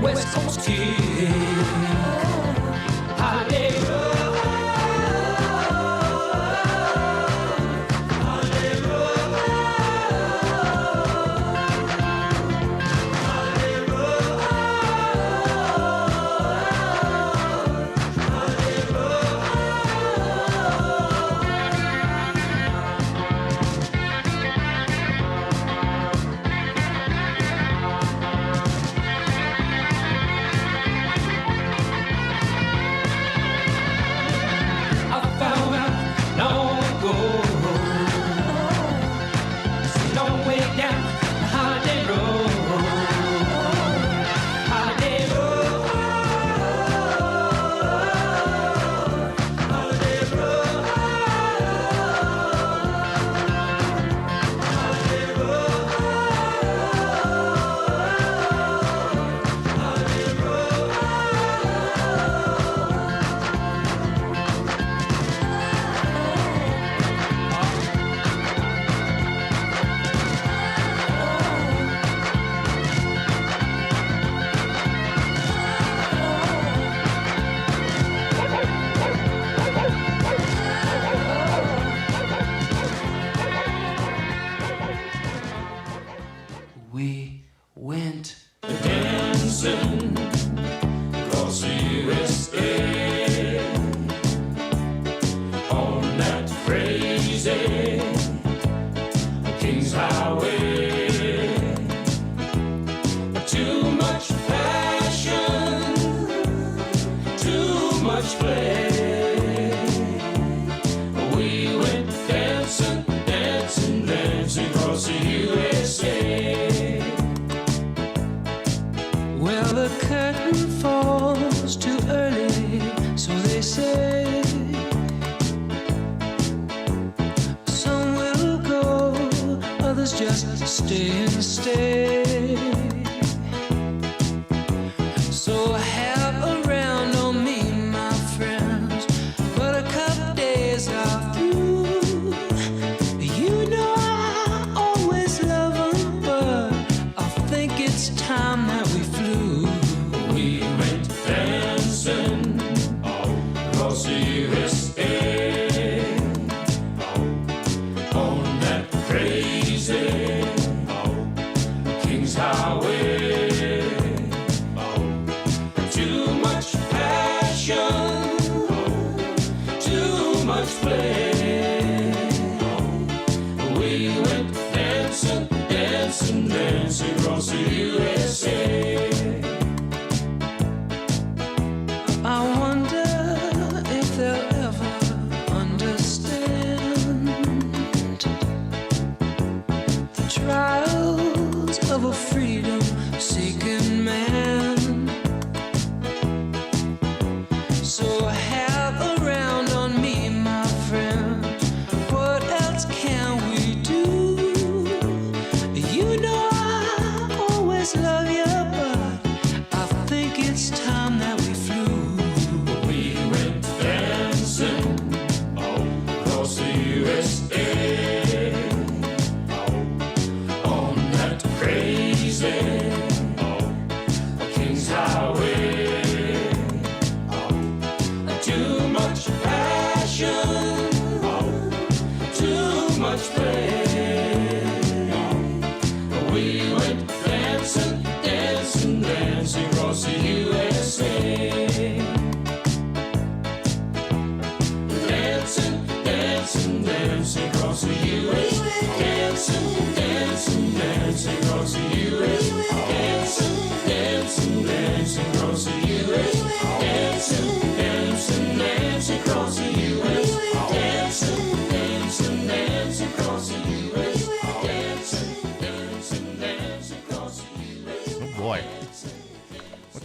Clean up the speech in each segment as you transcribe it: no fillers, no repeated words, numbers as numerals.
West Coast kid. Holiday road.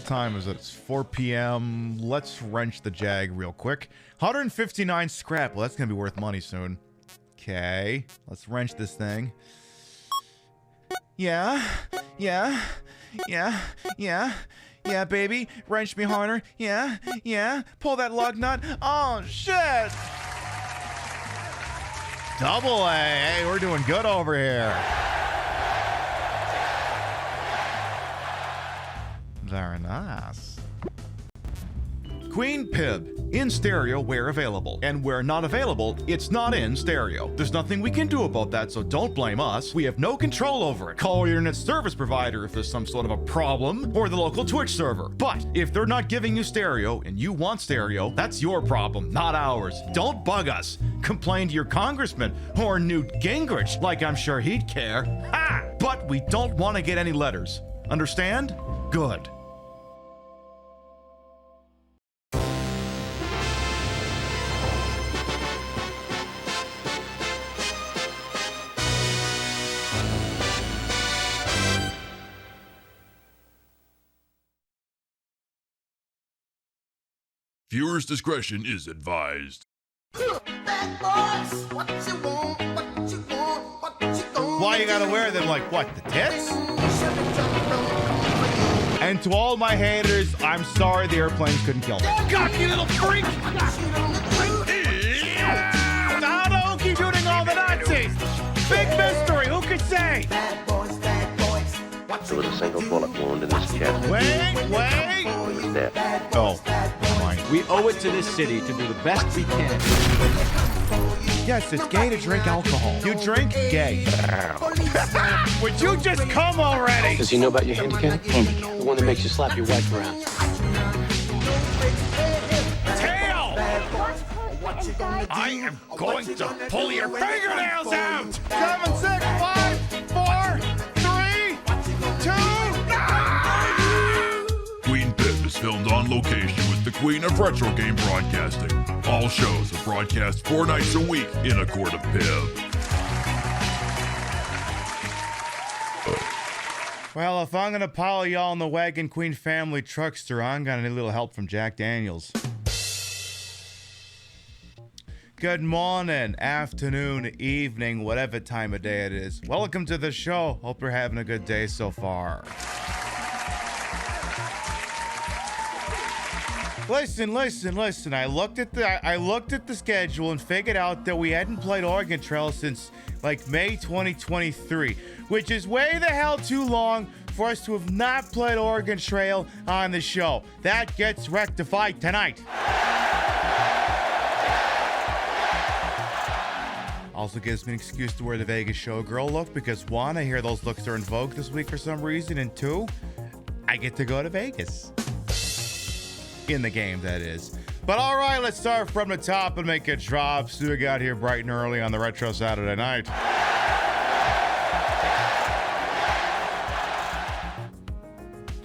Time is it? It's 4 p.m. Let's wrench the Jag real quick. 159 scrap. Well, that's gonna be worth money soon. Okay, let's wrench this thing. Yeah, baby. Wrench me harder. Yeah. Pull that lug nut. Oh shit! Double A. Hey, we're doing good over here. Very nice. Queen Pib, in stereo where available, and where not available, it's not in stereo. There's nothing we can do about that, so don't blame us. We have no control over it. Call your internet service provider if there's some sort of a problem, or the local Twitch server. But if they're not giving you stereo and you want stereo, that's your problem, not ours. Don't bug us. Complain to your congressman or Newt Gingrich, like I'm sure he'd care. Ha! But we don't want to get any letters. Understand? Good. Viewer's discretion is advised. Why you gotta wear them like what, the tits? And to all my haters, I'm sorry the airplanes couldn't kill me. Cocky little freak! How do keep shooting all the Nazis? Big mystery, who could say? There was a single bullet wound in this chest. Wait! He was dead. Oh, fine. We owe it to this city to do the best we can. Yes, it's gay to drink alcohol. You drink gay. Would you just come already? Does he know about your handicap? The one that makes you slap your wife around. Tail! I am going to pull your fingernails out! 7, 6, 5, 4, 3, 2, Queen Pip is filmed on location with the Queen of Retro Game Broadcasting. All shows are broadcast 4 nights a week in a court of Pip. Well, if I'm gonna pile y'all in the Wagon Queen family truckster, I'm gonna need a little help from Jack Daniels. Good morning, afternoon, evening, whatever time of day it is. Welcome to the show. Hope you're having a good day so far. Listen. I looked at the schedule and figured out that we hadn't played Oregon Trail since like May 2023, which is way the hell too long for us to have not played Oregon Trail on the show. That gets rectified tonight. Also gives me an excuse to wear the Vegas showgirl look because 1, I hear those looks are in vogue this week for some reason, and 2, I get to go to Vegas. In the game, that is. But all right, let's start from the top and make it drop. So we got here bright and early on the Retro Saturday night.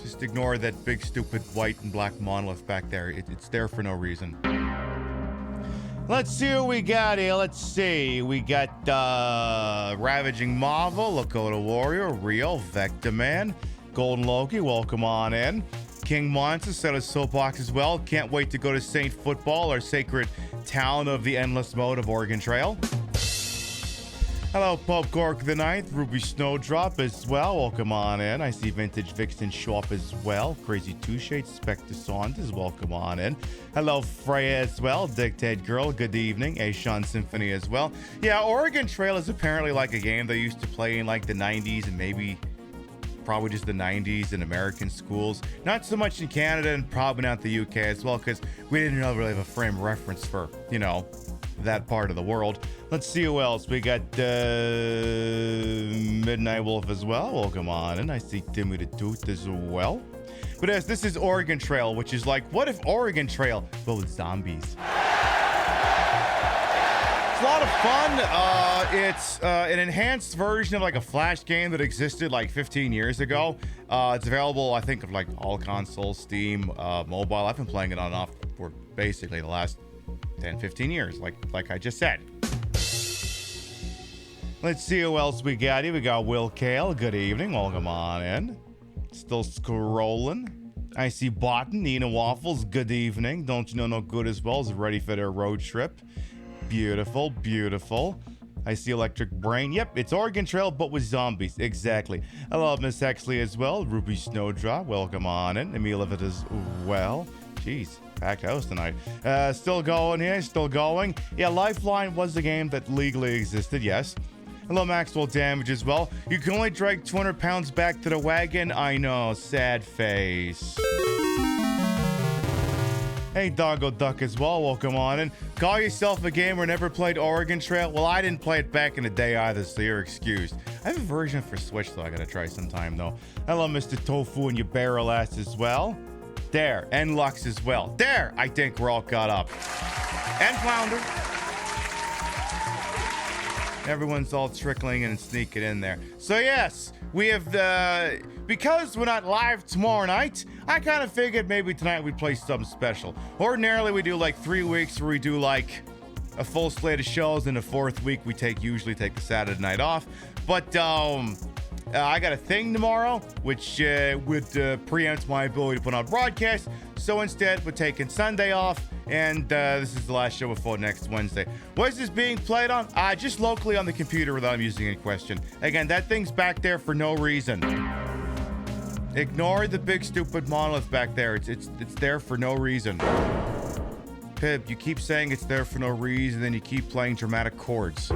Just ignore that big, stupid white and black monolith back there. It's there for no reason. Let's see what we got here. Let's see. We got Ravaging Marvel, Lakota Warrior, Real, Vector Man, Golden Loki, welcome on in. King Monster set a soapbox as well. Can't wait to go to Saint Football, our sacred town of the endless mode of Oregon Trail. Hello, Pope Gork the Ninth, Ruby Snowdrop as well. Welcome on in. I see Vintage Vixen show up as well. Crazy Two Shades, Spectre Saunders, welcome on in. Hello, Freya as well. Dictate Girl, good evening. Ashawn Symphony as well. Yeah, Oregon Trail is apparently like a game they used to play in like the 90s and maybe probably just the 90s in American schools. Not so much in Canada and probably not the UK as well, because we didn't really have a frame of reference for, you know, that part of the world. Let's see who else. We got Midnight Wolf as well. Welcome on. And I see Timmy the Tooth as well. But as this is Oregon Trail, which is like, what if Oregon Trail, but with zombies? It's a lot of fun. It's an enhanced version of like a Flash game that existed like 15 years ago. It's available, I think, of like all consoles, Steam, mobile. I've been playing it on and off for basically the last 10, 15 years, like I just said. Let's see who else we got here. We got Will Kale. Good evening. Welcome on in. Still scrolling. I see Botten, Nina Waffles. Good evening. Don't you know no good as well as ready for their road trip. Beautiful, beautiful. I see Electric Brain. Yep, it's Oregon Trail, but with zombies. Exactly. I love Miss Hexley as well. Ruby Snowdrop. Welcome on in. Emil Levitt as well. Jeez, packed house tonight. Still going here, still going. Yeah, Lifeline was the game that legally existed, yes. Hello, Maxwell Damage as well. You can only drag 200 pounds back to the wagon. I know, sad face. Hey, Doggo Duck as well. Welcome on in. Call yourself a gamer, never played Oregon Trail? Well, I didn't play it back in the day either, so you're excused. I have a version for Switch, though. I gotta try sometime, though. Hello, Mr. Tofu and your barrel ass as well. There, and Lux as well. There, I think we're all caught up. And Flounder. Everyone's all trickling and sneaking in there. So yes, we have because we're not live tomorrow night, I kind of figured maybe tonight we'd play something special. Ordinarily we do like 3 weeks where we do like a full slate of shows, and the fourth week we usually take the Saturday night off. But I got a thing tomorrow, which would preempt my ability to put on broadcast. So instead, we're taking Sunday off, and this is the last show before next Wednesday. What is this being played on? Just locally on the computer without I'm using in question. Again, that thing's back there for no reason. Ignore the big stupid monolith back there. It's there for no reason. Pib, you keep saying it's there for no reason, then you keep playing dramatic chords.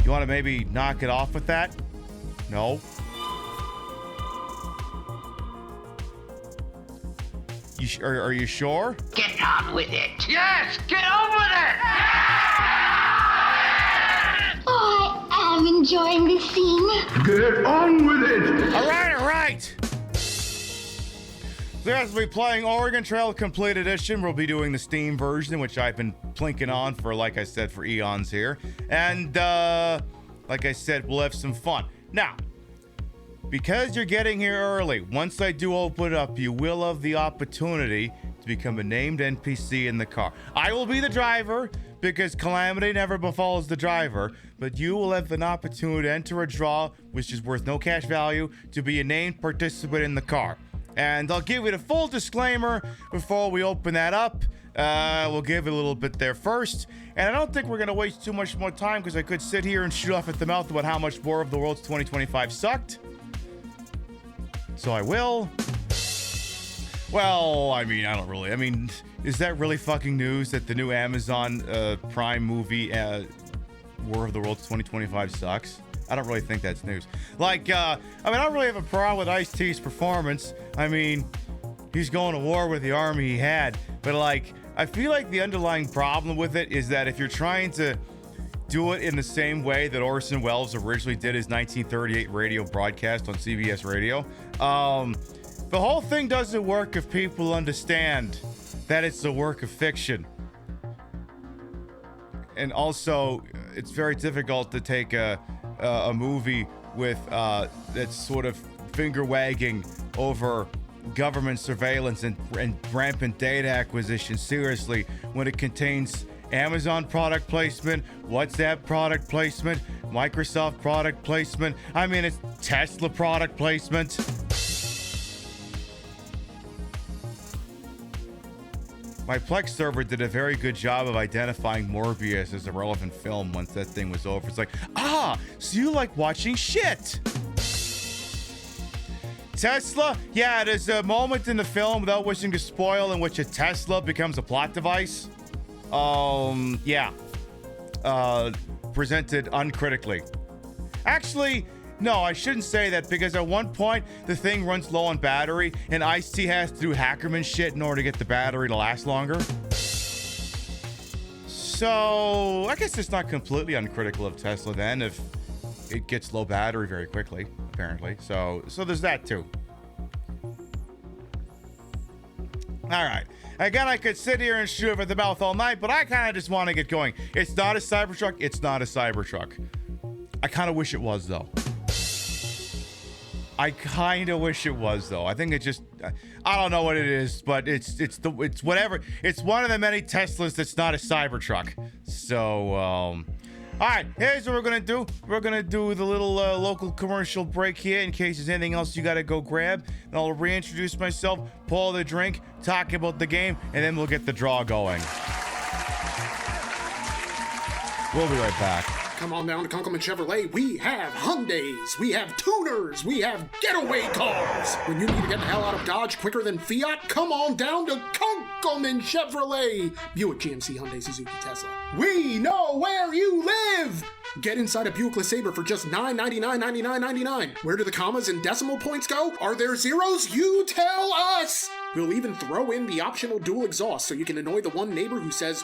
You want to maybe knock it off with that? No. Are you sure? Get on with it. Yes, get on with it. Oh, I am enjoying this scene. Get on with it. All right. So as we'll be playing Oregon Trail Complete Edition, we'll be doing the Steam version, which I've been plinking on for, like I said, for eons here. And like I said, we'll have some fun. Now, because you're getting here early, once I do open it up, you will have the opportunity to become a named NPC in the car. I will be the driver, because calamity never befalls the driver, but you will have an opportunity to enter a draw, which is worth no cash value, to be a named participant in the car. And I'll give you the full disclaimer before we open that up. We'll give it a little bit there first. And I don't think we're going to waste too much more time, because I could sit here and shoot off at the mouth about how much more of the World's 2025 sucked. So I will. Well, I mean, I don't really. I mean, is that really fucking news that the new Amazon Prime movie, War of the Worlds 2025 sucks? I don't really think that's news. Like, I don't really have a problem with Ice-T's performance. I mean, he's going to war with the army he had. But, like, I feel like the underlying problem with it is that if you're trying to do it in the same way that Orson Welles originally did his 1938 radio broadcast on CBS Radio, the whole thing doesn't work if people understand that it's a work of fiction. And also, it's very difficult to take a movie with that's sort of finger wagging over government surveillance and rampant data acquisition seriously when it contains Amazon product placement, WhatsApp product placement, Microsoft product placement. I mean, it's Tesla product placement. My Plex server did a very good job of identifying Morbius as a relevant film once that thing was over. It's like, so you like watching shit. Tesla? Yeah, there's a moment in the film, without wishing to spoil, in which a Tesla becomes a plot device. Presented uncritically. Actually, no, I shouldn't say that, because at one point the thing runs low on battery and Ice-T has to do Hackerman shit in order to get the battery to last longer. So I guess it's not completely uncritical of Tesla then if it gets low battery very quickly, apparently. So there's that too. All right. Again, I could sit here and shoot at the mouth all night, but I kind of just want to get going. It's not a Cybertruck. It's not a Cybertruck. I kind of wish it was, though. I kind of wish it was, though. I think it just, I don't know what it is, but it's whatever. It's one of the many Teslas that's not a Cybertruck. So, all right, here's what we're going to do. We're going to do the little local commercial break here in case there's anything else you got to go grab. And I'll reintroduce myself, pour the drink, talk about the game, and then we'll get the draw going. We'll be right back. Come on down to Kunkelman Chevrolet. We have Hyundais, we have tuners, we have getaway cars. When you need to get the hell out of Dodge quicker than Fiat, come on down to Kunkelman Chevrolet. Buick, GMC, Hyundai, Suzuki, Tesla. We know where you live. Get inside a Buick LeSabre for just $999.99. Where do the commas and decimal points go? Are there zeros? You tell us! We'll even throw in the optional dual exhaust so you can annoy the one neighbor who says,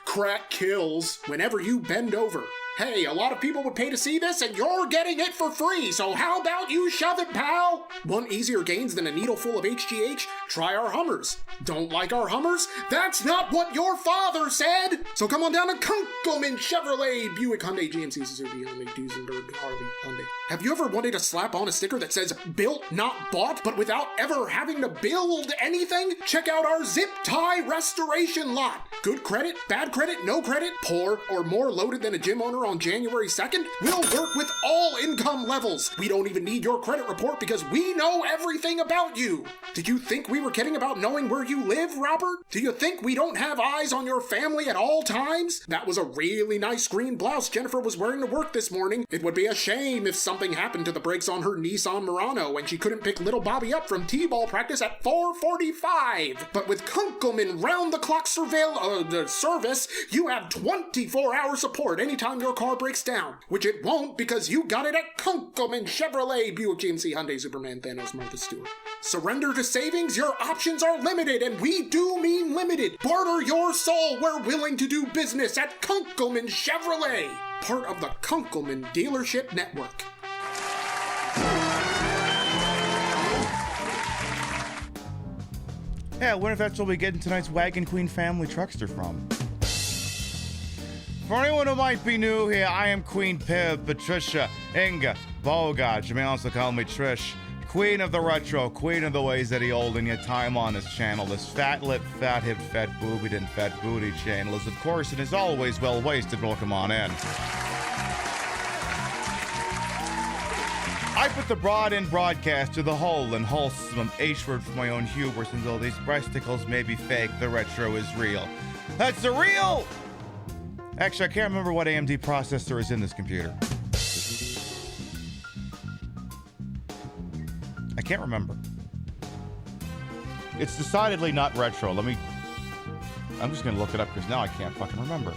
crack kills, whenever you bend over. Hey, a lot of people would pay to see this, and you're getting it for free, so how about you shove it, pal? Want easier gains than a needle full of HGH? Try our Hummers. Don't like our Hummers? That's not what your father said! So come on down to Kunkelman Chevrolet, Buick, Hyundai, GMC, Suzuki, Hyundai, Duesenberg, Harley, Hyundai. Have you ever wanted to slap on a sticker that says, built, not bought, but without ever having to build anything? Check out our zip tie restoration lot. Good credit, bad credit, no credit, poor, or more loaded than a gym owner on January 2nd? We'll work with all income levels. We don't even need your credit report because we know everything about you. Did you think we were kidding about knowing where you live, Robert? Do you think we don't have eyes on your family at all times? That was a really nice green blouse Jennifer was wearing to work this morning. It would be a shame if something happened to the brakes on her Nissan Murano and she couldn't pick little Bobby up from T-ball practice at 4:45. But with Kunkelman round-the-clock service, you have 24-hour support anytime your car breaks down, which it won't because you got it at Kunkelman Chevrolet, Buick, GMC, Hyundai, Superman, Thanos, Martha Stewart. Surrender to savings? Your options are limited, and we do mean limited. Barter your soul. We're willing to do business at Kunkelman Chevrolet, part of the Kunkelman Dealership Network. Yeah, I wonder if that's where we get in tonight's Wagon Queen family truckster from. For anyone who might be new here, I am Queen Pib, Patricia, Inga, Bogart. You may also call me Trish. Queen of the retro, queen of the ways that he old, and yet time on this channel. This fat lip, fat hip, fat boobied, and fat booty channel is, of course, and is always well wasted. Welcome on in. I put the broad in broadcast to the whole and wholesome H-word for my own hubris, and though these breasticles may be fake, the retro is real. That's the real! Actually, I can't remember what AMD processor is in this computer. I can't remember. It's decidedly not retro. I'm just gonna look it up because now I can't fucking remember.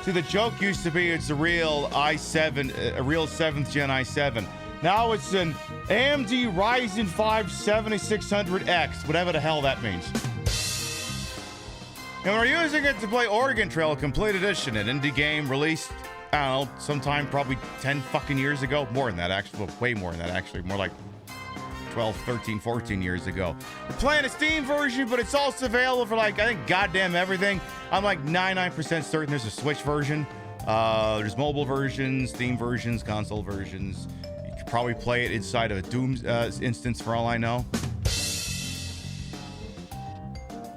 See, the joke used to be it's a real i7, a real 7th gen i7. Now it's an AMD Ryzen 5 7600X, whatever the hell that means. And we're using it to play Oregon Trail Complete Edition, an indie game released, I don't know, sometime probably 10 fucking years ago. More than that, actually. Well, way more than that, actually. More like 12, 13, 14 years ago. We're playing a Steam version, but it's also available for, like, I think goddamn everything. I'm like 99% certain there's a Switch version. There's mobile versions, Steam versions, console versions. You could probably play it inside of a Doom instance for all I know.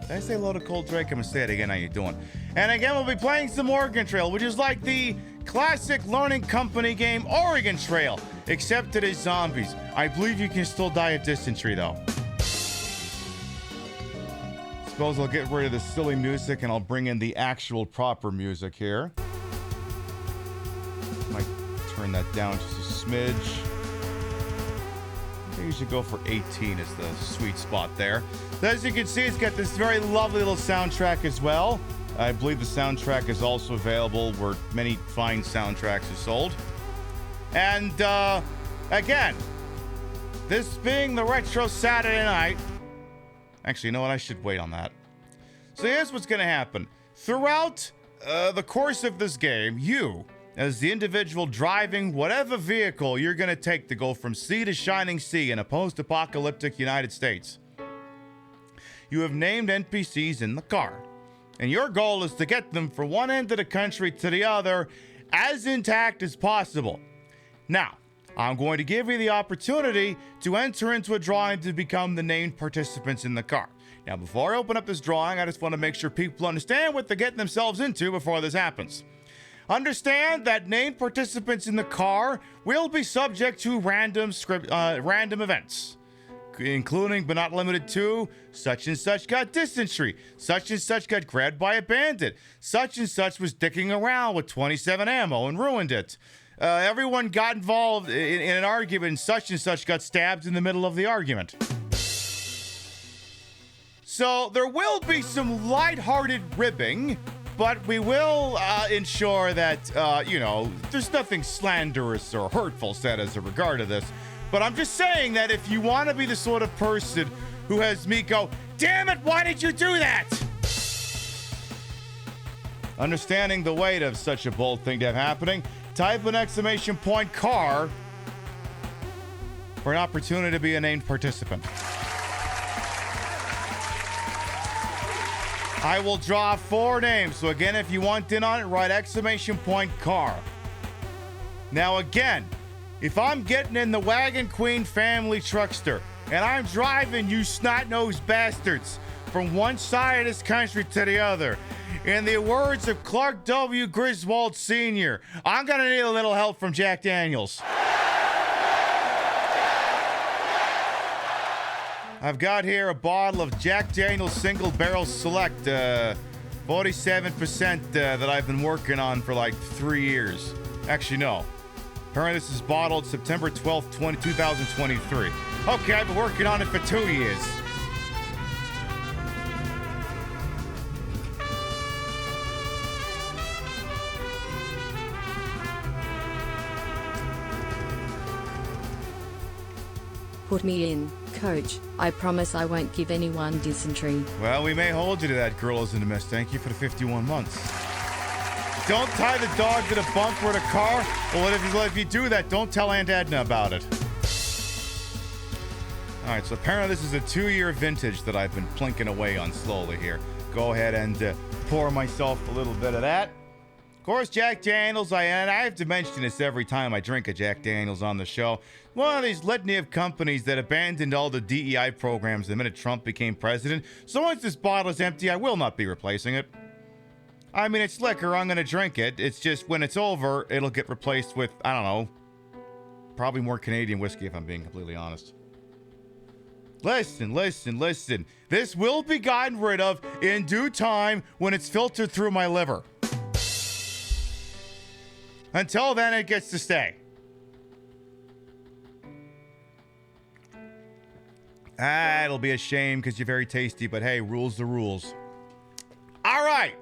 Did I say hello to Cold Drake? I'm gonna say it again. How you doing? And again, we'll be playing some Oregon Trail, which is like the classic Learning Company game Oregon Trail, except it is zombies. I believe you can still die of dysentery, though. Suppose I'll get rid of the silly music and I'll bring in the actual proper music here. Might turn that down just a smidge. I think you should go for 18 as the sweet spot there. As you can see, it's got this very lovely little soundtrack as well. I believe the soundtrack is also available where many fine soundtracks are sold. And again, this being the Retro Saturday night, actually, you know what? I should wait on that. So here's what's going to happen. Throughout the course of this game, you, as the individual driving whatever vehicle you're going to take to go from sea to shining sea in a post-apocalyptic United States, you have named NPCs in the car. And your goal is to get them from one end of the country to the other as intact as possible. Now, I'm going to give you the opportunity to enter into a drawing to become the named participants in the car. Now, before I open up this drawing, I just want to make sure people understand what they're getting themselves into before this happens. Understand that named participants in the car will be subject to random events. including but not limited to such and such got dysentery, such and such got grabbed by a bandit, such and such was dicking around with 27 ammo and ruined it. Everyone got involved in an argument, such and such got stabbed in the middle of the argument. So there will be some lighthearted ribbing, but we will ensure that, there's nothing slanderous or hurtful said as a regard to this. But I'm just saying that if you want to be the sort of person who has me go, damn it, why did you do that? Understanding the weight of such a bold thing to have happening, type an exclamation point car for an opportunity to be a named participant. I will draw 4 names. So again, if you want in on it, write exclamation point car. Now again, if I'm getting in the Wagon Queen family truckster and I'm driving you snot-nosed bastards from one side of this country to the other, in the words of Clark W. Griswold Sr., I'm gonna need a little help from Jack Daniels. I've got here a bottle of Jack Daniels Single Barrel Select, 47% that I've been working on for like 3 years. Actually, no. Apparently this is bottled September 12th, 2023. Okay, I've been working on it for 2 years. Put me in, coach. I promise I won't give anyone dysentery. Well, we may hold you to that, girls in the mist. Thank you for the 51 months. Don't tie the dog to the bumper of the car. Well, if you do that, don't tell Aunt Edna about it. All right, so apparently this is a 2-year vintage that I've been plinking away on slowly here. Go ahead and pour myself a little bit of that. Of course, Jack Daniels, and I have to mention this every time I drink a Jack Daniels on the show. One of these litany of companies that abandoned all the DEI programs the minute Trump became president. So once this bottle is empty, I will not be replacing it. I mean, it's liquor, I'm going to drink it. It's just when it's over, it'll get replaced with, I don't know, probably more Canadian whiskey if I'm being completely honest. Listen. This will be gotten rid of in due time when it's filtered through my liver. Until then, it gets to stay. It'll be a shame because you're very tasty, but hey, rules the rules. All right.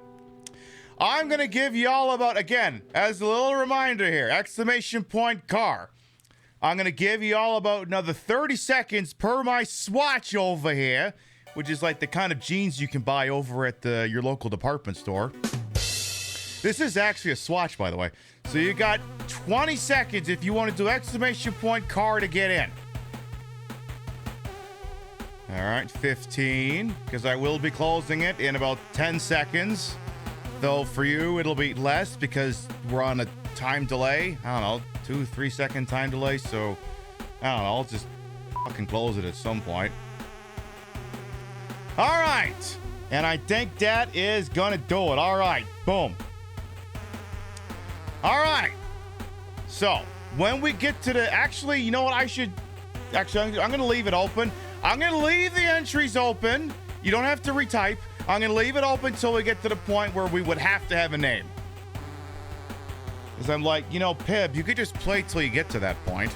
I'm going to give y'all about, again, as a little reminder here, exclamation point car. I'm going to give you all about another 30 seconds per my swatch over here, which is like the kind of jeans you can buy over at your local department store. This is actually a swatch, by the way. So you got 20 seconds if you want to do exclamation point car to get in. All right, 15, because I will be closing it in about 10 seconds. Though for you, it'll be less because we're on a time delay. I don't know, 2-3 second time delay. So, I don't know, I'll just fucking close it at some point. All right. And I think that is going to do it. All right. Boom. All right. So, when we get to the... Actually, you know what? I'm going to leave it open. I'm going to leave the entries open. You don't have to retype. I'm going to leave it open until we get to the point where we would have to have a name. Because I'm like, Pib, you could just play till you get to that point.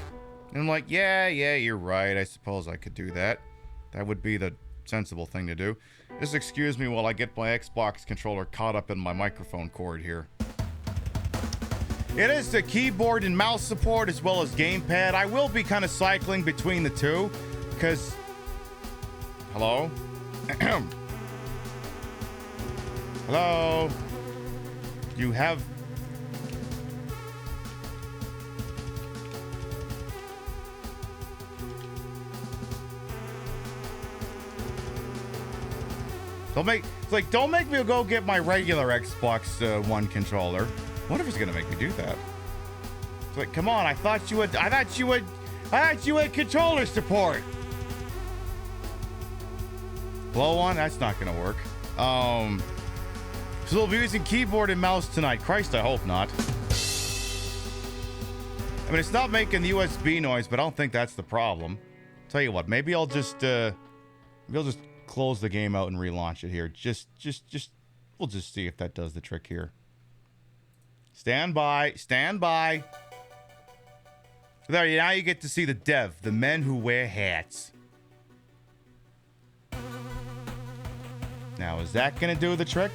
And I'm like, yeah, you're right. I suppose I could do that. That would be the sensible thing to do. Just excuse me while I get my Xbox controller caught up in my microphone cord here. It is the keyboard and mouse support as well as gamepad. I will be kind of cycling between the two because... Hello? Hello? You have... Don't make me go get my regular Xbox One controller. I wonder if it's gonna make me do that. It's like, come on, I thought you had controller support. Blow one? That's not gonna work. So we'll be using keyboard and mouse tonight. Christ, I hope not. I mean, it's not making the USB noise, but I don't think that's the problem. Tell you what, maybe I'll just close the game out and relaunch it here. We'll just see if that does the trick here. Stand by. There, now you get to see the dev, the men who wear hats. Now, is that gonna do the trick?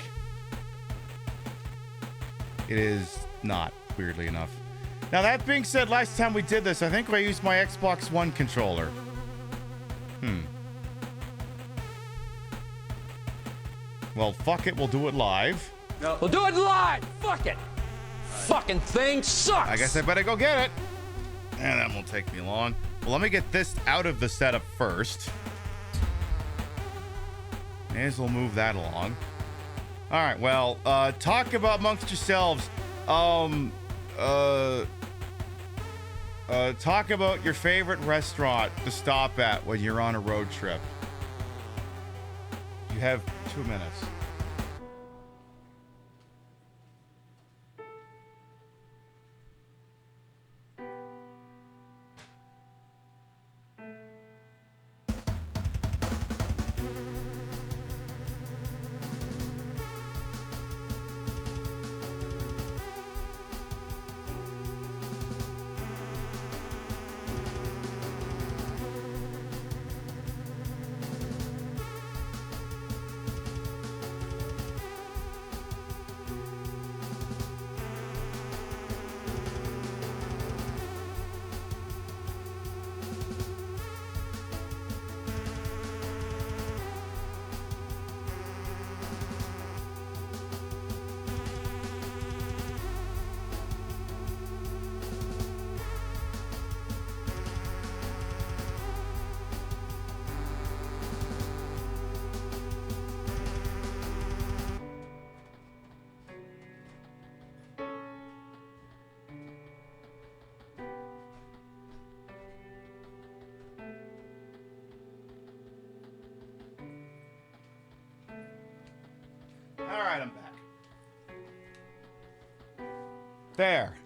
It is not, weirdly enough. Now, that being said, last time we did this, I think I used my Xbox One controller. Well, fuck it, we'll do it live. No. We'll do it live! Fuck it! Fucking thing sucks! I guess I better go get it. And that won't take me long. Well, let me get this out of the setup first. May as well move that along. All right, well, talk about amongst yourselves. Talk about your favorite restaurant to stop at when you're on a road trip. You have 2 minutes. Alright, I'm back. There.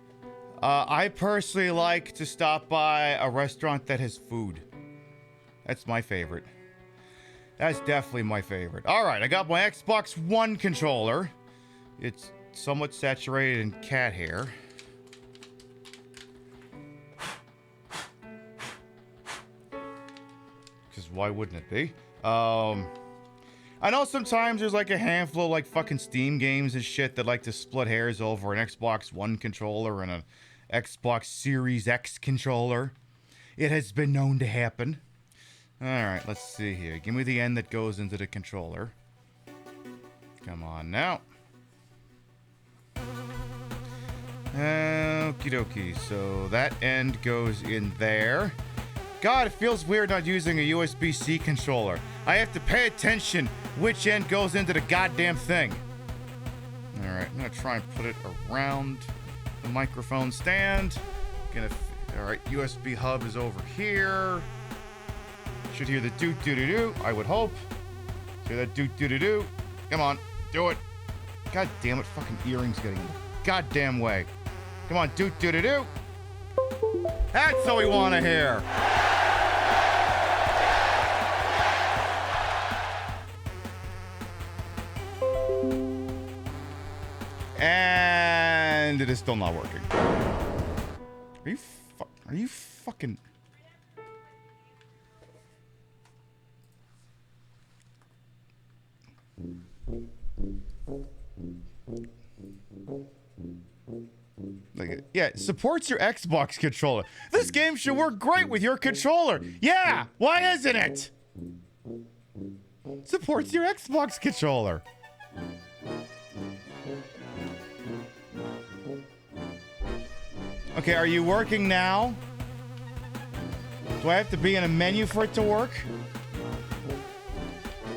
I personally like to stop by a restaurant that has food. That's my favorite. That's definitely my favorite. Alright, I got my Xbox One controller. It's somewhat saturated in cat hair. Because why wouldn't it be? I know sometimes there's like a handful of like fucking Steam games and shit that like to split hairs over an Xbox One controller and an Xbox Series X controller. It has been known to happen. Alright, let's see here. Give me the end that goes into the controller. Come on now. Okie dokie. So that end goes in there. God, it feels weird not using a USB-C controller. I have to pay attention which end goes into the goddamn thing. Alright, I'm gonna try and put it around the microphone stand. Alright, USB hub is over here. Should hear the doot-doo-doo-doo, I would hope. Hear that doot-doo-doo-doo. Come on, do it. God damn it, fucking earrings getting in the goddamn way. Come on, doot-doo-doo-doo. That's what we want to hear. And it is still not working. Are you fucking... Yeah, supports your Xbox controller. This game should work great with your controller. Yeah, why isn't it? Supports your Xbox controller. Okay, are you working now? Do I have to be in a menu for it to work?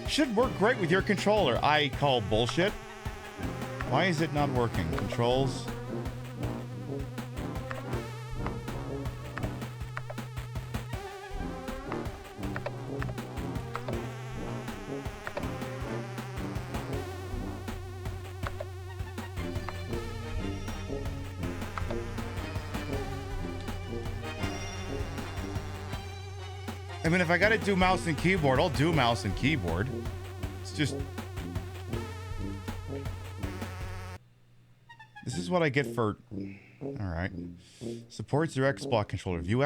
Should work great with your controller. I call bullshit. Why is it not working? Controls. I mean, if I gotta do mouse and keyboard, I'll do mouse and keyboard. It's just... This is what I get for... Alright. Supports your Xbox controller. View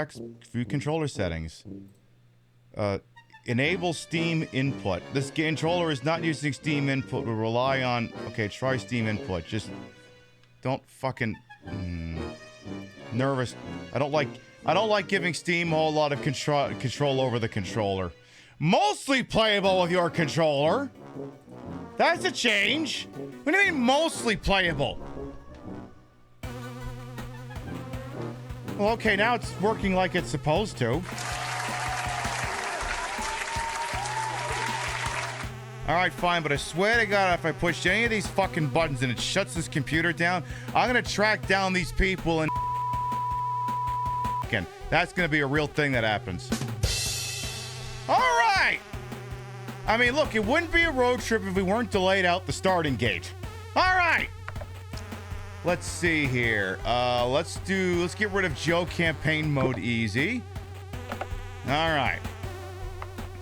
controller settings. Enable Steam input. This controller is not using Steam input. Will rely on... Okay, try Steam input. Just... Don't fucking... Nervous. I don't like giving Steam a whole lot of control over the controller. Mostly playable with your controller. That's a change. What do you mean mostly playable? Well, okay, now it's working like it's supposed to. Alright, fine, but I swear to God, if I push any of these fucking buttons and it shuts this computer down, I'm gonna track down these people and that's gonna be a real thing that happens. Alright! I mean, look, it wouldn't be a road trip if we weren't delayed out the starting gate. Alright! Let's see here. Let's get rid of Joe campaign mode easy. Alright.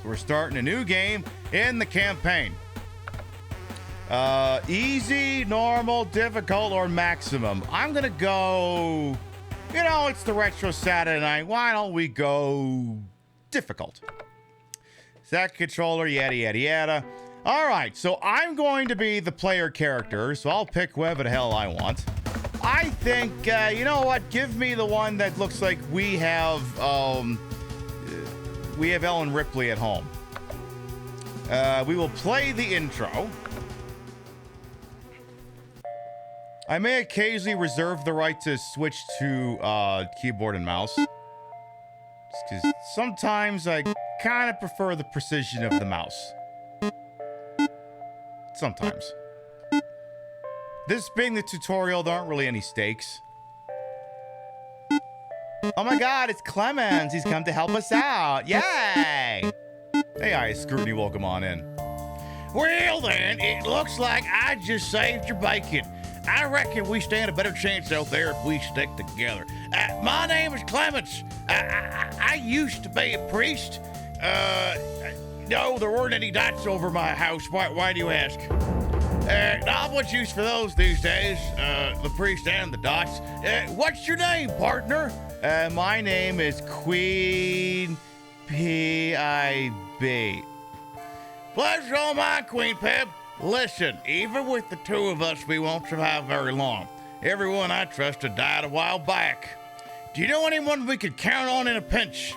So we're starting a new game in the campaign. Easy, normal, difficult, or maximum. I'm gonna go... You know, it's the Retro Saturday night. Why don't we go difficult? That controller, yada, yada, yada. All right, so I'm going to be the player character, so I'll pick whoever the hell I want. I think, you know what? Give me the one that looks like we have Ellen Ripley at home. We will play the intro. I may occasionally reserve the right to switch to keyboard and mouse. Just because sometimes I kind of prefer the precision of the mouse. Sometimes. This being the tutorial, there aren't really any stakes. Oh my God, it's Clemens. He's come to help us out. Yay! Hey, Ice Scrutiny, welcome on in. Well then, it looks like I just saved your bacon. I reckon we stand a better chance out there if we stick together. My name is Clemens. I used to be a priest. No, there weren't any dots over my house. Why do you ask? Not much use for those these days. The priest and the dots. What's your name, partner? My name is Queen PiB. Pleasure all mine, Queen Pib. Listen, even with the two of us, we won't survive very long. Everyone I trusted died a while back. Do you know anyone we could count on in a pinch?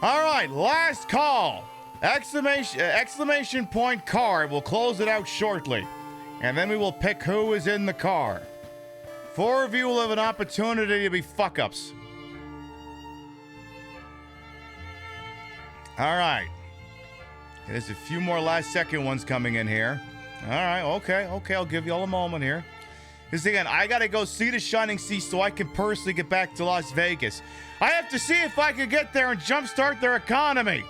All right, last call. Exclamation point car. We'll close it out shortly. And then we will pick who is in the car. 4 of you will have an opportunity to be fuck-ups. All right. There's a few more last-second ones coming in here. All right, okay, I'll give you all a moment here. Because again, I gotta go see the Shining Sea so I can personally get back to Las Vegas. I have to see if I can get there and jumpstart their economy.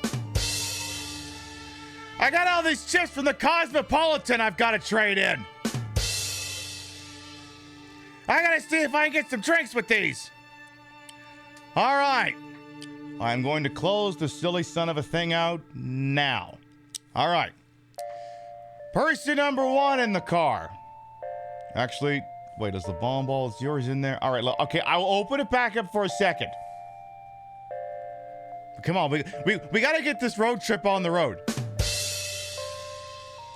I got all these chips from the Cosmopolitan I've got to trade in. I gotta see if I can get some drinks with these. All right. I'm going to close the silly son of a thing out now. All right. Person number 1 in the car. Actually, wait, is the bomb ball? Is yours in there? All right, look, okay, I will open it back up for a second. Come on, we got to get this road trip on the road.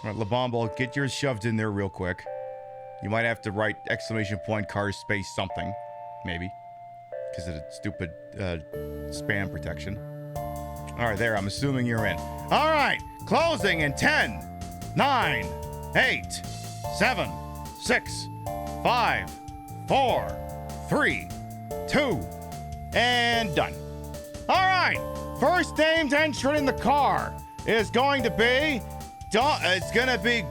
All right, LaBomball, get yours shoved in there real quick. You might have to write exclamation point car space something, maybe, because of the stupid spam protection. All right, there, I'm assuming you're in. All right, closing in 10, 9, 8, 7, 6, 5, 4, 3, 2, and done. All right, first named entrant in the car is going to be,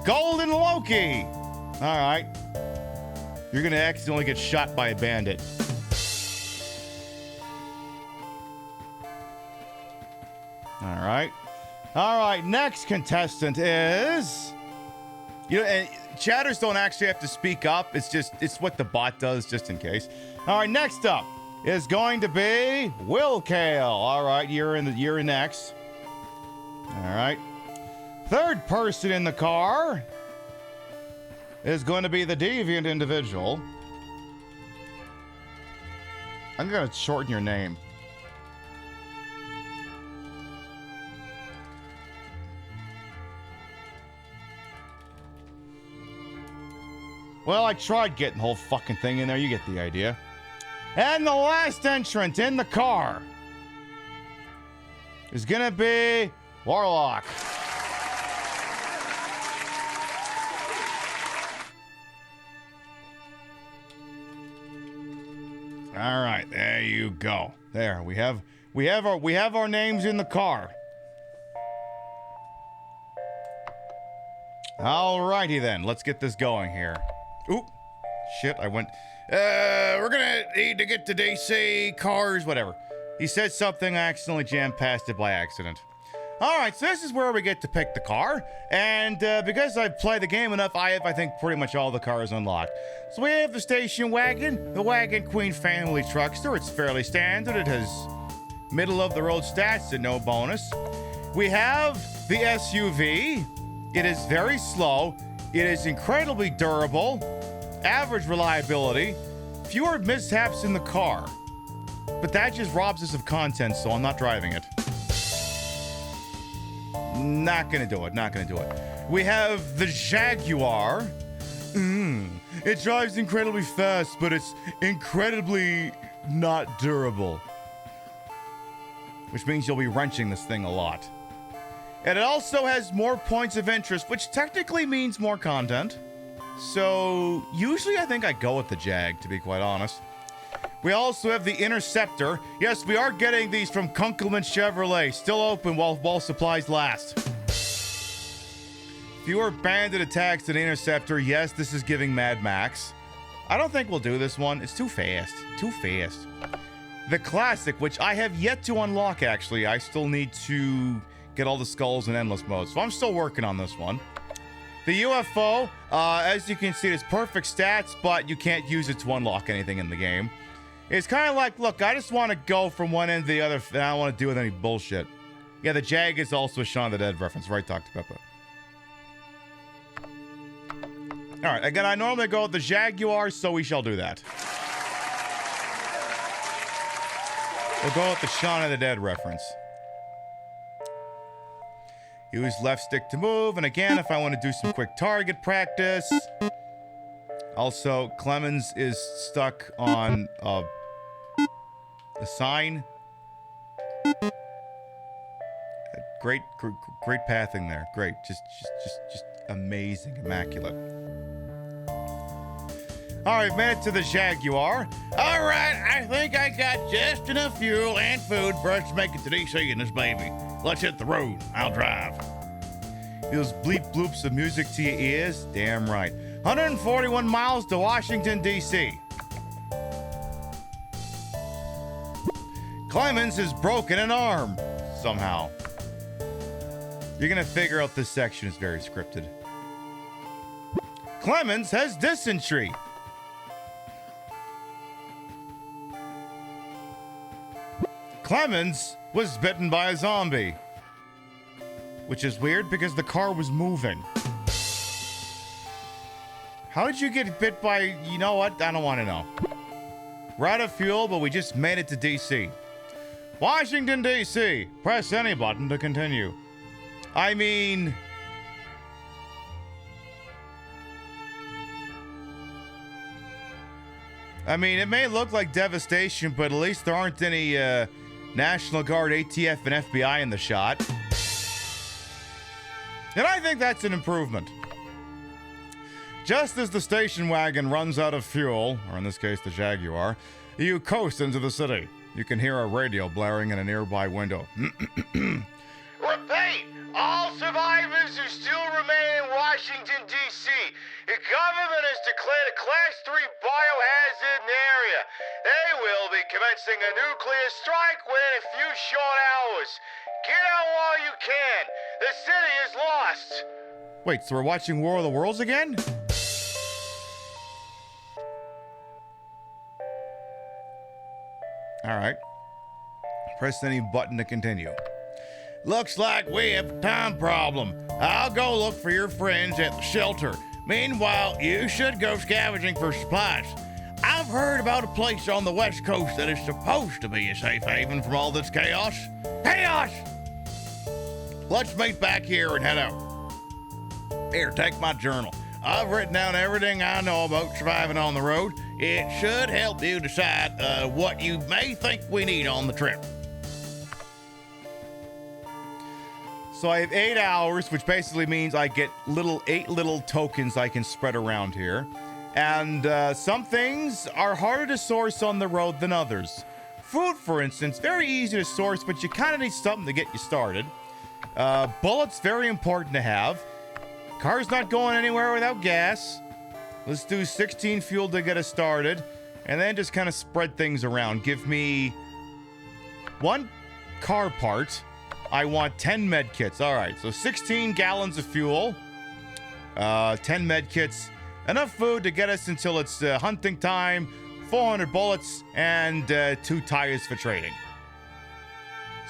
Golden Loki. All right, you're gonna accidentally get shot by a bandit. All right, next contestant is, and chatters don't actually have to speak up. It's what the bot does, just in case. All right, next up is going to be Will Kale. All right, you're next. All right. Third person in the car is going to be the deviant individual. I'm going to shorten your name. Well, I tried getting the whole fucking thing in there. You get the idea. And the last entrant in the car is gonna be Warlock. All right, there you go. There we have our names in the car. Alrighty then, let's get this going here. Oop, shit, I went. We're gonna need to get to DC, cars, whatever. He said something, I accidentally jammed past it by accident. Alright, so this is where we get to pick the car, and because I've played the game enough, I think, pretty much all the cars unlocked. So we have the station wagon, the Wagon Queen family truckster. It's fairly standard. It has middle-of-the-road stats and no bonus. We have the SUV. It is very slow. It is incredibly durable, average reliability, fewer mishaps in the car. But that just robs us of content, so I'm not driving it. Not gonna do it. We have the Jaguar. It drives incredibly fast, but it's incredibly not durable. Which means you'll be wrenching this thing a lot. And it also has more points of interest, which technically means more content. So, usually I think I go with the Jag, to be quite honest. We also have the Interceptor. Yes, we are getting these from Kunkelman Chevrolet. Still open while supplies last. Fewer bandit attacks than Interceptor. Yes, this is giving Mad Max. I don't think we'll do this one. It's too fast. The Classic, which I have yet to unlock, actually. I still need to get all the skulls in endless mode, so I'm still working on this one. The UFO, as you can see, it's perfect stats, but you can't use it to unlock anything in the game. It's kind of like, look, I just want to go from one end to the other, and I don't want to deal with any bullshit. Yeah, the Jag is also a Shaun of the Dead reference, right, Dr. Pepper? Alright, again, I normally go with the Jaguar, so we shall do that. We'll go with the Shaun of the Dead reference. Use left stick to move, and again, if I want to do some quick target practice. Also, Clemens is stuck on a sign. Great pathing there. Great, just amazing, immaculate. All right, made it to the Jaguar. All right, I think I got just enough fuel and food for us to make it to DC in this baby. Let's hit the road. I'll drive. Those bleep bloops of music to your ears? Damn right. 141 miles to Washington, D.C. Clemens has broken an arm somehow. You're gonna figure out this section is very scripted. Clemens has dysentery. Clemens was bitten by a zombie. Which is weird because the car was moving. How did you get bit by... You know what? I don't want to know. We're out of fuel, but we just made it to D.C. Washington, D.C. Press any button to continue. I mean... it may look like devastation, but at least there aren't any National Guard, ATF, and FBI in the shot. And I think that's an improvement. Just as the station wagon runs out of fuel, or in this case the Jaguar, you coast into the city. You can hear a radio blaring in a nearby window. Repeat! All survivors who still remain in Washington, D.C. The government has declared a Class 3 biohazard in the area. They will be commencing a nuclear strike within a few short hours. Get out while you can. The city is lost. Wait, so we're watching War of the Worlds again? All right. Press any button to continue. Looks like we have a time problem. I'll go look for your friends at the shelter. Meanwhile, you should go scavenging for supplies. I've heard about a place on the West Coast that is supposed to be a safe haven from all this chaos. Chaos! Let's meet back here and head out. Here, take my journal. I've written down everything I know about surviving on the road. It should help you decide what you may think we need on the trip. So I have 8 hours, which basically means I get 8 little tokens I can spread around here. And some things are harder to source on the road than others. Food, for instance, very easy to source, but you kind of need something to get you started. Bullets, very important to have. Car's not going anywhere without gas. Let's do 16 fuel to get us started, and then just kind of spread things around. Give me 1 car part. I want 10 med kits. All right, so 16 gallons of fuel, 10 med kits, enough food to get us until it's hunting time, 400 bullets, and 2 tires for trading.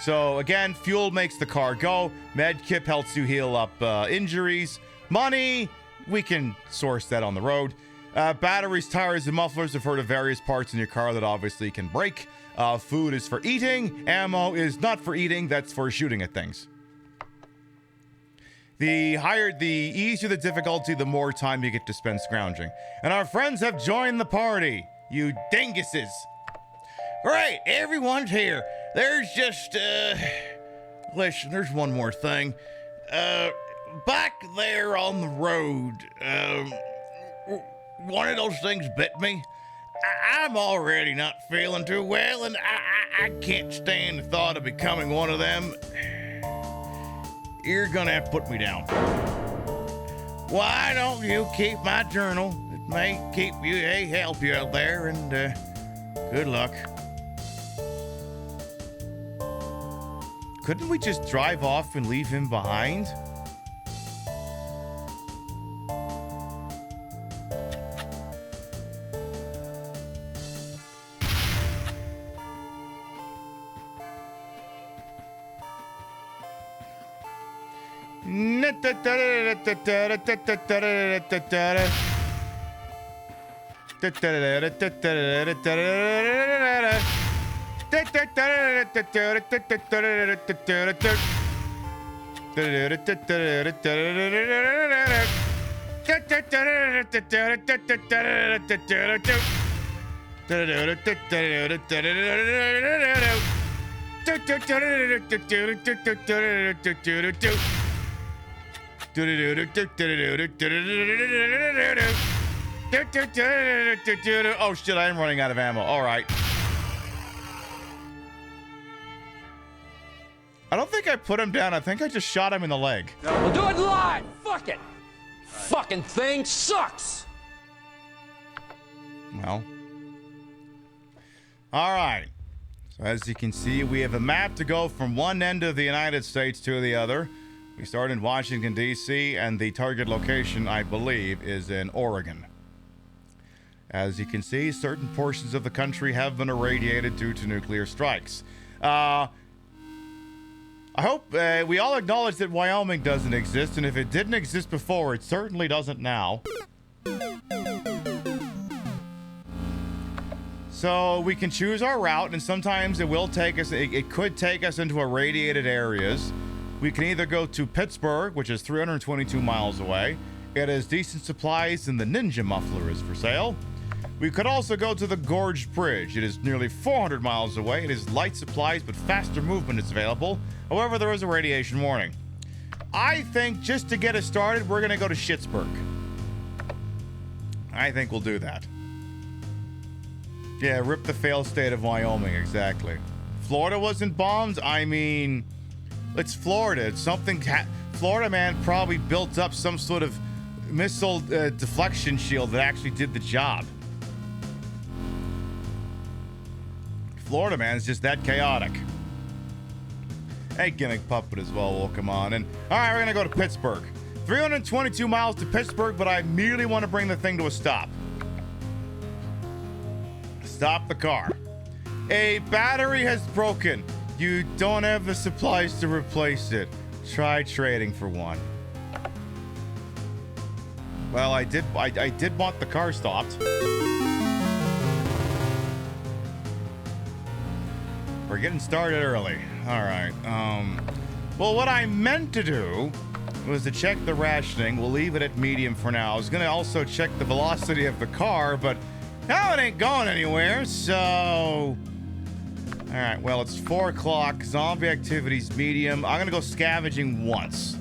So again, fuel makes the car go. Med kit helps you heal up injuries. Money, we can source that on the road. Batteries, tires, and mufflers. I've heard of various parts in your car that obviously can break. Food is for eating. Ammo is not for eating. That's for shooting at things. The easier the difficulty, the more time you get to spend scrounging. And our friends have joined the party. You dinguses. Great, everyone's here. There's just, listen, there's one more thing. Back there on the road, one of those things bit me. I'm already not feeling too well, and I can't stand the thought of becoming one of them. You're gonna have to put me down. Why don't you keep my journal? It may help you out there, and good luck. Couldn't we just drive off and leave him behind? Oh shit, I am running out of ammo. All right. I don't think I put him down. I think I just shot him in the leg. We'll do it live. Fuck it. Fucking thing sucks. Well. All right. So as you can see, we have a map to go from one end of the United States to the other. We start in Washington, D.C., and the target location, I believe, is in Oregon. As you can see, certain portions of the country have been irradiated due to nuclear strikes. I hope we all acknowledge that Wyoming doesn't exist, and if it didn't exist before, it certainly doesn't now. So we can choose our route, and sometimes it will take us, it could take us into irradiated areas. We can either go to Pittsburgh, which is 322 miles away. It has decent supplies, and the Ninja Muffler is for sale. We could also go to the Gorge Bridge. It is nearly 400 miles away. It is light supplies, but faster movement is available. However, there is a radiation warning. I think just to get us started, we're going to go to Schittsburg. I think we'll do that. Yeah, rip the failed state of Wyoming, exactly. Florida wasn't bombed? I mean, it's Florida. It's something... Florida man probably built up some sort of missile deflection shield that actually did the job. Florida man is just that chaotic. Hey, Gimmick Puppet as well, welcome on. And all right, we're gonna go to Pittsburgh. 322 miles to Pittsburgh, but I immediately want to bring the thing to a stop. Stop the car. A battery has broken. You don't have the supplies to replace it. Try trading for one. Well, I did want the car stopped. We're getting started early. All right. Well, what I meant to do was to check the rationing. We'll leave it at medium for now. I was gonna also check the velocity of the car, but now it ain't going anywhere, so... All right, well, it's 4 o'clock. Zombie activity's medium. I'm gonna go scavenging once.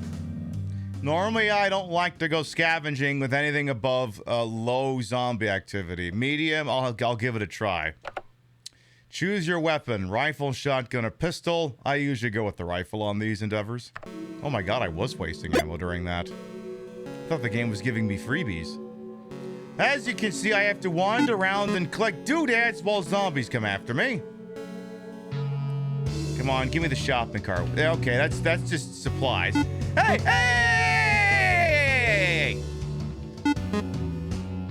Normally, I don't like to go scavenging with anything above low zombie activity. Medium, I'll give it a try. Choose your weapon, rifle, shotgun, or pistol. I usually go with the rifle on these endeavors. Oh my god, I was wasting ammo during that. I thought the game was giving me freebies. As you can see, I have to wander around and collect doodads while zombies come after me. Come on, give me the shopping cart. Okay, that's just supplies. Hey, hey!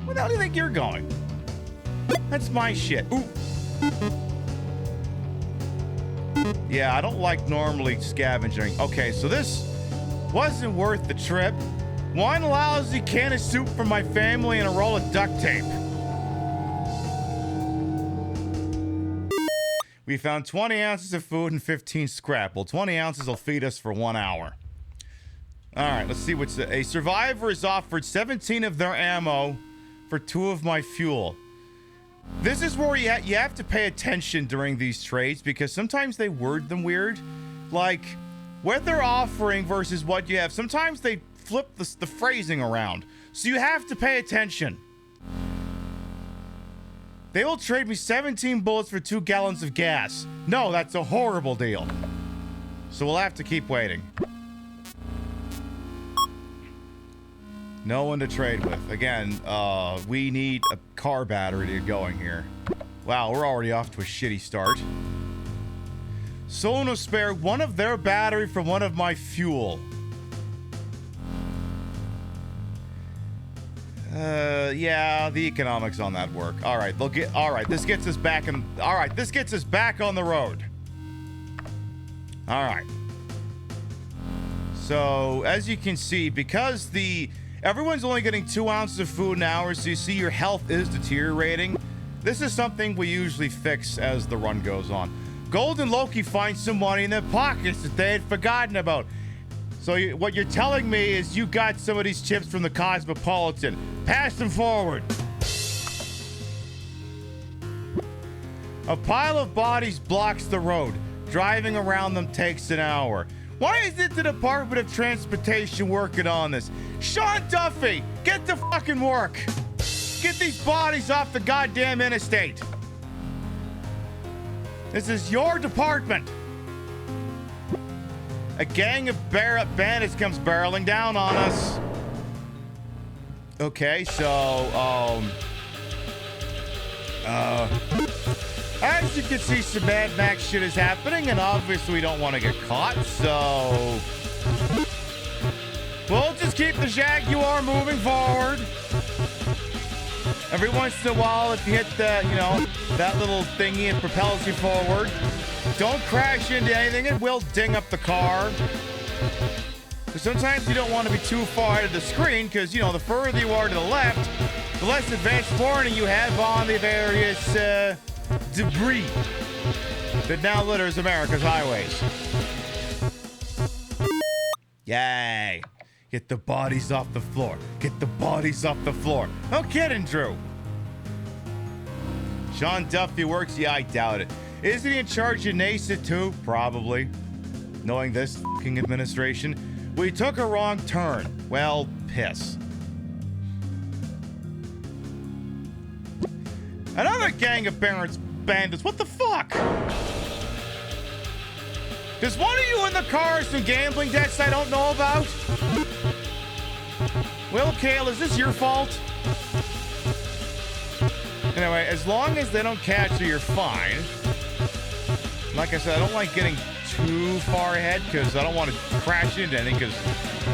Where the hell do you think you're going? That's my shit. Ooh. Yeah, I don't like normally scavenging. Okay, so this wasn't worth the trip. One lousy can of soup for my family and a roll of duct tape. We found 20 ounces of food and 15 scrap. Well, 20 ounces will feed us for 1 hour. All right, let's see what's... A survivor is offered 17 of their ammo for 2 of my fuel. This is where you have to pay attention during these trades because sometimes they word them weird. Like, what they're offering versus what you have. Sometimes they flip the phrasing around. So you have to pay attention. They will trade me 17 bullets for 2 gallons of gas. No, that's a horrible deal. So we'll have to keep waiting. No one to trade with. Again, we need a car battery to get going here. Wow, we're already off to a shitty start. Someone will spare one of their battery for one of my fuel. Yeah, the economics on that work. All right, this gets us back on the road. All right. So, as you can see, because everyone's only getting 2 ounces of food an hour, so you see your health is deteriorating. This is something we usually fix as the run goes on. Gold and Loki find some money in their pockets that they had forgotten about. So what you're telling me is you got some of these chips from the Cosmopolitan. Pass them forward. A pile of bodies blocks the road. Driving around them takes an hour. Why is it the Department of Transportation working on this? Sean Duffy, get to fucking work. Get these bodies off the goddamn interstate. This is your department. A gang of bandits comes barreling down on us. Okay, so, as you can see, some Mad Max shit is happening, and obviously we don't want to get caught, so... We'll just keep the Jaguar moving forward. Every once in a while, if you hit the, that little thingy, it propels you forward. Don't crash into anything, it will ding up the car. But sometimes you don't want to be too far out of the screen, because, the further you are to the left, the less advanced warning you have on the various, debris that now litters America's highways. Yay. Get the bodies off the floor. Get the bodies off the floor. No kidding, Drew. Sean Duffy works? Yeah, I doubt it. Isn't he in charge of NASA too? Probably. Knowing this fucking administration. We took a wrong turn. Well, piss. Another gang of bandits. What the fuck? Does one of you in the car have some gambling debts I don't know about? Will Kale, is this your fault? Anyway, as long as they don't catch you, you're fine. Like I said, I don't like getting too far ahead because I don't want to crash into anything, because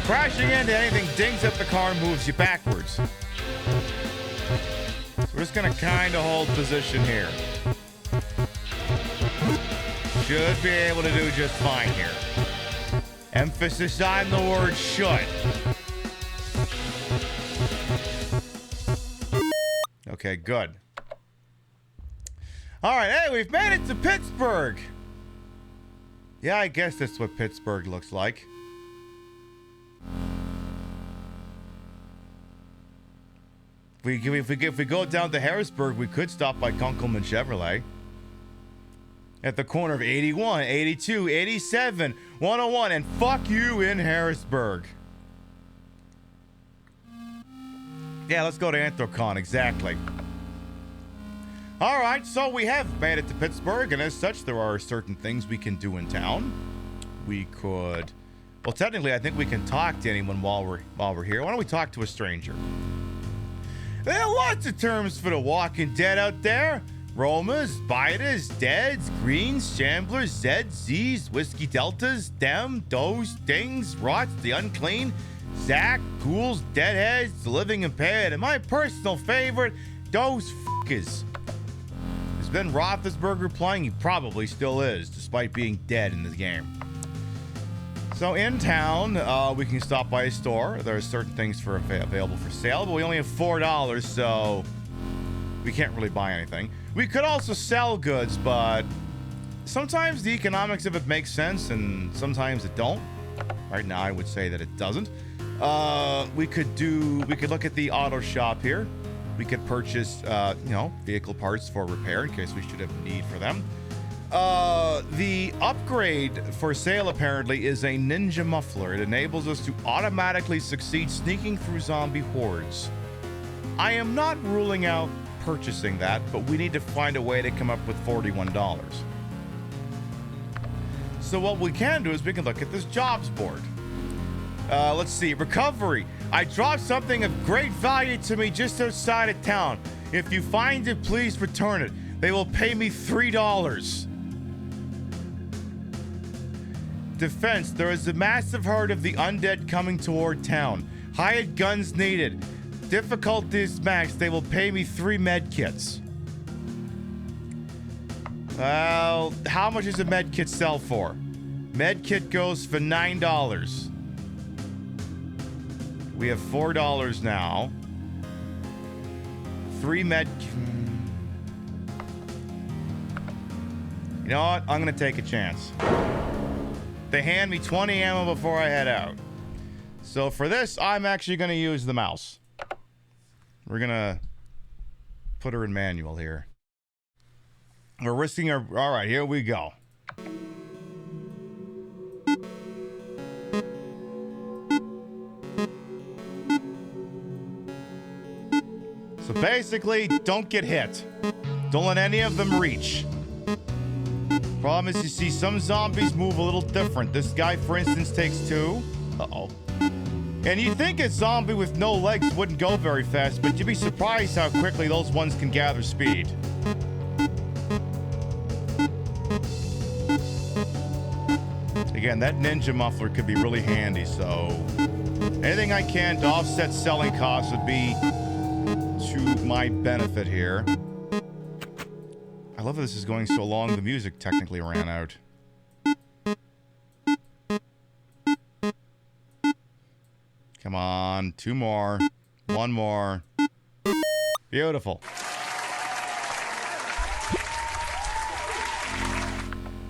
crashing into anything dings up the car and moves you backwards. So we're just going to kind of hold position here. should be able to do just fine here. Emphasis on the word should. Okay, good. All right, hey, we've made it to Pittsburgh. Yeah, I guess that's what Pittsburgh looks like. If we go down to Harrisburg, we could stop by Kunkelman Chevrolet. At the corner of 81, 82, 87, 101, and fuck you in Harrisburg. Yeah, let's go to Anthrocon, exactly. All right, so we have made it to Pittsburgh, and as such, there are certain things we can do in town. We could, well, technically, I think we can talk to anyone while we're here. Why don't we talk to a stranger? There are lots of terms for the walking dead out there. Romas, Bitas, Deads, Greens, Shamblers, Zeds, Z's, Whiskey Deltas, Dem, Does, Dings, Rots, the Unclean, Zach, Ghouls, Deadheads, the Living Impaired, and my personal favorite, those fuckers. Has Ben Roethlisberger playing? He probably still is, despite being dead in this game. So in town, we can stop by a store. There are certain things available for sale, but we only have $4, so we can't really buy anything. We could also sell goods, but sometimes the economics of it makes sense, and sometimes it don't. Right now, I would say that it doesn't. We could look at the auto shop here. We could purchase, vehicle parts for repair in case we should have need for them. The upgrade for sale apparently is a ninja muffler. It enables us to automatically succeed sneaking through zombie hordes. I am not ruling out purchasing that, but we need to find a way to come up with $41. So what we can do is we can look at this jobs board. Let's see, recovery. I dropped something of great value to me just outside of town. If you find it, please return it. They will pay me $3. Defense. There is a massive herd of the undead coming toward town. Hired guns needed. Difficulty is max. They will pay me 3 med kits. Well, how much does a med kit sell for? Med kit goes for $9. We have $4 now. 3 med. You know what? I'm gonna take a chance. They hand me 20 ammo before I head out. So for this, I'm actually gonna use the mouse. We're gonna put her in manual here. We're risking her. All right, here we go. So basically, don't get hit. Don't let any of them reach. Problem is, you see, some zombies move a little different. This guy, for instance, takes 2. Uh-oh. And you'd think a zombie with no legs wouldn't go very fast, but you'd be surprised how quickly those ones can gather speed. Again, that ninja muffler could be really handy, so anything I can to offset selling costs would be to my benefit here. I love that this is going so long, the music technically ran out. Come on, 2 more. 1 more. Beautiful.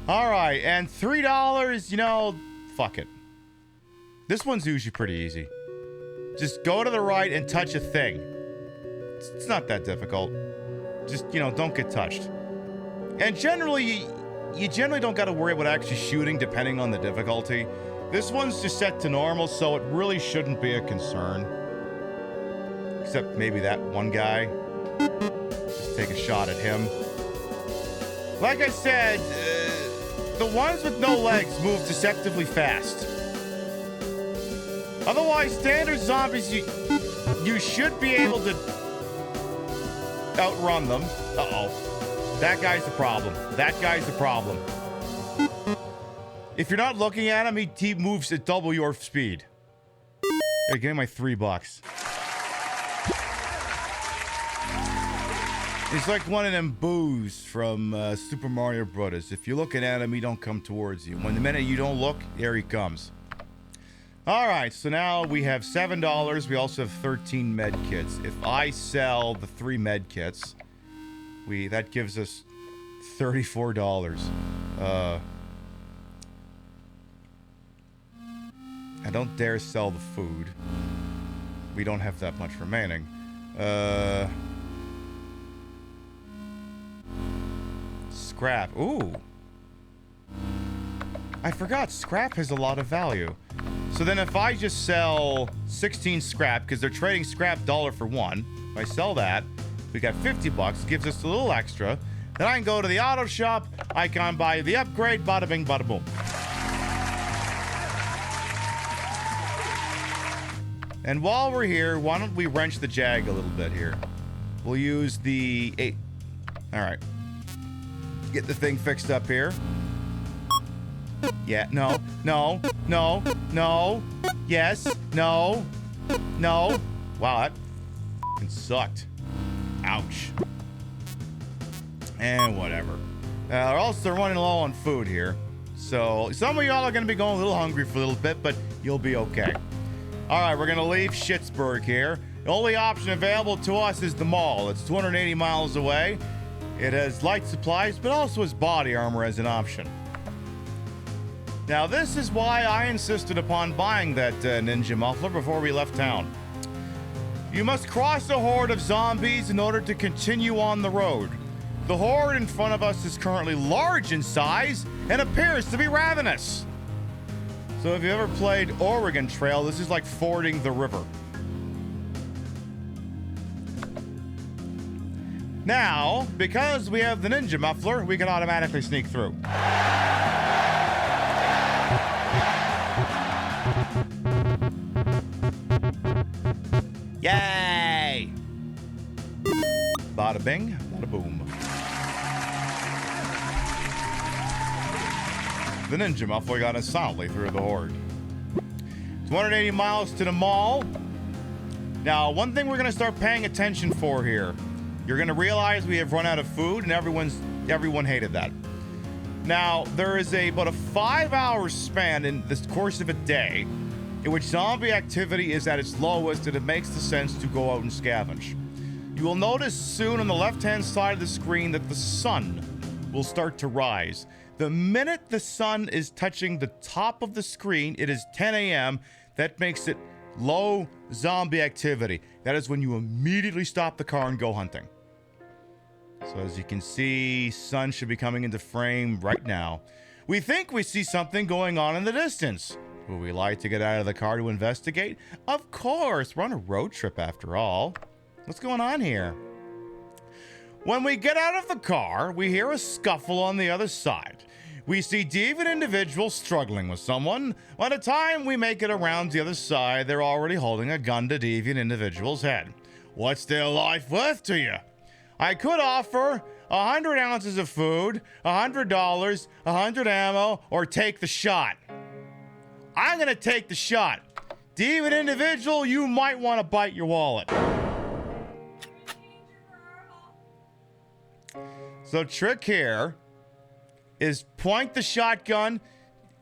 All right, and $3, you know, fuck it. This one's usually pretty easy. Just go to the right and touch a thing. It's not that difficult. Just, you know, don't get touched. And generally, you generally don't got to worry about actually shooting depending on the difficulty. This one's just set to normal, so it really shouldn't be a concern. Except maybe that one guy. Just take a shot at him. Like I said, the ones with no legs move deceptively fast. Otherwise, standard zombies, you should be able to outrun them. Uh-oh. That guy's the problem. That guy's the problem. If you're not looking at him, he moves at double your speed. Hey, give me my $3. He's like one of them boos from Super Mario Brothers. If you're looking at him, he don't come towards you. When the minute you don't look, there he comes. All right, so now we have $7. We also have 13 med kits. If I sell the 3 med kits, that gives us $34. I don't dare sell the food. We don't have that much remaining. Scrap. Ooh. I forgot scrap has a lot of value. So then if I just sell 16 scrap, because they're trading scrap $1 for 1, if I sell that, we got $50, gives us a little extra. Then I can go to the auto shop, I can buy the upgrade, bada bing, bada boom. And while we're here, why don't we wrench the Jag a little bit here? We'll use the 8. All right. Get the thing fixed up here. Yeah, no, no, no, no, yes, no, no. Wow, that f***ing sucked. Ouch. And whatever. Also, running low on food here. So, some of y'all are going to be going a little hungry for a little bit, but you'll be okay. All right, we're going to leave Schittsburg here. The only option available to us is the mall. It's 280 miles away. It has light supplies, but also has body armor as an option. Now, this is why I insisted upon buying that ninja muffler before we left town. You must cross a horde of zombies in order to continue on the road. The horde in front of us is currently large in size and appears to be ravenous. So if you ever played Oregon Trail, this is like fording the river. Now, because we have the ninja muffler, we can automatically sneak through. Yay! Bada bing, bada boom. The ninja muffler got us solidly through the horde. 280 miles to the mall. Now, one thing we're going to start paying attention for here. You're going to realize we have run out of food, and everyone hated that. Now, there is about a 5-hour span in the course of a day in which zombie activity is at its lowest, and it makes the sense to go out and scavenge. You will notice soon on the left-hand side of the screen that the sun will start to rise. The minute the sun is touching the top of the screen, it is 10 a.m. That makes it low zombie activity. That is when you immediately stop the car and go hunting. So as you can see, sun should be coming into frame right now. We think we see something going on in the distance. Would we like to get out of the car to investigate? Of course, we're on a road trip after all. What's going on here? When we get out of the car, we hear a scuffle on the other side. We see deviant individuals struggling with someone. By the time we make it around the other side, they're already holding a gun to deviant individual's head. What's their life worth to you? I could offer 100 ounces of food, $100, 100 ammo, or take the shot. I'm gonna take the shot. Deviant individual, you might want to bite your wallet. So trick here is point the shotgun,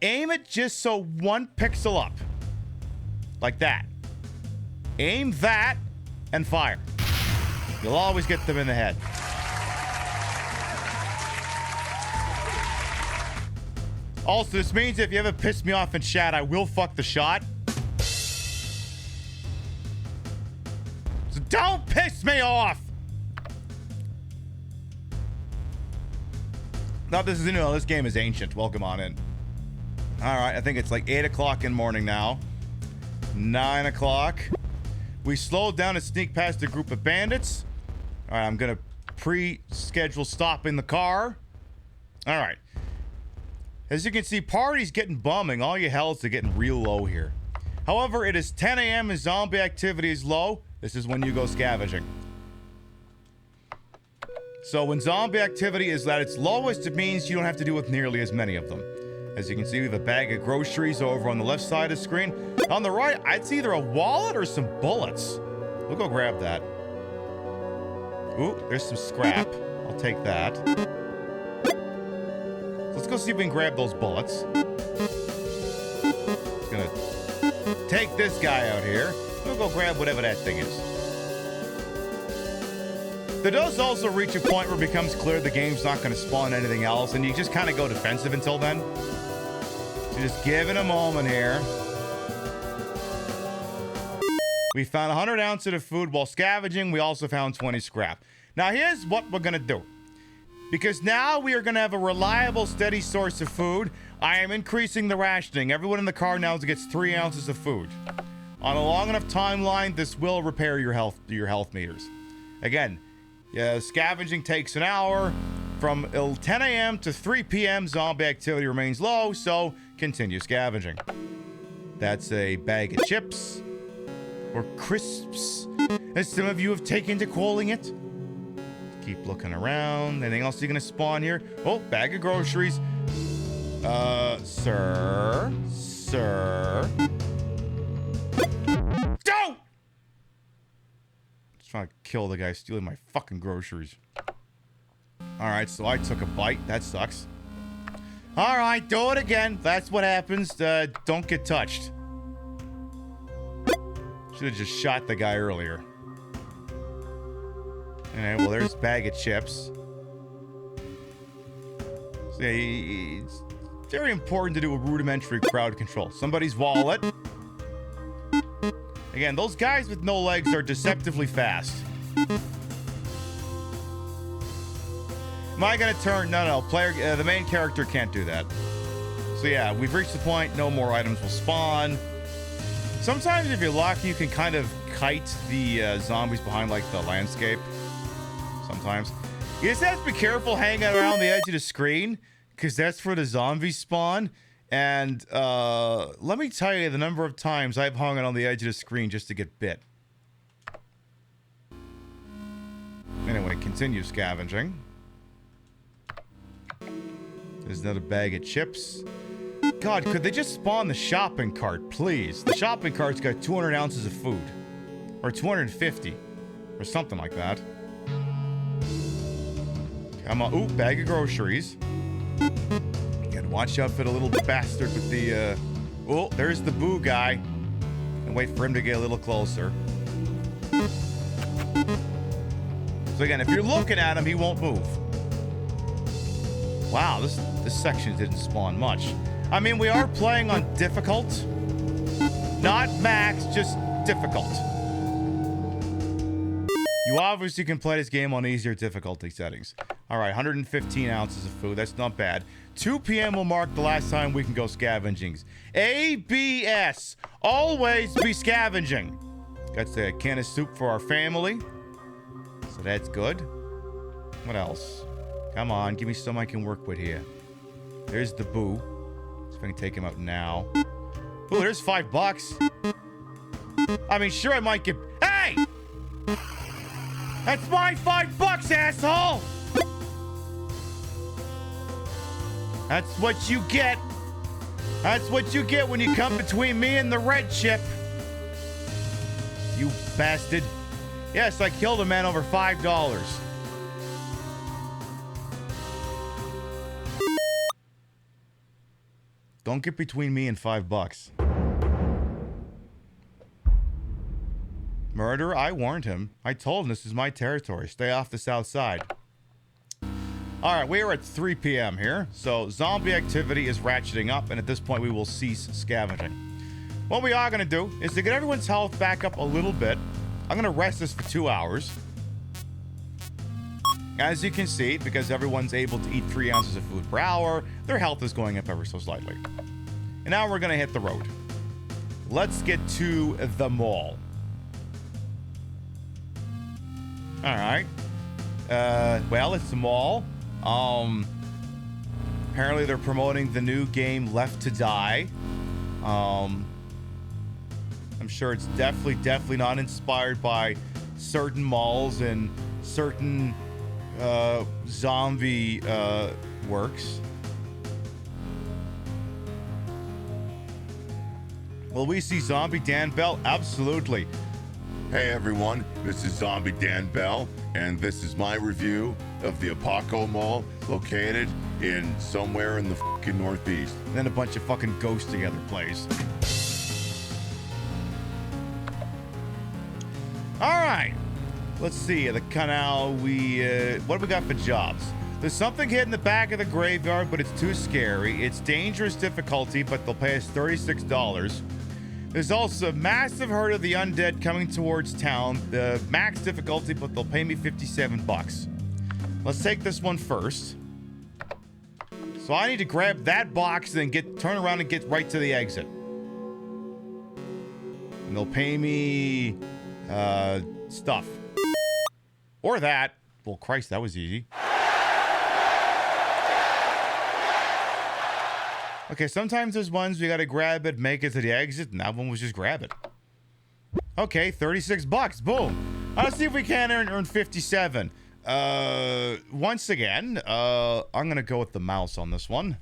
aim it just so 1 pixel up. Like that. Aim that and fire. You'll always get them in the head. Also, this means if you ever piss me off in chat, I will fuck the shot. So don't piss me off! No, this game is ancient. Welcome on in. Alright, I think it's like 8 o'clock in the morning now. 9 o'clock. We slowed down to sneak past a group of bandits. Alright, I'm gonna pre-schedule stopping the car. Alright. As you can see, party's getting bumming. All your hells are getting real low here. However, it is 10 a.m. and zombie activity is low. This is when you go scavenging. So when zombie activity is at its lowest, it means you don't have to deal with nearly as many of them. As you can see, we have a bag of groceries over on the left side of the screen. On the right, it's either a wallet or some bullets. We'll go grab that. Ooh, there's some scrap. I'll take that. So let's go see if we can grab those bullets. Just gonna take this guy out here. We'll go grab whatever that thing is. There does also reach a point where it becomes clear the game's not going to spawn anything else, and you just kind of go defensive until then. So just give it a moment here. We found 100 ounces of food while scavenging. We also found 20 scrap. Now here's what we're going to do. Because now we are going to have a reliable, steady source of food, I am increasing the rationing. Everyone in the car now gets 3 ounces of food. On a long enough timeline, this will repair your health meters. Again, scavenging takes an hour. From 10 a.m. to 3 p.m., zombie activity remains low, so continue scavenging. That's a bag of chips. Or crisps, as some of you have taken to calling it. Keep looking around. Anything else you're gonna spawn here? Oh, bag of groceries. Sir. Don't! Just trying to kill the guy stealing my fucking groceries. Alright, so I took a bite. That sucks. Alright, do it again. That's what happens. Don't get touched. Should have just shot the guy earlier. Alright, well, there's a bag of chips. So, yeah, it's very important to do a rudimentary crowd control. Somebody's wallet. Again, those guys with no legs are deceptively fast. Am I gonna turn? No. Player, the main character can't do that. So yeah, we've reached the point. No more items will spawn. Sometimes, if you're lucky, you can kind of kite the zombies behind, like, the landscape. Sometimes. You just have to be careful hanging around the edge of the screen, because that's where the zombies spawn. And let me tell you the number of times I've hung it on the edge of the screen just to get bit. Anyway, continue scavenging. There's another bag of chips. God, could they just spawn the shopping cart, please? The shopping cart's got 200 ounces of food. Or 250. Or something like that. Come on. Ooh, bag of groceries. Gotta watch out for the little bastard with the, Oh, there's the boo guy. And wait for him to get a little closer. So again, if you're looking at him, he won't move. Wow, this section didn't spawn much. I mean, we are playing on difficult. Not max, just difficult. You obviously can play this game on easier difficulty settings. All right, 115 ounces of food. That's not bad. 2 p.m. will mark the last time we can go scavenging. ABS. Always be scavenging. Got a can of soup for our family. So that's good. What else? Come on, give me some I can work with here. There's the boo. See if I can take him out now. Ooh, there's $5. I mean, sure, I might get... Hey! That's my $5, asshole! That's what you get. That's what you get when you come between me and the red chip. You bastard. Yes, I killed a man over $5. Don't get between me and $5. Murderer, I warned him. I told him this is my territory. Stay off the south side. Alright, we are at 3 p.m. here. So, zombie activity is ratcheting up, and at this point we will cease scavenging. What we are going to do is to get everyone's health back up a little bit. I'm going to rest this for 2 hours. As you can see, because everyone's able to eat 3 ounces of food per hour, their health is going up ever so slightly. And now we're going to hit the road. Let's get to the mall. Alright. Well, it's the mall. Apparently they're promoting the new game Left to Die. I'm sure it's definitely not inspired by certain malls and certain zombie works. Will we see Zombie Dan Bell? Absolutely. Hey everyone, this is Zombie Dan Bell, and this is my review of the Apoco Mall, located in somewhere in the fucking Northeast. And then a bunch of fucking ghosts together plays. All right. Let's see. The canal. What do we got for jobs? There's something hidden in the back of the graveyard, but it's too scary. It's dangerous difficulty, but they'll pay us $36. There's also a massive herd of the undead coming towards town. The max difficulty, but they'll pay me $57. Let's take this one first. So I need to grab that box and then turn around and get right to the exit. And they'll pay me stuff. Or that. Well, Christ, that was easy. Okay, sometimes there's ones we gotta grab it, make it to the exit, and that one was just grab it. Okay, $36. Boom. Let's see if we can earn 57. Once again, I'm gonna go with the mouse on this one.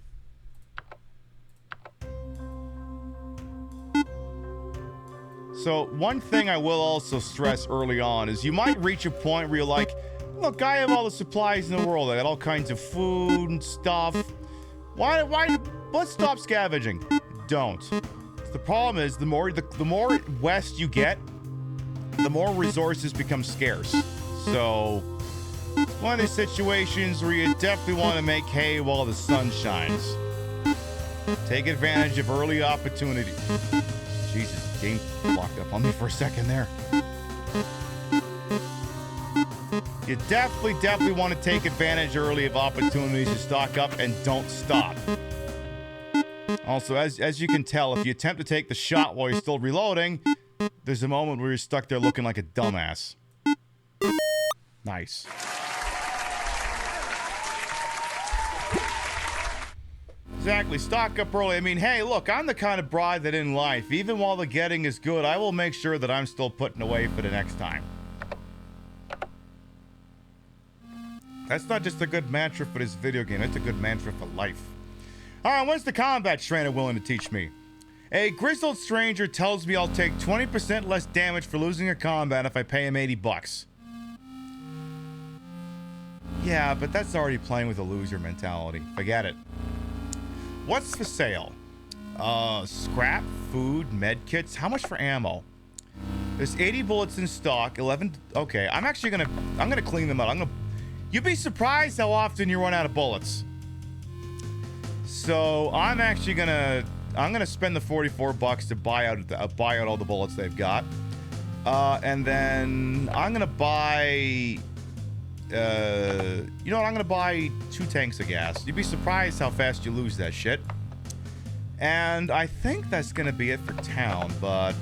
So one thing I will also stress early on is you might reach a point where you're like, look, I have all the supplies in the world. I got all kinds of food and stuff. Why, let's stop scavenging. Don't. The problem is the more west you get, the more resources become scarce. So it's one of these situations where you definitely want to make hay while the sun shines. Take advantage of early opportunity. Jesus, game locked up on me for a second there. You definitely want to take advantage early of opportunities to stock up and don't stop. Also, as you can tell, if you attempt to take the shot while you're still reloading, there's a moment where you're stuck there looking like a dumbass. Nice. Exactly, stock up early. I mean, hey, look, I'm the kind of bride that in life, even while the getting is good, I will make sure that I'm still putting away for the next time. That's not just a good mantra for this video game, it's a good mantra for life. Alright, what's the combat trainer willing to teach me? A grizzled stranger tells me I'll take 20% less damage for losing a combat if I pay him $80. Yeah, but that's already playing with a loser mentality. Forget it. What's for sale? Scrap, food, med kits. How much for ammo? There's 80 bullets in stock, 11. Okay, I'm gonna clean them out. You'd be surprised how often you run out of bullets. So I'm gonna spend the $44 to buy out all the bullets they've got. And then I'm gonna buy, you know what? I'm gonna buy 2 tanks of gas. You'd be surprised how fast you lose that shit. And I think that's gonna be it for town, but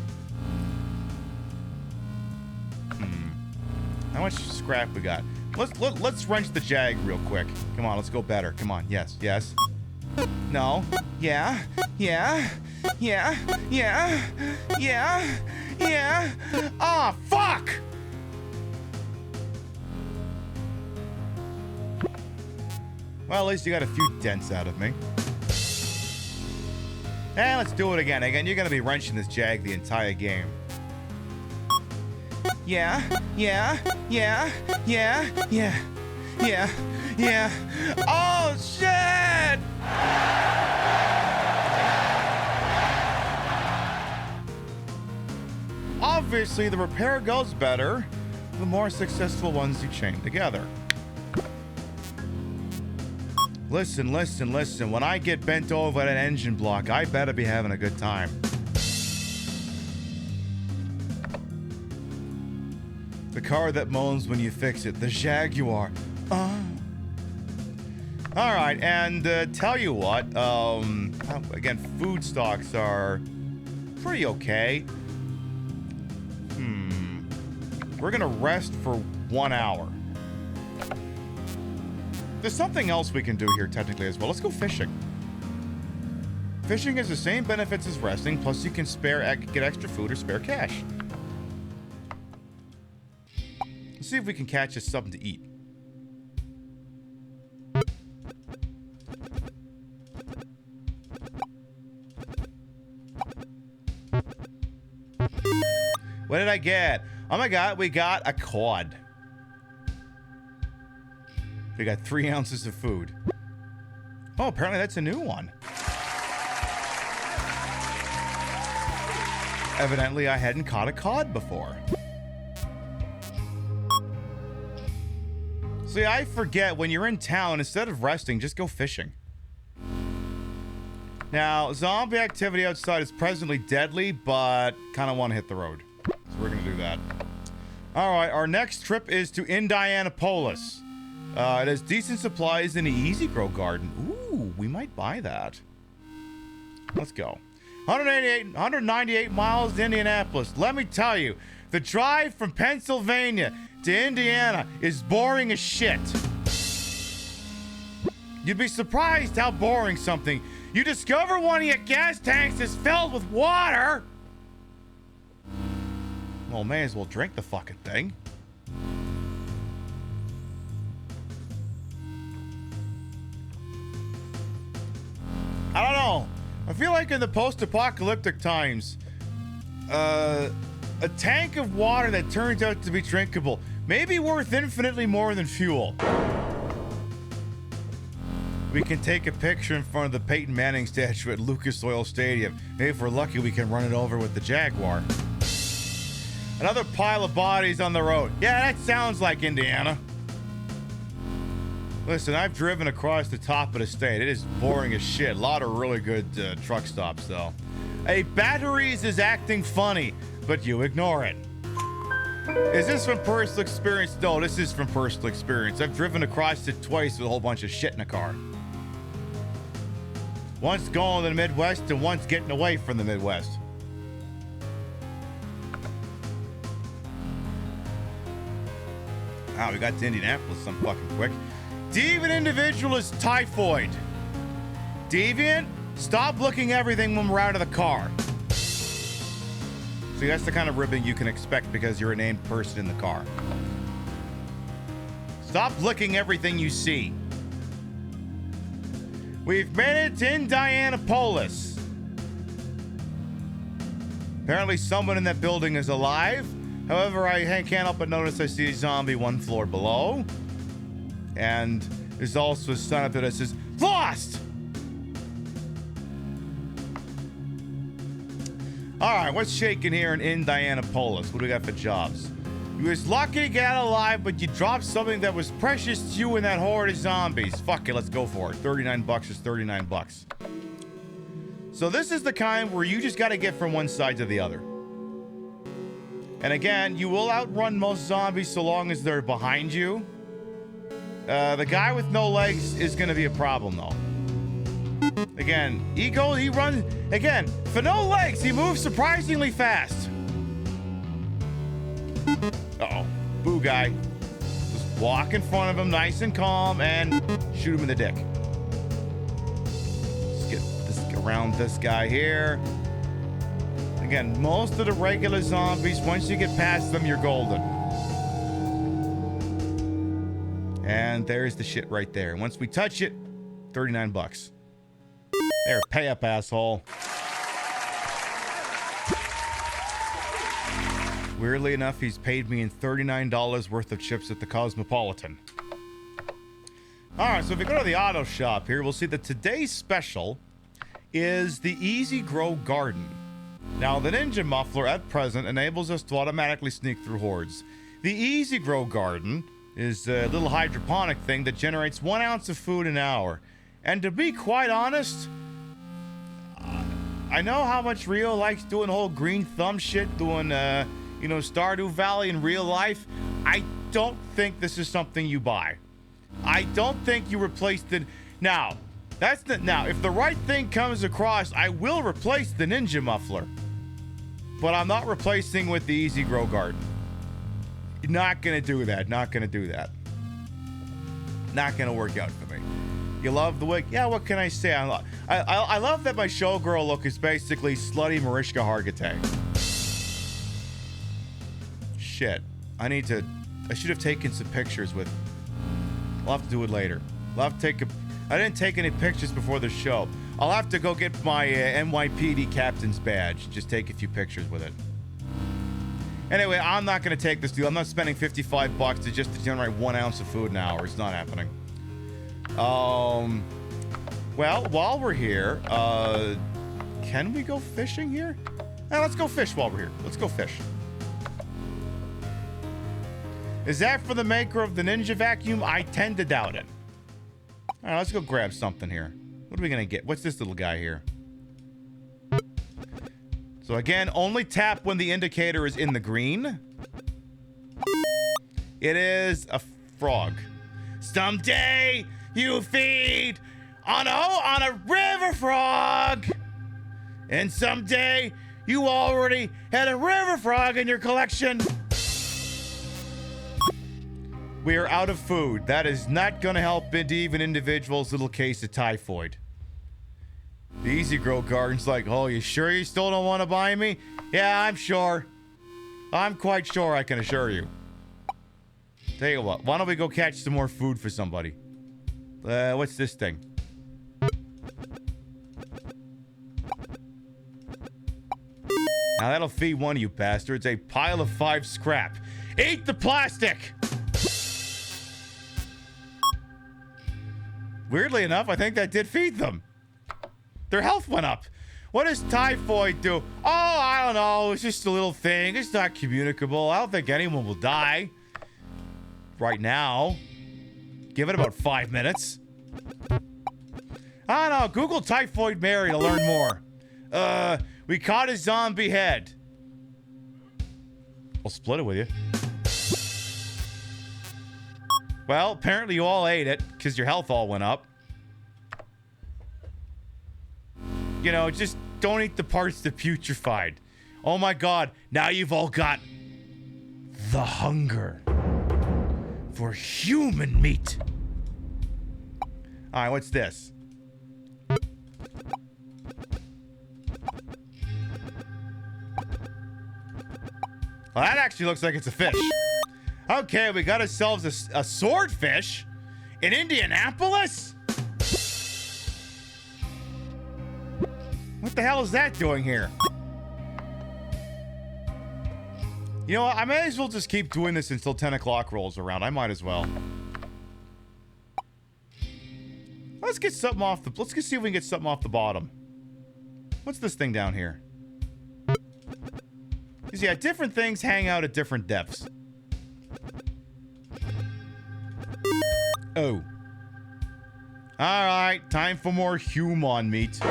how much scrap we got? Let's wrench the Jag real quick. Come on, let's go better. Come on, yes. No. Yeah. Ah, fuck! Well, at least you got a few dents out of me. And let's do it again. Again, you're gonna be wrenching this Jag the entire game. Yeah. Oh, shit! Obviously, the repair goes better the more successful ones you chain together. Listen. When I get bent over at an engine block, I better be having a good time. The car that moans when you fix it. The Jaguar. Alright, and tell you what, again, food stocks are pretty okay. We're gonna rest for 1 hour. There's something else we can do here technically as well. Let's go fishing. Fishing has the same benefits as resting, plus you can get extra food or spare cash. Let's see if we can catch us something to eat. What did I get? Oh my God, we got a cod. We got 3 ounces of food. Oh, apparently that's a new one. Evidently, I hadn't caught a cod before. See, I forget when you're in town, instead of resting, just go fishing. Now, zombie activity outside is presently deadly, but kind of want to hit the road. So we're going to do that. All right, our next trip is to Indianapolis. It has decent supplies in the Easy Grow Garden. Ooh, we might buy that. Let's go. 198 miles to Indianapolis. Let me tell you, the drive from Pennsylvania to Indiana is boring as shit. You'd be surprised how boring something. You discover one of your gas tanks is filled with water. Well, may as well drink the fucking thing. I don't know. I feel like in the post-apocalyptic times, a tank of water that turns out to be drinkable may be worth infinitely more than fuel. We can take a picture in front of the Peyton Manning statue at Lucas Oil Stadium. Maybe if we're lucky, we can run it over with the Jaguar. Another pile of bodies on the road. Yeah, that sounds like Indiana. Listen, I've driven across the top of the state. It is boring as shit. A lot of really good truck stops, though. Hey, Batteries is acting funny, but you ignore it. Is this from personal experience? No, this is from personal experience. I've driven across it twice with a whole bunch of shit in the car. Once going to the Midwest and once getting away from the Midwest. Wow, we got to Indianapolis some fucking quick. Deviant individual is typhoid. Deviant, stop looking everything when we're out of the car. See, that's the kind of ribbing you can expect because you're a named person in the car. Stop looking everything you see. We've made it to Indianapolis. Apparently someone in that building is alive. However, I can't help but notice I see a zombie 1 floor below. And there's also a sign up there that says, "Lost!" Alright, what's shaking here in Indianapolis? What do we got for jobs? You was lucky to get out alive, but you dropped something that was precious to you in that horde of zombies. Fuck it, let's go for it. 39 bucks is 39 bucks. So this is the kind where you just gotta get from one side to the other. And again, you will outrun most zombies so long as they're behind you. The guy with no legs is going to be a problem, though. Again, he runs... Again, for no legs, he moves surprisingly fast. Uh-oh. Boo guy. Just walk in front of him nice and calm and shoot him in the dick. Let's get around this guy here. Again, most of the regular zombies, once you get past them, you're golden. And there's the shit right there. Once we touch it, 39 bucks. There, pay up, asshole. Weirdly enough, he's paid me in $39 worth of chips at the Cosmopolitan. Alright, so if we go to the auto shop here, we'll see that today's special is the Easy Grow Garden. Now, the Ninja Muffler at present enables us to automatically sneak through hordes. The Easy Grow Garden is a little hydroponic thing that generates 1 ounce of food an hour. And to be quite honest, I know how much Rio likes doing the whole green thumb shit, doing, Stardew Valley in real life. I don't think this is something you buy. I don't think you replace the... Now, if the right thing comes across, I will replace the Ninja Muffler. But I'm not replacing with the Easy Grow Garden. Not gonna do that. Not gonna do that. Not gonna work out for me. You love the wig? Yeah, what can I say? I love that my showgirl look is basically slutty Mariska Hargitay. Shit. I should have taken some pictures with... I'll have to do it later. I didn't take any pictures before the show. I'll have to go get my NYPD captain's badge. Just take a few pictures with it. Anyway, I'm not going to take this deal. I'm not spending $55 to just to generate 1 ounce of food an hour. It's not happening. Well, while we're here, can we go fishing here? Let's go fish while we're here. Let's go fish. Is that for the maker of the Ninja Vacuum? I tend to doubt it. All right, let's go grab something here. What are we going to get? What's this little guy here? So again, only tap when the indicator is in the green. It is a frog. Someday you feed on a river frog. And someday you already had a river frog in your collection. We are out of food. That is not going to help even individuals' little case of typhoid. The Easy Grow Garden's like, oh, you sure you still don't want to buy me? Yeah, I'm sure. I'm quite sure, I can assure you. Tell you what, why don't we go catch some more food for somebody? What's this thing? Now that'll feed one of you bastards. A pile of 5 scrap. Eat the plastic! Weirdly enough, I think that did feed them. Their health went up. What does typhoid do? Oh, I don't know. It's just a little thing. It's not communicable. I don't think anyone will die. Right now. Give it about 5 minutes. I don't know. Google Typhoid Mary to learn more. We caught a zombie head. I'll split it with you. Well, apparently you all ate it because your health all went up. You know, just don't eat the parts that putrefied. Oh my god, now you've all got the hunger for human meat. Alright, what's this? Well, that actually looks like it's a fish. Okay, we got ourselves a swordfish in Indianapolis? What the hell is that doing here? You know what? I may as well just keep doing this until 10 o'clock rolls around. I might as well. Let's get something off the... Let's see if we can get something off the bottom. What's this thing down here? Because, yeah, different things hang out at different depths. Oh. Alright, time for more human meat.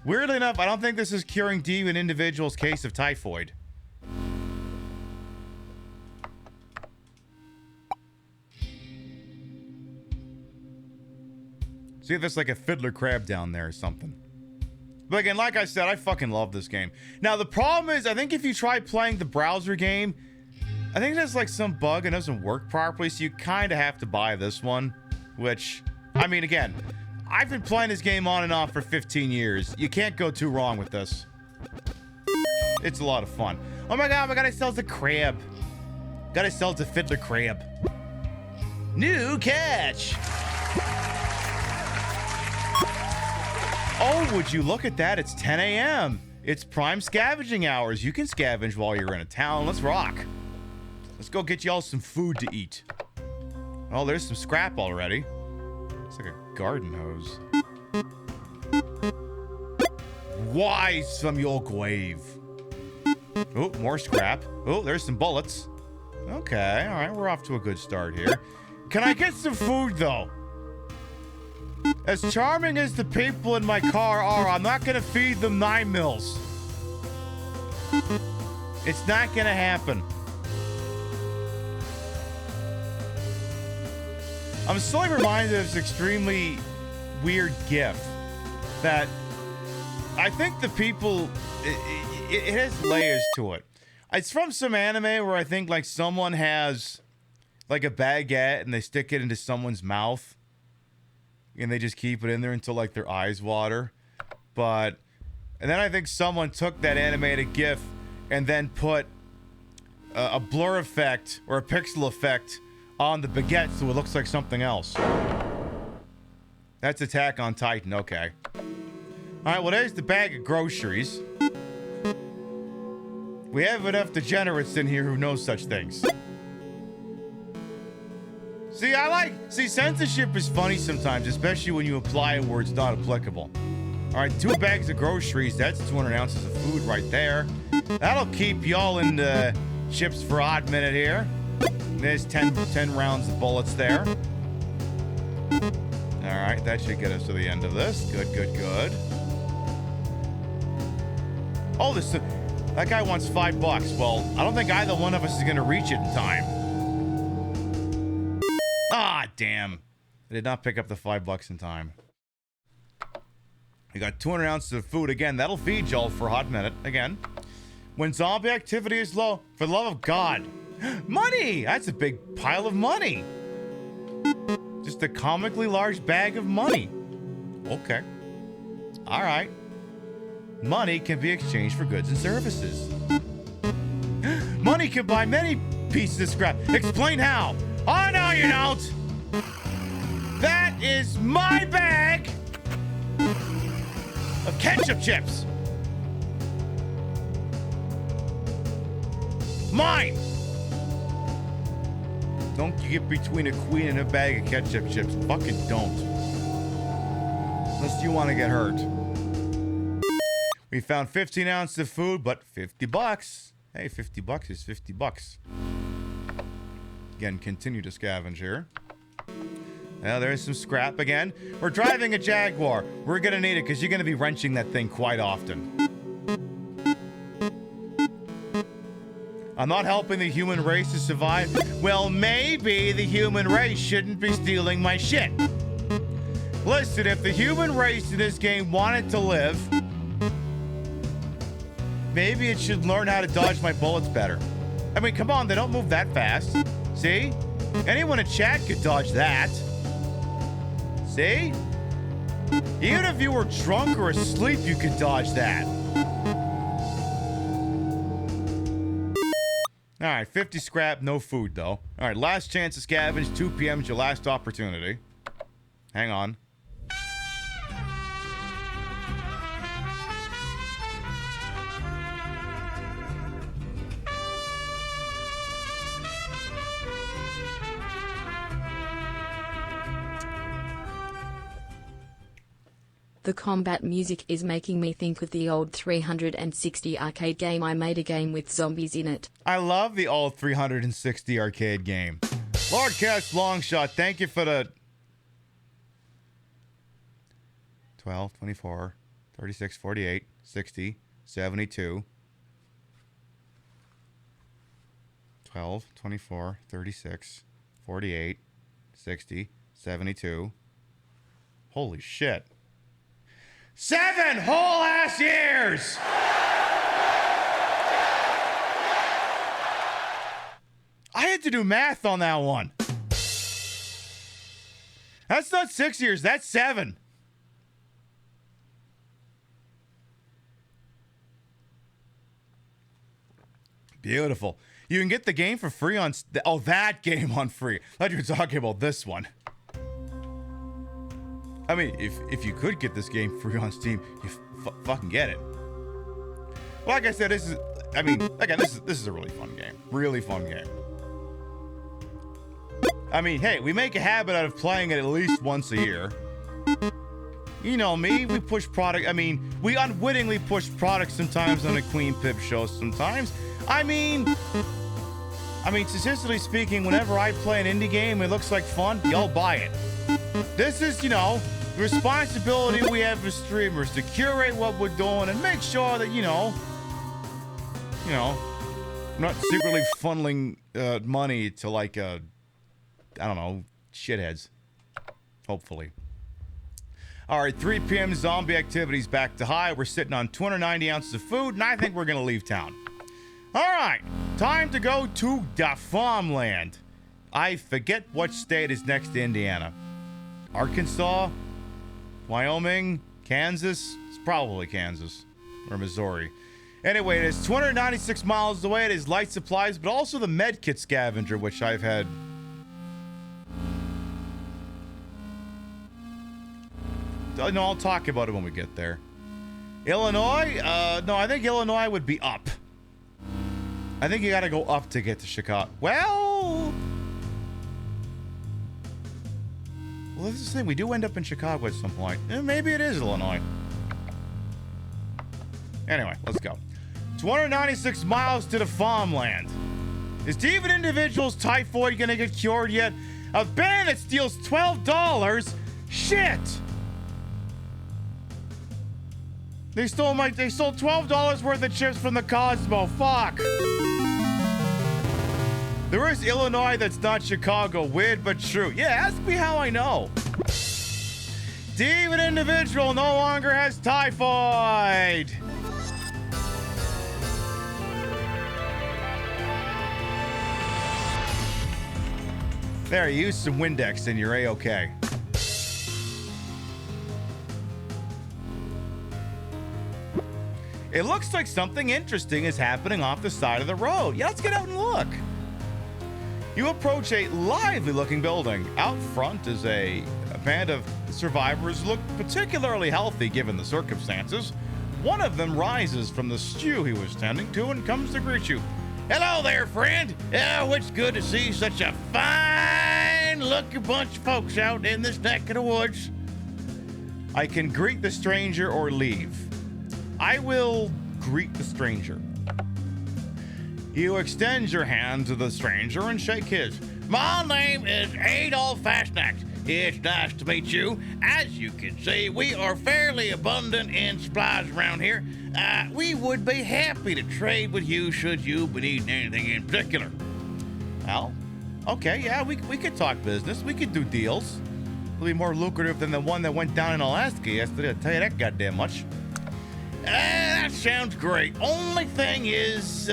Weirdly enough, I don't think this is curing an individual's case of typhoid. See if there's like a fiddler crab down there or something. But again, like I said, I fucking love this game. Now, the problem is, I think if you try playing the browser game, I think there's like some bug and it doesn't work properly, so you kind of have to buy this one. Which, I mean, again, I've been playing this game on and off for 15 years. You can't go too wrong with this. It's a lot of fun. Oh my god, I sell the crab. Gotta sell the fiddler crab. New catch! Oh, would you look at that? It's 10 a.m. It's prime scavenging hours. You can scavenge while you're in a town. Let's rock. Let's go get y'all some food to eat. Oh, there's some scrap already. It's like a garden hose. Why from your grave? Oh, more scrap. Oh, there's some bullets. Okay, all right, we're off to a good start here. Can I get some food, though? As charming as the people in my car are, I'm not gonna feed them 9 mils. It's not gonna happen. I'm slowly reminded of this extremely weird GIF that I think the people, it has layers to it. It's from some anime where I think like someone has like a baguette and they stick it into someone's mouth and they just keep it in there until like their eyes water. And then I think someone took that animated GIF and then put a blur effect or a pixel effect on the baguette so it looks like something else. That's Attack on Titan, okay. Alright, well, there's the bag of groceries. We have enough degenerates in here who know such things. See, censorship is funny sometimes, especially when you apply it where it's not applicable. Alright, 2 bags of groceries, that's 200 ounces of food right there. That'll keep y'all in the chips for a hot minute here. There's 10 rounds of bullets there. Alright, that should get us to the end of this. Good. Oh, that guy wants $5. Well, I don't think either one of us is going to reach it in time. Ah, damn. I did not pick up the $5 in time. We got 200 ounces of food. Again, that'll feed y'all for a hot minute. Again. When zombie activity is low, for the love of God. Money! That's a big pile of money. Just a comically large bag of money. Okay. All right. Money can be exchanged for goods and services. Money can buy many pieces of scrap. Explain how. Oh, no, you don't. That is my bag of ketchup chips. Mine. Don't you get between a queen and a bag of ketchup chips. Fucking don't. Unless you want to get hurt. We found 15 ounces of food, but $50. Hey, $50 is $50. Again, continue to scavenge here. Now there's some scrap again. We're driving a Jaguar. We're gonna need it because you're gonna be wrenching that thing quite often. I'm not helping the human race to survive. Well, maybe the human race shouldn't be stealing my shit. Listen, if the human race in this game wanted to live, maybe it should learn how to dodge my bullets better. I mean, come on, they don't move that fast. See? Anyone in chat could dodge that. See? Even if you were drunk or asleep, you could dodge that. Alright, 50 scrap, no food though. Alright, last chance to scavenge, 2 p.m. is your last opportunity. Hang on. The combat music is making me think of the old 360 arcade game. I made a game with zombies in it. I love the old 360 arcade game. Lordcast Longshot, thank you for the 12, 24, 36, 48, 60, 72. 12, 24, 36, 48, 60, 72. Holy shit. 7 whole ass years! I had to do math on that one. That's not 6 years, that's 7. Beautiful. You can get the game for free on... Oh, that game on free. I thought you were talking about this one. I mean, if you could get this game free on Steam, you fucking get it. Well, like I said, this is... I mean, again, this is a really fun game. Really fun game. I mean, hey, we make a habit out of playing it at least once a year. You know me, we push product... I mean, we unwittingly push products sometimes on a Queen Pip show sometimes. I mean, statistically speaking, whenever I play an indie game, it looks like fun, y'all buy it. This is, you know, the responsibility we have as streamers to curate what we're doing and make sure that, you know, we're not secretly funneling money to like, I don't know, shitheads. Hopefully. All right, 3 p.m. zombie activities back to high. We're sitting on 290 ounces of food, and I think we're going to leave town. All right, time to go to the farmland. I forget what state is next to Indiana. Arkansas? Wyoming? Kansas? It's probably Kansas or Missouri. Anyway, it is 296 miles away. It is light supplies, but also the medkit scavenger, which I've had... No, I'll talk about it when we get there. Illinois? No, I think Illinois would be up. I think you gotta go up to get to Chicago. Well, this is the thing. We do end up in Chicago at some point. Maybe it is Illinois. Anyway, let's go. 296 miles to the farmland. Is David Individual's typhoid gonna get cured yet? A bandit steals $12. Shit! They stole $12 worth of chips from the Cosmo. Fuck. There is Illinois that's not Chicago. Weird but true. Yeah, ask me how I know. David Individual no longer has typhoid. There, use some Windex and you're A-okay. It looks like something interesting is happening off the side of the road. Yeah, let's get out and look. You approach a lively-looking building. Out front is a band of survivors look particularly healthy given the circumstances. One of them rises from the stew he was tending to and comes to greet you. Hello there, friend. Oh, it's good to see such a fine-looking bunch of folks out in this neck of the woods. I can greet the stranger or leave. I will greet the stranger. You extend your hand to the stranger and shake his. My name is Adolf Fastnax. It's nice to meet you. As you can see, we are fairly abundant in supplies around here. We would be happy to trade with you should you be needing anything in particular. Well, okay, yeah, we could talk business. We could do deals. It'll be more lucrative than the one that went down in Alaska yesterday. I'll tell you that goddamn much. That sounds great. Only thing is,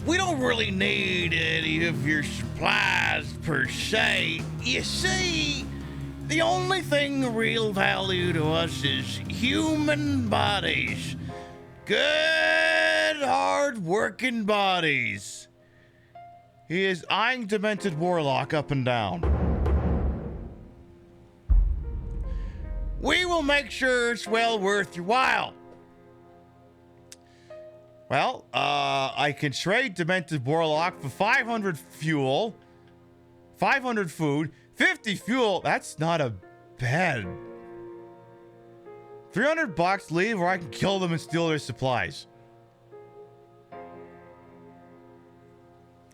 we don't really need any of your supplies per se. You see, the only thing of real value to us is human bodies. Good, hard-working bodies. He is eyeing Demented Warlock up and down. We will make sure it's well worth your while. Well, I can trade Demented Warlock for 500 fuel, 500 food, 50 fuel. That's not a bad. $300 leave, or I can kill them and steal their supplies.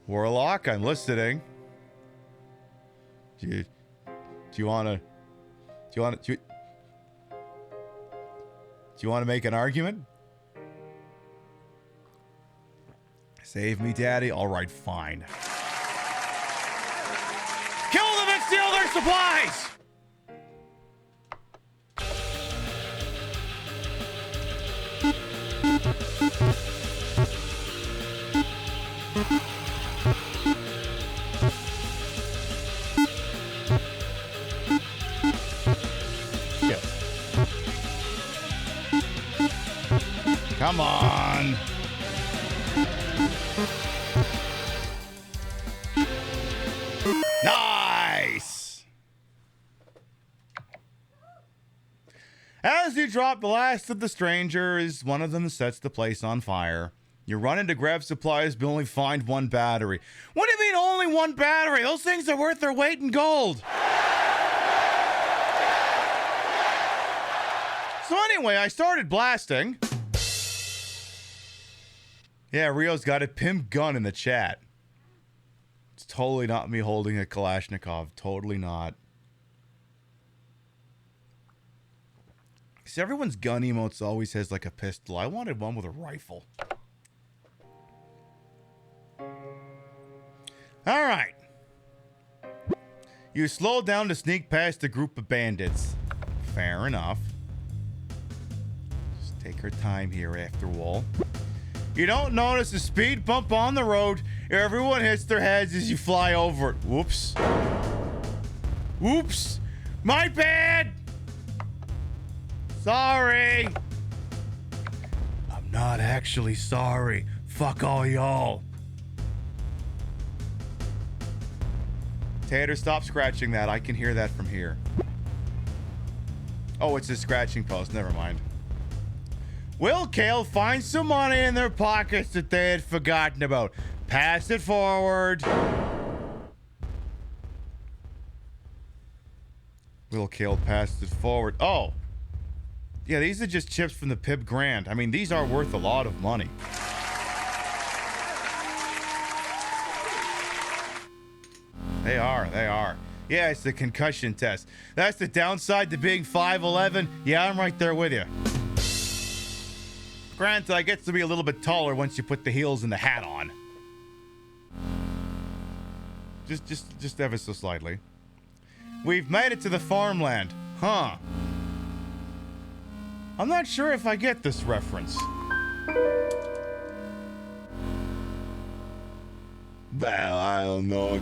Warlock, I'm listening. Do you want to make an argument? Save me, Daddy. All right, fine. Kill them and steal their supplies! Come on. Nice. As you drop the last of the strangers, one of them sets the place on fire. You run in to grab supplies, but only find one battery. What do you mean only one battery? Those things are worth their weight in gold. So anyway, I started blasting. Yeah, Rio's got a pimp gun in the chat. It's totally not me holding a Kalashnikov. Totally not. See, everyone's gun emotes always has like a pistol. I wanted one with a rifle. All right. You slow down to sneak past a group of bandits. Fair enough. Just take her time here after all. You don't notice a speed bump on the road. Everyone hits their heads as you fly over it. Whoops. Whoops. My bad. Sorry. I'm not actually sorry. Fuck all y'all. Tater, stop scratching that. I can hear that from here. Oh, it's a scratching post. Never mind. Will Kale find some money in their pockets that they had forgotten about? Pass it forward. Will Kale passed it forward. Oh. Yeah, these are just chips from the Pib Grand. I mean, these are worth a lot of money. They are. Yeah, it's the concussion test. That's the downside to being 5'11". Yeah, I'm right there with you. Granted, I get to be a little bit taller once you put the heels and the hat on. Just ever so slightly. We've made it to the farmland. Huh. I'm not sure if I get this reference. Well, I don't know.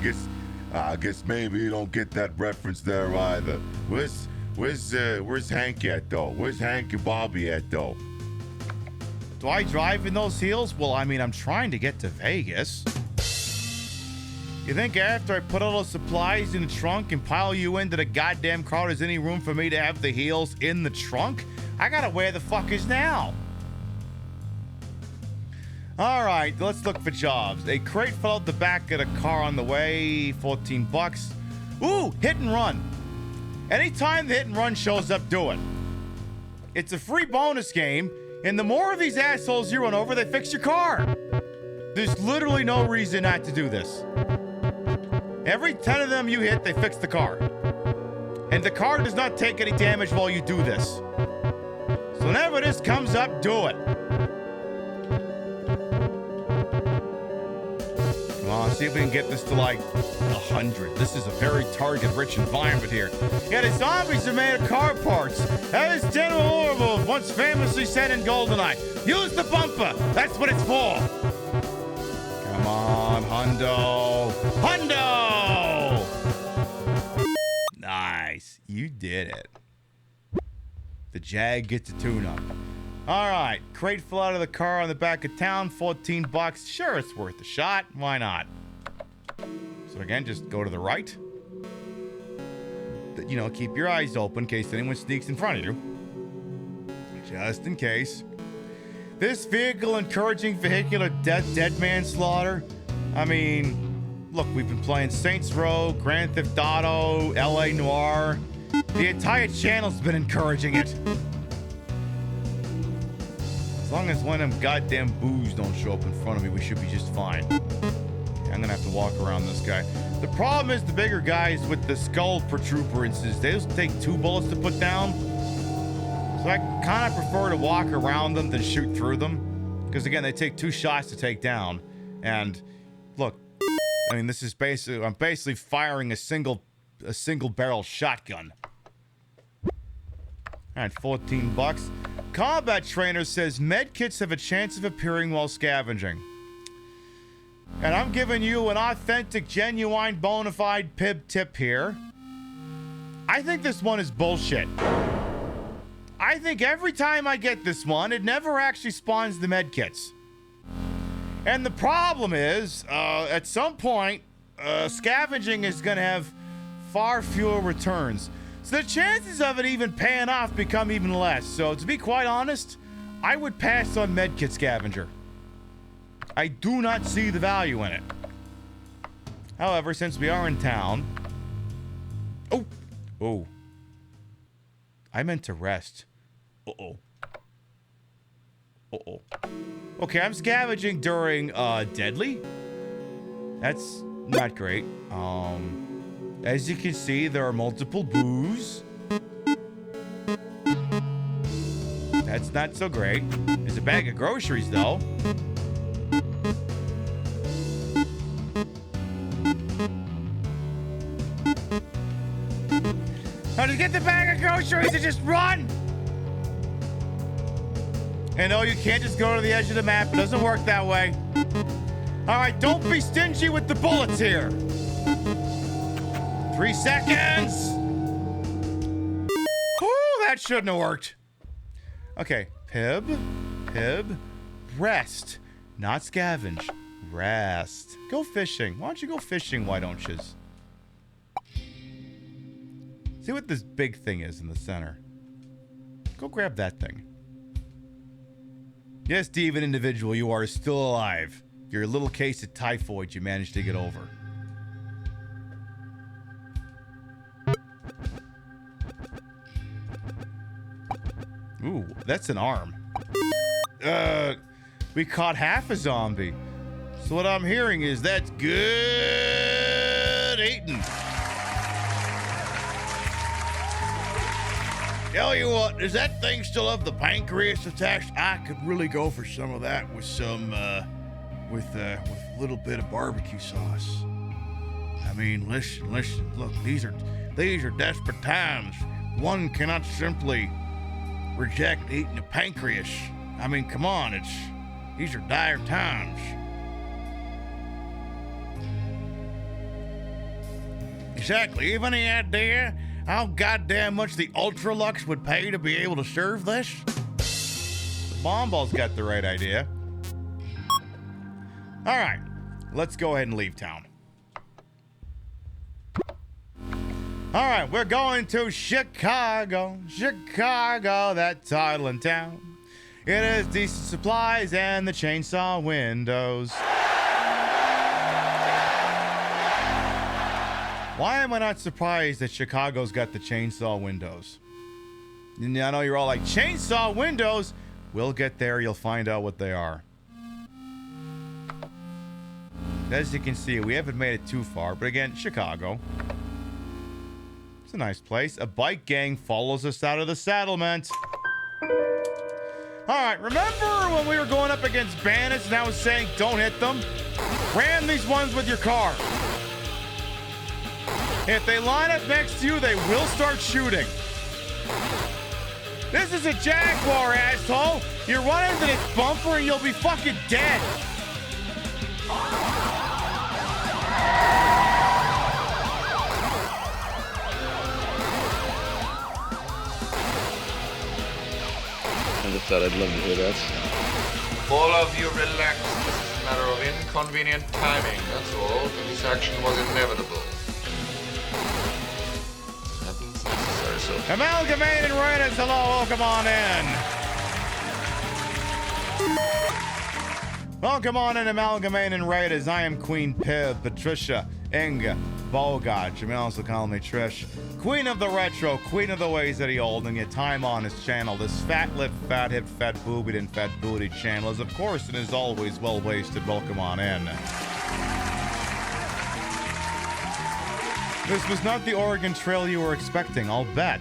I guess maybe you don't get that reference there either. Where's Hank at though? Where's Hank and Bobby at though? Do I drive in those heels? Well, I mean, I'm trying to get to Vegas. You think after I put all the supplies in the trunk and pile you into the goddamn car, there's any room for me to have the heels in the trunk? I gotta wear the fuckers now. All right, let's look for jobs. A crate fell out the back of the car on the way, 14 bucks. Ooh, hit and run. Anytime the hit and run shows up, do it. It's a free bonus game, and the more of these assholes you run over, they fix your car. There's literally no reason not to do this. Every 10 of them you hit, they fix the car. And the car does not take any damage while you do this. So whenever this comes up, do it. Come on, see if we can get this to like 100. This is a very target-rich environment here. Yeah, the zombies are made of car parts. As General Orville once famously said in GoldenEye, use the bumper. That's what it's for. Come on, Hundo. Hundo! Nice. You did it. The Jag gets a tune-up. All right. Crate fell out of the car on the back of town. 14 bucks. Sure, it's worth a shot. Why not? So again, just go to the right. You know, keep your eyes open in case anyone sneaks in front of you. Just in case. This vehicle encouraging vehicular dead manslaughter. I mean, look, we've been playing Saints Row, Grand Theft Auto, LA Noire. The entire channel's been encouraging it. As long as one of them goddamn boos don't show up in front of me, we should be just fine. Yeah, I'm gonna have to walk around this guy. The problem is the bigger guys with the skull protuberances, they just take 2 bullets to put down. So I kind of prefer to walk around them than shoot through them. Because again, they take 2 shots to take down. And look, I mean, this is basically, I'm basically firing a single barrel shotgun. All right, 14 bucks. Combat Trainer says medkits have a chance of appearing while scavenging. And I'm giving you an authentic, genuine, bona fide Pib tip here. I think this one is bullshit. I think every time I get this one, it never actually spawns the medkits. And the problem is, at some point, scavenging is going to have far fewer returns. So the chances of it even paying off become even less. So to be quite honest, I would pass on medkit scavenger. I do not see the value in it. However, since we are in town... Oh. I meant to rest. Uh-oh. Okay, I'm scavenging during, Deadly. That's not great. As you can see, there are multiple boos. That's not so great. There's a bag of groceries, though. Now, to get the bag of groceries and just run! And no, you can't just go to the edge of the map. It doesn't work that way. All right, don't be stingy with the bullets here. 3 seconds. Whew, that shouldn't have worked. Okay, Pib, rest. Not scavenge, rest. Go fishing. Why don't you go fishing, why don't you? See what this big thing is in the center. Go grab that thing. Yes, Steve, an individual, you are still alive. Your little case of typhoid you managed to get over. Ooh, that's an arm. We caught half a zombie. So what I'm hearing is that's good eating. Tell you what, does that thing still have the pancreas attached? I could really go for some of that with some, with a little bit of barbecue sauce. I mean, listen, look, these are desperate times. One cannot simply reject eating a pancreas. I mean, come on, these are dire times. Exactly. You have any idea how goddamn much the Ultralux would pay to be able to serve this? The Bomball's got the right idea. All right, let's go ahead and leave town. All right, we're going to Chicago, that title town. It has decent supplies and the chainsaw windows. Why am I not surprised that Chicago's got the chainsaw windows? And I know you're all like, chainsaw windows? We'll get there, you'll find out what they are. As you can see, we haven't made it too far, but again, Chicago. It's a nice place. A bike gang follows us out of the settlement. Alright, remember when we were going up against bandits and I was saying don't hit them? Ram these ones with your car. If they line up next to you, they will start shooting. This is a Jaguar, asshole. You run into this bumper and you'll be fucking dead. I just thought I'd love to hear that. All of you relax. This is a matter of inconvenient timing, that's all. This action was inevitable. Amalgamated Raiders, hello, welcome on in. Welcome on in, Amalgamated Raiders. I am Queen Pib, Patricia, Inga, Bogart. You may also call me Trish. Queen of the retro, queen of the ways that he old, and your time on his channel. This fat-lipped, fat-hipped, fat-boobied, and fat-bootied channel is, of course, and is always well-wasted. Welcome on in. This was not the Oregon Trail you were expecting, I'll bet.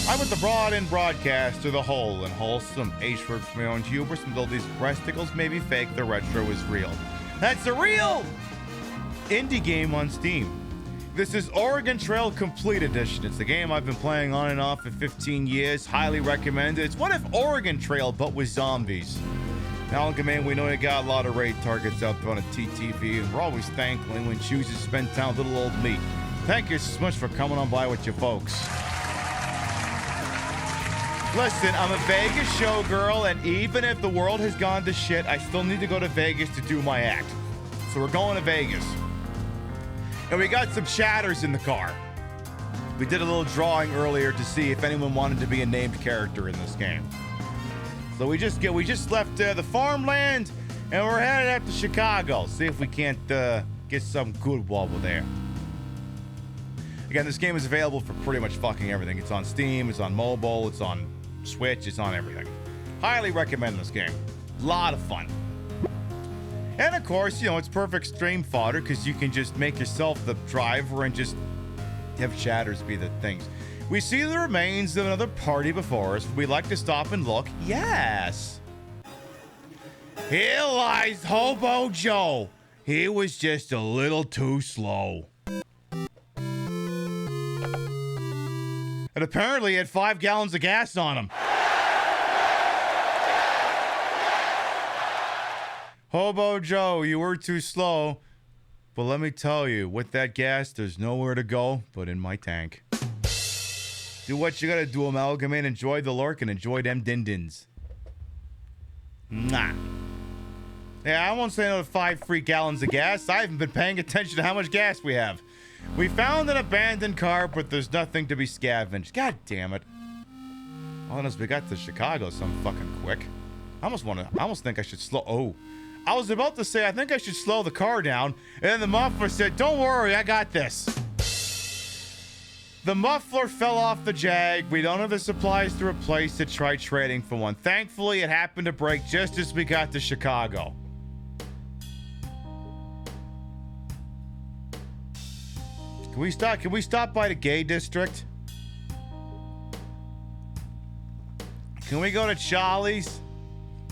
I went the broad-in broadcast to the whole and wholesome H-word from my own hubris until these breasticles may be fake, the retro is real. That's a real indie game on Steam. This is Oregon Trail Complete Edition. It's a game I've been playing on and off for 15 years. Highly recommended. It's what if Oregon Trail, but with zombies. Now, man, we know you got a lot of raid targets out there on a TTV, and we're always thankful when you choose to spend time with little old me. Thank you so much for coming on by with your folks. Listen, I'm a Vegas showgirl, and even if the world has gone to shit, I still need to go to Vegas to do my act. So we're going to Vegas. And we got some chatters in the car. We did a little drawing earlier to see if anyone wanted to be a named character in this game. So we just left the farmland, and we're headed up to Chicago. See if we can't get some good while we're there. Again, this game is available for pretty much fucking everything. It's on Steam, it's on mobile, it's on Switch, it's on everything. Highly recommend this game. A lot of fun. And of course, you know, it's perfect stream fodder because you can just make yourself the driver and just have chatters be the things. We see the remains of another party before us. Would we like to stop and look? Yes. Here lies Hobo Joe. He was just a little too slow. And apparently he had 5 gallons of gas on him. Hobo Joe, you were too slow. But let me tell you, with that gas, there's nowhere to go but in my tank. Do what you gotta do, Amalgamate. Enjoy the lurk and enjoy them din-dins. Nah. Yeah, I won't say another 5 free gallons of gas. I haven't been paying attention to how much gas we have. We found an abandoned car, but there's nothing to be scavenged. God damn it. Well, unless we got to Chicago some fucking quick. I almost think I should slow. Oh, I was about to say I think I should slow the car down, and then the muffler said, "Don't worry, I got this." The muffler fell off the Jag. We don't have the supplies to replace it. Try trading for one. Thankfully, it happened to break just as we got to Chicago. Can we stop by the gay district? Can we go to Charlie's?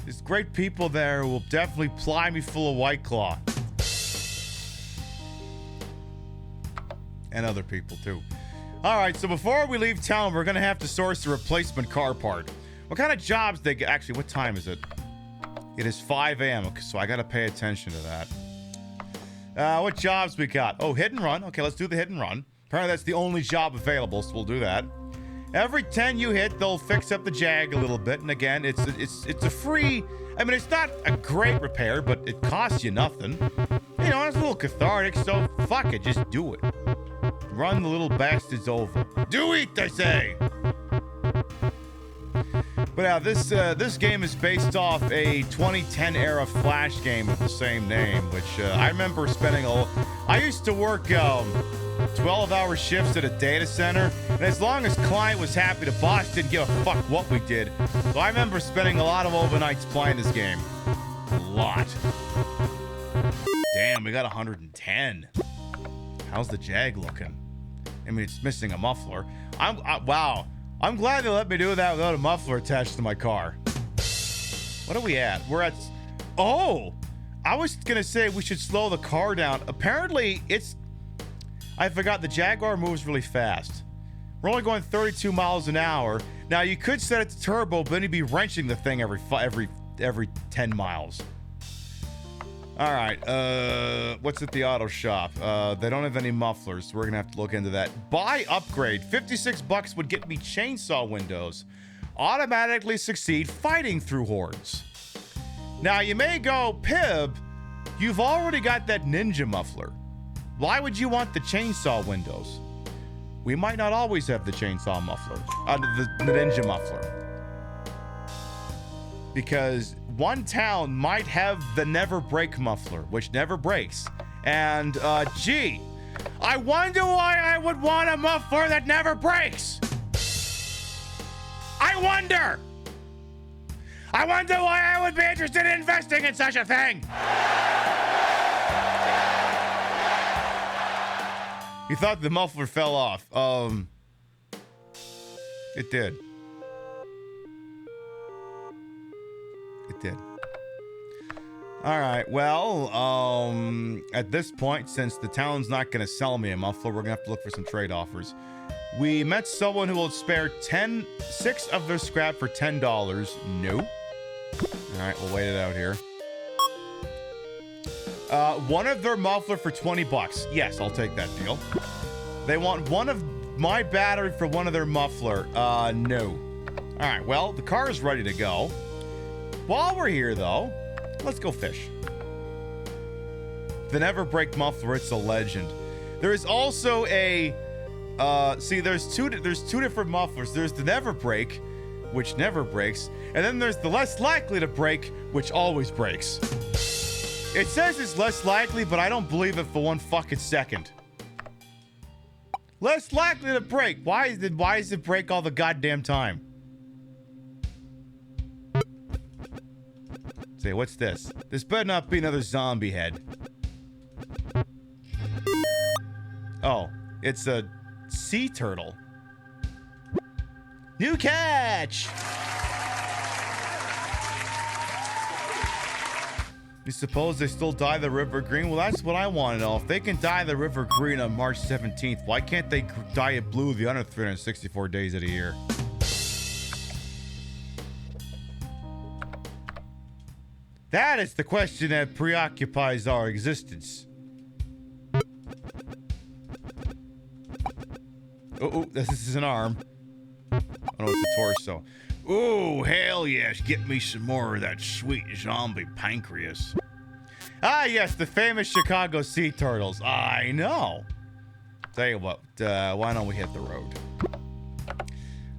There's great people there who will definitely ply me full of White Claw. And other people too. All right, so before we leave town, we're gonna have to source a replacement car part. What kind of jobs they get? Actually, what time is it? It is 5 a.m., so I gotta pay attention to that. What jobs we got? Oh, hit and run. Okay, let's do the hit and run. Apparently that's the only job available, so we'll do that. Every 10 you hit, they'll fix up the Jag a little bit. And again, it's a free, I mean, it's not a great repair, but it costs you nothing. You know, it's a little cathartic, so fuck it, just do it. Run the little bastards over. Do it, I say! But yeah, this game is based off a 2010 era Flash game with the same name, which I remember spending I used to work 12-hour shifts at a data center, and as long as client was happy, the boss didn't give a fuck what we did. So I remember spending a lot of overnights playing this game. A lot. Damn, we got 110. How's the Jag looking? I mean, it's missing a muffler. Wow. I'm glad they let me do that without a muffler attached to my car. What are we at? We're at... Oh! I was gonna say we should slow the car down. Apparently, I forgot the Jaguar moves really fast. We're only going 32 miles an hour. Now, you could set it to turbo, but then you'd be wrenching the thing every 10 miles. All right, what's at the auto shop? They don't have any mufflers, so we're gonna have to look into that. Buy upgrade, 56 bucks would get me chainsaw windows. Automatically succeed fighting through hordes. Now, you may go, Pib, you've already got that ninja muffler. Why would you want the chainsaw windows? We might not always have the chainsaw muffler, the ninja muffler. Because one town might have the never break muffler, which never breaks. And, gee, I wonder why I would want a muffler that never breaks. I wonder why I would be interested in investing in such a thing. You thought the muffler fell off. It did. It did. All right, well, at this point, since the town's not going to sell me a muffler, we're going to have to look for some trade offers. We met someone who will spare 6 of their scrap for $10. No. All right, we'll wait it out here. One of their muffler for 20 bucks. Yes, I'll take that deal. They want one of my battery for one of their muffler. No. All right, well, the car is ready to go. While we're here, though, let's go fish. The Never Break muffler, it's a legend. There is also a, there's two different mufflers. There's the Never Break, which never breaks, and then there's the Less Likely to Break, which always breaks. It says it's less likely, but I don't believe it for one fucking second. Less likely to break. Why does it break all the goddamn time? Say, what's this? This better not be another zombie head. Oh, it's a sea turtle. New catch! You suppose they still dye the river green? Well, that's what I want to know. If they can dye the river green on March 17th, why can't they dye it blue the other 364 days of the year? That is the question that preoccupies our existence. Oh, this is an arm. Oh no, it's a torso. Ooh, hell yes, get me some more of that sweet zombie pancreas. Ah, yes, the famous Chicago sea turtles. I know. Tell you what, why don't we hit the road?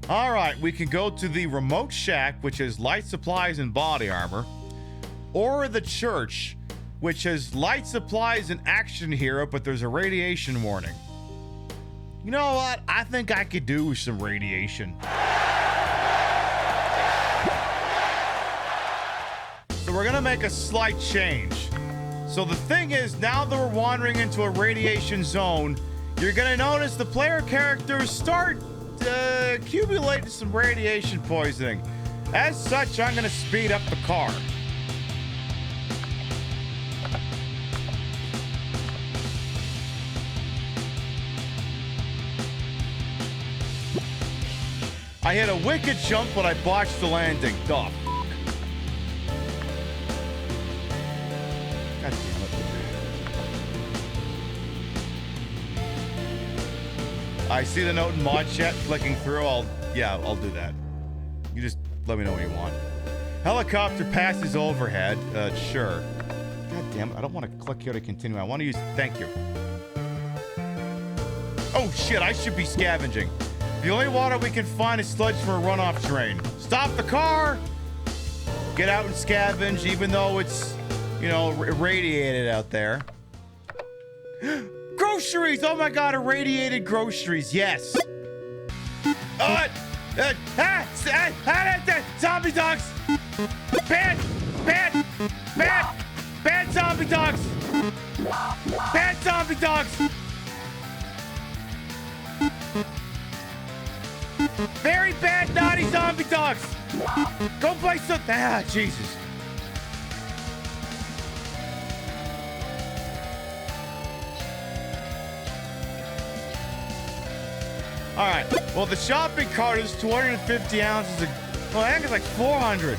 All right, we can go to the remote shack, which has light supplies and body armor, or the church, which has light supplies and action hero, but there's a radiation warning. You know what? I think I could do with some radiation. So we're gonna make a slight change. So the thing is, now that we're wandering into a radiation zone, you're gonna notice the player characters start accumulating some radiation poisoning. As such, I'm gonna speed up the car. I hit a wicked jump, but I botched the landing. Duh. God damn it. I see the note in mod chat clicking through. I'll do that. You just let me know what you want. Helicopter passes overhead. Sure. God damn it. I don't want to click here to continue. I want to use thank you. Oh shit, I should be scavenging. The only water we can find is sludge from a runoff drain. Stop the car! Get out and scavenge, even though it's, you know, irradiated out there. Groceries! Oh my god, irradiated groceries, yes! Zombie dogs! Bad zombie dogs! Bad zombie dogs! Very bad, naughty zombie dogs! Go play some. Ah, Jesus. Alright, well, the shopping cart is 250 ounces of. Well, I think it's like 400.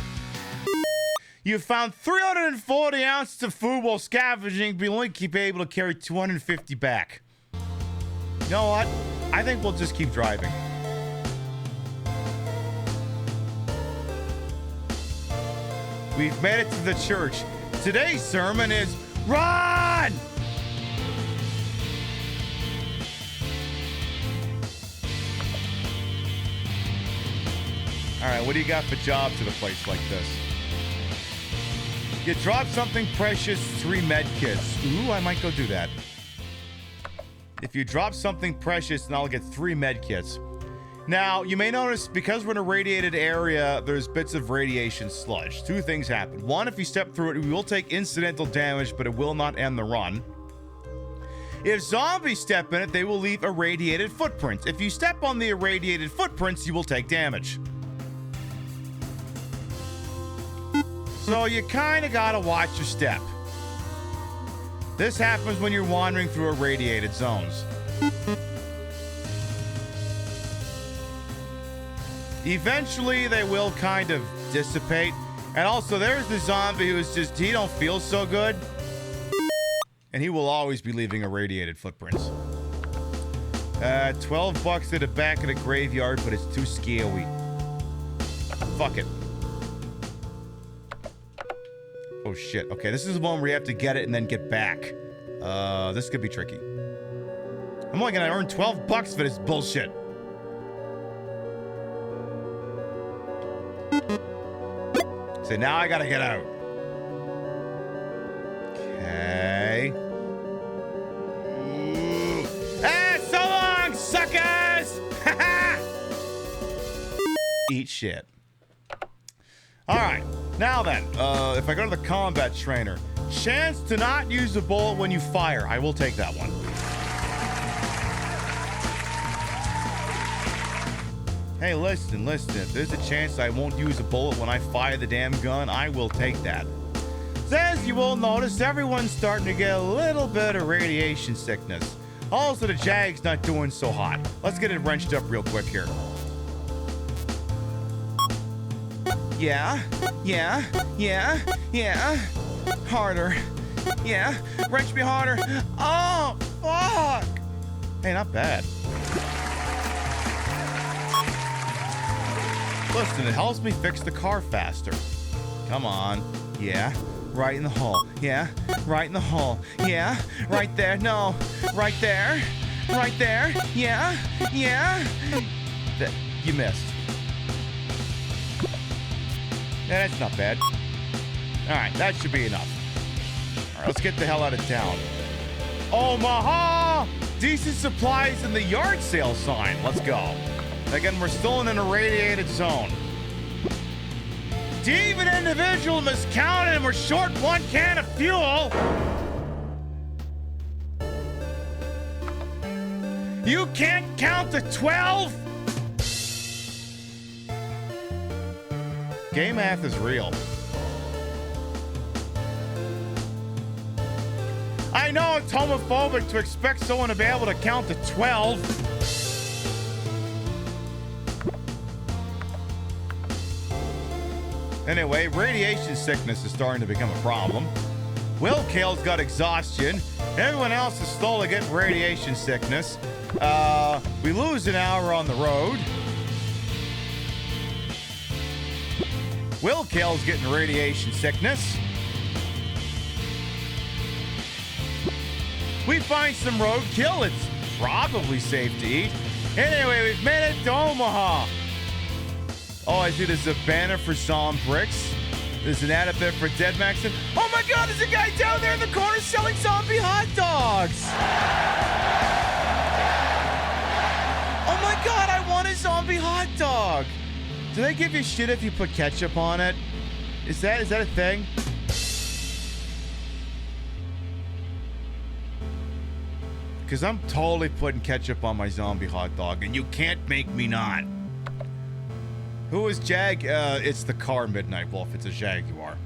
You found 340 ounces of food while scavenging, but you only keep able to carry 250 back. You know what? I think we'll just keep driving. We've made it to the church. Today's sermon is run! All right, what do you got for jobs at a place like this? You drop something precious, 3 med kits. Ooh, I might go do that. If you drop something precious, then I'll get 3 med kits. Now, you may notice, because we're in a radiated area, there's bits of radiation sludge. 2 things happen. 1, if you step through it, we will take incidental damage, but it will not end the run. If zombies step in it, they will leave irradiated footprints. If you step on the irradiated footprints, you will take damage. So you kind of gotta watch your step. This happens when you're wandering through irradiated zones. Eventually, they will kind of dissipate. And also, there's the zombie who's just, he don't feel so good. And he will always be leaving irradiated footprints. $12 at the back of the graveyard, but it's too scary. Fuck it. Oh shit. Okay, this is the one where you have to get it and then get back. This could be tricky. I'm only gonna earn $12 for this bullshit. So now I gotta get out. Okay. Ah, so long, suckers! Eat shit. Alright, now then, if I go to the combat trainer, chance to not use a bullet when you fire. I will take that one. Hey, listen. If there's a chance I won't use a bullet when I fire the damn gun, I will take that. So as you will notice, everyone's starting to get a little bit of radiation sickness. Also, the Jag's not doing so hot. Let's get it wrenched up real quick here. Yeah. Harder. Yeah, wrench me harder. Oh, fuck. Hey, not bad. Listen, it helps me fix the car faster. Come on. Yeah, right in the hole. Yeah, right in the hole. Yeah, right there. No, right there. Right there. Yeah. You missed. Yeah, that's not bad. Alright, that should be enough. Alright, let's get the hell out of town. Omaha! Decent supplies in the yard sale sign. Let's go. Again, we're still in an irradiated zone. Even individual miscounted and we're short 1 can of fuel. You can't count to 12? Game math is real. I know it's homophobic to expect someone to be able to count to 12. Anyway, radiation sickness is starting to become a problem. Will Kale's got exhaustion. Everyone else is slowly getting radiation sickness. We lose an hour on the road. Will Kale's getting radiation sickness. We find some roadkill. It's probably safe to eat. Anyway, we've made it to Omaha. Oh, I see there's a banner for Zombrix. There's an ad up there for Dead Max. Oh my God, there's a guy down there in the corner selling zombie hot dogs. Oh my God, I want a zombie hot dog. Do they give you shit if you put ketchup on it? Is that a thing? Because I'm totally putting ketchup on my zombie hot dog, and you can't make me not. Who is Jag? It's the car Midnight Wolf. It's a Jaguar.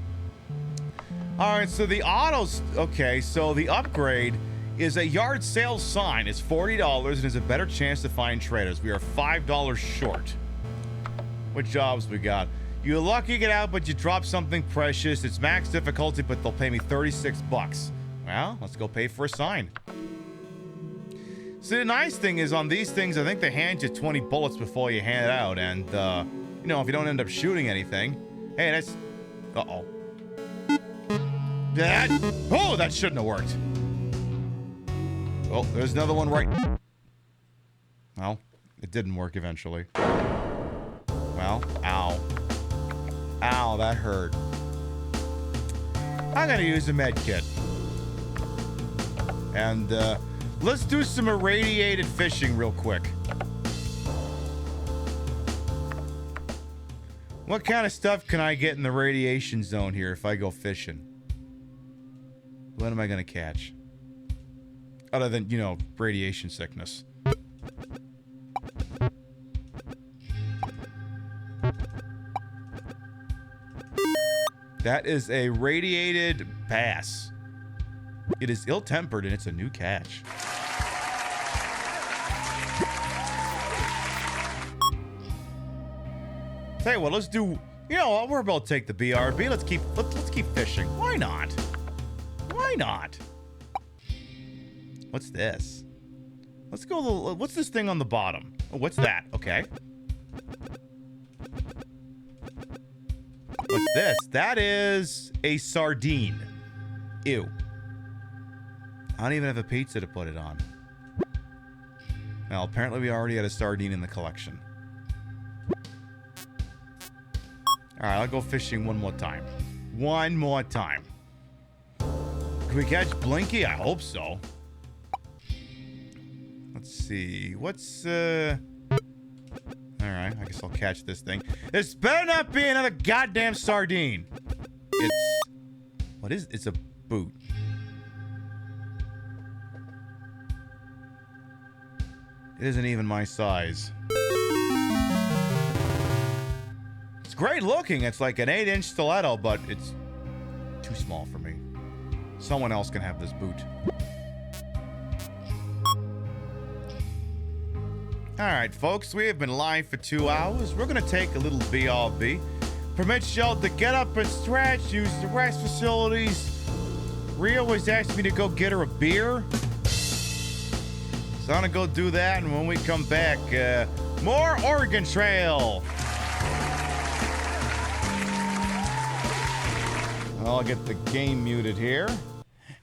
All right, so the autos. Okay, so the upgrade is a yard sale sign. It's $40 and has a better chance to find traders. We are $5 short. What jobs we got? You're lucky to get out, but you drop something precious. It's max difficulty, but they'll pay me $36. Well, let's go pay for a sign. So the nice thing is on these things, I think they hand you 20 bullets before you hand it out, and you know, if you don't end up shooting anything, hey, that's... Uh-oh. That shouldn't have worked. Oh, there's another one right... Well, it didn't work eventually. Well, ow. Ow, that hurt. I'm gonna use a med kit. And, let's do some irradiated fishing real quick. What kind of stuff can I get in the radiation zone here if I go fishing? What am I going to catch? Other than, you know, radiation sickness. That is a radiated bass. It is ill-tempered and it's a new catch. Tell you what, let's do. You know what? We're about to take the BRB. Let's keep fishing. Why not? Why not? What's this? Let's go. What's this thing on the bottom? Oh, what's that? Okay. What's this? That is a sardine. Ew. I don't even have a pizza to put it on. Well, apparently we already had a sardine in the collection. Alright, I'll go fishing one more time. One more time. Can we catch Blinky? I hope so. Let's see. What's, Alright, I guess I'll catch this thing. This better not be another goddamn sardine. It's... What is... It's a boot. It isn't even my size. It's great looking. It's like an 8-inch stiletto, but it's too small for me. Someone else can have this boot. Alright, folks. We have been live for 2 hours. We're going to take a little BRB. Permit y'all to get up and stretch. Use the rest facilities. Rio was asking me to go get her a beer. So I'm gonna go do that, and when we come back, more Oregon Trail. I'll get the game muted here,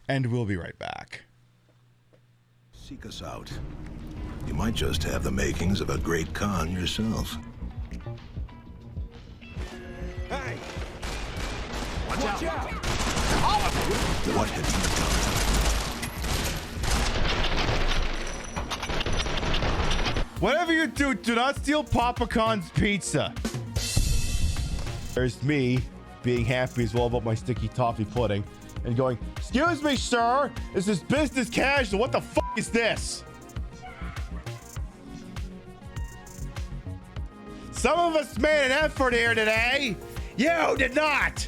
and we'll be right back. Seek us out. You might just have the makings of a great con yourself. Hey, Watch out! What have you done? Whatever you do, do not steal Papa Khan's pizza. There's me being happy as well about my sticky toffee pudding and going, excuse me, sir, this is business casual. What the fuck is this? Some of us made an effort here today. You did not.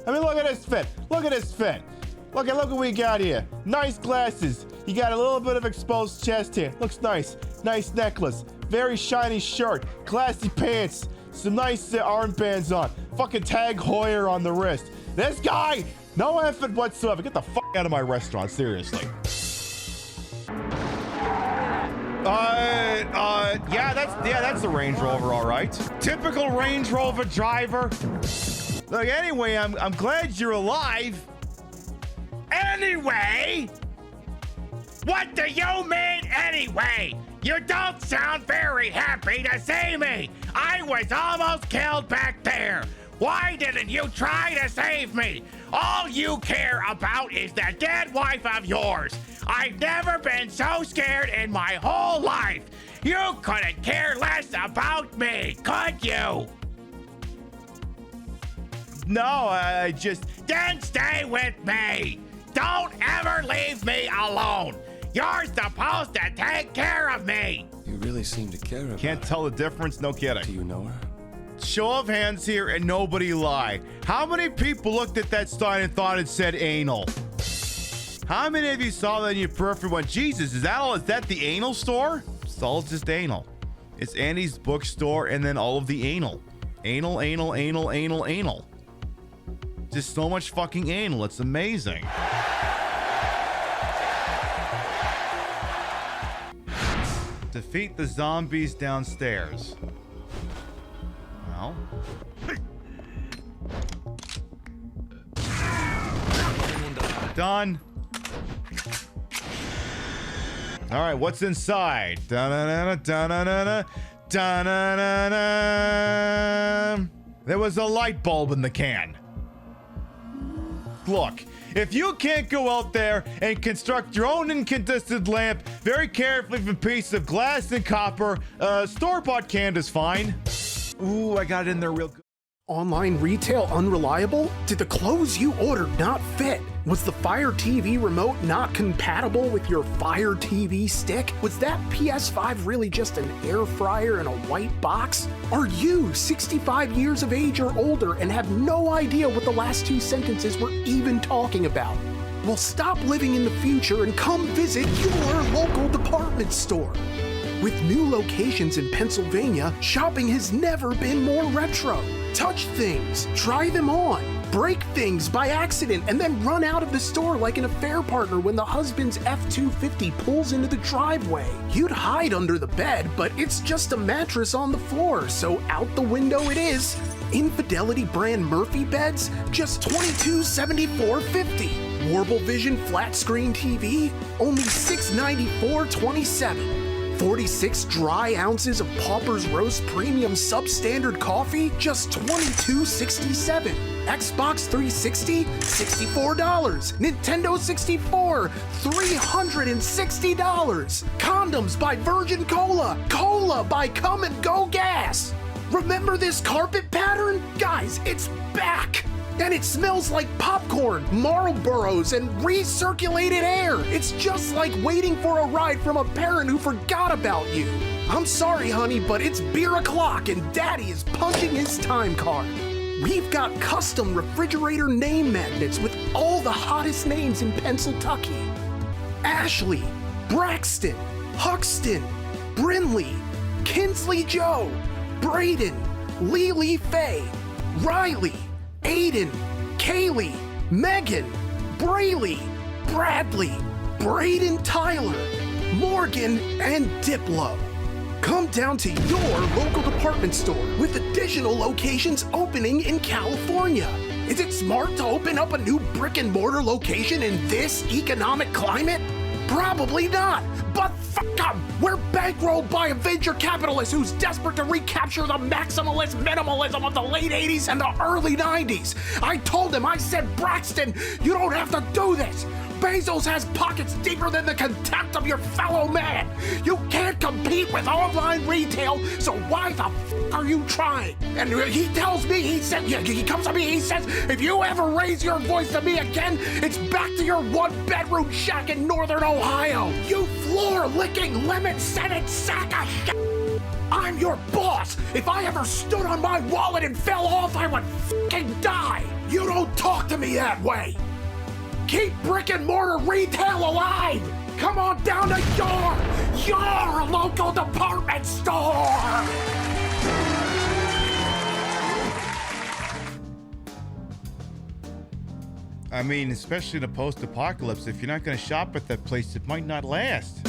I mean, look at this fit. Look at this fit. Look at what we got here. Nice glasses. You got a little bit of exposed chest here. Looks nice. Nice necklace. Very shiny shirt. Classy pants. Some nice armbands on. Fucking Tag Heuer on the wrist. This guy, no effort whatsoever. Get the fuck out of my restaurant, seriously. Yeah, that's the Range Rover, all right. Typical Range Rover driver. Look, anyway, I'm glad you're alive. Anyway? What do you mean, anyway? You don't sound very happy to see me. I was almost killed back there. Why didn't you try to save me? All you care about is the dead wife of yours. I've never been so scared in my whole life. You couldn't care less about me, could you? No, I just... Then stay with me. Don't ever leave me alone. You're supposed to take care of me. You really seem to care about Can't tell the difference? No kidding. Do you know her? Show of hands here and nobody lie. How many people looked at that sign and thought it said anal? How many of you saw that in your periphery went, Jesus, is that all? Is that the anal store? It's all just anal. It's Annie's bookstore and then all of the anal. Anal, anal, anal, anal, anal. Just so much fucking anal. It's amazing. Defeat the zombies downstairs. Well. Done. All right, what's inside? Da-na-na-na, da-na-na-na, da-na-na-na. There was a light bulb in the can. Look, if you can't go out there and construct your own incandescent lamp very carefully from a piece of glass and copper, store-bought can is fine. Ooh, I got it in there real good. Online retail unreliable? Did the clothes you ordered not fit? Was the Fire TV remote not compatible with your Fire TV stick? Was that PS5 really just an air fryer in a white box? Are you 65 years of age or older and have no idea what the last two sentences were even talking about? Well, stop living in the future and come visit your local department store. With new locations in Pennsylvania, shopping has never been more retro. Touch things, try them on, break things by accident, and then run out of the store like an affair partner when the husband's F-250 pulls into the driveway. You'd hide under the bed, but it's just a mattress on the floor, so out the window it is. Infidelity brand Murphy beds, just $2274.50. Warble Vision flat screen TV, only $694.27. 46 dry ounces of Pauper's Roast Premium Substandard Coffee, just $22.67. Xbox 360, $64. Nintendo 64, $360. Condoms by Virgin Cola. Cola by Come and Go Gas. Remember this carpet pattern? Guys, it's back! And it smells like popcorn, Marlboros, and recirculated air. It's just like waiting for a ride from a parent who forgot about you. I'm sorry, honey, but it's beer o'clock and Daddy is punching his time card. We've got custom refrigerator name magnets with all the hottest names in Pennsylvania. Ashley, Braxton, Huxton, Brinley, Kinsley Joe, Braden, Lily Faye, Riley, Aiden, Kaylee, Megan, Brayley, Bradley, Braden Tyler, Morgan, and Diplo. Come down to your local department store with additional locations opening in California. Is it smart to open up a new brick and mortar location in this economic climate? Probably not, but Fuck 'em! We're bankrolled by a venture capitalist who's desperate to recapture the maximalist minimalism of the late 80s and the early 90s. I told him, I said, Braxton, you don't have to do this. Bezos has pockets deeper than the contempt of your fellow man. You can't compete with online retail, so why the f*** are you trying? And he tells me, he comes to me, he says, if you ever raise your voice to me again, it's back to your one-bedroom shack in northern Ohio. You floor-licking, lemon-scented sack of shit. I'm your boss. If I ever stood on my wallet and fell off, I would f***ing die. You don't talk to me that way. Keep brick and mortar retail alive! Come on down to your local department store! I mean, especially in a post-apocalypse, if you're not going to shop at that place, it might not last.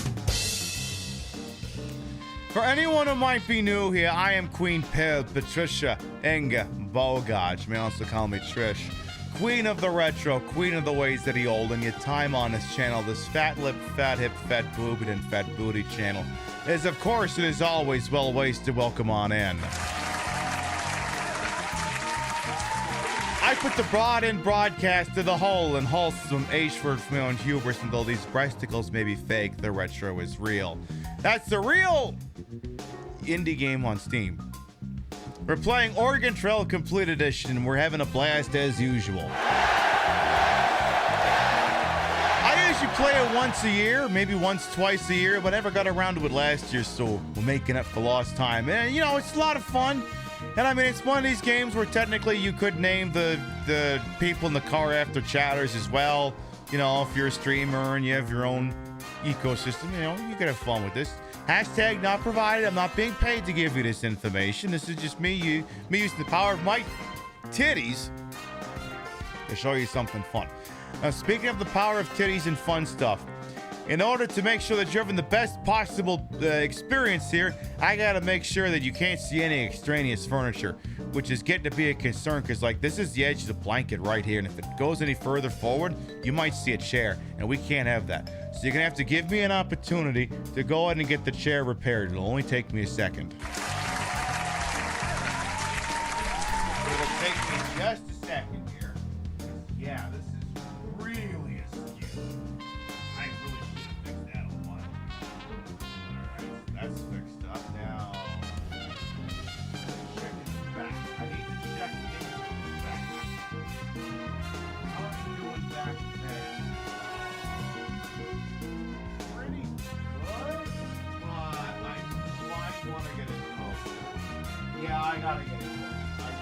For anyone who might be new here, I am Queen Patricia Inga Bogaj. You may also call me Trish. Queen of the retro, queen of the ways that he old, and your time on this channel, this fat lip, fat hip, fat boobed, and fat booty channel, is of course, it is always well wasted. Welcome on in. I put the broad in broadcast to the whole and wholesome Ashford from my own hubris, and though these breasticles may be fake, the retro is real. That's the real indie game on Steam. We're playing Oregon Trail Complete Edition, and we're having a blast as usual. I usually play it once a year, maybe once, twice a year, but I never got around to it last year, so we're making up for lost time. And, you know, it's a lot of fun. And, I mean, it's one of these games where technically you could name the people in the car after chatters as well. You know, if you're a streamer and you have your own ecosystem, you know, you could have fun with this. Hashtag not provided. I'm not being paid to give you this information. This is just me using the power of my titties to show you something fun. Now, speaking of the power of titties and fun stuff, in order to make sure that you're having the best possible experience here, I gotta make sure that you can't see any extraneous furniture, which is getting to be a concern because, like, this is the edge of the blanket right here, and if it goes any further forward, you might see a chair, and we can't have that. So you're gonna have to give me an opportunity to go ahead and get the chair repaired. It'll only take me a second. It'll take me just a second here. Yeah, this is really askew. I really should have fixed that a while. Alright, that's fixed up now. Check it back. I need to check it back. How are you doing back there? Pretty good, but I might want to get it closer. Yeah, I gotta get it closer.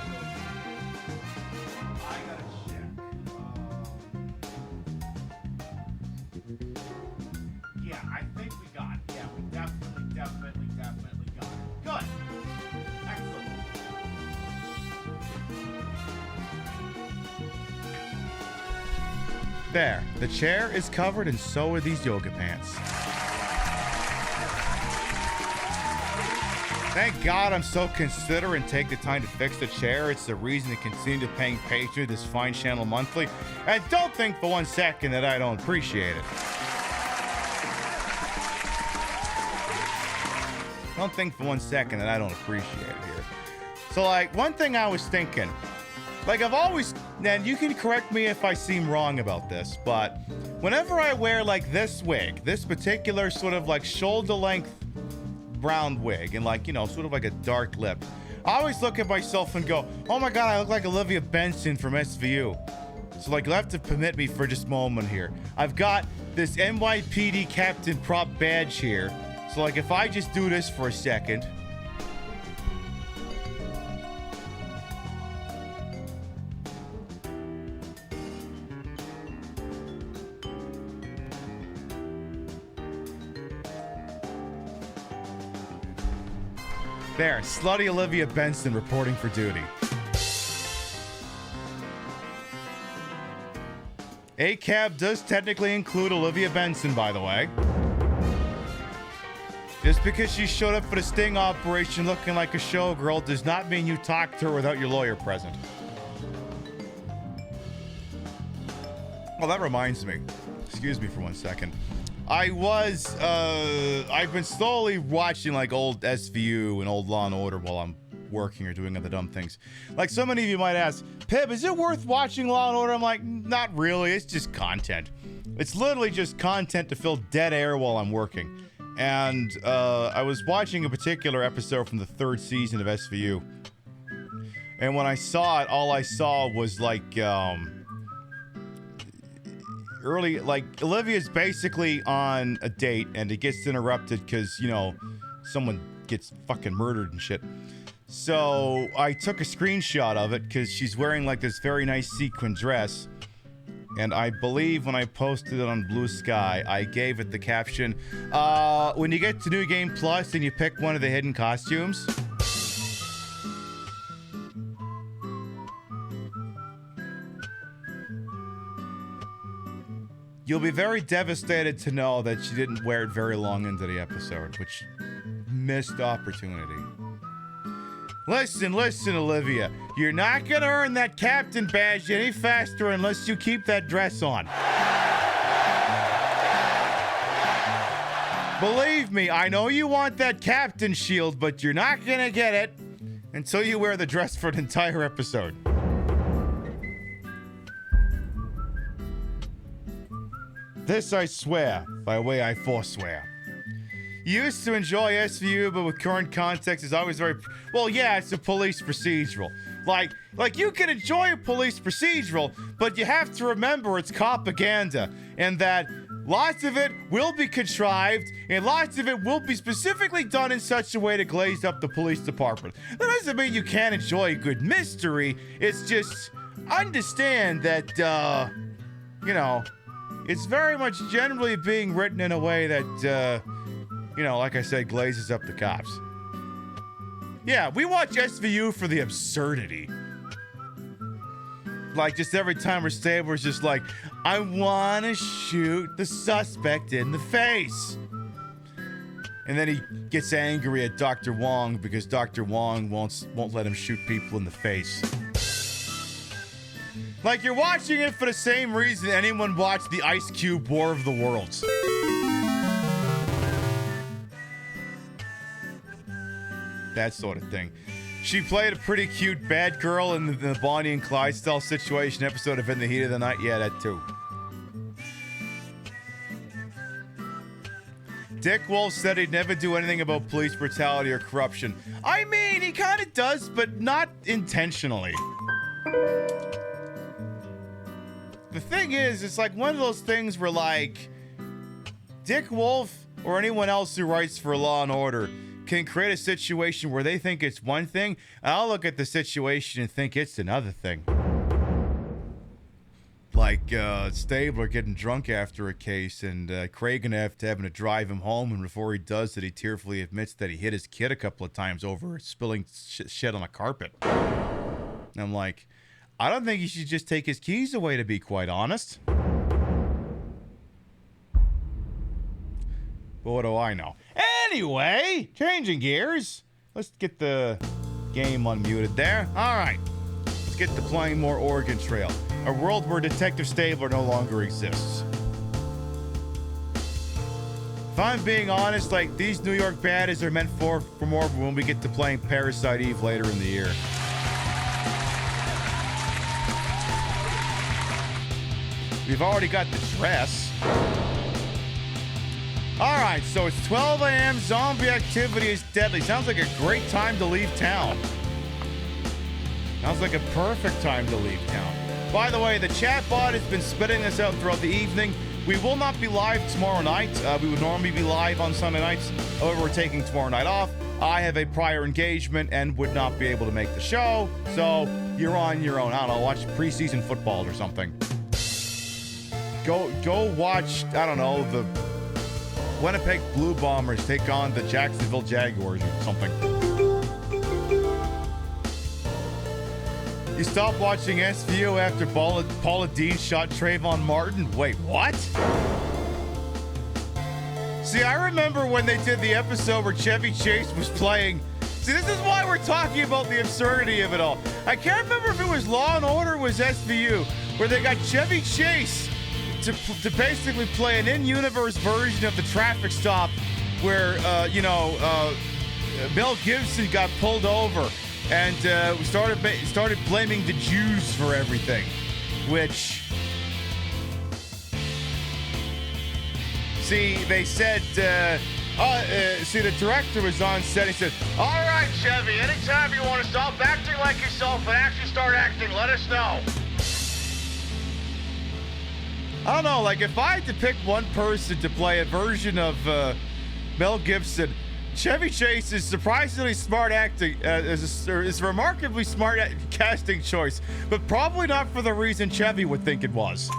I gotta check. Yeah, I think we got it. Yeah, we definitely got it. Good. Excellent. There, the chair is covered and so are these yoga pants. Thank God I'm so considerate and take the time to fix the chair. It's the reason to continue paying Patreon this fine channel monthly. And don't think for 1 second that I don't appreciate it. Don't think for 1 second that I don't appreciate it here. So, like, one thing I was thinking, like, I've always, and you can correct me if I seem wrong about this, but whenever I wear, like, this wig, this particular sort of, like, shoulder-length brown wig, and, like, you know, sort of like a dark lip, I always look at myself and go, oh my God, I look like Olivia Benson from SVU. So, like, you'll have to permit me for just a moment here. I've got this NYPD Captain Prop badge here. So, like, if I just do this for a second. There, slutty Olivia Benson reporting for duty. ACAB does technically include Olivia Benson, by the way. Just because she showed up for the sting operation looking like a showgirl does not mean you talk to her without your lawyer present. Oh, that reminds me. Excuse me for 1 second. I've been slowly watching like old SVU and old Law and Order while I'm working or doing other dumb things. Like so many of you might ask, Pib, is it worth watching Law and Order? I'm like, not really. It's just content. It's literally just content to fill dead air while I'm working. And I was watching a particular episode from the 3rd season of SVU. And when I saw it, all I saw was like early, like Olivia's basically on a date and it gets interrupted because, you know, someone gets fucking murdered and shit. So I took a screenshot of it because she's wearing like this very nice sequin dress. And I believe when I posted it on Blue Sky, I gave it the caption, when you get to New Game Plus and you pick one of the hidden costumes, you'll be very devastated to know that she didn't wear it very long into the episode, which missed opportunity. Listen, Olivia. You're not gonna earn that captain badge any faster unless you keep that dress on. Believe me, I know you want that captain shield, but you're not gonna get it until you wear the dress for an entire episode. This I swear, by way I forswear. Used to enjoy SVU, but with current context, it's always very... Well, yeah, it's a police procedural. Like you can enjoy a police procedural, but you have to remember it's propaganda, and that lots of it will be contrived, and lots of it will be specifically done in such a way to glaze up the police department. That doesn't mean you can't enjoy a good mystery. It's just understand that, you know, it's very much generally being written in a way that, you know, like I said, glazes up the cops. Yeah, we watch SVU for the absurdity. Like, just every time we're staying, we're just like, I want to shoot the suspect in the face. And then he gets angry at Dr. Wong because Dr. Wong won't let him shoot people in the face. Like, you're watching it for the same reason anyone watched the Ice Cube War of the Worlds. That sort of thing. She played a pretty cute bad girl in the Bonnie and Clyde style situation episode of In the Heat of the Night. Yeah, that too. Dick Wolf said he'd never do anything about police brutality or corruption. I mean, he kind of does, but not intentionally. The thing is, it's like one of those things where, like, Dick Wolf or anyone else who writes for Law and Order can create a situation where they think it's one thing, and I'll look at the situation and think it's another thing. Like, Stabler getting drunk after a case, and Craig having to drive him home, and before he does that, he tearfully admits that he hit his kid a couple of times over spilling shit on a carpet. And I'm like, I don't think he should just take his keys away, to be quite honest. But what do I know? Anyway, changing gears. Let's get the game unmuted there. All right. Let's get to playing more Oregon Trail. A world where Detective Stabler no longer exists. If I'm being honest, like, these New York baddies are meant for more when we get to playing Parasite Eve later in the year. We've already got the dress. All right, so it's 12 a.m. Zombie activity is deadly. Sounds like a great time to leave town. Sounds like a perfect time to leave town. By the way, the chat bot has been spitting this out throughout the evening. We will not be live tomorrow night. We would normally be live on Sunday nights. However, we're taking tomorrow night off. I have a prior engagement and would not be able to make the show. So you're on your own. I don't know, watch preseason football or something. Go watch, I don't know, the Winnipeg Blue Bombers take on the Jacksonville Jaguars or something. You stopped watching SVU after Paula Dean shot Trayvon Martin? Wait, what? See, I remember when they did the episode where Chevy Chase was playing. See, this is why we're talking about the absurdity of it all. I can't remember if it was Law and Order or was SVU, where they got Chevy Chase to basically play an in-universe version of the traffic stop where, Mel Gibson got pulled over and we started blaming the Jews for everything, which... See, they said, the director was on set. He said, All right, Chevy, anytime you want to stop acting like yourself and actually start acting, let us know. I don't know, like, if I had to pick one person to play a version of Mel Gibson, Chevy Chase is surprisingly smart acting, is a remarkably smart casting choice, but probably not for the reason Chevy would think it was.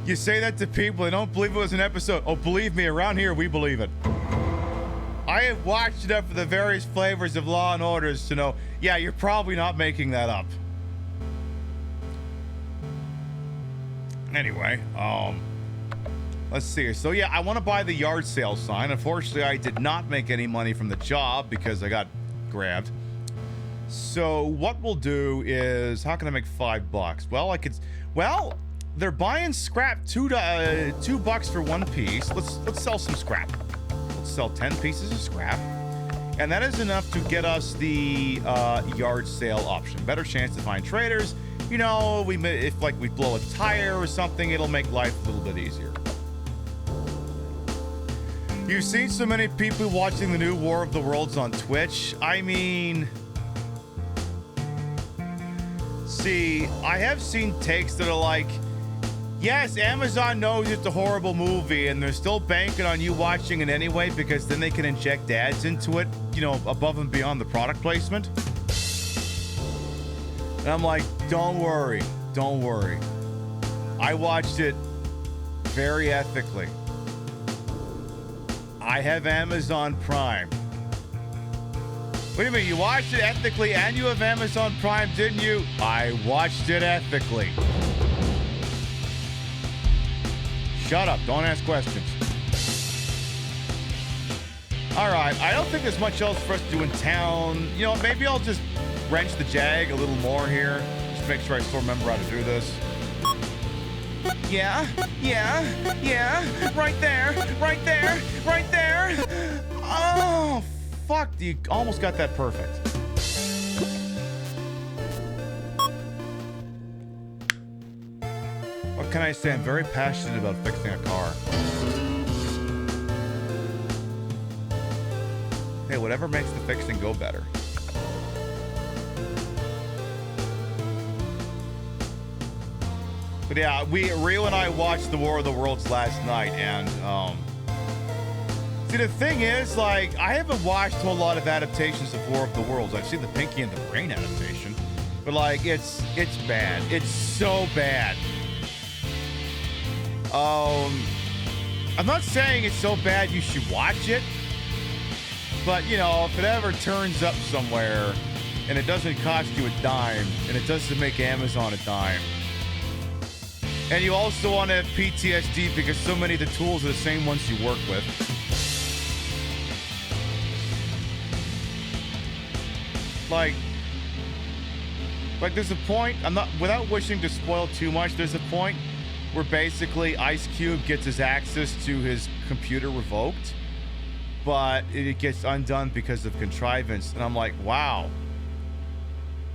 You say that to people, they don't believe it was an episode. Oh, believe me, around here, we believe it. I have watched enough of the various flavors of Law and Orders to know, yeah, you're probably not making that up. Anyway, let's see. So, yeah, I want to buy the yard sale sign. Unfortunately, I did not make any money from the job because I got grabbed. So, what we'll do is, how can I make $5? Well, they're buying scrap, $2 for one piece. Let's sell some scrap. Let's sell 10 pieces of scrap, and that is enough to get us the yard sale option. Better chance to find traders. You know, if we blow a tire or something, it'll make life a little bit easier. You've seen so many people watching the new War of the Worlds on Twitch. I mean, see, I have seen takes that are like, yes, Amazon knows it's a horrible movie and they're still banking on you watching it anyway because then they can inject ads into it, you know, above and beyond the product placement. And I'm like, don't worry. I watched it very ethically. I have Amazon Prime. What do you mean? You watched it ethically and you have Amazon Prime, didn't you? I watched it ethically. Shut up. Don't ask questions. All right. I don't think there's much else for us to do in town. You know, maybe I'll just wrench the Jag a little more here. Just make sure I still remember how to do this. Yeah. Right there. Oh, fuck. You almost got that perfect. What can I say? I'm very passionate about fixing a car. Hey, whatever makes the fixing go better. But yeah, Rio and I watched the War of the Worlds last night, and see, the thing is, like, I haven't watched a whole lot of adaptations of War of the Worlds. I've seen the Pinky and the Brain adaptation, but like, it's bad. It's so bad. I'm not saying it's so bad you should watch it, but you know, if it ever turns up somewhere and it doesn't cost you a dime and it doesn't make Amazon a dime, and you also want to have PTSD because so many of the tools are the same ones you work with, like there's a point, without wishing to spoil too much, there's a point where basically Ice Cube gets his access to his computer revoked, but it gets undone because of contrivance. And I'm like, wow.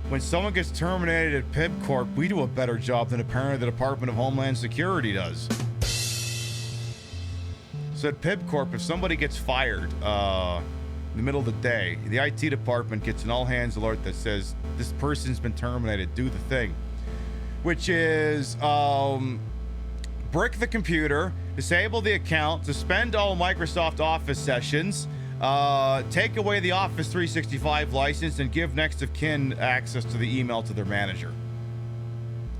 When someone gets terminated at PiBCorp, we do a better job than apparently the Department of Homeland Security does. So at PiBCorp, if somebody gets fired in the middle of the day, the IT department gets an all-hands alert that says, this person's been terminated, do the thing. Which is, brick the computer, disable the account, suspend all Microsoft Office sessions, take away the Office 365 license, and give next of kin access to the email to their manager.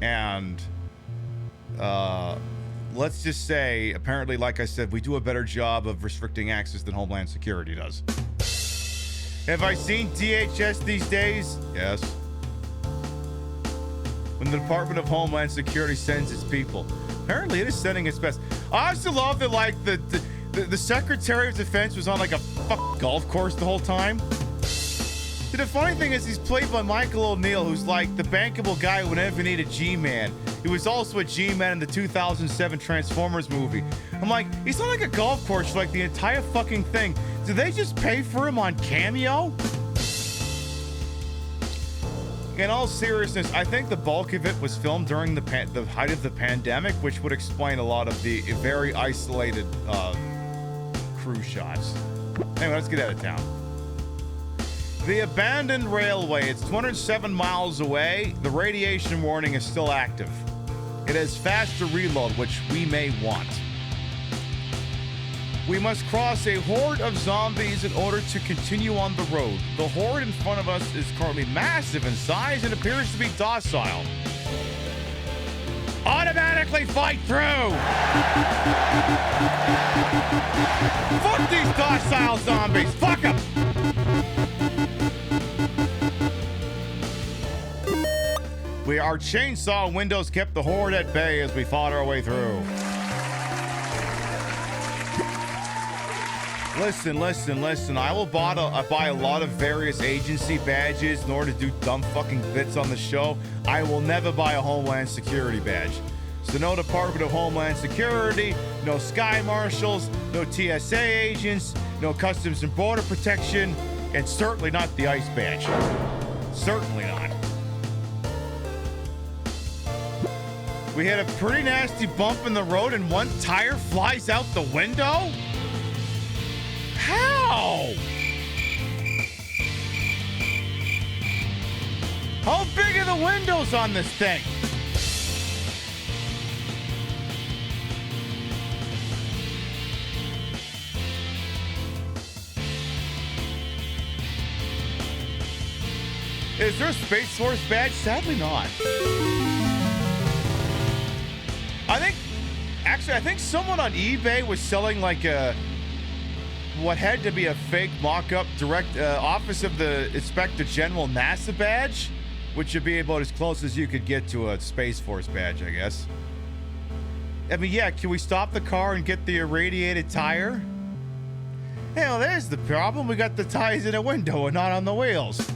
And let's just say, apparently, like I said, we do a better job of restricting access than Homeland Security does. Have I seen DHS these days? Yes. When the Department of Homeland Security sends its people. Apparently, it is sending its best. I also love that, like, the Secretary of Defense was on, like, a fucking golf course the whole time. The funny thing is he's played by Michael O'Neill, who's like the bankable guy whenever you need a G-Man. He was also a G-Man in the 2007 Transformers movie. I'm like, he's on like a golf course for like the entire fucking thing. Did they just pay for him on Cameo? In all seriousness, I think the bulk of it was filmed during the height of the pandemic, which would explain a lot of the very isolated crew shots. Anyway, let's get out of town. The abandoned railway, it's 207 miles away. The radiation warning is still active. It has faster reload, which we may want. We must cross a horde of zombies in order to continue on the road. The horde in front of us is currently massive in size and appears to be docile. Automatically fight through! Fuck these docile zombies! Fuck them! Our chainsaw windows kept the horde at bay as we fought our way through. Listen. I will buy a lot of various agency badges in order to do dumb fucking bits on the show. I will never buy a Homeland Security badge. So no Department of Homeland Security, no Sky Marshals, no TSA agents, no Customs and Border Protection, and certainly not the ICE badge. Certainly not. We had a pretty nasty bump in the road and one tire flies out the window? How? How big are the windows on this thing? Is there a Space Force badge? Sadly not. I think someone on eBay was selling like what had to be a fake mock-up direct Office of the Inspector General NASA badge, which would be about as close as you could get to a Space Force badge, I guess. I mean, yeah, can we stop the car and get the irradiated tire? Hell, there's the problem. We got the tires in the window and not on the wheels.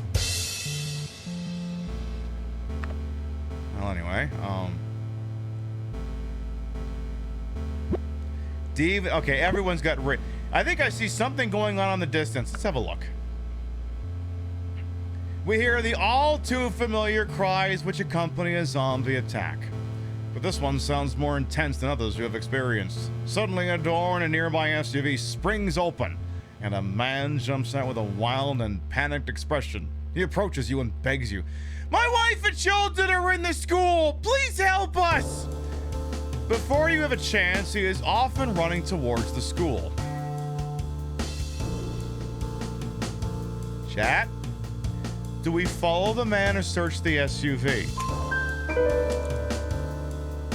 Well, anyway, okay, everyone's got I think I see something going on in the distance. Let's have a look. We hear the all too familiar cries which accompany a zombie attack. But this one sounds more intense than others you have experienced. Suddenly a door in a nearby SUV springs open, and a man jumps out with a wild and panicked expression. He approaches you and begs you, "My wife and children are in the school! Please help us!" Before you have a chance, he is off and running towards the school. Chat? Do we follow the man or search the SUV?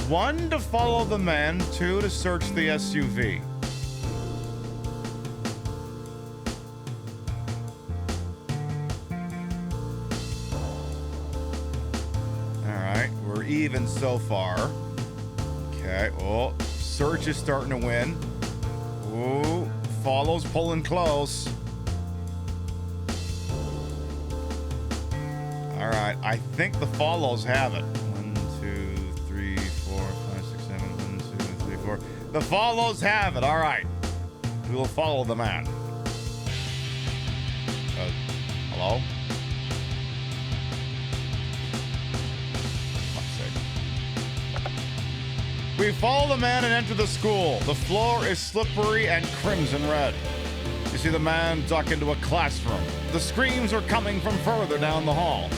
1, to follow the man. 2, to search the SUV. Alright, we're even so far. Okay, oh, search is starting to win. Ooh, follows pulling close. Alright, I think the follows have it. 1, 2, 3, 4, 5, 6, 7, 1, 2, 3, 4. The follows have it, alright. We will follow the man. Hello? We follow the man and enter the school. The floor is slippery and crimson red. You see the man duck into a classroom. The screams are coming from further down the hall.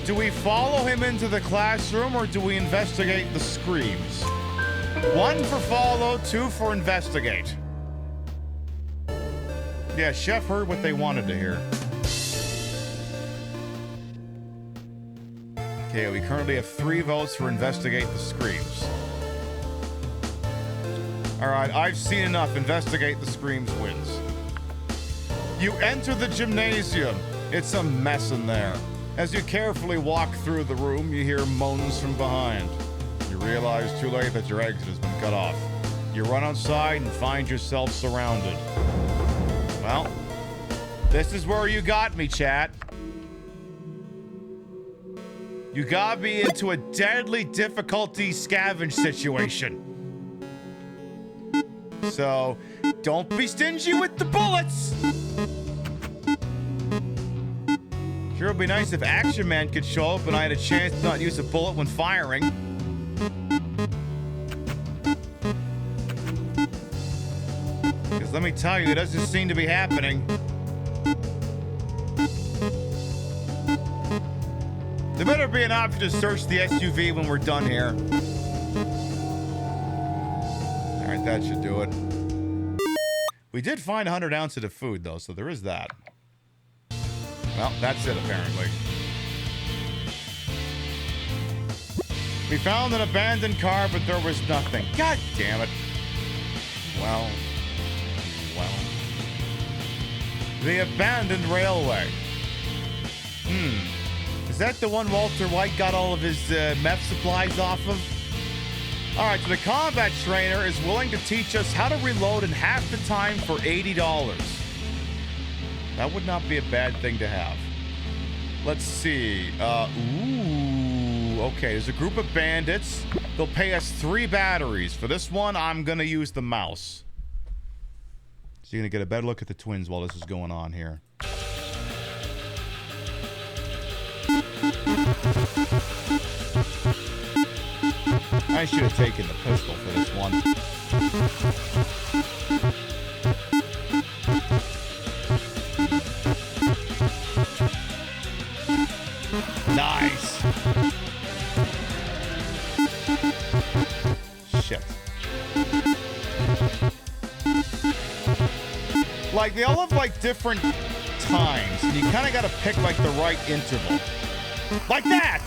Do we follow him into the classroom or do we investigate the screams? 1 for follow, 2 for investigate. Yeah, Chef heard what they wanted to hear. Okay, we currently have 3 votes for investigate the screams. Alright, I've seen enough. Investigate the screams wins. You enter the gymnasium. It's a mess in there. As you carefully walk through the room, you hear moans from behind. You realize too late that your exit has been cut off. You run outside and find yourself surrounded. Well, This is where you got me, chat. You got me into a deadly difficulty scavenge situation. So, don't be stingy with the bullets! Sure would be nice if Action Man could show up and I had a chance to not use a bullet when firing. Because let me tell you, it doesn't seem to be happening. There better be an option to search the SUV when we're done here. Alright, that should do it. We did find 100 ounces of food, though, so there is that. Well, that's it, apparently. We found an abandoned car, but there was nothing. God damn it. Well. The abandoned railway. Is that the one Walter White got all of his meth supplies off of? Alright, so the combat trainer is willing to teach us how to reload in half the time for $80. That would not be a bad thing to have. Let's see. Okay, there's a group of bandits. They'll pay us 3 batteries. For this one, I'm gonna use the mouse. So you're gonna get a better look at the twins while this is going on here. I should have taken the pistol for this one. Nice. Shit. Like, they all have, like, different times, and you kind of got to pick, like, the right interval. Like that!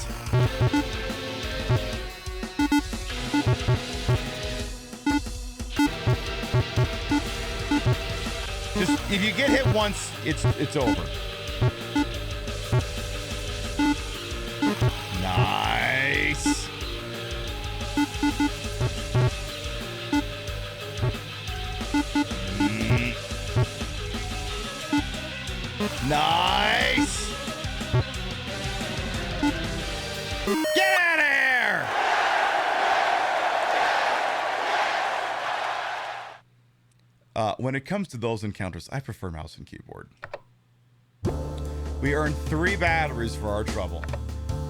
Just, if you get hit once, it's over. Nice. Nice. Get out of here. When it comes to those encounters, I prefer mouse and keyboard. We earned 3 batteries for our trouble.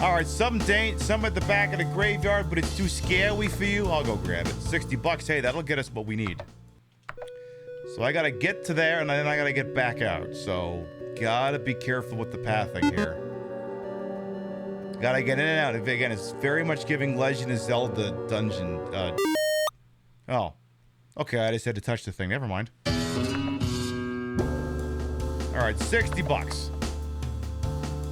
All right, some at the back of the graveyard, but it's too scary for you. I'll go grab it. $60. Hey, that'll get us what we need. So I gotta get to there, and then I gotta get back out. So gotta be careful with the pathing here. Gotta get in and out. Again, it's very much giving Legend of Zelda dungeon. Oh, okay. I just had to touch the thing. Never mind. All right, $60.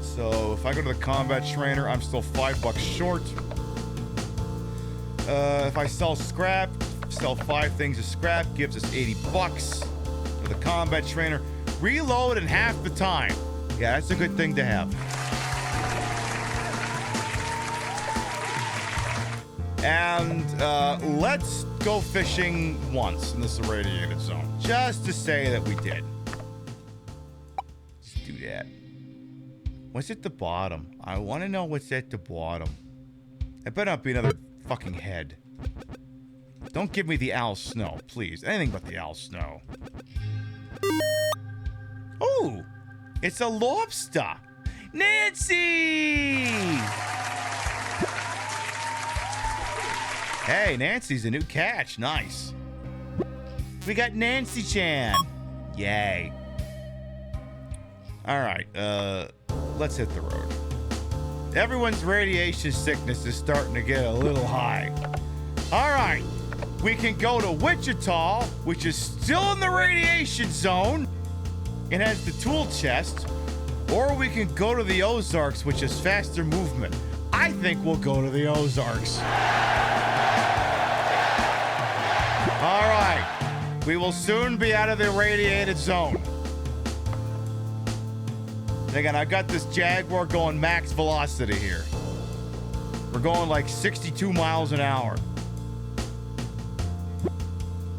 So if I go to the combat trainer, I'm still $5 short. If I sell scrap, sell 5 things of scrap, gives us $80 for the combat trainer. Reload in half the time. Yeah, that's a good thing to have. And let's go fishing once in this irradiated zone, just to say that we did. Let's do that. What's at the bottom? I want to know what's at the bottom. It better not be another fucking head. Don't give me the Al Snow, please. Anything but the Al Snow. Oh, it's a lobster. Nancy! Hey, Nancy's a new catch. Nice. We got Nancy Chan. Yay. All right, let's hit the road. Everyone's radiation sickness is starting to get a little high. All right, we can go to Wichita, which is still in the radiation zone and has the tool chest, or we can go to the Ozarks, which is faster movement. I think we'll go to the Ozarks. All right, we will soon be out of the radiated zone. Again, I got this Jaguar going max velocity here. We're going like 62 miles an hour.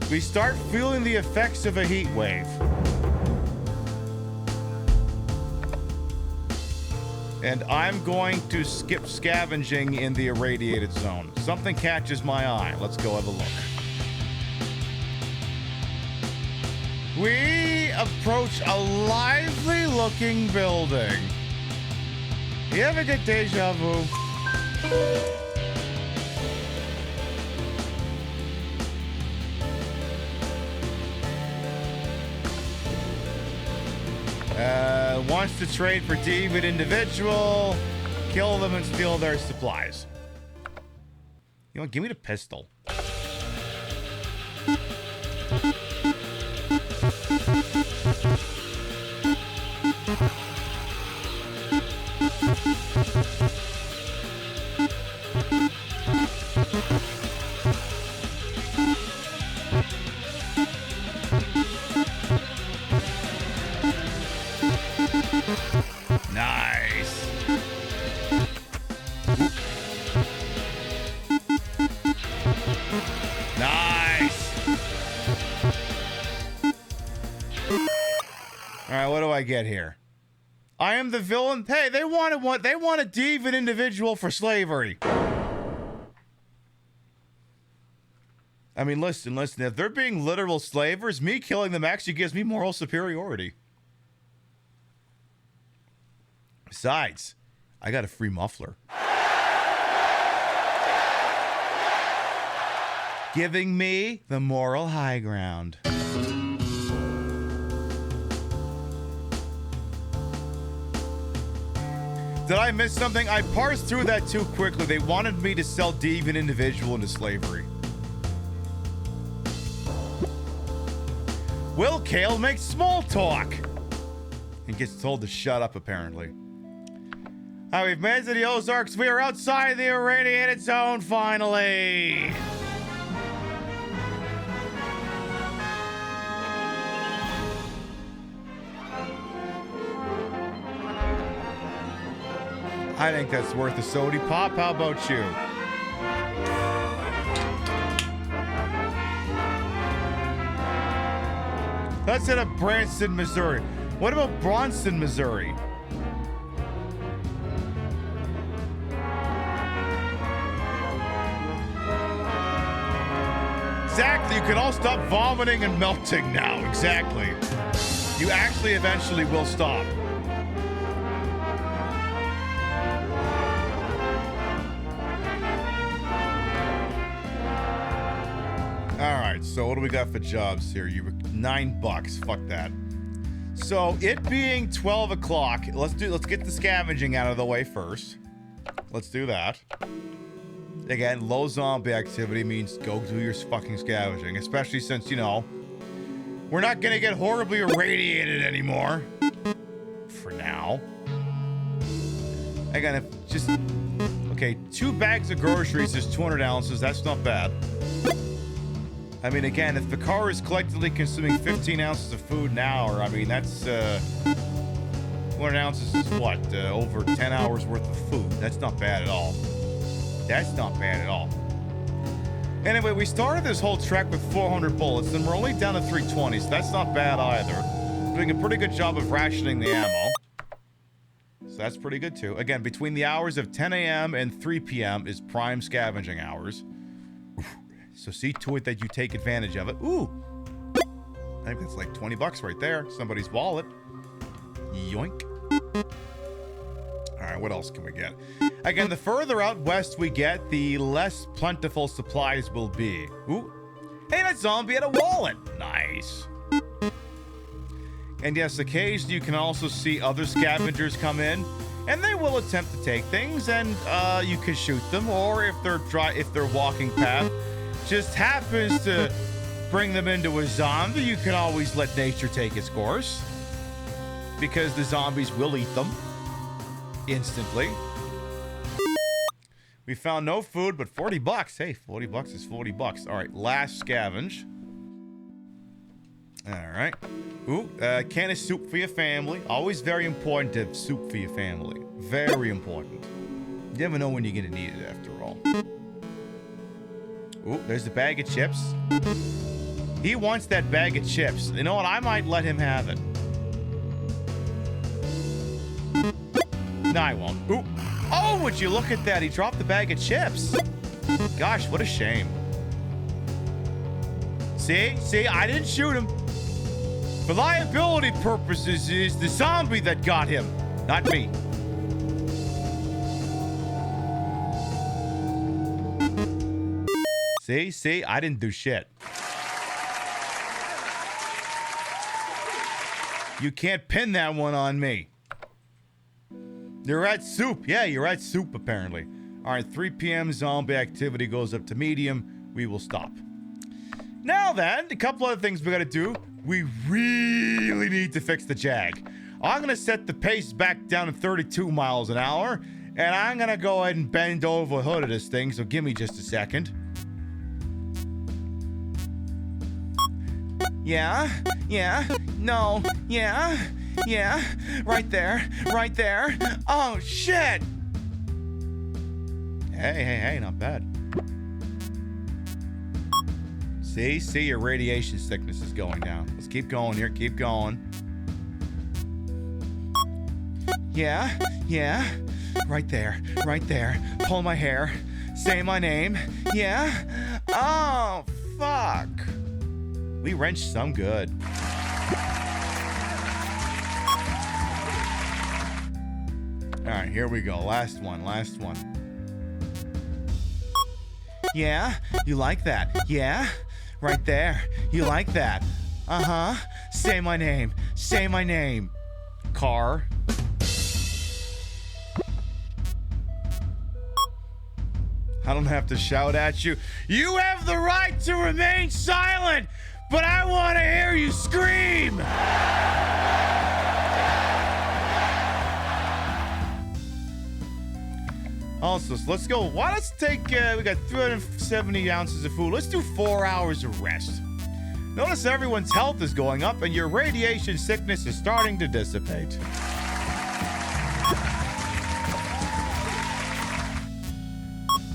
We start feeling the effects of a heat wave. And I'm going to skip scavenging in the irradiated zone. Something catches my eye. Let's go have a look. We approach a lively looking building. You ever get deja vu? Wants to trade for David individual, kill them and steal their supplies. You know what? Give me the pistol. Nice. Nice. All right, what do I get here? I am the villain. Hey, they wanted what? They want a deviant individual for slavery. I mean, listen. If they're being literal slavers, me killing them actually gives me moral superiority. Besides, I got a free muffler. Giving me the moral high ground. Did I miss something? I parsed through that too quickly. They wanted me to sell deviant individual into slavery. Will Kale makes small talk and gets told to shut up, apparently. All right, we've made it to the Ozarks. We are outside the irradiated zone, finally. I think that's worth a sody pop. How about you? Let's hit up Branson, Missouri. What about Bronson, Missouri? Exactly. You can all stop vomiting and melting now. Exactly. You actually eventually will stop. All right, so what do we got for jobs here? You were $9. Fuck that. So it being 12 o'clock, let's get the scavenging out of the way first. Let's do that. Again, low zombie activity means go do your fucking scavenging, especially since, you know, we're not gonna get horribly irradiated anymore. For now. Again, okay, 2 bags of groceries is 200 ounces. That's not bad. I mean, again, if the car is collectively consuming 15 ounces of food an hour, I mean, that's, 200 ounces is what? Over 10 hours worth of food. That's not bad at all. That's not bad at all. Anyway, we started this whole trek with 400 bullets, and we're only down to 320, so that's not bad either. Doing a pretty good job of rationing the ammo. So that's pretty good, too. Again, between the hours of 10 a.m. and 3 p.m. is prime scavenging hours. So see to it that you take advantage of it. Ooh. I think that's like $20 right there. Somebody's wallet. Yoink. All right, what else can we get? Again, the further out west we get, the less plentiful supplies will be. Ooh. Hey, that zombie had a wallet. Nice. And yes, occasionally you can also see other scavengers come in, and they will attempt to take things, and you can shoot them, or if they're walking past, just happens to bring them into a zombie, you can always let nature take its course, because the zombies will eat them instantly. We found no food, but $40. Hey, $40 is $40. All right, last scavenge. All right. Ooh, can of soup for your family. Always very important to have soup for your family. Very important. You never know when you're gonna need it, after all. Ooh, there's the bag of chips. He wants that bag of chips. You know what? I might let him have it. No, I won't. Ooh. Oh, would you look at that? He dropped the bag of chips. Gosh, what a shame. See, I didn't shoot him. For liability purposes, it's the zombie that got him, not me. See, I didn't do shit. You can't pin that one on me. You're at soup. Yeah, you're at soup, apparently. All right, 3 p.m. zombie activity goes up to medium. We will stop. Now then, a couple other things we gotta do. We really need to fix the Jag. I'm gonna set the pace back down to 32 miles an hour, and I'm gonna go ahead and bend over the hood of this thing, so give me just a second. Yeah, no, yeah, right there. Oh, shit! Hey, not bad. See, your radiation sickness is going down. Let's keep going here, keep going. Yeah, right there. Pull my hair, say my name, yeah. Oh, fuck. We wrenched some good. All right, here we go. Last one. Yeah, you like that? Yeah, right there. You like that? Uh-huh. Say my name. Car. I don't have to shout at you. You have the right to remain silent, but I want to hear you scream. Also, so let's go. Let's take, we got 370 ounces of food. Let's do 4 hours of rest. Notice everyone's health is going up and your radiation sickness is starting to dissipate.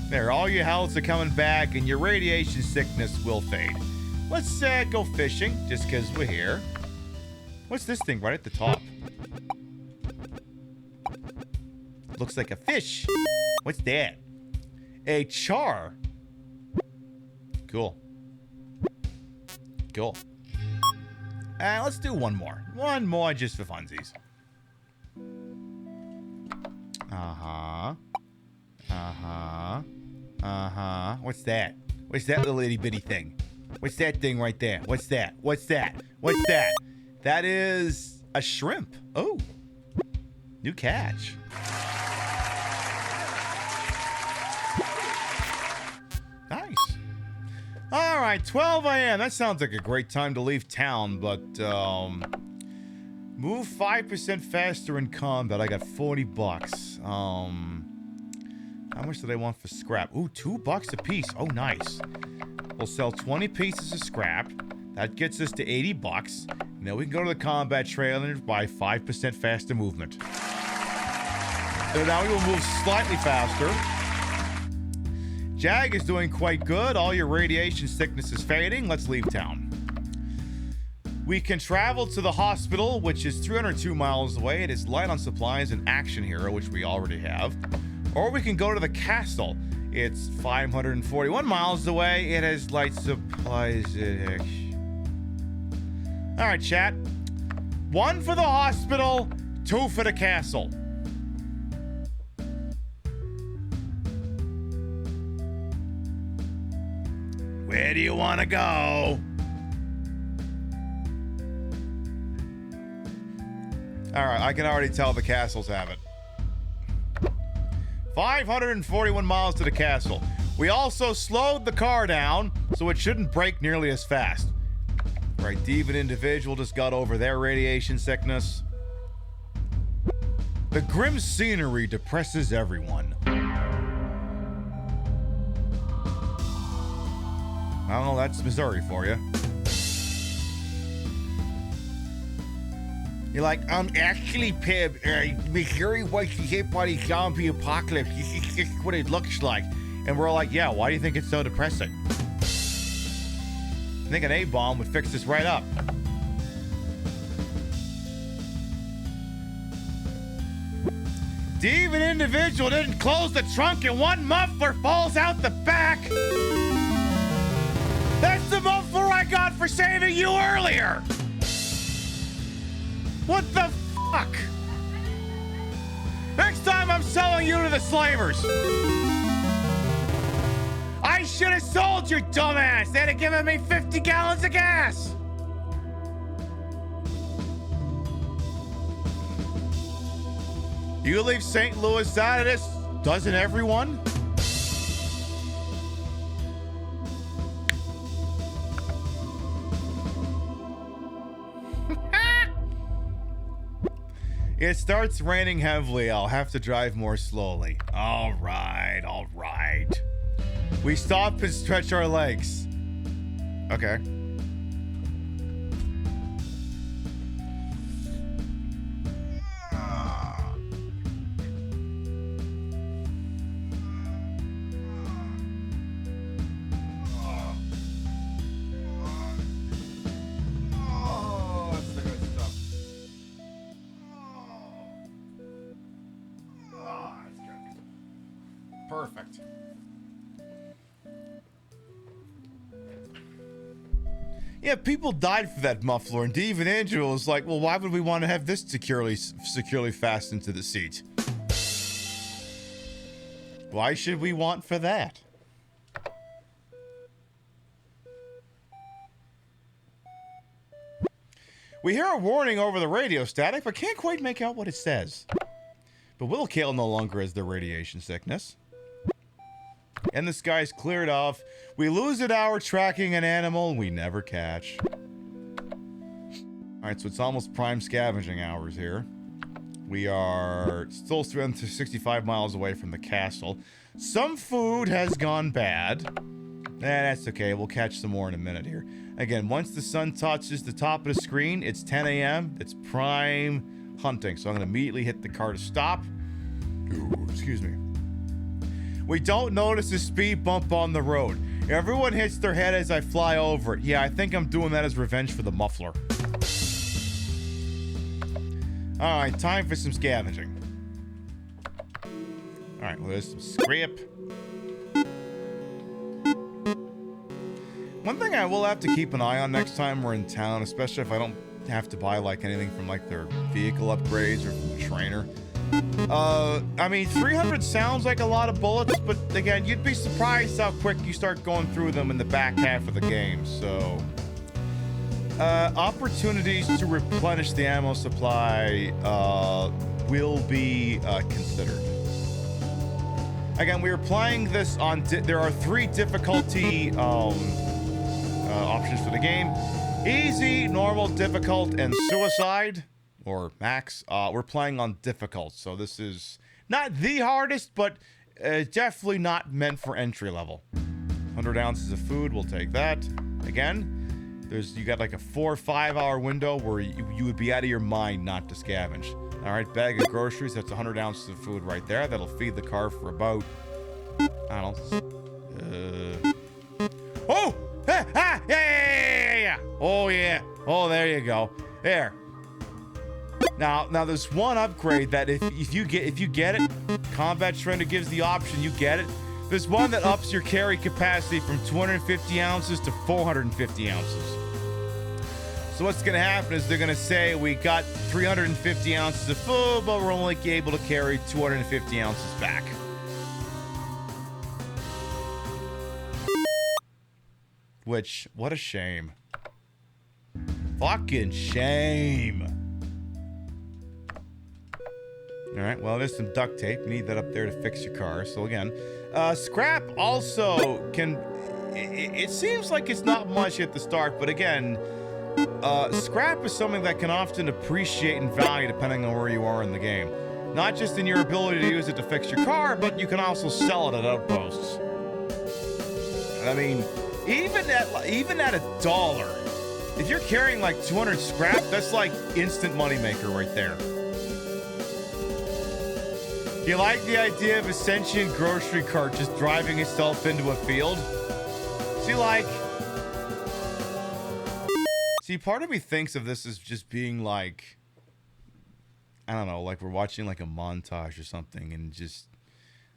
There, all your healths are coming back and your radiation sickness will fade. Let's go fishing, just because we're here. What's this thing right at the top? Looks like a fish. What's that? A char. Cool. Let's do one more. One more just for funsies. What's that? What's that little itty bitty thing? What's that thing right there? What's that? That is a shrimp. Oh. New catch. Nice. All right, 12 a.m. That sounds like a great time to leave town, but move 5% faster in combat. I got $40. How much do they want for scrap? Ooh, $2 a piece. Oh, nice. We'll sell 20 pieces of scrap. That gets us to $80. And then we can go to the combat trailer and buy 5% faster movement. So now we will move slightly faster. Jag is doing quite good. All your radiation sickness is fading. Let's leave town. We can travel to the hospital, which is 302 miles away. It is light on supplies and action hero, which we already have. Or we can go to the castle. It's 541 miles away. It has light supplies. All right, chat. 1 for the hospital, 2 for the castle. Where do you want to go? All right, I can already tell the castles have it. 541 miles to the castle. We also slowed the car down, so it shouldn't brake nearly as fast. Right, Divan individual just got over their radiation sickness. The grim scenery depresses everyone. Well, that's Missouri for you. You're like, actually, Pib, Missouri was hit by the zombie apocalypse. This is just what it looks like. And we're all like, yeah, why do you think it's so depressing? I think an A-bomb would fix this right up. Steve, an individual, didn't close the trunk and one muffler falls out the back. That's the muffler I got for saving you earlier. What the fuck? Next time I'm selling you to the slavers. I should have sold your dumbass. They'd have given me 50 gallons of gas. You leave St. Louis out of this, doesn't everyone? It starts raining heavily. I'll have to drive more slowly. All right, all right. We stop and stretch our legs. Okay. Perfect. Yeah, people died for that muffler, and Dave and Angel was like, well, why would we want to have this securely fastened to the seat? Why should we want for that? We hear a warning over the radio static, but can't quite make out what it says. But Will Kale no longer has the radiation sickness. And the sky's cleared off. We lose an hour tracking an animal we never catch. Alright, so it's almost prime scavenging hours here. We are still 365 miles away from the castle. Some food has gone bad. That's okay. We'll catch some more in a minute here. Again, once the sun touches the top of the screen, it's 10 a.m. It's prime hunting. So I'm going to immediately hit the car to stop. Ooh, excuse me. We don't notice a speed bump on the road. Everyone hits their head as I fly over it. Yeah, I think I'm doing that as revenge for the muffler. Alright, time for some scavenging. Alright, well, there's some scrap. One thing I will have to keep an eye on next time we're in town, especially if I don't have to buy like anything from like their vehicle upgrades or from the trainer. I mean, 300 sounds like a lot of bullets, but again, you'd be surprised how quick you start going through them in the back half of the game, so... opportunities to replenish the ammo supply, will be, considered. Again, we are playing this on... there are 3 difficulty, options for the game. Easy, normal, difficult, and suicide. Or max. We're playing on difficult, so this is not the hardest, but definitely not meant for entry level. 100 ounces of food, we'll take that. Again, you got like a 4 or 5 hour window where you would be out of your mind not to scavenge. All right, bag of groceries, that's 100 ounces of food right there. That'll feed the car for about, I don't know. Oh! Yeah. Oh, yeah. Oh, there you go. There. Now there's one upgrade that if you get it, Combat Trainer gives the option, you get it. There's one that ups your carry capacity from 250 ounces to 450 ounces. So what's going to happen is they're going to say we got 350 ounces of food, but we're only able to carry 250 ounces back. Which, what a shame. Fucking shame. Alright, well, there's some duct tape. You need that up there to fix your car. So again, scrap also can... It seems like it's not much at the start, but again, scrap is something that can often appreciate in value depending on where you are in the game. Not just in your ability to use it to fix your car, but you can also sell it at outposts. I mean, even at $1, if you're carrying like 200 scrap, that's like instant moneymaker right there. You like the idea of a sentient grocery cart just driving itself into a field? See, part of me thinks of this as just being like I don't know, like we're watching like a montage or something, and just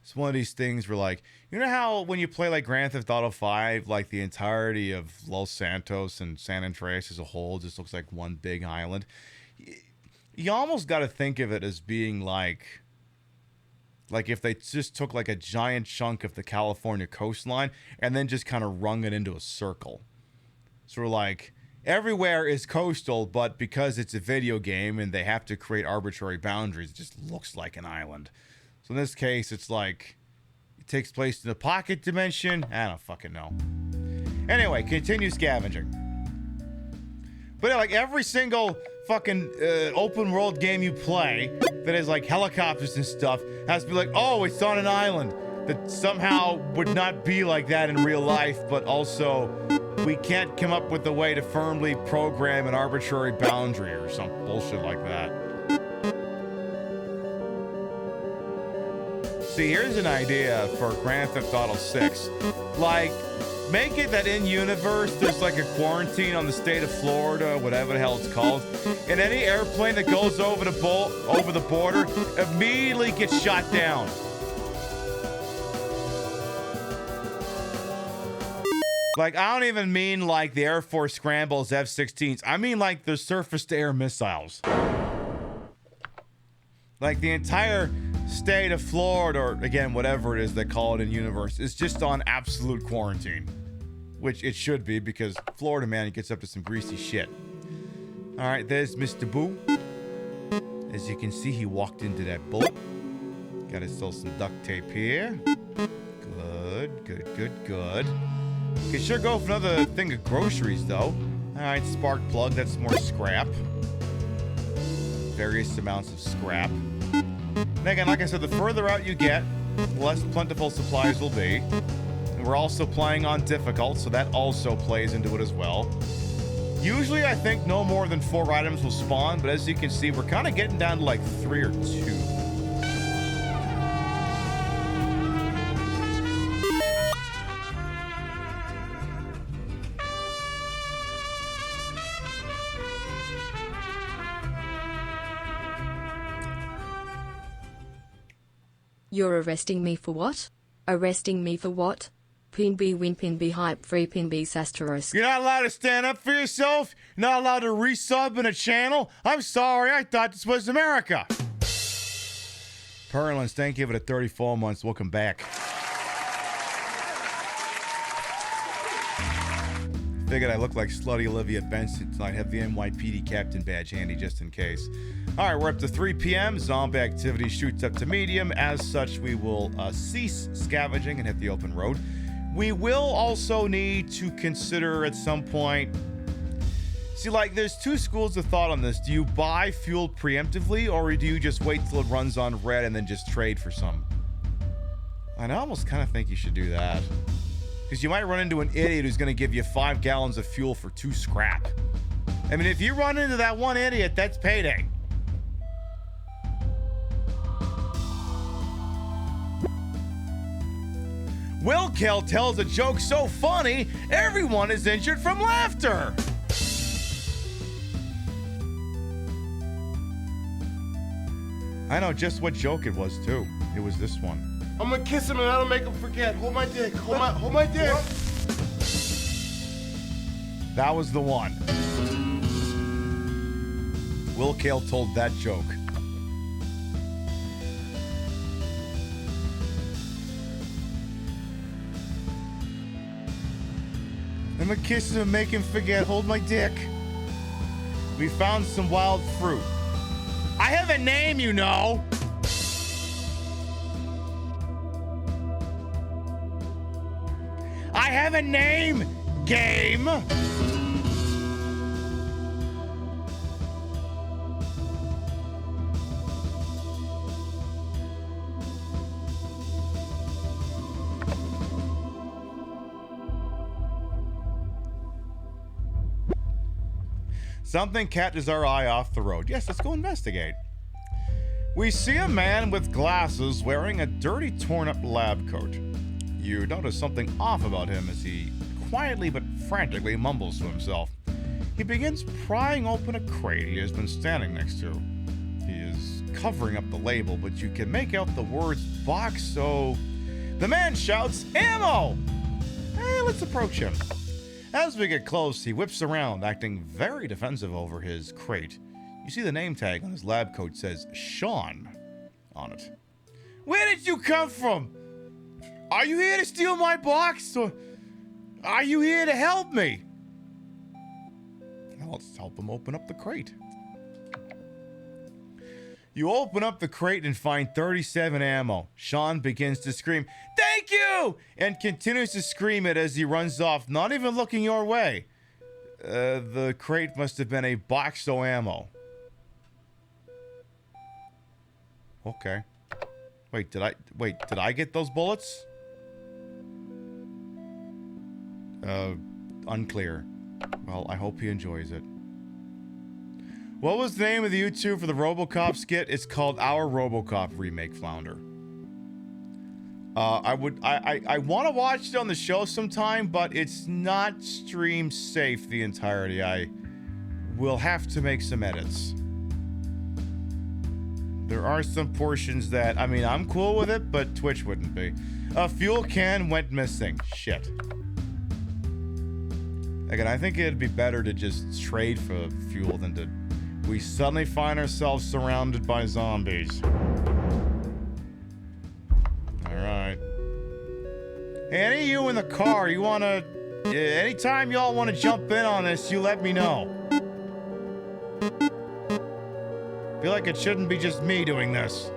it's one of these things where, like, you know how when you play like Grand Theft Auto 5, like the entirety of Los Santos and San Andreas as a whole just looks like one big island. You almost got to think of it as being like if they just took like a giant chunk of the California coastline and then just kind of wrung it into a circle. So we're like, everywhere is coastal, but because it's a video game and they have to create arbitrary boundaries, it just looks like an island. So in this case, it's like it takes place in the pocket dimension. I don't fucking know. Anyway, continue scavenging. But like every single fucking open world game you play that has like helicopters and stuff has to be like, oh, it's on an island that somehow would not be like that in real life, but also we can't come up with a way to firmly program an arbitrary boundary or some bullshit like that. See, here's an idea for Grand Theft Auto 6. Like, make it that in universe there's like a quarantine on the state of Florida, whatever the hell it's called, and any airplane that goes over the border immediately gets shot down. Like, I don't even mean like the Air Force scrambles F-16s. I mean like the surface-to-air missiles. Like the entire state of Florida, or again, whatever it is they call it in universe, is just on absolute quarantine. Which it should be, because Florida man gets up to some greasy shit. Alright, there's Mr. Boo. As you can see, he walked into that bullet. Got himself some duct tape here. Good. Could sure go for another thing of groceries, though. Alright, spark plug, that's more scrap. Various amounts of scrap. And again, like I said, the further out you get, the less plentiful supplies will be. And we're also playing on difficult, so that also plays into it as well. Usually, I think no more than 4 items will spawn, but as you can see, we're kind of getting down to like 3 or 2. You're arresting me for what? Arresting me for what? Pin B win pin B hype free pin B asterisk. You're not allowed to stand up for yourself? You're not allowed to resub in a channel? I'm sorry, I thought this was America. Perlins, thank you for the 34 months. Welcome back. Figured I look like slutty Olivia Benson tonight. Have the NYPD captain badge handy just in case. All right, we're up to 3 p.m. Zombie activity shoots up to medium. As such, we will cease scavenging and hit the open road. We will also need to consider at some point... See, like, there's 2 schools of thought on this. Do you buy fuel preemptively, or do you just wait till it runs on red and then just trade for some? I almost kind of think you should do that. Because you might run into an idiot who's going to give you 5 gallons of fuel for 2 scrap. I mean, if you run into that one idiot, that's payday. Will Kill tells a joke so funny, everyone is injured from laughter. I know just what joke it was, too. It was this one. I'm gonna kiss him and that'll make him forget. Hold my dick. Hold my dick. That was the one. Will Kale told that joke. I'm gonna kiss him and make him forget. Hold my dick. We found some wild fruit. I have a name, you know. I have a name, game. Something catches our eye off the road. Yes, let's go investigate. We see a man with glasses wearing a dirty, torn-up lab coat. You notice something off about him as he quietly but frantically mumbles to himself. He begins prying open a crate he has been standing next to. He is covering up the label, but you can make out the words box, so the man shouts, "Ammo!" Hey, let's approach him. As we get close, he whips around, acting very defensive over his crate. You see the name tag on his lab coat says Sean on it. Where did you come from? Are you here to steal my box, or are you here to help me? Well, let's help him open up the crate. You open up the crate and find 37 ammo. Sean begins to scream, "Thank you!" and continues to scream it as he runs off, not even looking your way. The crate must have been a box of ammo. Okay. Wait, did I get those bullets? Unclear. Well, I hope he enjoys it. What was the name of the YouTube for the RoboCop skit? It's called Our RoboCop Remake Flounder. I want to watch it on the show sometime, but it's not stream safe the entirety. I will have to make some edits. There are some portions that, I mean, I'm cool with it, but Twitch wouldn't be. A fuel can went missing. Shit. Again, I think it'd be better to just trade for fuel than to... We suddenly find ourselves surrounded by zombies. Alright. Hey, any of you in the car, you wanna... anytime y'all wanna jump in on this, you let me know. Feel like it shouldn't be just me doing this.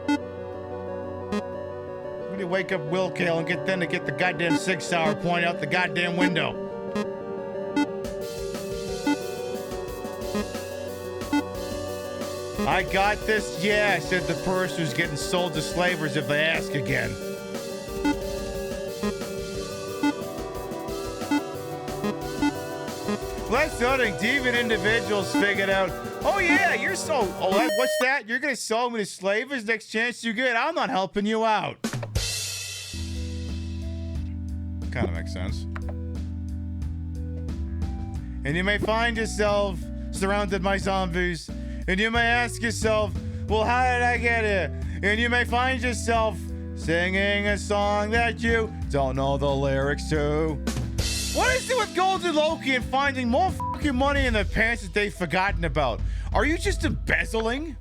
When you wake up Will Kale and get them to get the goddamn 6 Sauer point out the goddamn window. I got this? Yeah, said the person who's getting sold to slavers if they ask again. Less noting, deviant individuals figured out, oh yeah, you're so, what's that? You're gonna sell me to slavers next chance you get? I'm not helping you out. Kind of makes sense. And you may find yourself surrounded by zombies, and you may ask yourself, well, how did I get here? And you may find yourself singing a song that you don't know the lyrics to. What is it with Golden Loki and finding more fucking money in their pants that they've forgotten about? Are you just embezzling?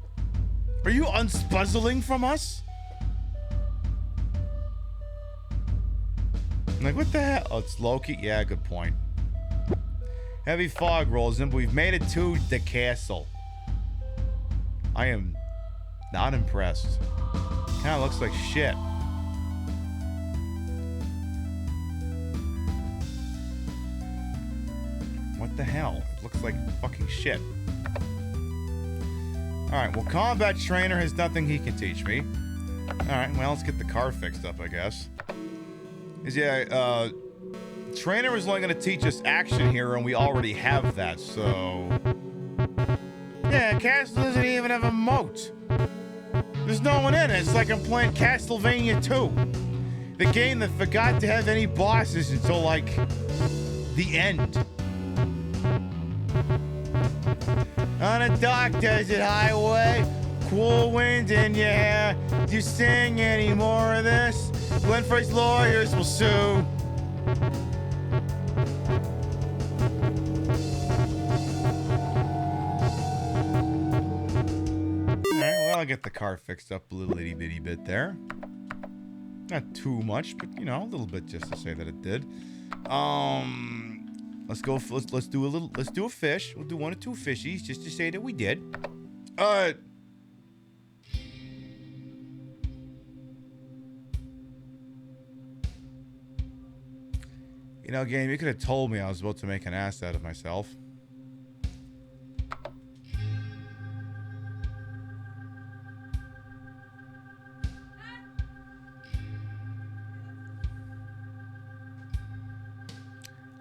Are you unspuzzling from us? I'm like, what the hell? Oh, it's Loki? Yeah, good point. Heavy fog rolls in, but we've made it to the castle. I am not impressed. Kind of looks like shit. What the hell? It looks like fucking shit. Alright, well, Combat Trainer has nothing he can teach me. Alright, well, let's get the car fixed up, I guess. Trainer is only going to teach us Action Hero, and we already have that, so... Yeah, Castle doesn't even have a moat. There's no one in it. It's like I'm playing Castlevania 2. The game that forgot to have any bosses until, like, the end. On a dark desert highway, cool wind in your hair. Do you sing any more of this? Glenn Frey's lawyers will sue. Alright, well, I'll get the car fixed up a little itty bitty bit there. Not too much, but you know, a little bit just to say that it did. Let's go. Let's do a fish. We'll do 1 or 2 fishies just to say that we did. You know, game, you could have told me I was about to make an ass out of myself.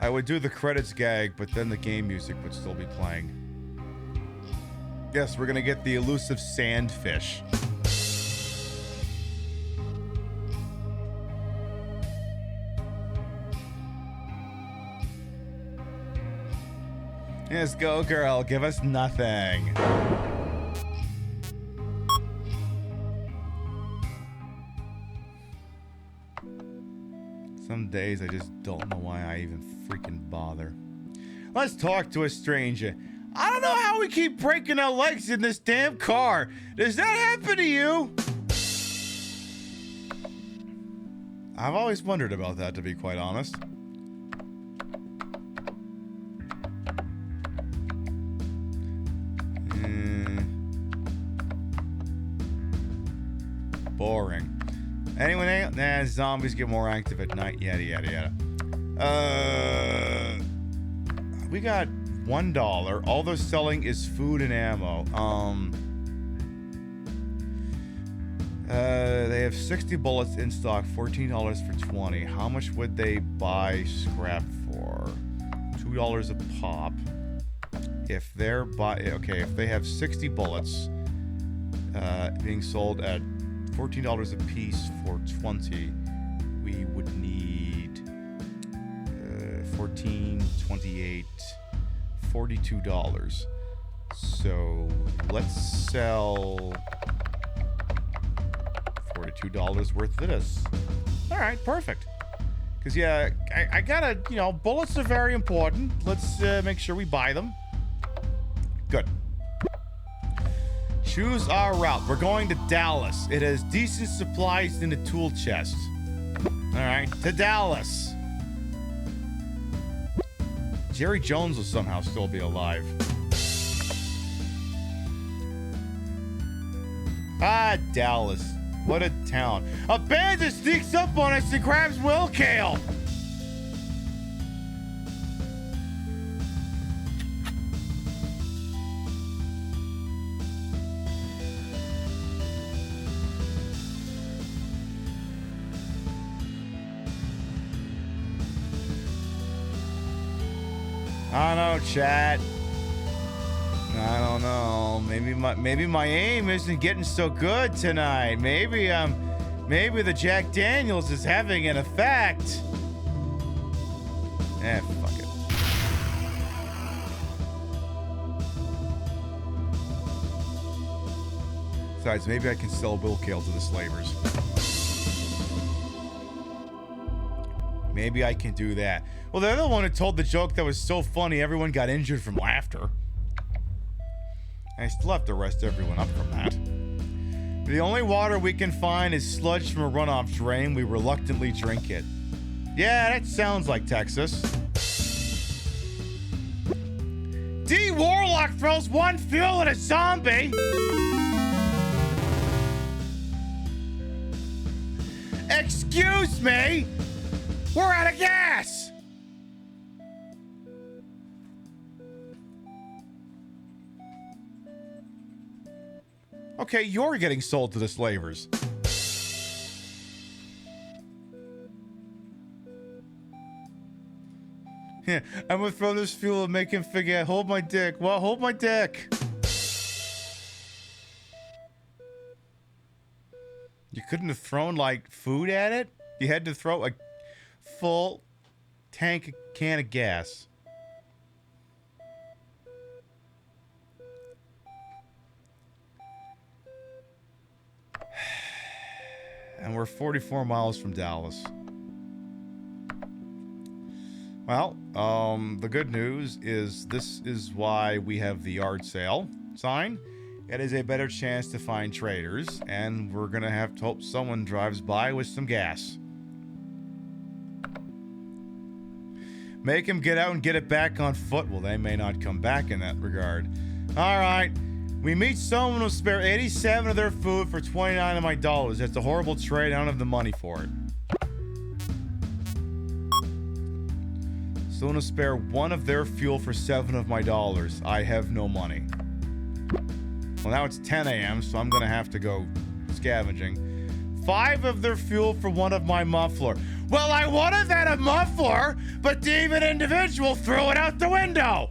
I would do the credits gag, but then the game music would still be playing. Yes, we're gonna get the elusive sandfish. Yes, go girl, give us nothing. Some days I just don't know why I even freaking bother. Let's talk to a stranger. I don't know how we keep breaking our legs in this damn car. Does that happen to you? I've always wondered about that, to be quite honest. Boring. Anyone? Nah, zombies get more active at night. Yada, yada, yada. We got $1. All they're selling is food and ammo. They have 60 bullets in stock, $14 for 20. How much would they buy scrap for? $2 a pop. If they're if they have 60 bullets being sold at $14 a piece for 20, we would need 14, 28, $42. So let's sell $42 worth of this. All right, perfect. Because, yeah, I gotta, bullets are very important. Let's make sure we buy them. Good. Choose our route. We're going to Dallas. It has decent supplies in the tool chest. All right, to Dallas. Jerry Jones will somehow still be alive. Ah, Dallas. What a town. A bandit sneaks up on us and grabs Will Kale. I don't know, chat. I don't know. Maybe my aim isn't getting so good tonight. Maybe the Jack Daniels is having an effect. Fuck it. Besides, maybe I can sell Will Kale to the slavers. Maybe I can do that. Well, they're the one who told the joke that was so funny everyone got injured from laughter. I still have to arrest everyone up from that. The only water we can find is sludge from a runoff drain. We reluctantly drink it. Yeah, that sounds like Texas. D. Warlock throws one fuel at a zombie. Excuse me. We're out of gas. Okay, you're getting sold to the slavers. Yeah, I'm gonna throw this fuel and make him forget. Hold my dick. Well, hold my dick. You couldn't have thrown, like, food at it? You had to throw a full can of gas. And we're 44 miles from Dallas. Well, the good news is this is why we have the yard sale sign. It is a better chance to find traders, and we're gonna have to hope someone drives by with some gas. Make him get out and get it back on foot. Well, they may not come back in that regard. All right. We meet someone who'll spare 87 of their food for 29 of my dollars. That's a horrible trade. I don't have the money for it. Someone will spare 1 of their fuel for 7 of my dollars. I have no money. Well, now it's 10 a.m., so I'm going to have to go scavenging. 5 of their fuel for 1 of my muffler. Well, I wanted that a muffler, but the even individual threw it out the window.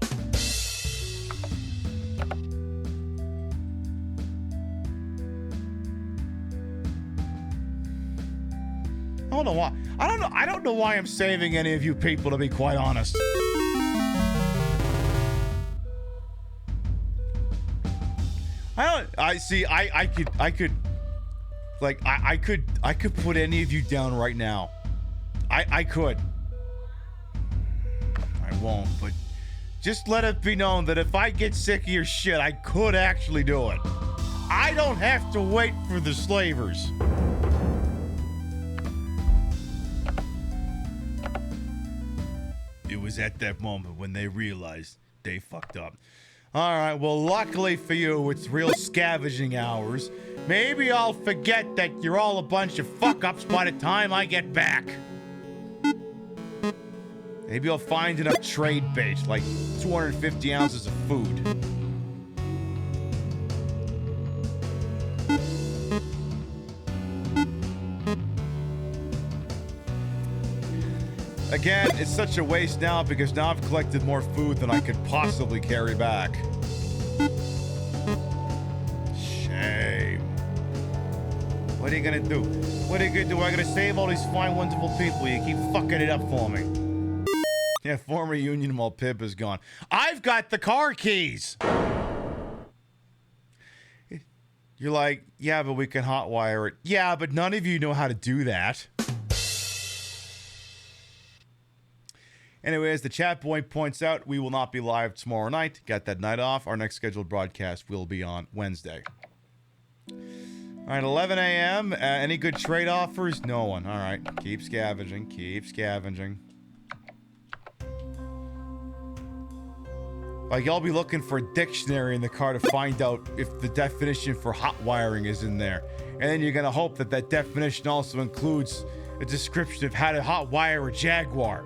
I don't know why. I don't know why I'm saving any of you people, to be quite honest. I could put any of you down right now. I could. I won't, but just let it be known that if I get sick of your shit, I could actually do it. I don't have to wait for the slavers. It was at that moment when they realized they fucked up. Alright, well, luckily for you, it's real scavenging hours. Maybe I'll forget that you're all a bunch of fuck-ups by the time I get back. Maybe I'll find enough trade bait, like 250 ounces of food. Again, it's such a waste now because now I've collected more food than I could possibly carry back. Shame. What are you gonna do? What are you gonna do? I'm gonna save all these fine, wonderful people. You keep fucking it up for me. Yeah, former union while Pip is gone. I've got the car keys! You're like, yeah, but we can hotwire it. Yeah, but none of you know how to do that. Anyway, as the chat boy points out, we will not be live tomorrow night. Got that night off. Our next scheduled broadcast will be on Wednesday. All right, 11 a.m. Any good trade offers? No one. All right, keep scavenging. Keep scavenging. Like, y'all be looking for a dictionary in the car to find out if the definition for hot wiring is in there. And then you're going to hope that that definition also includes a description of how to hot wire a Jaguar.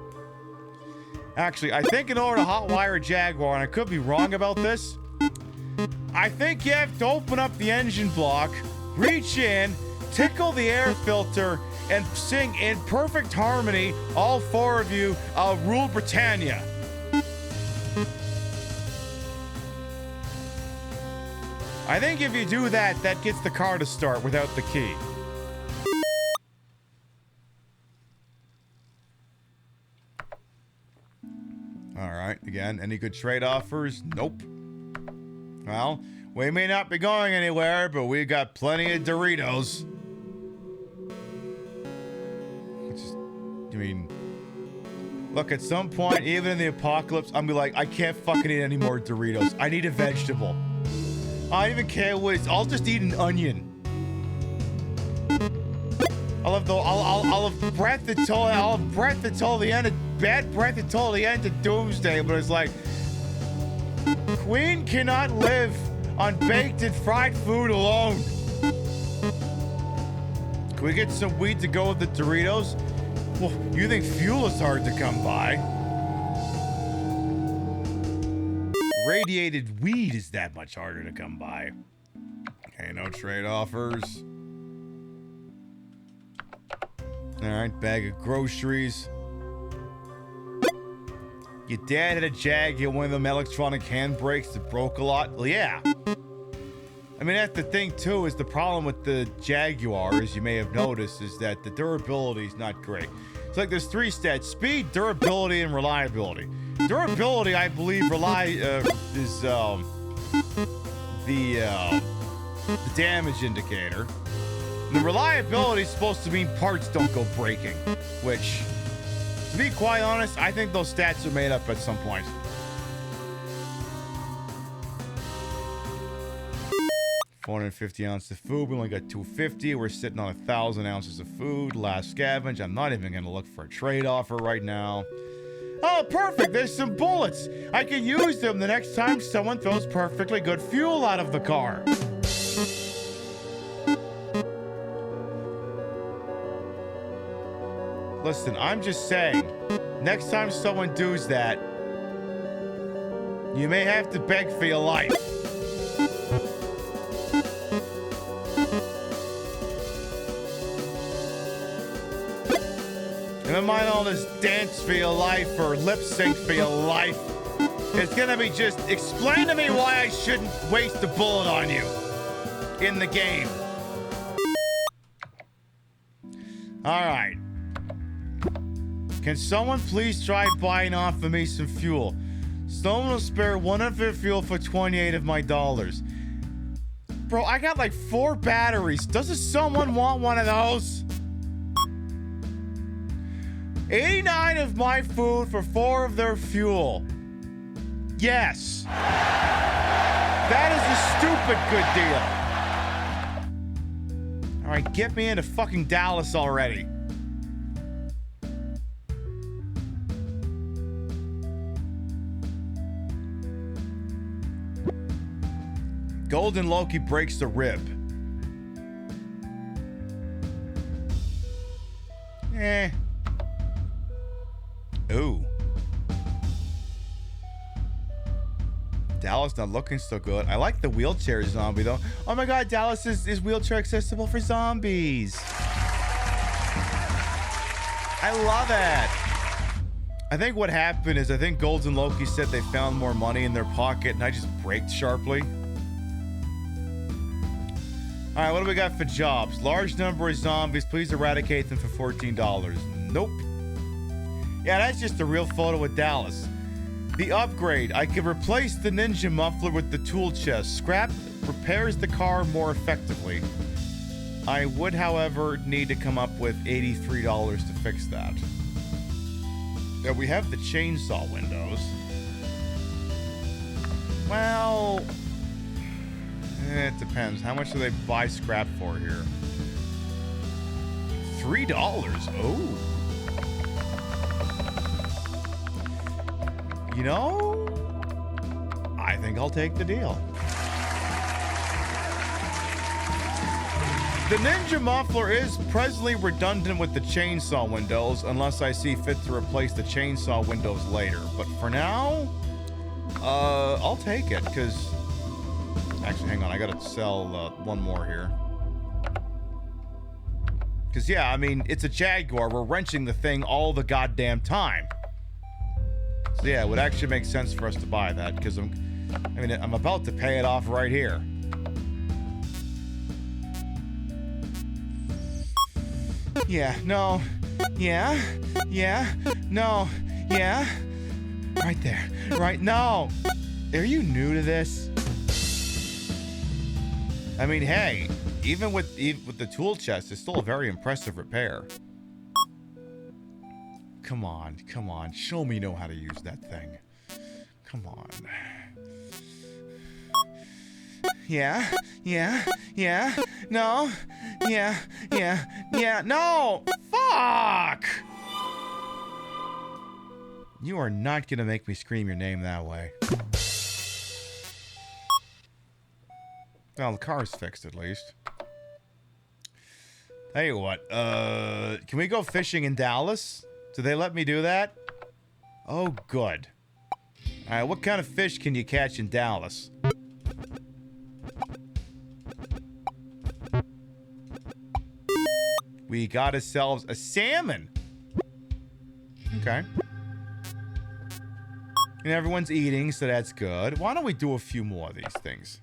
Actually, I think in order to hotwire a Jaguar, and I could be wrong about this, I think you have to open up the engine block, reach in, tickle the air filter, and sing in perfect harmony, all four of you, Rule Britannia. I think if you do that, that gets the car to start without the key. Alright, again, any good trade offers? Nope. Well, we may not be going anywhere, but we got plenty of Doritos. I mean, look, at some point, even in the apocalypse, I'm be like, I can't fucking eat any more Doritos. I need a vegetable. I don't even care what it's. I'll just eat an onion. I'll have breath until the end of bad breath until the end of doomsday, but it's like Queen cannot live on baked and fried food alone. Can we get some weed to go with the Doritos? Well, you think fuel is hard to come by? Radiated weed is that much harder to come by. Okay, no trade offers. Alright, bag of groceries. Your dad had a Jag, you had one of them electronic handbrakes that broke a lot. Well, yeah. I mean, that's the thing, too, is the problem with the Jaguar, as you may have noticed, is that the durability is not great. It's like there's three stats: speed, durability, and reliability. Durability, I believe, is the damage indicator. The reliability is supposed to mean parts don't go breaking, which, to be quite honest, I think those stats are made up at some point. $450 ounces of food. We only got 250. We're sitting on 1,000 ounces of food. Last scavenge. I'm not even going to look for a trade offer right now. Oh, perfect. There's some bullets. I can use them the next time someone throws perfectly good fuel out of the car. Listen, I'm just saying, next time someone does that, you may have to beg for your life. Never mind all this dance for your life or lip sync for your life. It's gonna be just, explain to me why I shouldn't waste a bullet on you in the game. Alright. Can someone please try buying off of me some fuel? Someone will spare one of their fuel for 28 of my dollars. Bro, I got like 4 batteries. Doesn't someone want one of those? $89 of my food for $4 of their fuel. Yes. That is a stupid good deal. All right, get me into fucking Dallas already. Golden Loki breaks the rib. Ooh. Dallas not looking so good. I like the wheelchair zombie though. Oh my god, Dallas is wheelchair accessible for zombies. I love it. I think what happened is I think Golden Loki said they found more money in their pocket and I just braked sharply. All right, what do we got for jobs? Large number of zombies. Please eradicate them for $14. Nope. Yeah, that's just a real photo of Dallas. The upgrade. I can replace the ninja muffler with the tool chest. Scrap repairs the car more effectively. I would, however, need to come up with $83 to fix that. Yeah, we have the chainsaw windows. Well... it depends. How much do they buy scrap for here? $3. Oh. You know, I think I'll take the deal. The ninja muffler is presently redundant with the chainsaw windows unless I see fit to replace the chainsaw windows later. But for now, I'll take it because... actually, hang on. I gotta sell one more here. Because, yeah, I mean, it's a Jaguar. We're wrenching the thing all the goddamn time. So, yeah, it would actually make sense for us to buy that. Because, I'm about to pay it off right here. Yeah, no. Yeah. Yeah. No. Yeah. Right there. Right. No. Are you new to this? I mean, hey, even with the tool chest, it's still a very impressive repair. Come on, come on. Show me you know how to use that thing. Come on. Yeah, yeah, yeah, no, yeah, yeah, yeah, no! Fuck! You are not gonna make me scream your name that way. Well, the car's fixed at least. Tell you what, can we go fishing in Dallas? Do they let me do that? Oh, good. Alright, what kind of fish can you catch in Dallas? We got ourselves a salmon. Okay. And everyone's eating, so that's good. Why don't we do a few more of these things?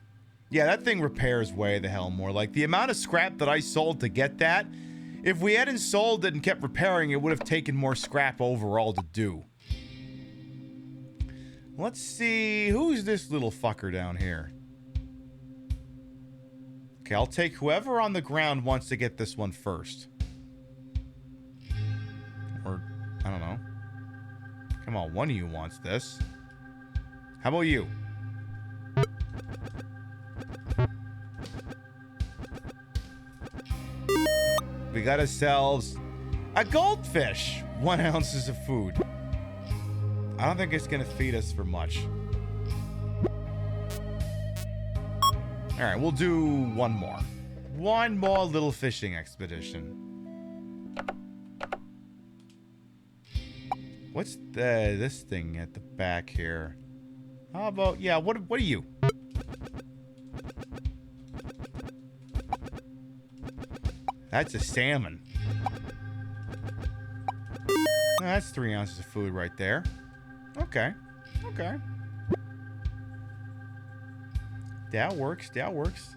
Yeah, that thing repairs way the hell more. Like, the amount of scrap that I sold to get that, if we hadn't sold it and kept repairing, it would have taken more scrap overall to do. Let's see, who's this little fucker down here? Okay, I'll take whoever on the ground wants to get this one first. Or, I don't know. Come on, one of you wants this. How about you? We got ourselves a goldfish. 1 ounce of food. I don't think it's gonna feed us for much. All right, we'll do one more. One more little fishing expedition. What's this thing at the back here? How about, yeah, what are you? That's a salmon. That's 3 ounces of food right there. Okay. Okay. That works. That works.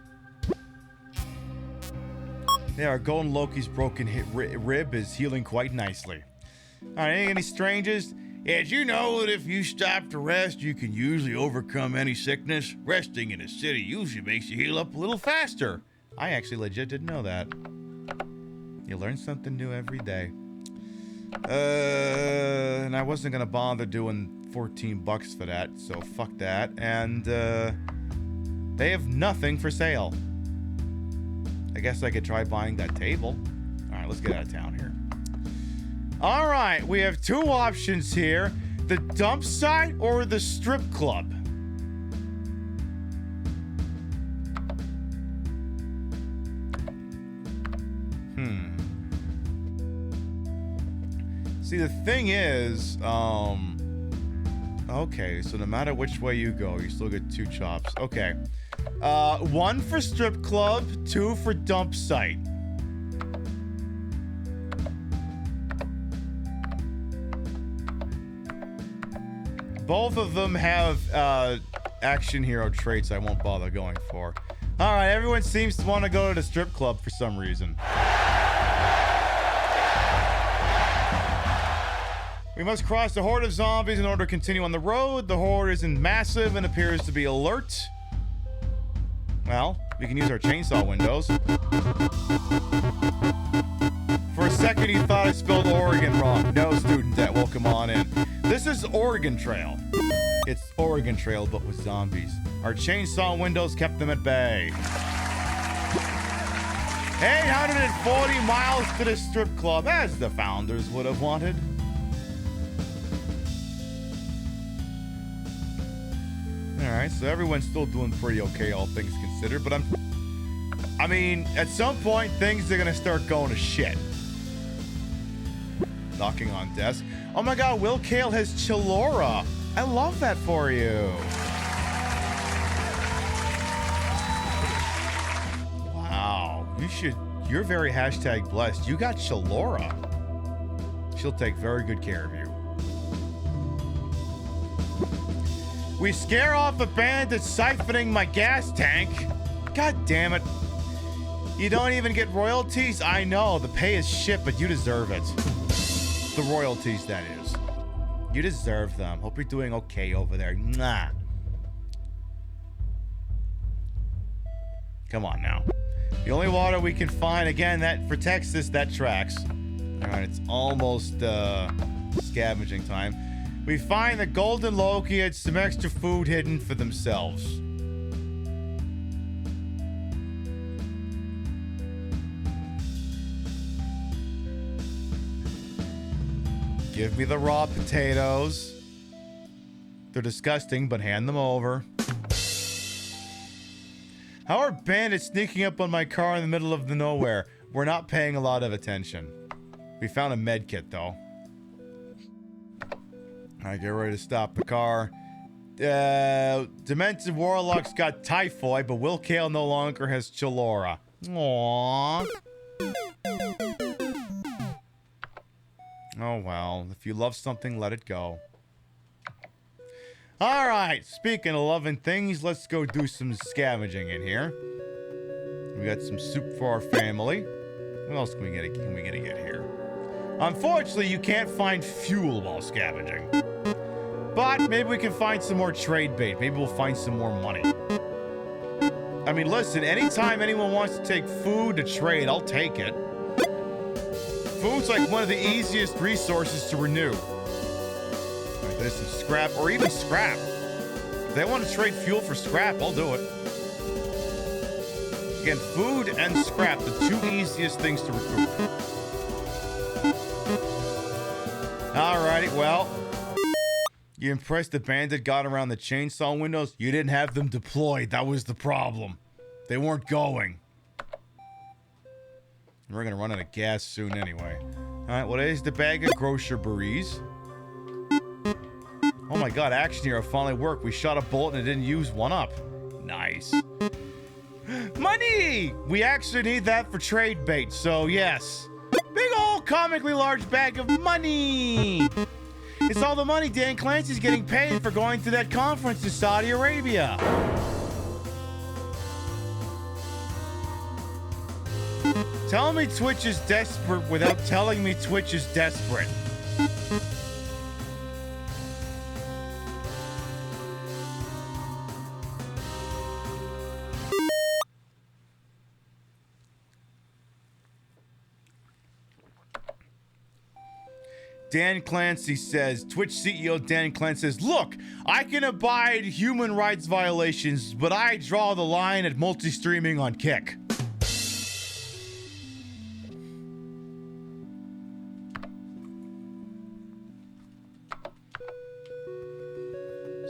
Yeah, our golden Loki's broken rib is healing quite nicely. All right, any strangers? Yeah, did you know that if you stop to rest, you can usually overcome any sickness? Resting in a city usually makes you heal up a little faster. I actually legit didn't know that. You learn something new every day. And I wasn't gonna bother doing $14 for that, so fuck that. And they have nothing for sale. I guess I could try buying that table. All right, let's get out of town here. All right, we have two options here: the dump site or the strip club. See, the thing is, okay, so no matter which way you go, you still get 2 chops. Okay. 1 for strip club, 2 for dump site. Both of them have action hero traits I won't bother going for. All right, everyone seems to want to go to the strip club for some reason. We must cross the horde of zombies in order to continue on the road. The horde isn't massive and appears to be alert. Well, we can use our chainsaw windows. For a second, he thought I spelled Oregon wrong. No, student debt, welcome on in. This is Oregon Trail. It's Oregon Trail, but with zombies. Our chainsaw windows kept them at bay. 840 miles to the strip club, as the founders would have wanted. Alright, so everyone's still doing pretty okay, all things considered, but I mean, at some point, things are gonna start going to shit. Knocking on desk. Oh my god, Will Kale has Chilora. I love that for you. Wow, you're very hashtag blessed. You got Chilora. She'll take very good care of you. We scare off a bandit siphoning my gas tank. God damn it. You don't even get royalties? I know, the pay is shit, but you deserve it. The royalties, that is. You deserve them. Hope you're doing okay over there. Mwah. Come on now. The only water we can find, again, that for Texas, that tracks. Alright, it's almost scavenging time. We find that Golden Loki had some extra food hidden for themselves. Give me the raw potatoes. They're disgusting, but hand them over. How are bandits sneaking up on my car in the middle of the nowhere? We're not paying a lot of attention. We found a med kit, though. Alright, get ready to stop the car. Demented Warlock's got typhoid, but Will Kale no longer has Chilora. Aww. Oh well, if you love something, let it go. Alright, speaking of loving things, let's go do some scavenging in here. We got some soup for our family. What else can we get here? Unfortunately, you can't find fuel while scavenging. But maybe we can find some more trade bait. Maybe we'll find some more money. I mean, listen, anytime anyone wants to take food to trade, I'll take it. Food's like one of the easiest resources to renew. Like, there's some scrap, or even scrap. If they want to trade fuel for scrap, I'll do it. Again, food and scrap, the 2 easiest things to recruit. Alrighty, well. You impressed the bandit got around the chainsaw windows? You didn't have them deployed. That was the problem. They weren't going. We're gonna run out of gas soon anyway. Alright, well, there's the bag of grocer berries. Oh my god, action hero finally worked. We shot a bullet and it didn't use one up. Nice. Money! We actually need that for trade bait, so yes. Big old comically large bag of money! It's all the money Dan Clancy's getting paid for going to that conference in Saudi Arabia. Tell me Twitch is desperate without telling me Twitch is desperate. Dan Clancy says, Twitch CEO Dan Clancy says, look, I can abide human rights violations, but I draw the line at multi-streaming on Kick.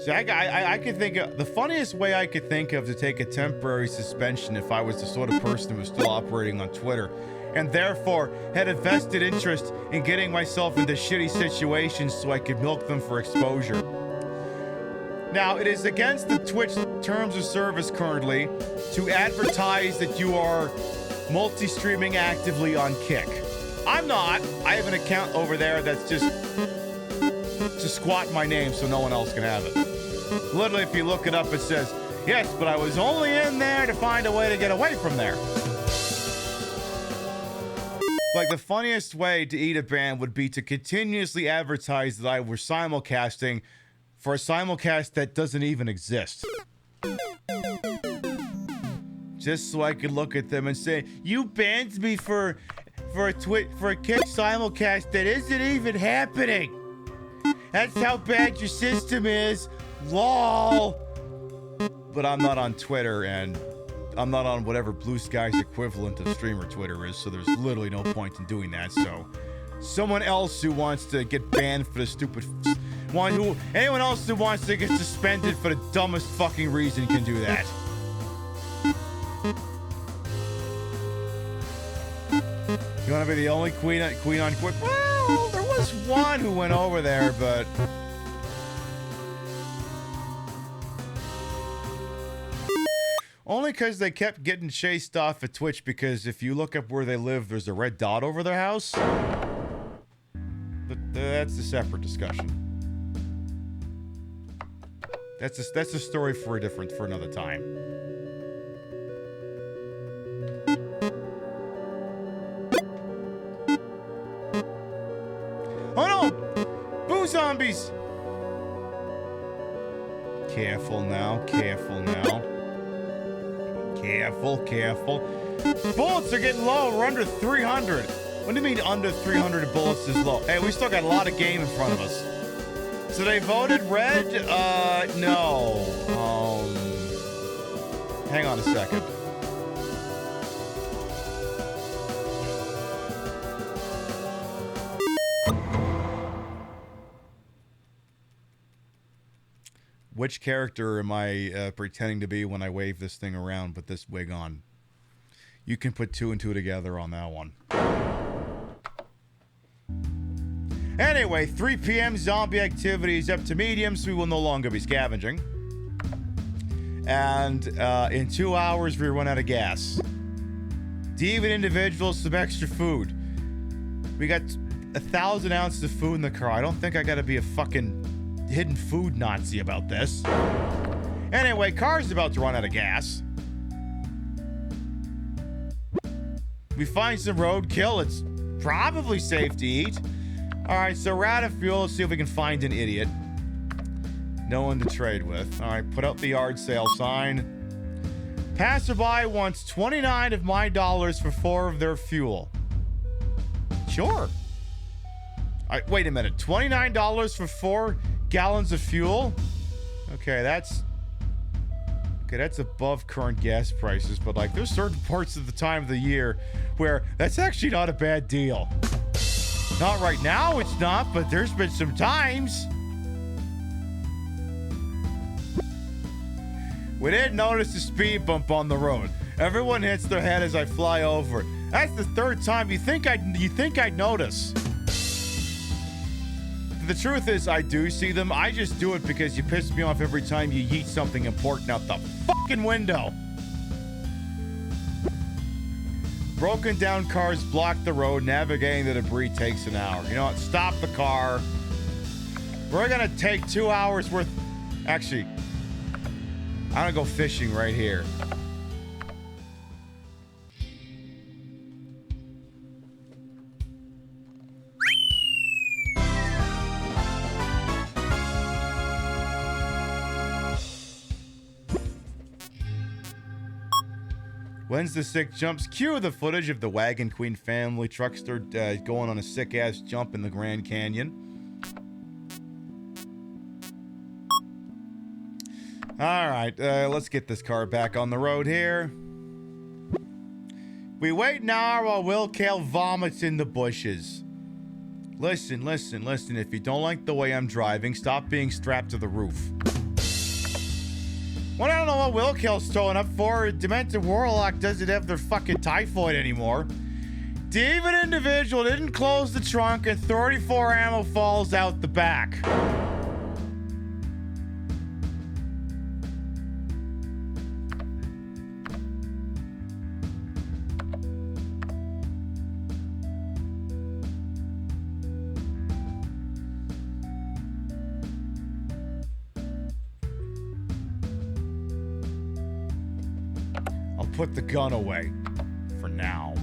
See, I could think of the funniest way I could think of to take a temporary suspension if I was the sort of person who was still operating on Twitter and therefore had a vested interest in getting myself into shitty situations so I could milk them for exposure. Now, it is against the Twitch terms of service currently to advertise that you are multi-streaming actively on Kick. I'm not. I have an account over there that's just to squat my name so no one else can have it. Literally, if you look it up, it says, yes, but I was only in there to find a way to get away from there. Like, the funniest way to eat a ban would be to continuously advertise that I were simulcasting for a simulcast that doesn't even exist. Just so I could look at them and say, you banned me for a Kick simulcast that isn't even happening. That's how bad your system is. LOL. But I'm not on Twitter, and I'm not on whatever Blue Sky's equivalent of streamer Twitter is, so there's literally no point in doing that. So someone else who wants to get banned for the stupid anyone else who wants to get suspended for the dumbest fucking reason can do that. You want to be the only queen on Quick? Well, there was one who went over there, but only because they kept getting chased off at Twitch, because if you look up where they live, there's a red dot over their house. But that's a separate discussion. That's a story for another time. Oh no! Boo zombies! Careful now, careful now. Careful, careful. Bullets are getting low. We're under 300. What do you mean under 300 bullets is low? Hey, we still got a lot of game in front of us. So they voted red? No. Hang on a second. Which character am I pretending to be when I wave this thing around with this wig on? You can put two and two together on that one. Anyway, 3 p.m. zombie activity is up to medium, so we will no longer be scavenging. And in 2 hours, we run out of gas. Deviant individuals, some extra food. We got 1,000 ounces of food in the car. I don't think I gotta be a fucking hidden food Nazi about this. Anyway, car's about to run out of gas. We find some roadkill. It's probably safe to eat. Alright, so we're out of fuel. Let's see if we can find an idiot. No one to trade with. Alright, put up the yard sale sign. Passerby wants 29 of my dollars for 4 of their fuel. Sure. Alright, wait a minute. $29 for 4 gallons of fuel? Okay, that's above current gas prices, but like there's certain parts of the time of the year where that's actually not a bad deal. Not right now, it's not, but there's been some times. We didn't notice the speed bump on the road. Everyone hits their head as I fly over. That's the 3rd time. You think I'd notice? The truth is, I do see them. I just do it because you piss me off every time you yeet something important out the fucking window. Broken down cars block the road. Navigating the debris takes an hour. You know what? Stop the car. We're gonna take 2 hours worth. Actually, I'm gonna go fishing right here. When's the sick jumps? Cue the footage of the Wagon Queen family truckster going on a sick-ass jump in the Grand Canyon. Alright, let's get this car back on the road here. We wait an hour while Will Kale vomits in the bushes. Listen. If you don't like the way I'm driving, stop being strapped to the roof. Well, I don't know what Will Kale's throwing up for. Demented Warlock doesn't have their fucking typhoid anymore. The even individual didn't close the trunk and 34 ammo falls out the back. Put the gun away for now.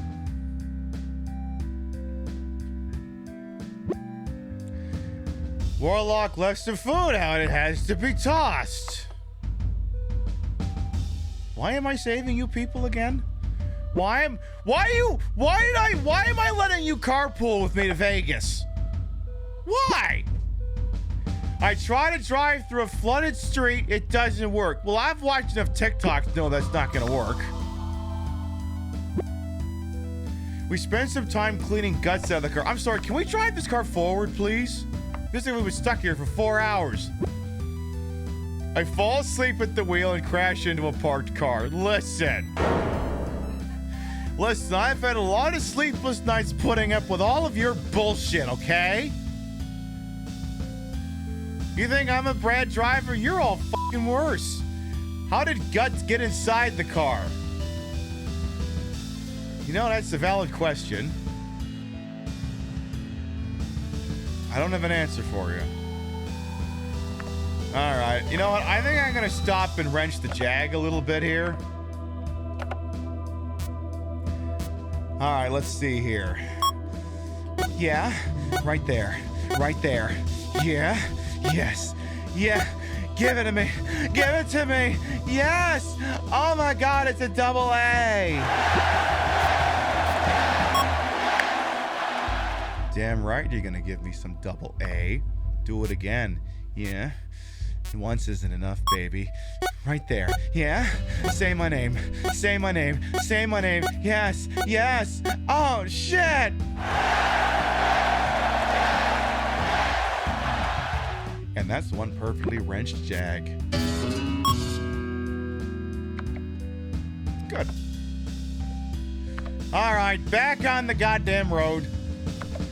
Warlock left some food out. It has to be tossed. Why am I saving you people again? Why am I letting you carpool with me to Vegas? Why? I try to drive through a flooded street. It doesn't work. Well, I've watched enough TikToks to know that's not gonna work. We spent some time cleaning guts out of the car. I'm sorry, can we drive this car forward, please? This thing was stuck here for 4 hours. I fall asleep at the wheel and crash into a parked car. Listen, I've had a lot of sleepless nights putting up with all of your bullshit, okay? You think I'm a bad driver? You're all fucking worse. How did Guts get inside the car? You know, that's a valid question. I don't have an answer for you. Alright, you know what? I think I'm gonna stop and wrench the Jag a little bit here. Alright, let's see here. Yeah, right there. Right there. Yeah, yes, yeah. Give it to me. Give it to me. Yes. Oh my God, it's a double A. Damn right you're gonna give me some double A. Do it again. Yeah. Once isn't enough, baby. Right there. Yeah? Say my name. Say my name. Say my name. Yes. Yes. Oh, shit. And that's one perfectly wrenched Jag. Good. All right, back on the goddamn road.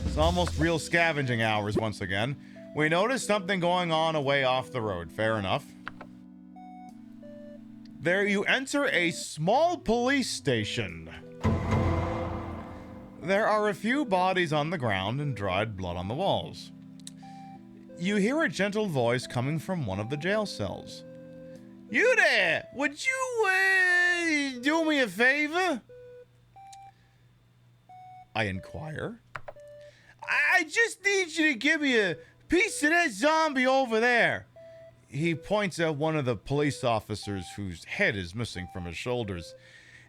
It's almost real scavenging hours once again. We noticed something going on away off the road. Fair enough. There you enter a small police station. There are a few bodies on the ground and dried blood on the walls. You hear a gentle voice coming from one of the jail cells. You there! Would you, do me a favor? I inquire. I just need you to give me a piece of that zombie over there. He points at one of the police officers whose head is missing from his shoulders.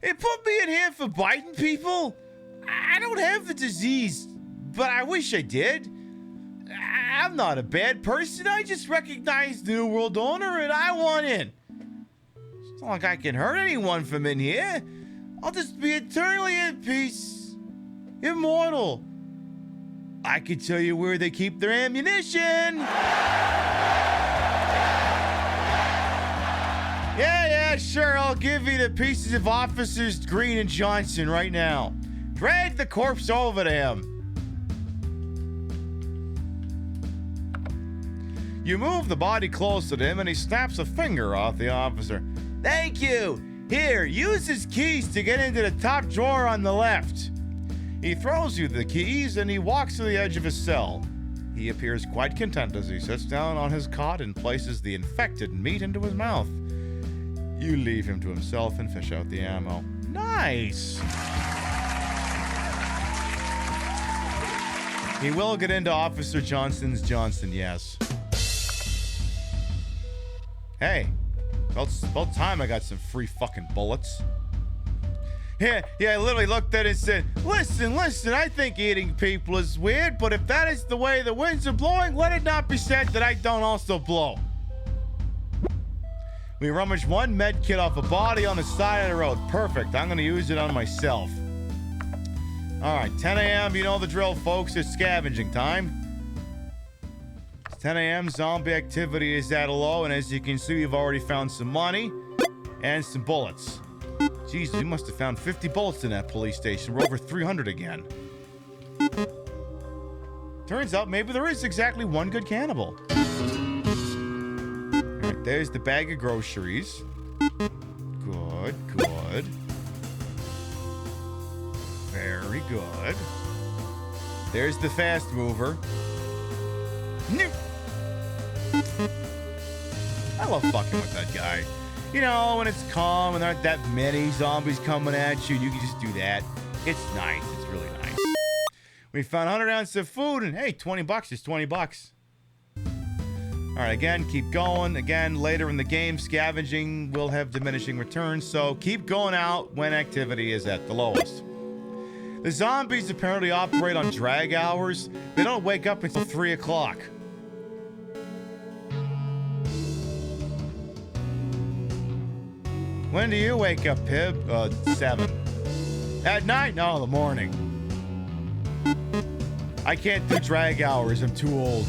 They put me in here for biting people? I don't have the disease, but I wish I did. I'm not a bad person. I just recognize the New World Order and I want in. It's not like I can hurt anyone from in here. I'll just be eternally at peace. Immortal. I can tell you where they keep their ammunition. Yeah, sure. I'll give you the pieces of Officers Green and Johnson right now. Drag the corpse over to him. You move the body closer to him and he snaps a finger off the officer. Thank you. Here, use his keys to get into the top drawer on the left. He throws you the keys and he walks to the edge of his cell. He appears quite content as he sits down on his cot and places the infected meat into his mouth. You leave him to himself and fish out the ammo. Nice! He will get into Officer Johnson's Johnson, yes. Hey, about time I got some free fucking bullets. Yeah, I literally looked at it and said, listen, I think eating people is weird, but if that is the way the winds are blowing, let it not be said that I don't also blow. We rummaged one med kit off a body on the side of the road. Perfect. I'm going to use it on myself. All right, 10 a.m. You know the drill, folks. It's scavenging time. It's 10 a.m. Zombie activity is at a low, and as you can see, we've already found some money and some bullets. Jeez, we must have found 50 bullets in that police station. We're over 300 again. Turns out maybe there is exactly one good cannibal. All right, there's the bag of groceries. Good. Very good. There's the fast mover. I love fucking with that guy. You know, when it's calm and there aren't that many zombies coming at you, you can just do that. It's nice. It's really nice. We found 100 ounces of food, and hey, $20 is $20. All right, again, keep going. Again, later in the game, scavenging will have diminishing returns, so keep going out when activity is at the lowest. The zombies apparently operate on drag hours. They don't wake up until 3 o'clock. When do you wake up, Pib? 7. At night? No, the morning. I can't do drag hours. I'm too old.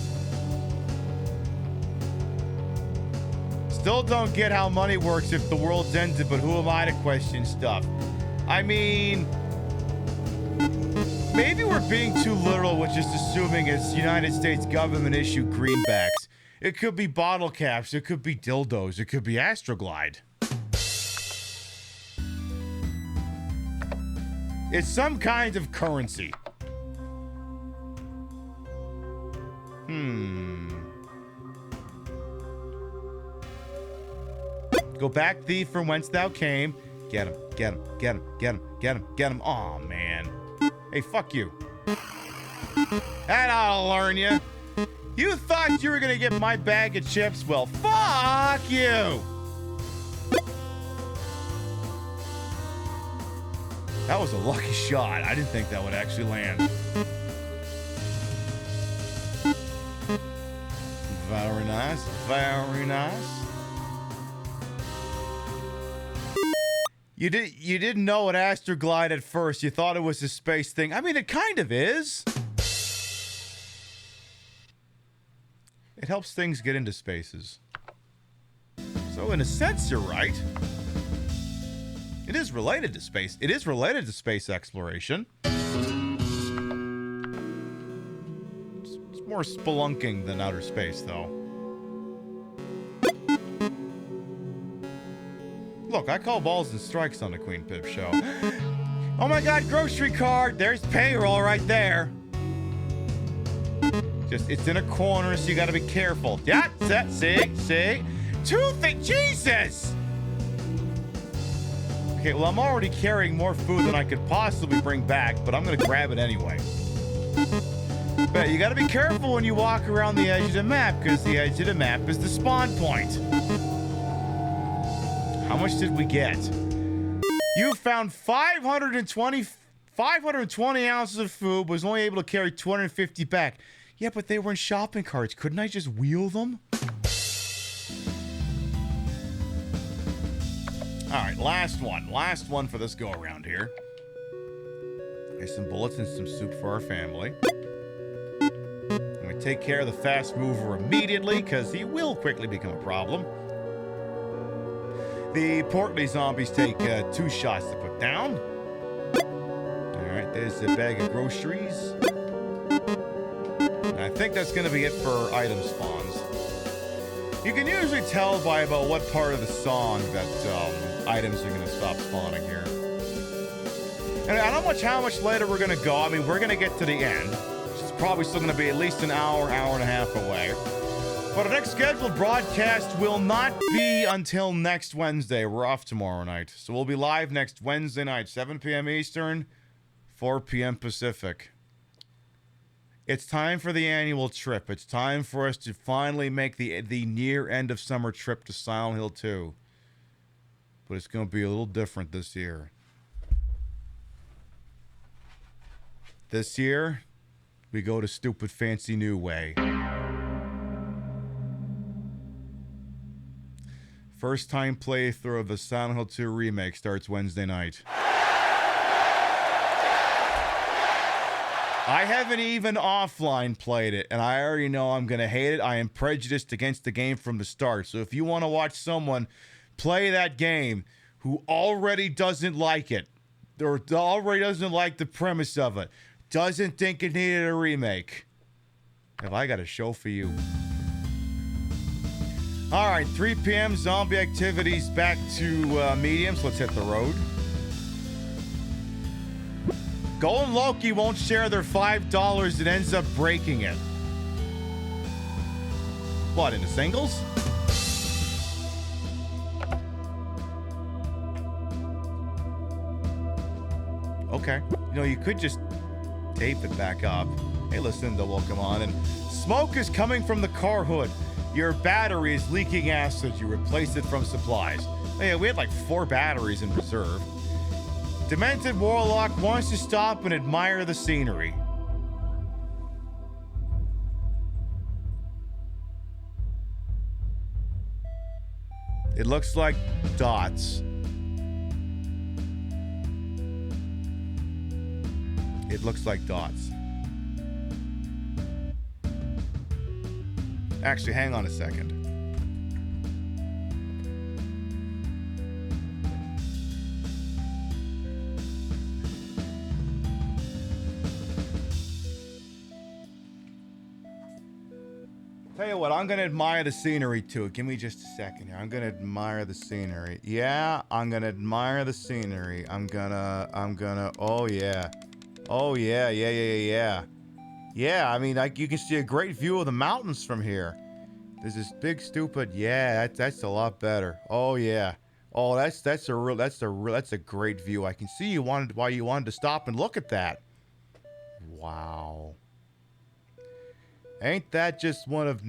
Still don't get how money works if the world's ended, but who am I to question stuff? I mean, maybe we're being too literal with just assuming it's United States government issued greenbacks. It could be bottle caps. It could be dildos. It could be Astroglide. It's some kind of currency. Go back, thief, from whence thou came. Get him. Aw, man. Hey, fuck you. That oughta learn you. You thought you were gonna get my bag of chips? Well, fuck you. That was a lucky shot. I didn't think that would actually land. Very nice. Very nice. You didn't know it Astroglide at first. You thought it was a space thing. I mean, it kind of is. It helps things get into spaces. So in a sense, you're right. It is related to space. It is related to space exploration. It's more spelunking than outer space, though. Look, I call balls and strikes on the Queen Pip show. Oh my God, grocery cart. There's payroll right there. Just, it's in a corner, so you gotta be careful. Yeah, see? Jesus! Okay, well, I'm already carrying more food than I could possibly bring back, but I'm gonna grab it anyway. But you gotta be careful when you walk around the edge of the map, because the edge of the map is the spawn point. How much did we get? You found 520 ounces of food, was only able to carry 250 back. Yeah, but they were in shopping carts. Couldn't I just wheel them? All right, last one for this go around here. There's some bullets and some soup for our family. I'm gonna take care of the fast mover immediately because he will quickly become a problem. The portly zombies take 2 shots to put down. All right, there's a bag of groceries. And I think that's gonna be it for item spawns. You can usually tell by about what part of the song that items are going to stop spawning here. And I don't know how much later we're going to go. I mean, we're going to get to the end, which is probably still going to be at least an hour and a half away. But our next scheduled broadcast will not be until next Wednesday. We're off tomorrow night. So we'll be live next Wednesday night, 7 p.m. Eastern, 4 p.m. Pacific. It's time for the annual trip. It's time for us to finally make the near end of summer trip to Silent Hill 2. But it's going to be a little different this year. This year, we go to stupid fancy new way. First time playthrough of the Silent Hill 2 remake starts Wednesday night. I haven't even offline played it, and I already know I'm going to hate it. I am prejudiced against the game from the start. So if you want to watch someone play that game who already doesn't like it, or already doesn't like the premise of it, doesn't think it needed a remake, have I got a show for you. All right, 3 p.m. zombie activities back to mediums. Let's hit the road. Golden Loki won't share their $5 and ends up breaking it. What, in the singles? Okay. You know, you could just tape it back up. Hey, Lucinda will come on. And smoke is coming from the car hood. Your battery is leaking acid. You replaced it from supplies. Oh, yeah, we had like 4 batteries in reserve. Demented Warlock wants to stop and admire the scenery. It looks like dots. It looks like dots. Actually, hang on a second. Tell you what, I'm gonna admire the scenery too. Give me just a second here. I'm gonna admire the scenery. Yeah, I'm gonna admire the scenery. I'm gonna, oh yeah. Oh yeah. Yeah, I mean, like, you can see a great view of the mountains from here. There's this big stupid, yeah, that's a lot better. Oh yeah. Oh, that's a great view. I can see why you wanted to stop and look at that. Wow. Ain't that just one of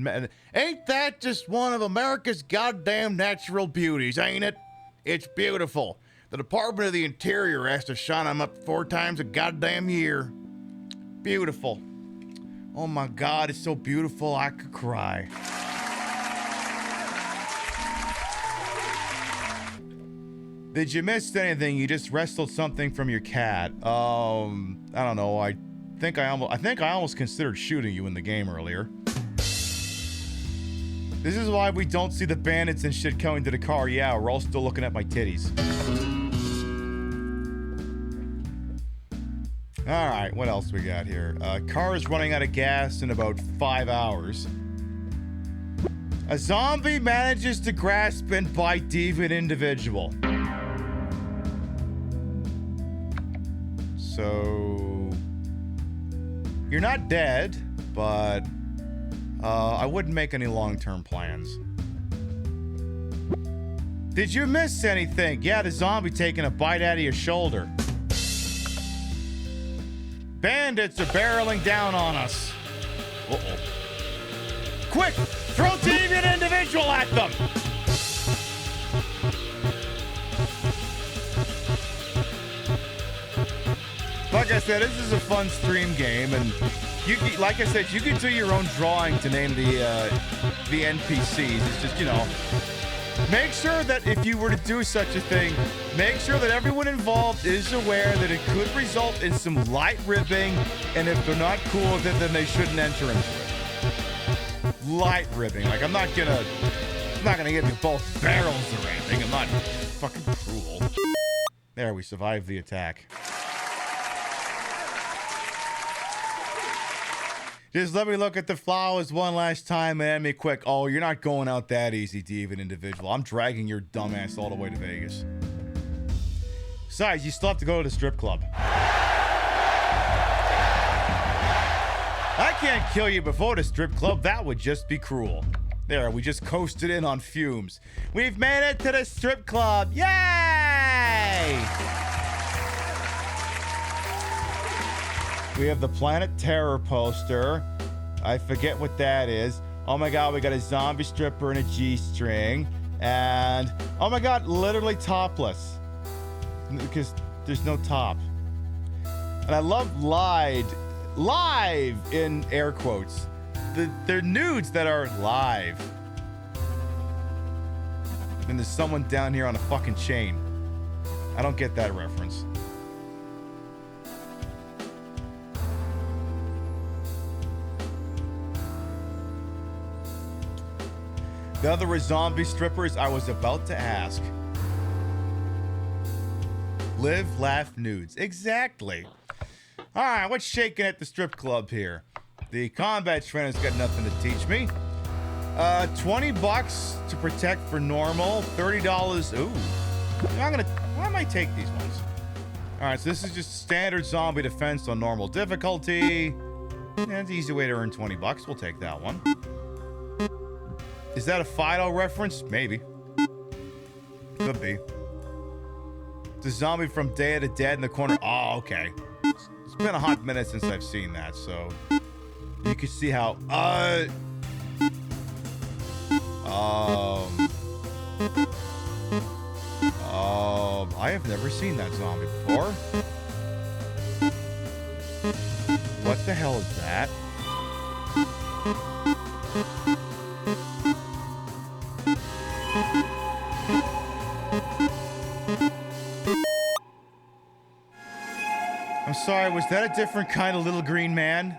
America's goddamn natural beauties, ain't it? It's beautiful. The Department of the Interior has to shine them up 4 times a goddamn year. Beautiful. Oh my God, it's so beautiful I could cry. Did you miss anything? You just wrestled something from your cat. I don't know. I think I almost considered shooting you in the game earlier. This is why we don't see the bandits and shit coming to the car. Yeah, we're all still looking at my titties. Alright, what else we got here? Car is running out of gas in about 5 hours. A zombie manages to grasp and bite deviant individual. So... you're not dead, but... I wouldn't make any long-term plans. Did you miss anything? Yeah, the zombie taking a bite out of your shoulder. Bandits are barreling down on us. Uh-oh. Quick! Throw deviant individual at them! Like I said, this is a fun stream game, and you can, like I said, you can do your own drawing to name the NPCs. It's just, you know, make sure that if you were to do such a thing, make sure that everyone involved is aware that it could result in some light ribbing, and if they're not cool with it, then they shouldn't enter into it. Light ribbing. Like, I'm not gonna give you both barrels or anything. I'm not fucking cruel. There, we survived the attack. Just let me look at the flowers one last time and end me quick. Oh, you're not going out that easy, deviant individual. I'm dragging your dumbass all the way to Vegas. Besides, you still have to go to the strip club. I can't kill you before the strip club. That would just be cruel. There, we just coasted in on fumes. We've made it to the strip club. Yay! We have the Planet Terror poster. I forget what that is. Oh my God, we got a zombie stripper and a G-string. And, oh my God, literally topless. Because there's no top. And I love live in air quotes. They're nudes that are live. And there's someone down here on a fucking chain. I don't get that reference. The other were zombie strippers I was about to ask. Live, laugh, nudes. Exactly. All right, what's shaking at the strip club here? The combat trainer's got nothing to teach me. $20 to protect for normal. $30. Ooh. I might take these ones. All right, so this is just standard zombie defense on normal difficulty. That's an easy way to earn $20. We'll take that one. Is that a Fido reference? Maybe. Could be. The zombie from Day of the Dead in the corner. Oh, okay. It's been a hot minute since I've seen that, so you can see how. I have never seen that zombie before. What the hell is that? I'm sorry, was that a different kind of little green man?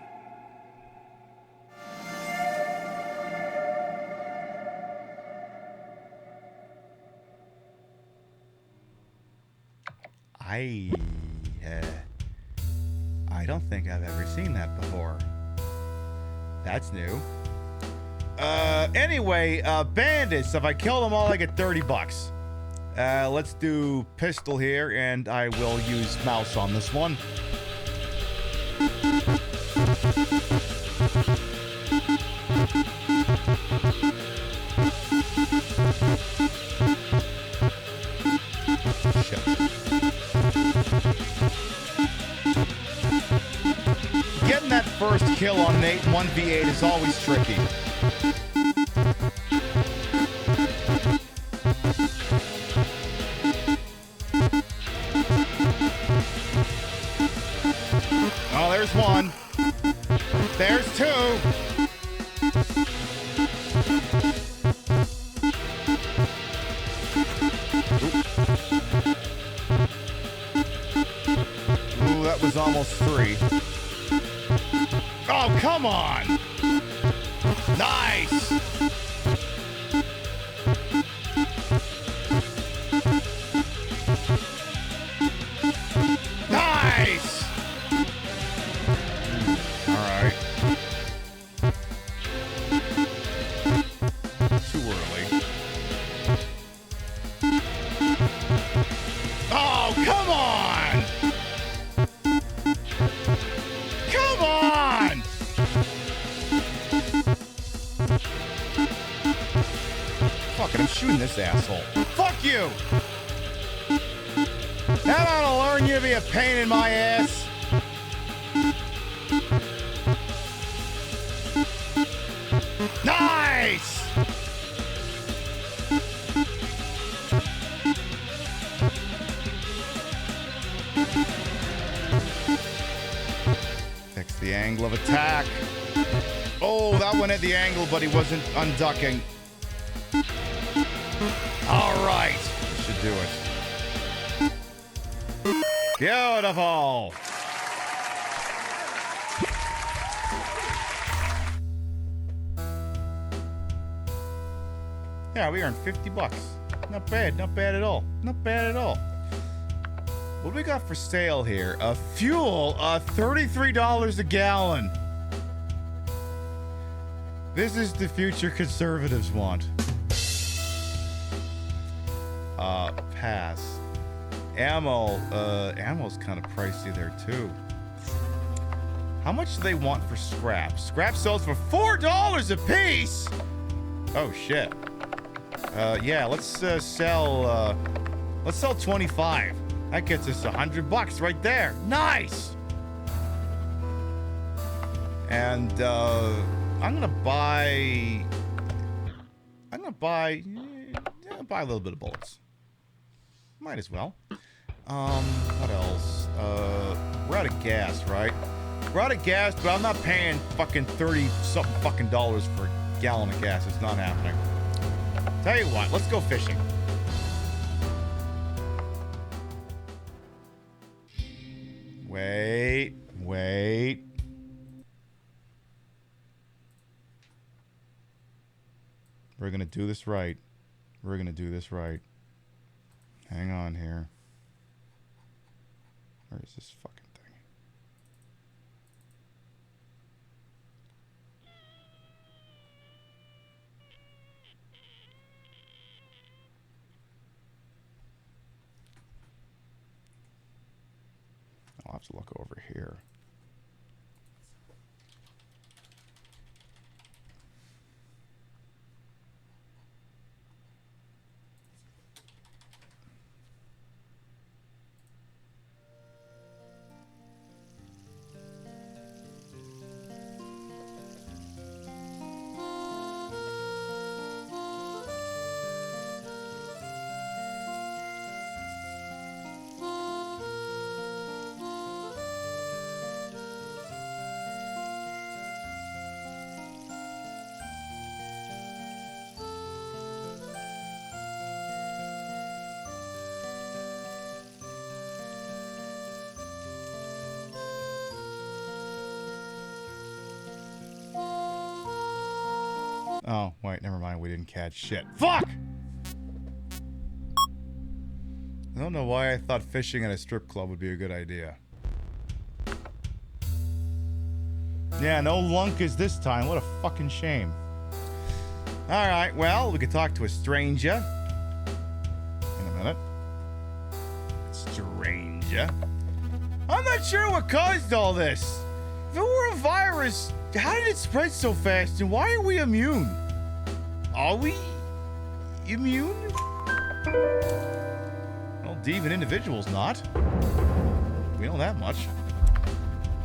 I don't think I've ever seen that before. That's new. Anyway, bandits. If I kill them all, I get $30. Let's do pistol here, and I will use mouse on this one. Getting that first kill on Nate 1v8 is always tricky. Oh, there's one. There's two. Ooh, that was almost three. Oh, come on! Nice! Nice! Alright. Too early. Oh, come on! Come on! Fuck it, I'm shooting this asshole. Fuck you! That ought to learn you to be a pain in my ass. Nice! Fix the angle of attack. Oh, that one hit the angle, but he wasn't unducking. All right. This should do it. Beautiful. Yeah, we earned $50. Not bad. Not bad at all. Not bad at all. What do we got for sale here? Fuel, $33 a gallon. This is the future conservatives want. Pass. Ammo, ammo's kind of pricey there too. How much do they want for scrap? Scrap sells for $4 a piece. Oh shit. Yeah, let's sell 25. That gets us $100 right there. Nice. And I'm gonna buy a little bit of bullets. Might as well. What else? We're out of gas, right? We're out of gas, but I'm not paying fucking 30-something fucking dollars for a gallon of gas. It's not happening. Tell you what, let's go fishing. Wait. We're gonna do this right. Hang on here. Where is this fucking thing? I'll have to look over here. Oh, wait, never mind. We didn't catch shit. Fuck! I don't know why I thought fishing at a strip club would be a good idea. Yeah, no Lunkas this time. What a fucking shame. Alright, well, we could talk to a stranger. In a minute. Stranger. I'm not sure what caused all this. If it were a virus, how did it spread so fast, and why are we immune? Are we immune? Well, Deviant Individual's not. We know that much.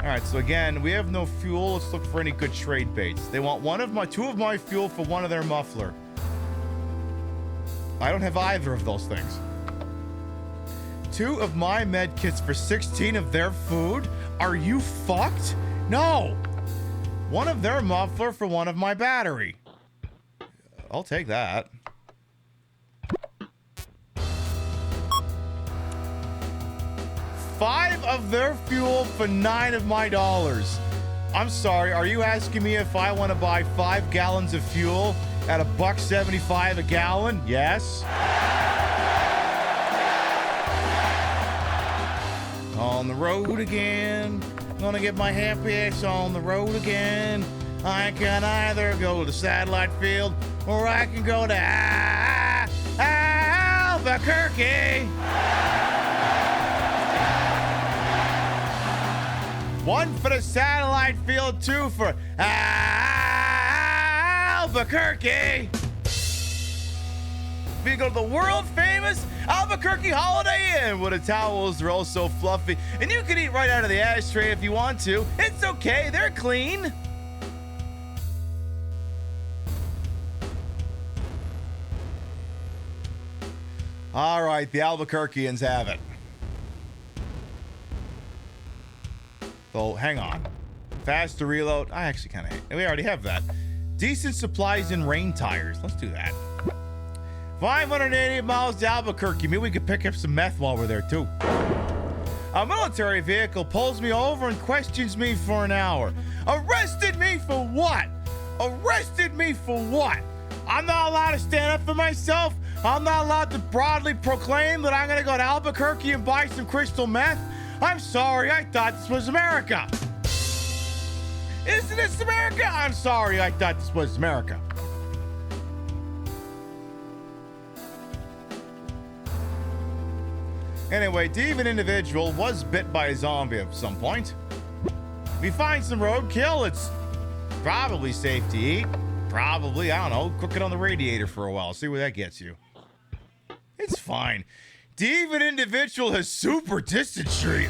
Alright, so again, we have no fuel. Let's look for any good trade baits. They want two of my fuel for one of their muffler. I don't have either of those things. 2 of my med kits for 16 of their food? Are you fucked? No! 1 of their muffler for 1 of my battery. I'll take that. $5 of their fuel for $9 of my dollars. I'm sorry, are you asking me if I want to buy 5 gallons of fuel at $1.75 a gallon? Yes. On the road again. Gonna get my happy ass on the road again. I can either go to satellite field or I can go to Albuquerque. 1 for the satellite field, 2 for Albuquerque. We go to the world famous Albuquerque Holiday Inn, where the towels are all so fluffy, and you can eat right out of the ashtray if you want to. It's okay, they're clean. All right, the Albuquerqueans have it. So, hang on. Fast to reload. I actually kind of hate it. We already have that. Decent supplies and rain tires. Let's do that. 580 miles to Albuquerque. Maybe we could pick up some meth while we're there, too. A military vehicle pulls me over and questions me for an hour. Arrested me for what? Arrested me for what? I'm not allowed to stand up for myself. I'm not allowed to broadly proclaim that I'm going to go to Albuquerque and buy some crystal meth. I'm sorry, I thought this was America. Isn't this America? I'm sorry, I thought this was America. Anyway, Deviant Individual was bit by a zombie at some point. We find some roadkill. It's probably safe to eat. Probably, I don't know, cook it on the radiator for a while. See where that gets you. It's fine. Deviant Individual has super dysentery.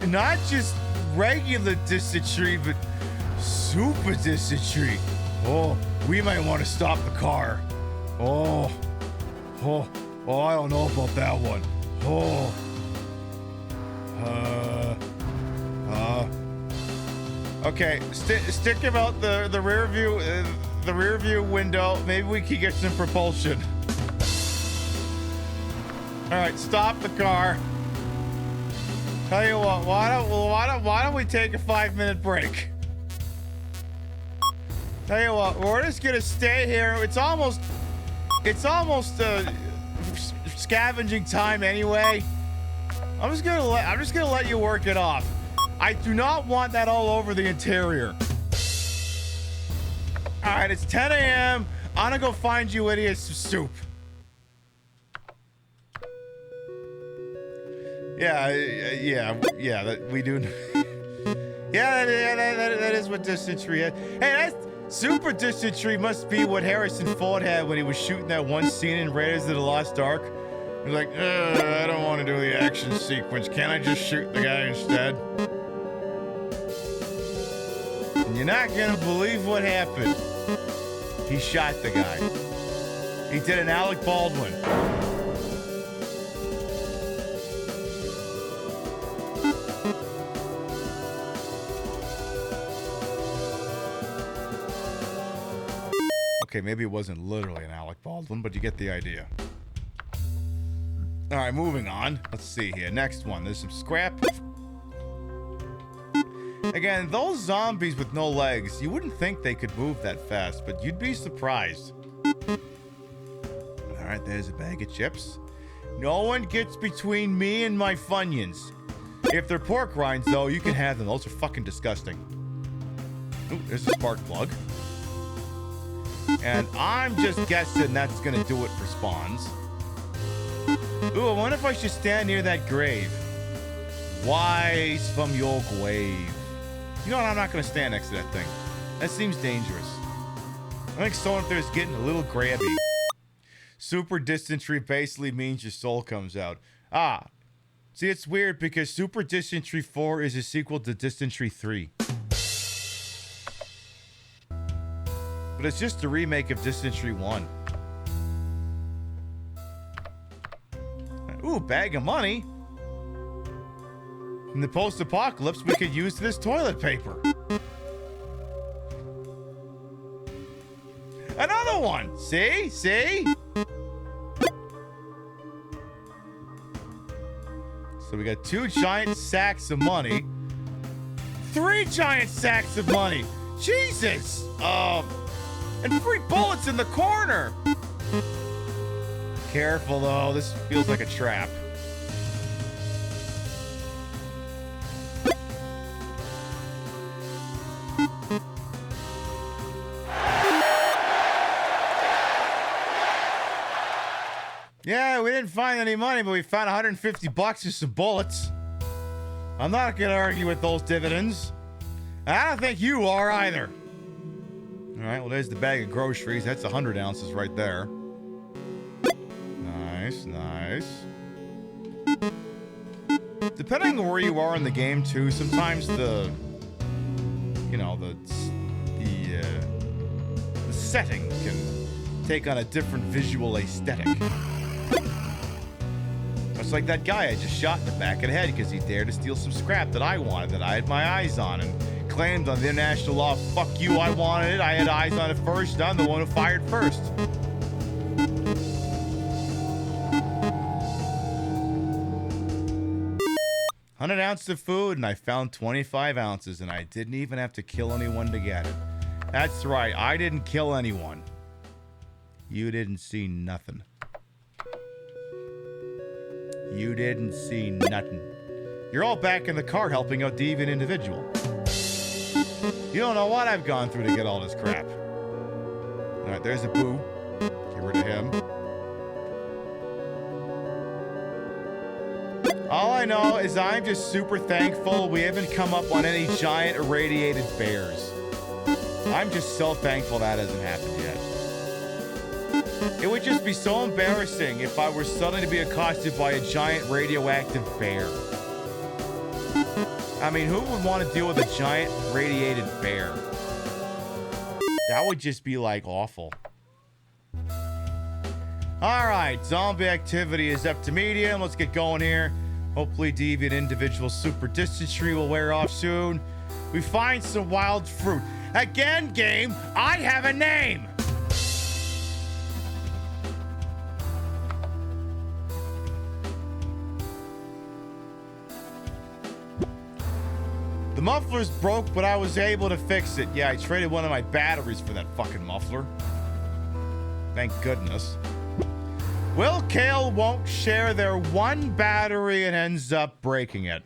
Not just regular dysentery, but super dysentery. Oh, we might want to stop the car. Oh, Oh, I don't know about that one. Oh. Okay, stick him out the rear view window. Maybe we can get some propulsion. All right, stop the car. Tell you what, why don't we take a 5-minute break? Tell you what, we're just gonna stay here. It's almost scavenging time anyway. I'm just gonna let you work it off. I do not want that all over the interior. All right, it's 10 a.m. I'm gonna go find you idiots some soup. Yeah, that we do. That is what dysentery is. Hey, that's super dysentery must be what Harrison Ford had when he was shooting that one scene in Raiders of the Lost Ark. He's like, I don't want to do the action sequence. Can't I just shoot the guy instead? And you're not gonna believe what happened. He shot the guy. He did an Alec Baldwin. Okay, maybe it wasn't literally an Alec Baldwin, but you get the idea. All right, moving on. Let's see here. Next one. There's some scrap. Again, those zombies with no legs, you wouldn't think they could move that fast, but you'd be surprised. All right, there's a bag of chips. No one gets between me and my Funyuns. If they're pork rinds, though, you can have them. Those are fucking disgusting. Ooh, there's a spark plug. And I'm just guessing that's gonna do it for spawns. Ooh, I wonder if I should stand near that grave. Wise from your grave. You know what? I'm not gonna stand next to that thing. That seems dangerous. I think someone up there is getting a little grabby. Super dysentery basically means your soul comes out. Ah. See, it's weird because Super Dysentery 4 is a sequel to Dysentery 3. But it's just a remake of Dysentery 1. Ooh, bag of money. In the post-apocalypse, we could use this toilet paper. Another one. See? See? So we got 2 giant sacks of money. 3 giant sacks of money. Jesus. And 3 bullets in the corner. Careful, though. This feels like a trap. Yeah, we didn't find any money, but we found $150 and some bullets. I'm not gonna argue with those dividends. I don't think you are either. All right, well, there's the bag of groceries. That's 100 ounces right there. Nice, nice. Depending on where you are in the game, too, sometimes the setting can take on a different visual aesthetic. It's like that guy I just shot in the back of the head because he dared to steal some scrap that I wanted, that I had my eyes on, and claimed on the international law, fuck you, I wanted it, I had eyes on it first, I'm the one who fired first. $100 ounces of food, and I found 25 ounces, and I didn't even have to kill anyone to get it. That's right, I didn't kill anyone. You didn't see nothing. You didn't see nothing. You're all back in the car helping out the deviant individual. You don't know what I've gone through to get all this crap. All right, there's a boo. Get rid of him. All I know is I'm just super thankful we haven't come up on any giant irradiated bears. I'm just so thankful that hasn't happened yet. It would just be so embarrassing if I were suddenly to be accosted by a giant radioactive bear. I mean, who would want to deal with a giant radiated bear? That would just be, like, awful. All right, zombie activity is up to medium. Let's get going here. Hopefully, deviant individual super distance tree will wear off soon. We find some wild fruit. Again, game, I have a name. The muffler's broke, but I was able to fix it. Yeah, I traded one of my batteries for that fucking muffler. Thank goodness. Will Kale won't share their one battery and ends up breaking it.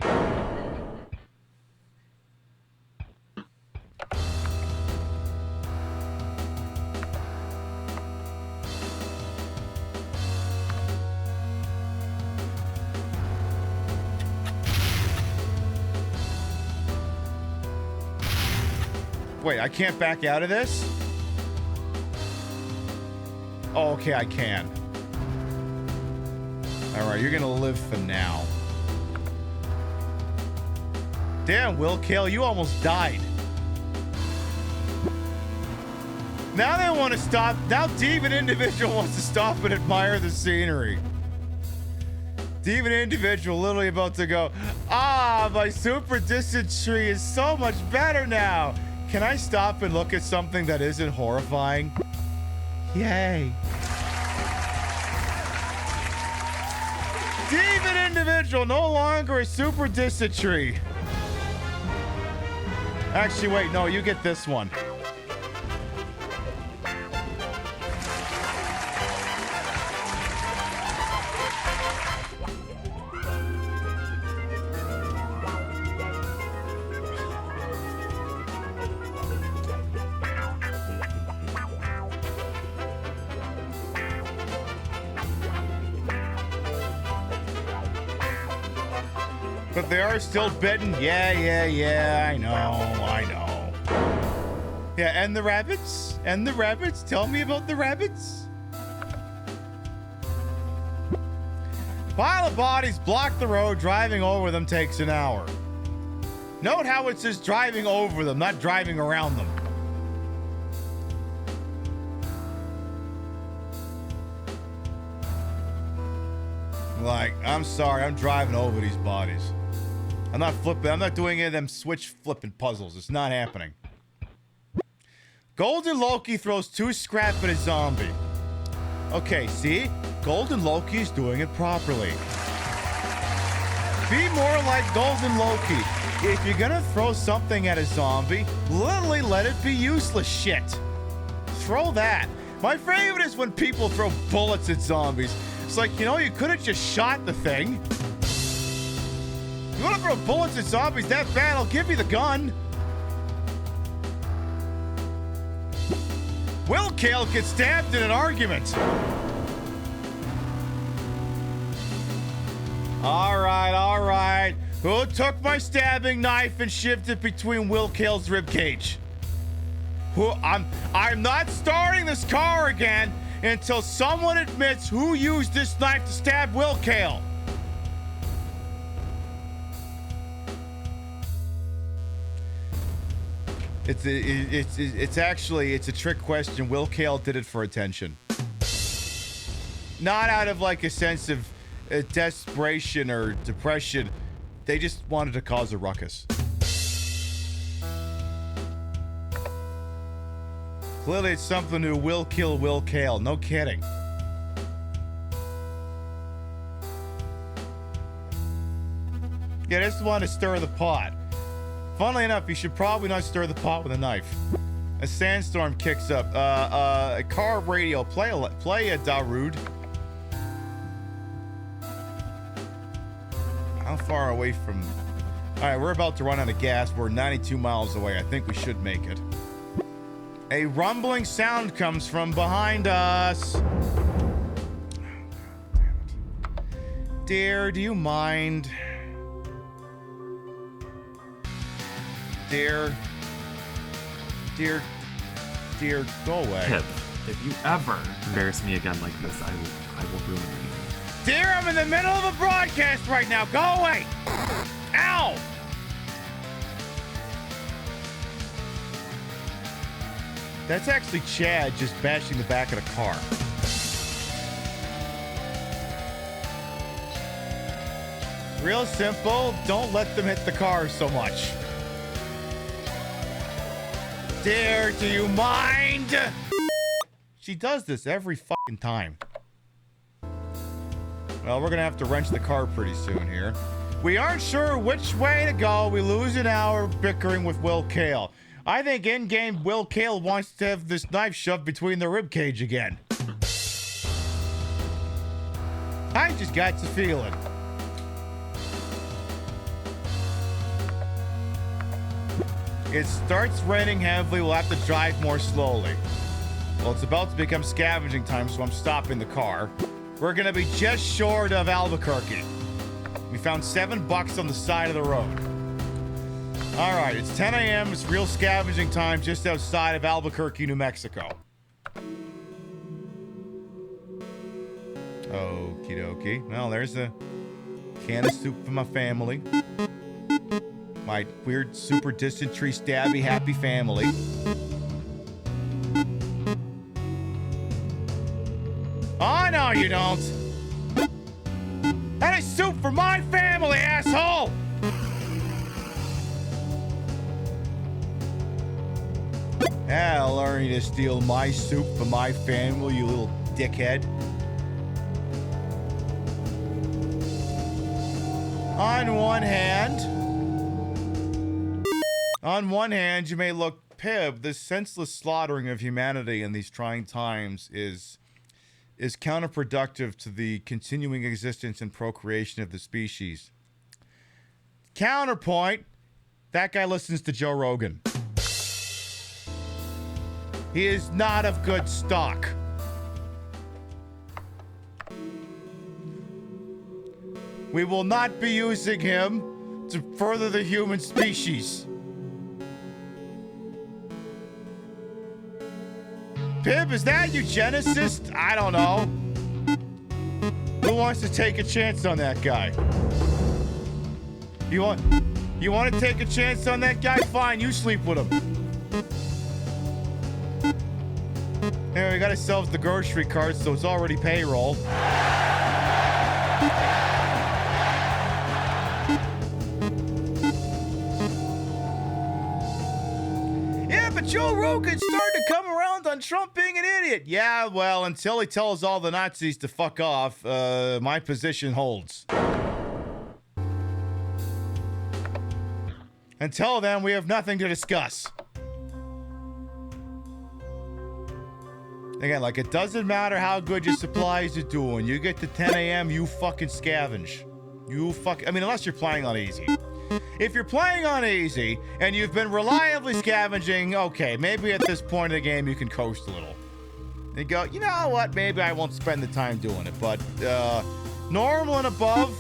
Wait, I can't back out of this? Oh, okay, I can. Alright, you're gonna live for now. Damn, Will Kale, you almost died. Now they want to stop. Now Deviant Individual wants to stop and admire the scenery. Deviant Individual literally about to go, ah, my super distance tree is so much better now. Can I stop and look at something that isn't horrifying? Yay. Deviant Individual, no longer a super distant tree. Actually, wait, no, you get this one. But they are still bitten. Yeah, I know. Yeah, and the rabbits? And the rabbits? Tell me about the rabbits. Pile of bodies block the road. Driving over them takes an hour. Note how it says driving over them, not driving around them. Like, I'm sorry, I'm driving over these bodies. I'm not flipping. I'm not doing any of them switch flipping puzzles. It's not happening. Golden Loki throws 2 scrap at a zombie. Okay, see? Golden Loki is doing it properly. Be more like Golden Loki. If you're gonna throw something at a zombie, literally let it be useless shit. Throw that. My favorite is when people throw bullets at zombies. It's like, you know, you could have just shot the thing. You want to throw bullets at zombies that bad, I'll give you the gun. Will Kale gets stabbed in an argument. All right. Who took my stabbing knife and shoved it between Will Kale's ribcage? I'm not starting this car again until someone admits who used this knife to stab Will Kale. It's actually a trick question. Will Kale did it for attention. Not out of like a sense of desperation or depression. They just wanted to cause a ruckus. Clearly it's something who will kill Will Kale. No kidding. Yeah, just want to stir the pot. Funnily enough, you should probably not stir the pot with a knife. A sandstorm kicks up. A car radio. Play a Darude. How far away from... Alright, we're about to run out of gas. We're 92 miles away. I think we should make it. A rumbling sound comes from behind us. Dear, do you mind? Dear, go away. Pip, if you ever embarrass me again like this, I will ruin you. Dear, I'm in the middle of a broadcast right now. Go away. Ow! That's actually Chad just bashing the back of the car. Real simple. Don't let them hit the car so much. Dare, do you mind? She does this every fucking time. Well, we're gonna have to wrench the car pretty soon here. We aren't sure which way to go. We lose an hour bickering with Will Kale. I think in-game Will Kale wants to have this knife shoved between the ribcage again. I just got the feeling. It starts raining heavily. We'll have to drive more slowly. Well, it's about to become scavenging time, so I'm stopping the car. We're gonna be just short of Albuquerque. We found $7 on the side of the road. All right, it's 10 a.m. It's real scavenging time just outside of Albuquerque, New Mexico. Okie dokie. Well, there's a can of soup for my family. My weird, super distant tree stabby happy family. Oh, no, you don't. That is soup for my family, asshole! I'll learn you to steal my soup for my family, you little dickhead. On one hand, you may look, Pib, this senseless slaughtering of humanity in these trying times is counterproductive to the continuing existence and procreation of the species. Counterpoint, that guy listens to Joe Rogan. He is not of good stock. We will not be using him to further the human species. Pib, is that eugenicist? I don't know. Who wants to take a chance on that guy? You want to take a chance on that guy? Fine, you sleep with him. Anyway, we got ourselves the grocery cart, so it's already payroll. Yeah, but Joe Rogan's starting to come around on Trump being an idiot. Yeah, well, until he tells all the Nazis to fuck off, my position holds. Until then, we have nothing to discuss. Again, like, it doesn't matter how good your supplies are doing. You get to 10 a.m., you fucking scavenge. I mean, unless you're playing on easy. If you're playing on easy, and you've been reliably scavenging, okay, maybe at this point in the game you can coast a little. And go, you know what, maybe I won't spend the time doing it. But, normal and above,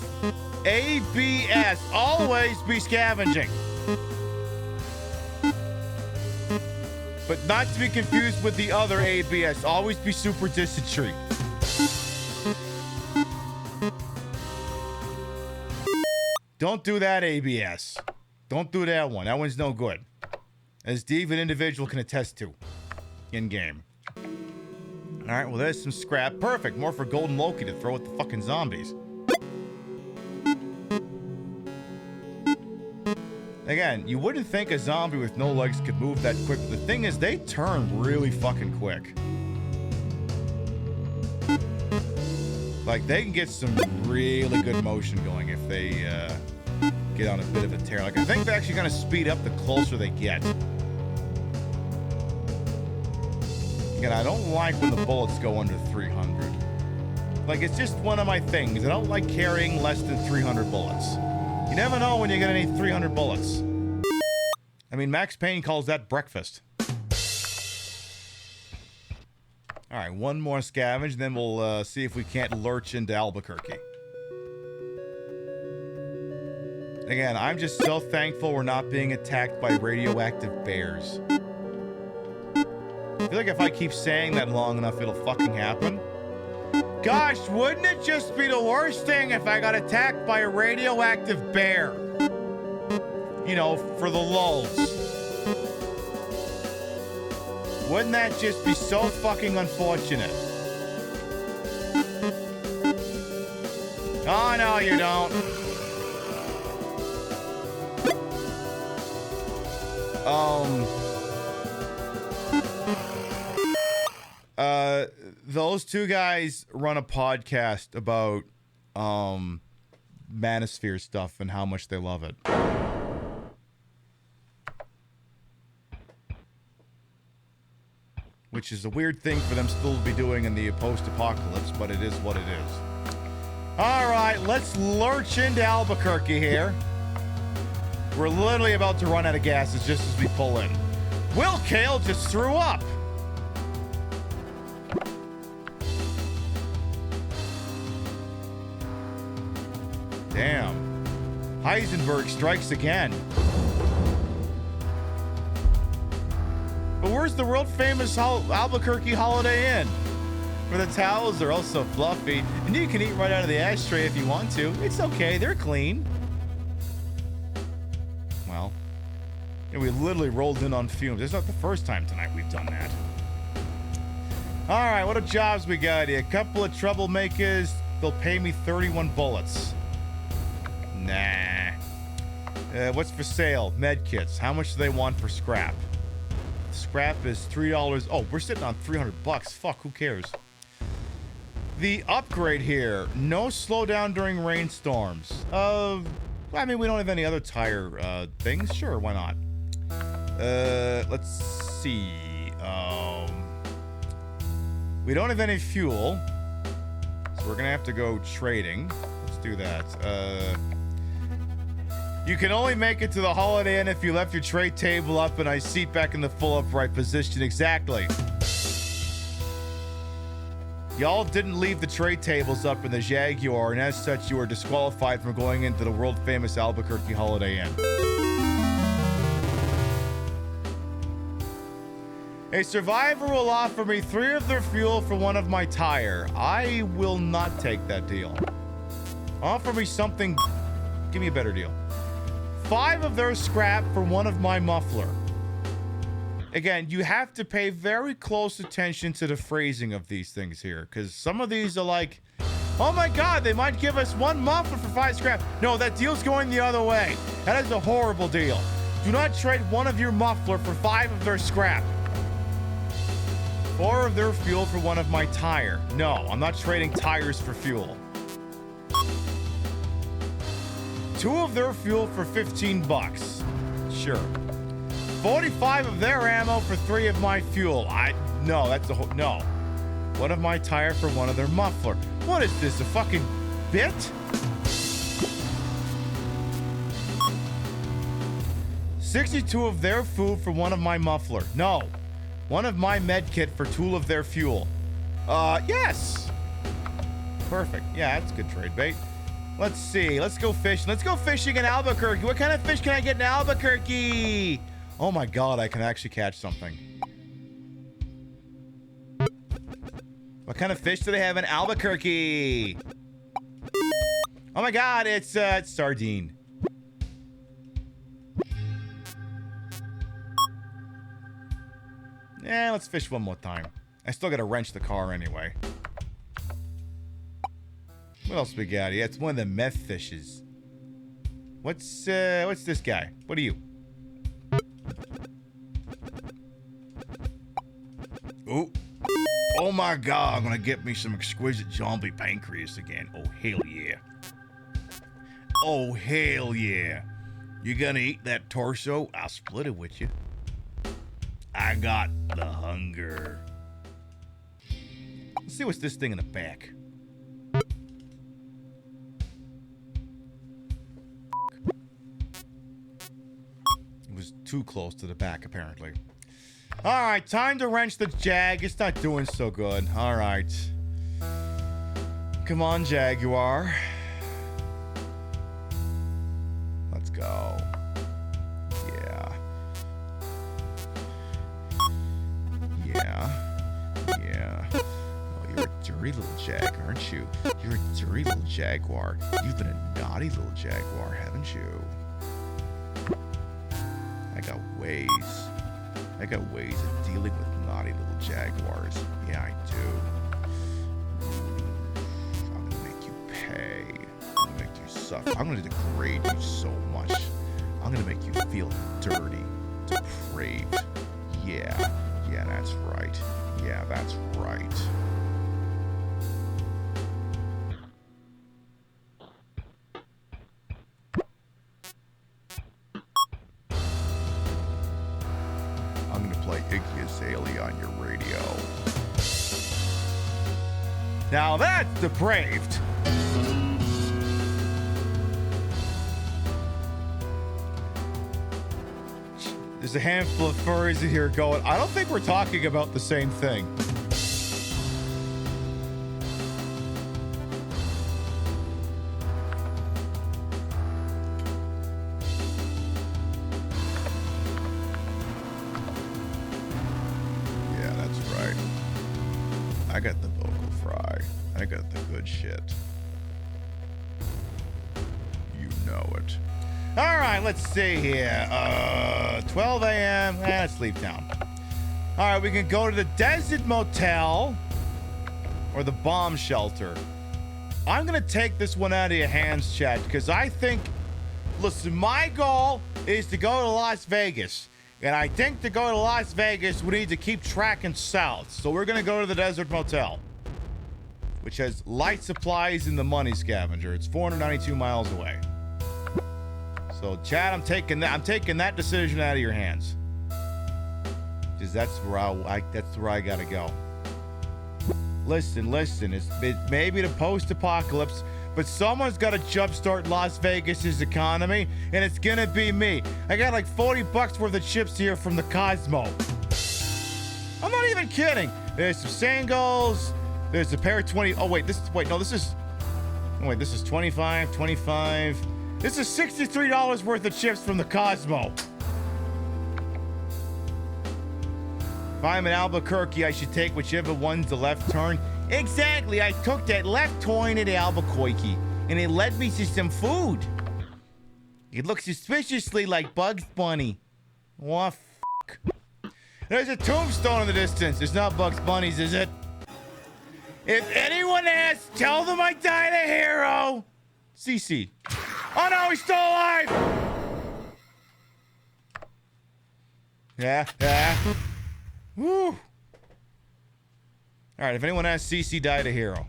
ABS, always be scavenging. But not to be confused with the other ABS. Always be super dysentery. Don't do that ABS. Don't do that one. That one's no good. As Steve, an individual, can attest to. In-game. Alright, well there's some scrap. Perfect. More for Golden Loki to throw at the fucking zombies. Again, you wouldn't think a zombie with no legs could move that quick. The thing is, they turn really fucking quick. Like, they can get some really good motion going if they get on a bit of a tear. Like, I think they're actually going to speed up the closer they get. Again, I don't like when the bullets go under 300. Like, it's just one of my things. I don't like carrying less than 300 bullets. You never know when you're gonna need 300 bullets. I mean, Max Payne calls that breakfast. Alright, one more scavenge, then we'll see if we can't lurch into Albuquerque. Again, I'm just so thankful we're not being attacked by radioactive bears. I feel like if I keep saying that long enough, it'll fucking happen. Gosh, wouldn't it just be the worst thing if I got attacked by a radioactive bear? You know, for the lulz. Wouldn't that just be so fucking unfortunate? Oh, no, you don't. those two guys run a podcast about Manosphere stuff and how much they love it. Which is a weird thing for them still to be doing in the post-apocalypse, but it is what it is. All right, let's lurch into Albuquerque here. We're literally about to run out of gases just as we pull in. Will Kale just threw up. Damn. Heisenberg strikes again. But where's the world-famous Albuquerque Holiday Inn? Where the towels are also fluffy, and you can eat right out of the ashtray if you want to. It's okay, they're clean. Well, we literally rolled in on fumes. It's not the first time tonight we've done that. All right, what jobs we got here? A couple of troublemakers. They'll pay me 31 bullets. Nah. What's for sale? Med kits. How much do they want for scrap? Scrap is $3. Oh, we're sitting on 300 bucks. Fuck, who cares? The upgrade here. No slowdown during rainstorms. I mean, we don't have any other tire things. Sure, why not? Let's see. We don't have any fuel. So we're gonna have to go trading. Let's do that. You can only make it to the Holiday Inn if you left your tray table up and I seat back in the full upright position. Exactly. Y'all didn't leave the tray tables up in the Jaguar, and as such, you are disqualified from going into the world-famous Albuquerque Holiday Inn. A survivor will offer me 3 of their fuel for 1 of my tire. I will not take that deal. Offer me something. Give me a better deal. 5 of their scrap for 1 of my muffler. Again, you have to pay very close attention to the phrasing of these things here, because some of these are like, oh my god, they might give us 1 muffler for 5 scrap. No, that deal's going the other way. That is a horrible deal. Do not trade 1 of your muffler for 5 of their scrap. 4 of their fuel for 1 of my tire. No, I'm not trading tires for fuel. 2 of their fuel for 15 bucks. Sure. 45 of their ammo for 3 of my fuel. No, that's a whole, no. 1 of my tire for 1 of their muffler. What is this, a fucking bit? $62 of their food for 1 of my muffler. No. 1 of my med kit for 2 of their fuel. Yes. Perfect. Yeah, that's a good trade bait. Let's see. Let's go fishing. Let's go fishing in Albuquerque. What kind of fish can I get in Albuquerque? Oh my god, I can actually catch something. What kind of fish do they have in Albuquerque? Oh my god, it's sardine. Yeah, let's fish one more time. I still gotta wrench the car anyway. What else we got here? It's one of the meth fishes. What's this guy? What are you? Ooh. Oh my god, I'm gonna get me some exquisite zombie pancreas again. Oh, hell yeah. Oh, hell yeah. You gonna eat that torso? I'll split it with you. I got the hunger. Let's see what's this thing in the back. It was too close to the back, apparently. Alright, time to wrench the Jag. It's not doing so good. Alright. Come on, Jaguar. Let's go. Yeah. Oh, you're a dirty little Jag, aren't you? You're a dirty little Jaguar. You've been a naughty little Jaguar, haven't you? I got ways of dealing with naughty little Jaguars. Yeah, I do. I'm gonna make you pay. I'm gonna make you suffer. I'm gonna degrade you so much. I'm gonna make you feel dirty, depraved. Yeah, that's right. Yeah, that's right. I'm gonna play Iggy Azalea on your radio. Now that's depraved. There's a handful of furries in here going, I don't think we're talking about the same thing. Yeah, that's right. I got the vocal fry. I got the good shit. You know it. All right, let's see here. 12 a.m. Let's leave town. All right, we can go to the Desert Motel or the bomb shelter. I'm going to take this one out of your hands, Chad, because I think, listen, my goal is to go to Las Vegas. And I think to go to Las Vegas, we need to keep tracking south. So we're going to go to the Desert Motel, which has light supplies in the money scavenger. It's 492 miles away. So, Chad, I'm taking that decision out of your hands. Because that's where I gotta go. Listen, it may be the post-apocalypse, but someone's got to jumpstart Las Vegas's economy, and it's gonna be me. I got like $40 worth of chips here from the Cosmo. I'm not even kidding. There's some singles. There's a pair of 20. Oh wait, this is 25. This is $63 worth of chips from the Cosmo. If I'm in Albuquerque, I should take whichever one's the left turn. Exactly, I took that left turn at Albuquerque, and it led me to some food. It looks suspiciously like Bugs Bunny. Oh, fuck. There's a tombstone in the distance. It's not Bugs Bunny's, is it? If anyone asks, tell them I died a hero. CC. Oh no, he's still alive! Yeah. Woo. Alright, if anyone asks, CC died a hero.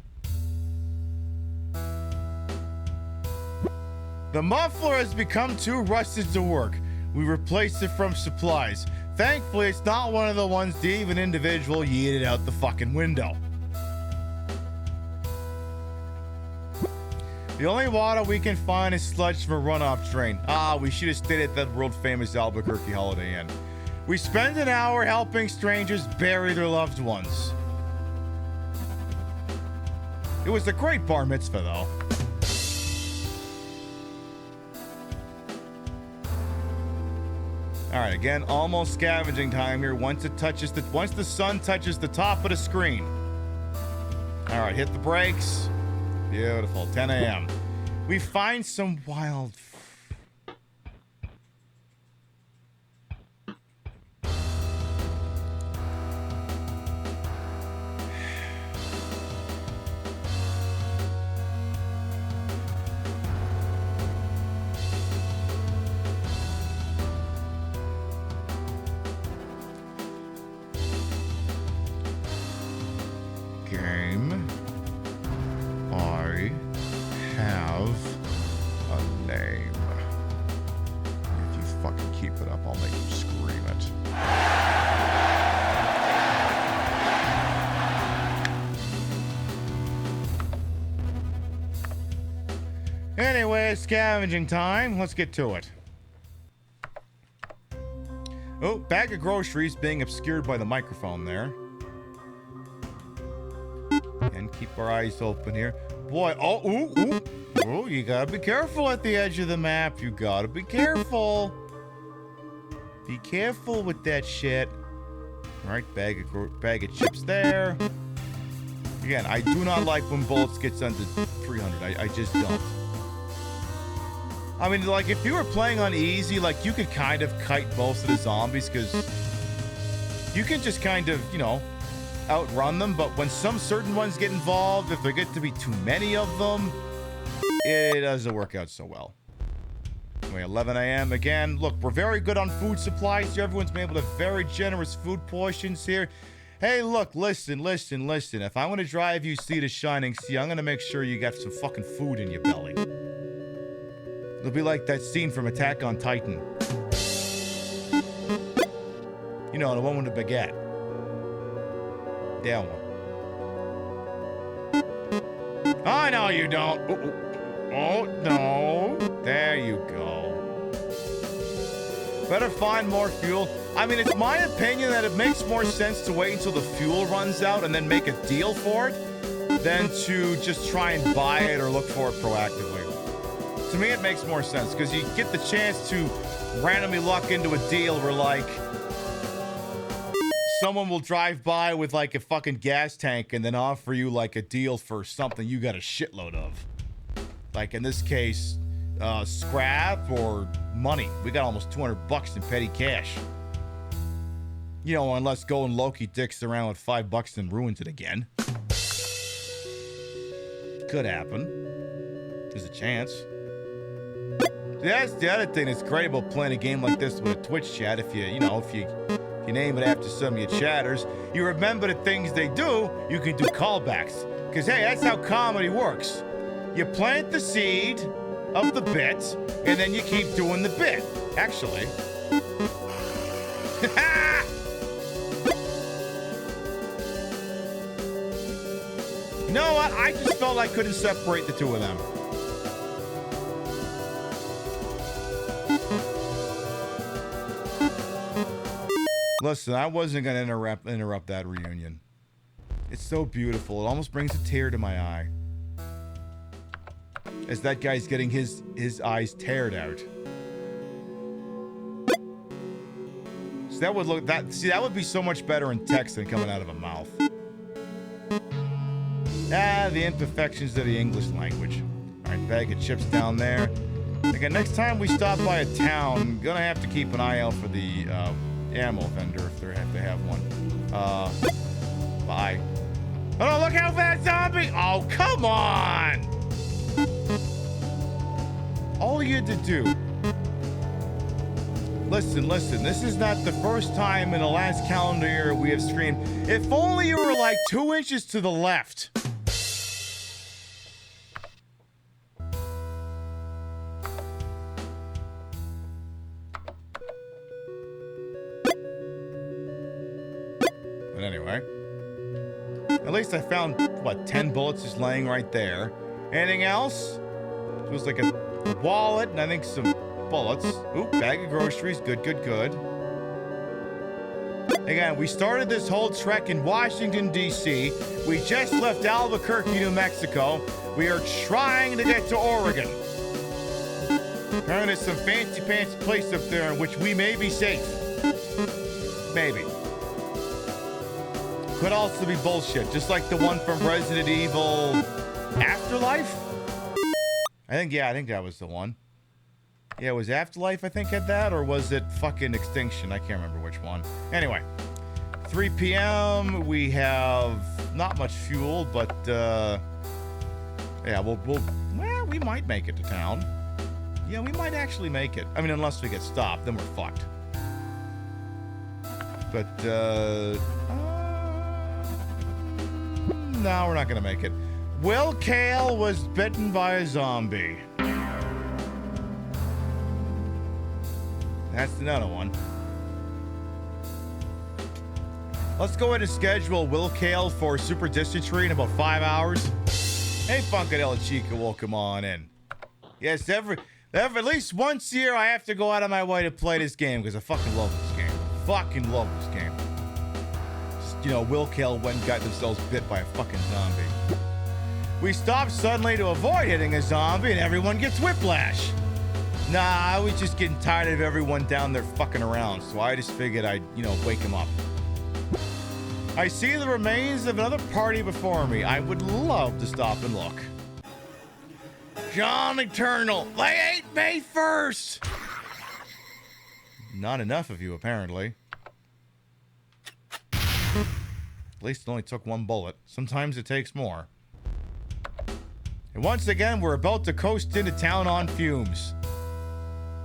The muffler has become too rusted to work. We replaced it from supplies. Thankfully, it's not one of the ones Dave, an individual, yeeted out the fucking window. The only water we can find is sludge from a runoff drain. We should have stayed at that world-famous Albuquerque Holiday Inn. We spend an hour helping strangers bury their loved ones. It was a great bar mitzvah, though. All right, again, almost scavenging time here. Once the sun touches the top of the screen. All right, hit the brakes. Beautiful. 10 a.m. We find some wild. Game. I have a name. If you fucking keep it up, I'll make you scream it. Anyway, scavenging time. Let's get to it. Oh, bag of groceries being obscured by the microphone there. And keep our eyes open here. Boy, oh, you gotta be careful at the edge of the map. You gotta be careful. Be careful with that shit. All right, bag of chips there. Again, I do not like when bullets gets under 300. I just don't. I mean, like, if you were playing on easy, like, you could kind of kite most of the zombies, because you can just kind of, you know, outrun them. But when some certain ones get involved, if there get to be too many of them, it doesn't work out so well. Anyway, 11 a.m. again. Look, we're very good on food supplies here. Everyone's been able to have very generous food portions here. Hey, look, listen. If I want to drive you sea to shining sea, I'm going to make sure you got some fucking food in your belly. It'll be like that scene from Attack on Titan. You know, the one with the baguette. That one. Oh, no, you don't. Oh, no. There you go. Better find more fuel. I mean, it's my opinion that it makes more sense to wait until the fuel runs out and then make a deal for it than to just try and buy it or look for it proactively. To me, it makes more sense because you get the chance to randomly luck into a deal where, like, someone will drive by with, like, a fucking gas tank and then offer you, like, a deal for something you got a shitload of. Like, in this case, scrap or money. We got almost $200 in petty cash. You know, unless Golden Loki dicks around with $5 and ruins it again. Could happen. There's a chance. That's the other thing that's great about playing a game like this with a Twitch chat. If you name it after some of your chatters, you remember the things they do, you can do callbacks. Because, hey, that's how comedy works. You plant the seed of the bit, and then you keep doing the bit. Actually. You know what? I just felt I couldn't separate the two of them. Listen, I wasn't going to interrupt that reunion. It's so beautiful. It almost brings a tear to my eye. As that guy's getting his eyes teared out. So that would be so much better in text than coming out of a mouth. The imperfections of the English language. Alright, bag of chips down there. Again, next time we stop by a town, I'm gonna have to keep an eye out for the ammo vendor if they have one. Bye. Oh, look how fast zombie! Oh, come on! All you had to do. Listen, this is not the first time in the last calendar year we have screamed, if only you were like 2 inches to the left. But anyway, at least I found, 10 bullets just laying right there. Anything else? It was like a wallet and I think some bullets. Oop, bag of groceries. Good. Again, we started this whole trek in Washington, D.C. We just left Albuquerque, New Mexico. We are trying to get to Oregon. Apparently there's some fancy pants place up there in which we may be safe. Maybe. Could also be bullshit, just like the one from Resident Evil Afterlife? I think that was the one. Yeah, it was Afterlife, I think, had that, or was it fucking Extinction? I can't remember which one. Anyway, 3 p.m., we have not much fuel, but, yeah, we might make it to town. Yeah, we might actually make it. I mean, unless we get stopped, then we're fucked. But, no, we're not gonna make it. Will Kale was bitten by a zombie. That's another one. Let's go ahead and schedule Will Kale for Super Dysentery in about 5 hours. Hey, Funkadella Chica, welcome on in. Yes, at least once a year I have to go out of my way to play this game because I fucking love this game. Fucking love this game. Just, Will Kale went and got themselves bit by a fucking zombie. We stop suddenly to avoid hitting a zombie and everyone gets whiplash. Nah, I was just getting tired of everyone down there fucking around, so I just figured I'd, wake him up. I see the remains of another party before me. I would love to stop and look. John Eternal, they ate me first! Not enough of you, apparently. At least it only took one bullet. Sometimes it takes more. And once again, we're about to coast into town on fumes.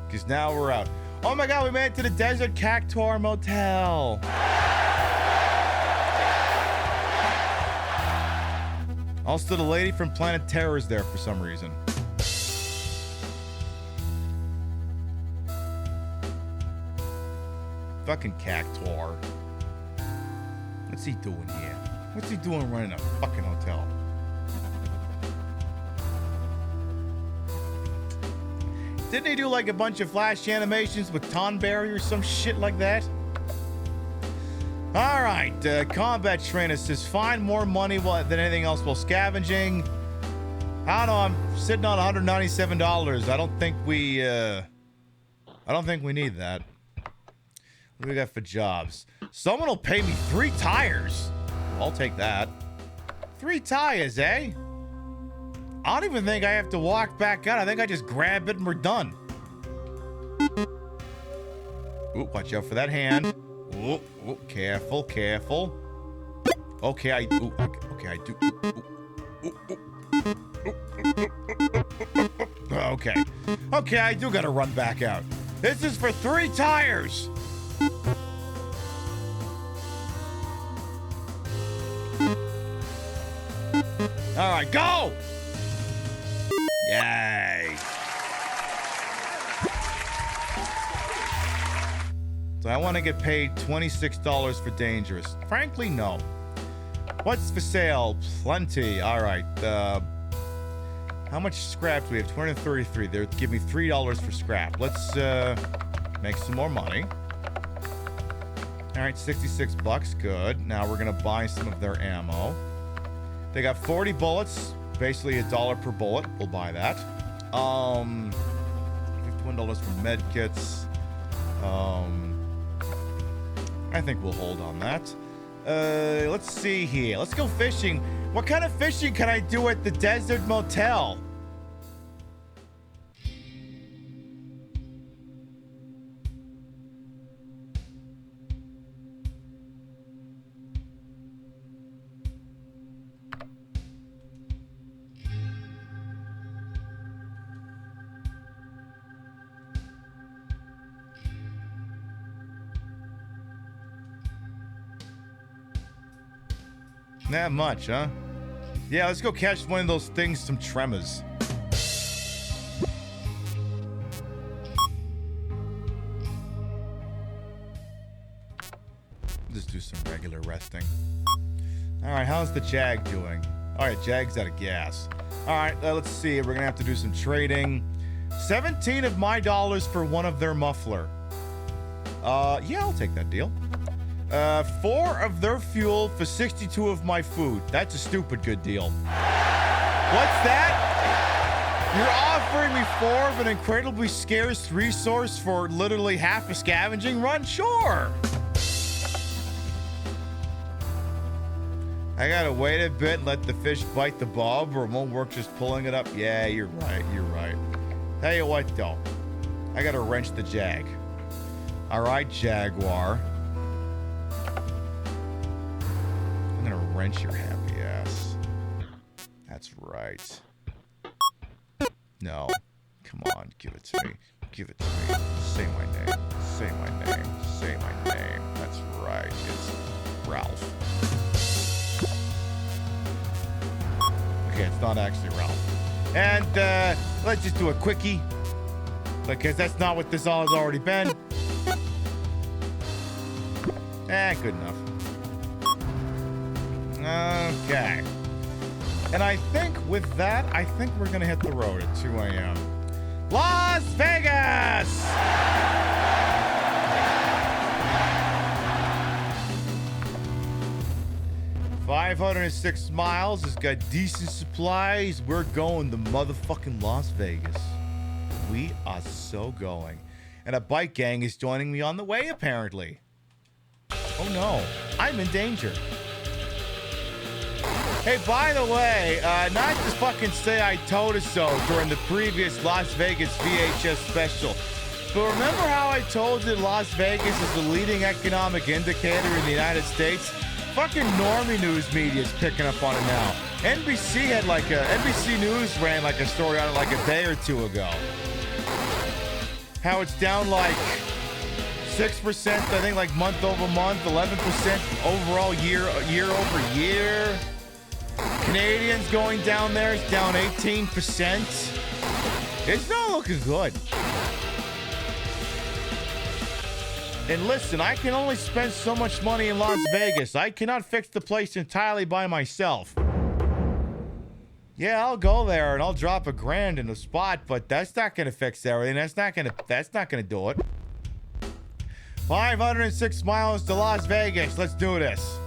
Because now we're out. Oh my god, we made it to the Desert Cactuar Motel. Also, the lady from Planet Terror is there for some reason. Fucking cactor. What's he doing here? What's he doing running a fucking hotel? Didn't he do like a bunch of flash animations with Tonberry or some shit like that? All right, combat trainer says find more money than anything else while scavenging. I don't know. I'm sitting on $197. I don't think we need that. What do we got for jobs? Someone will pay me 3 tires. I'll take that. 3 tires, eh? I don't even think I have to walk back out. I think I just grab it and we're done. Ooh, watch out for that hand. Ooh, ooh, careful, careful. Okay, I do. Okay. Okay, I do gotta run back out. This is for 3 tires. All right, go! Yay! So I want to get paid $26 for dangerous. Frankly, no. What's for sale? Plenty. All right. How much scrap do we have? 233. They're give me $3 for scrap. Let's make some more money. All right, 66 bucks. Good. Now we're gonna buy some of their ammo. They got 40 bullets, basically $1 per bullet. We'll buy that. $51 for med kits. I think we'll hold on that. Let's see here. Let's go fishing. What kind of fishing can I do at the Desert Motel? Not much, huh? Yeah, let's go catch one of those things, some tremors. Just do some regular resting. All right, how's the Jag doing? All right, Jag's out of gas. All right, let's see. We're gonna have to do some trading. 17 of my dollars for one of their muffler. Yeah, I'll take that deal. 4 of their fuel for 62 of my food. That's a stupid good deal. What's that? You're offering me 4 of an incredibly scarce resource for literally half a scavenging run? Sure. I gotta wait a bit and let the fish bite the bob, or it won't work just pulling it up. Yeah, you're right. You're right. Tell you what, though. I gotta wrench the Jag. All right, Jaguar. I'm gonna wrench your happy ass. That's right. No. Come on, give it to me. Give it to me. Say my name. Say my name. Say my name. That's right. It's Ralph. Okay, it's not actually Ralph. And let's just do a quickie, because that's not what this all has already been. Good enough. Okay. And I think with that, I think we're gonna hit the road at 2 a.m. Las Vegas! 506 miles. It's got decent supplies. We're going to motherfucking Las Vegas. We are so going. And a bike gang is joining me on the way, apparently. Oh no, I'm in danger. Hey, by the way, not to fucking say I told us so during the previous Las Vegas VHS special, but remember how I told you Las Vegas is the leading economic indicator in the United States? Fucking normie news media is picking up on it now. NBC News ran like a story on it like a day or two ago. How it's down like 6%, I think, like month over month, 11% overall year over year. Canadians going down there is down 18%. It's not looking good. And listen, I can only spend so much money in Las Vegas. I cannot fix the place entirely by myself. Yeah, I'll go there and I'll drop $1,000 in the spot, but that's not gonna fix everything. That's not gonna do it. 506 miles to Las Vegas. Let's do this.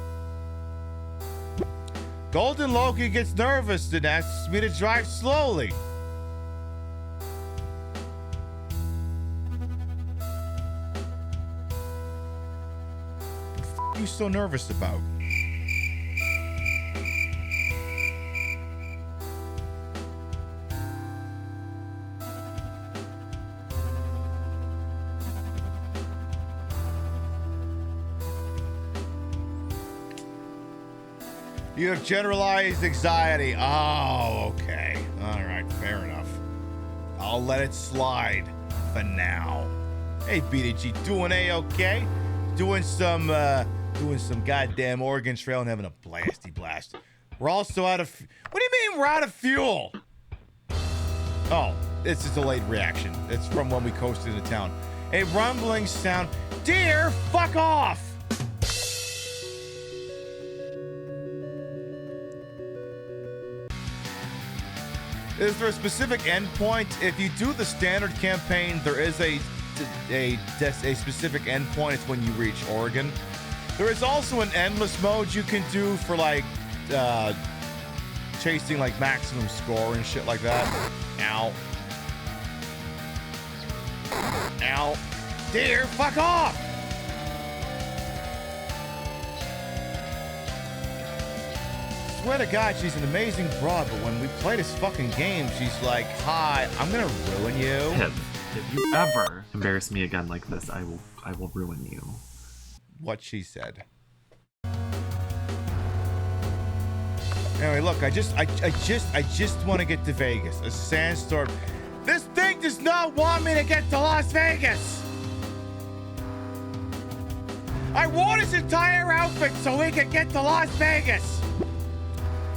Golden Loki gets nervous and asks me to drive slowly. What are you so nervous about? You have generalized anxiety. Oh, okay. All right, fair enough. I'll let it slide for now. Hey, BDG, doing A-okay? Doing some goddamn Oregon Trail and having a blasty blast. We're also out of... What do you mean we're out of fuel? Oh, it's a delayed reaction. It's from when we coasted into town. A rumbling sound. Dear, fuck off! Is there a specific endpoint? If you do the standard campaign, there is a specific endpoint. It's when you reach Oregon. There is also an endless mode you can do for like chasing like maximum score and shit like that. Ow. Ow. Dear, fuck off! Swear to God, she's an amazing broad, but when we play this fucking game, she's like, "Hi, I'm gonna ruin you." If you ever embarrass me again like this, I will ruin you. What she said. Anyway, look, I just want to get to Vegas. A sandstorm. This thing does not want me to get to Las Vegas. I wore this entire outfit so we could get to Las Vegas.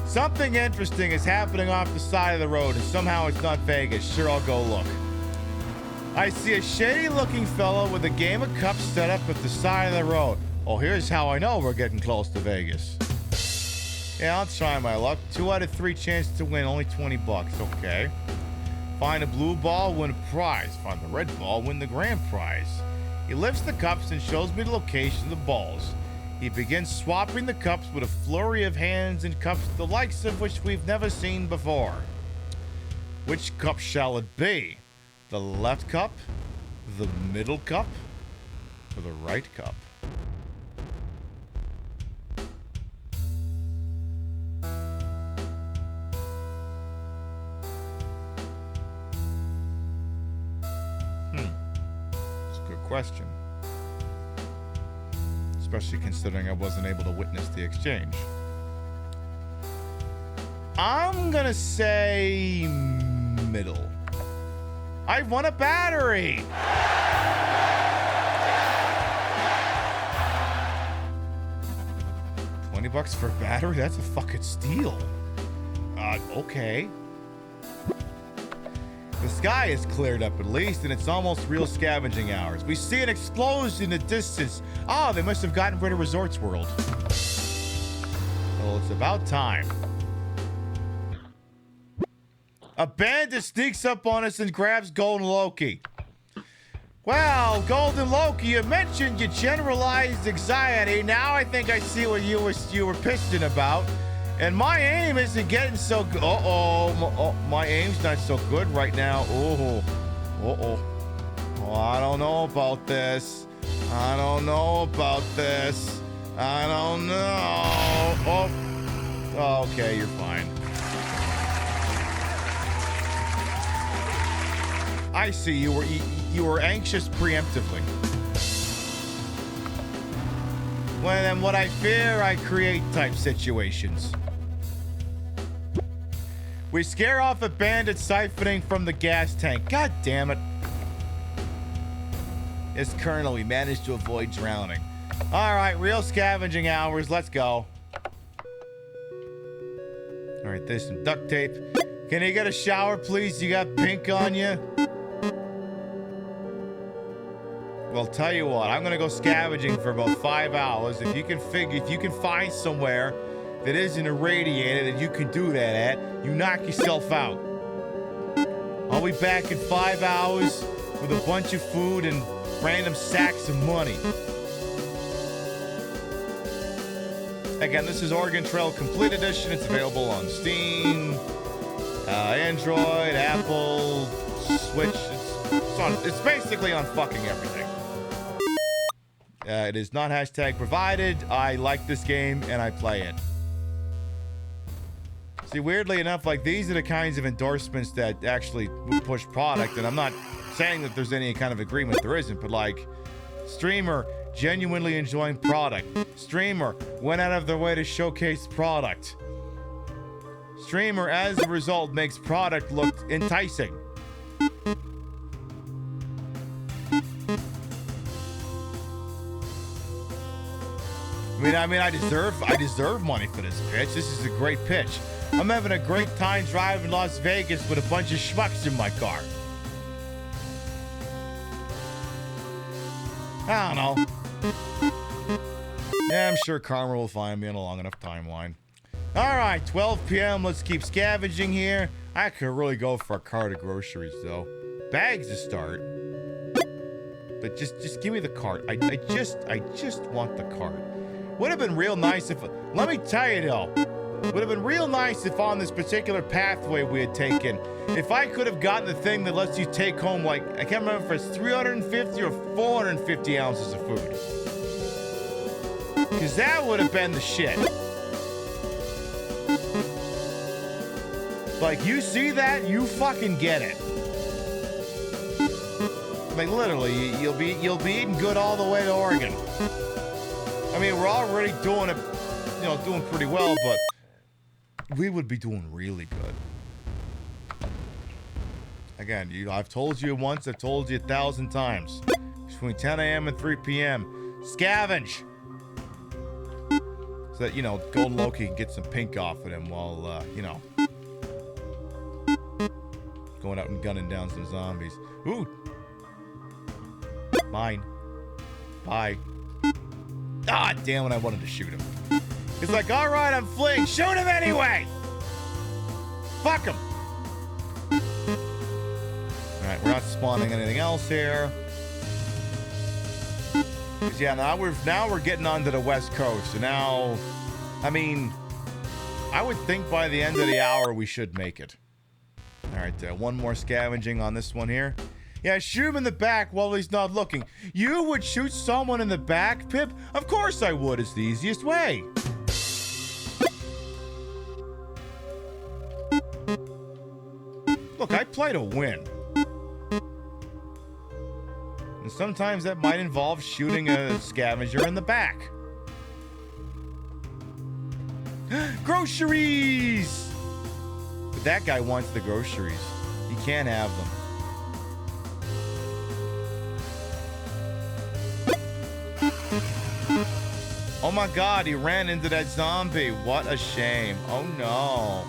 Something interesting is happening off the side of the road, and somehow it's not Vegas. Sure, I'll go look. I see a shady-looking fellow with a game of cups set up at the side of the road. Oh, here's how I know we're getting close to Vegas. Yeah, I'll try my luck. 2 out of 3 chance to win, only $20. Okay. Find a blue ball, win a prize. Find the red ball, win the grand prize. He lifts the cups and shows me the location of the balls. He begins swapping the cups with a flurry of hands and cups, the likes of which we've never seen before. Which cup shall it be? The left cup? The middle cup? Or the right cup? It's a good question. Especially considering I wasn't able to witness the exchange. I'm gonna say middle. I won a battery! $20 for a battery? That's a fucking steal. Okay. The sky is cleared up at least, and it's almost real scavenging hours. We see an explosion in the distance. Oh, they must have gotten rid of Resorts World. Well, it's about time. A bandit sneaks up on us and grabs Golden Loki. Well, Golden Loki, you mentioned your generalized anxiety. Now I think I see what you were pissing about. And my aim isn't getting so good. My aim's not so good right now. Oh, I don't know about this. I don't know about this. I don't know. Oh, okay, you're fine. I see. You were anxious preemptively. Well, then what I fear, I create type situations. We scare off a bandit siphoning from the gas tank. God damn it. As Colonel, we managed to avoid drowning. All right, real scavenging hours. Let's go. All right, there's some duct tape. Can you get a shower, please? You got pink on you? well, tell you what. I'm gonna go scavenging for about 5 hours. If you can find somewhere that isn't irradiated and you can do that at, you knock yourself out. I'll be back in 5 hours with a bunch of food and random sacks of money. Again, this is Oregon Trail Complete Edition. It's available on Steam, Android, Apple, Switch. It's basically on fucking everything. It is not hashtag provided. I like this game and I play it. See, weirdly enough, like, these are the kinds of endorsements that actually push product, and I'm not saying that there's any kind of agreement. There isn't, but like, streamer genuinely enjoying product. Streamer went out of their way to showcase product. Streamer, as a result, makes product look enticing. I mean, I deserve money for this pitch. This is a great pitch. I'm having a great time driving Las Vegas with a bunch of schmucks in my car. I don't know. Yeah, I'm sure karma will find me in a long enough timeline. Alright, 12 p.m. Let's keep scavenging here. I could really go for a cart of groceries, though. Bags to start. But just give me the cart. I just want the cart. Would have been real nice if... Let me tell you, though. Would have been real nice if on this particular pathway we had taken, if I could have gotten the thing that lets you take home, like, I can't remember if it's 350 or 450 ounces of food. Because that would have been the shit. Like, you see that? You fucking get it. Like, literally, you'll be eating good all the way to Oregon. I mean, we're already doing it, doing pretty well, but we would be doing really good. Again, I've told you once, I've told you 1,000 times. Between 10 a.m. and 3 p.m., scavenge! So that, Golden Loki can get some pink off of him while, going out and gunning down some zombies. Ooh! Mine. Bye. Ah, damn it, I wanted to shoot him. It's like, alright, I'm fleeing. Shoot him anyway! Fuck him! Alright, we're not spawning anything else here. Cause yeah, now we're getting onto the West Coast. So now, I mean, I would think by the end of the hour we should make it. Alright, one more scavenging on this one here. Yeah, shoot him in the back while he's not looking. You would shoot someone in the back, Pip? Of course I would. It's the easiest way. Look, I play to win. And sometimes that might involve shooting a scavenger in the back. Groceries! But that guy wants the groceries. He can't have them. Oh my god, he ran into that zombie. What a shame. Oh no.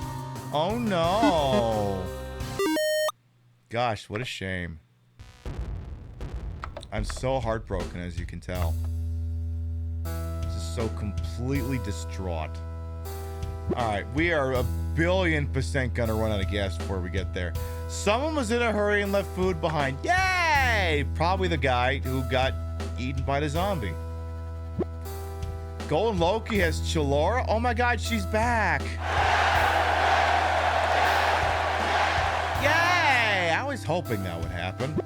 Oh no. Gosh, what a shame. I'm so heartbroken, as you can tell. This is so completely distraught. Alright, we are 1,000,000,000% gonna run out of gas before we get there. Someone was in a hurry and left food behind. Yay! Probably the guy who got eaten by the zombie. Golden Loki has Chilora. Oh my god, she's back. Yay! I was hoping that would happen.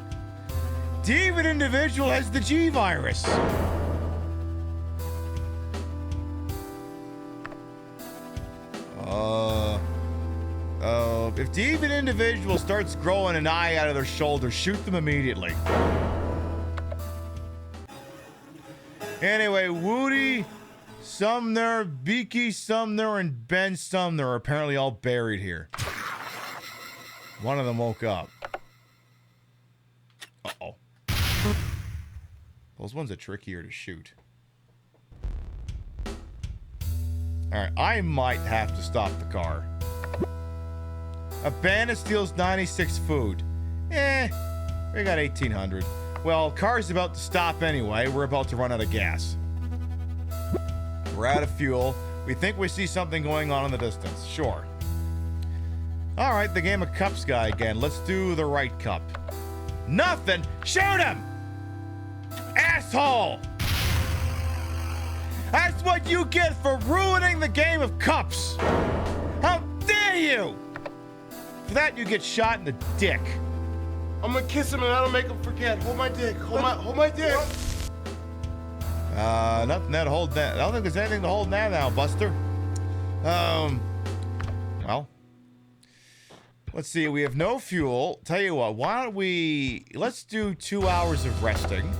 Demon Individual has the G virus. If Demon Individual starts growing an eye out of their shoulder, shoot them immediately. Anyway, Woody, Sumner, Beaky Sumner, and Ben Sumner are apparently all buried here. One of them woke up. Uh-oh. Those ones are trickier to shoot. Alright, I might have to stop the car. A bandit steals 96 food. We got 1,800. Well, car's about to stop anyway. We're about to run out of gas. We're out of fuel. We think we see something going on in the distance. Sure. All right, the game of cups guy again. Let's do the right cup. Nothing. Shoot him! Asshole! That's what you get for ruining the game of cups. How dare you! For that, you get shot in the dick. I'm gonna kiss him and that'll make him forget. Hold my dick. Hold my dick. Nothing that hold that. I don't think there's anything to hold that now, Buster. Well, let's see. We have no fuel. Tell you what, why don't we... Let's do 2 hours of resting.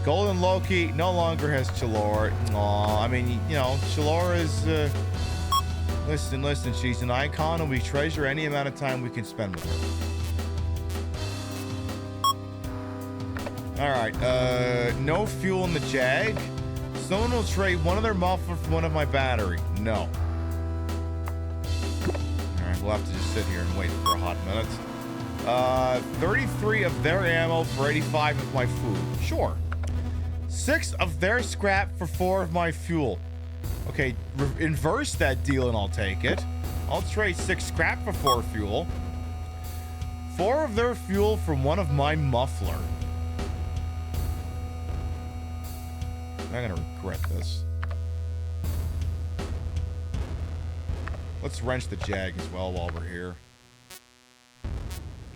Golden Loki no longer has Chalor. Aw, I mean, you know, Chalor is... Listen, she's an icon and we treasure any amount of time we can spend with her. Alright, no fuel in the Jag. Someone will trade one of their mufflers for one of my battery. No. Alright, we'll have to just sit here and wait for a hot minute. 33 of their ammo for 85 of my food. Sure. 6 of their scrap for 4 of my fuel. Okay, inverse that deal and I'll take it. I'll trade 6 scrap for 4 fuel. 4 of their fuel for 1 of my muffler. I'm gonna regret this. Let's wrench the Jag as well while we're here.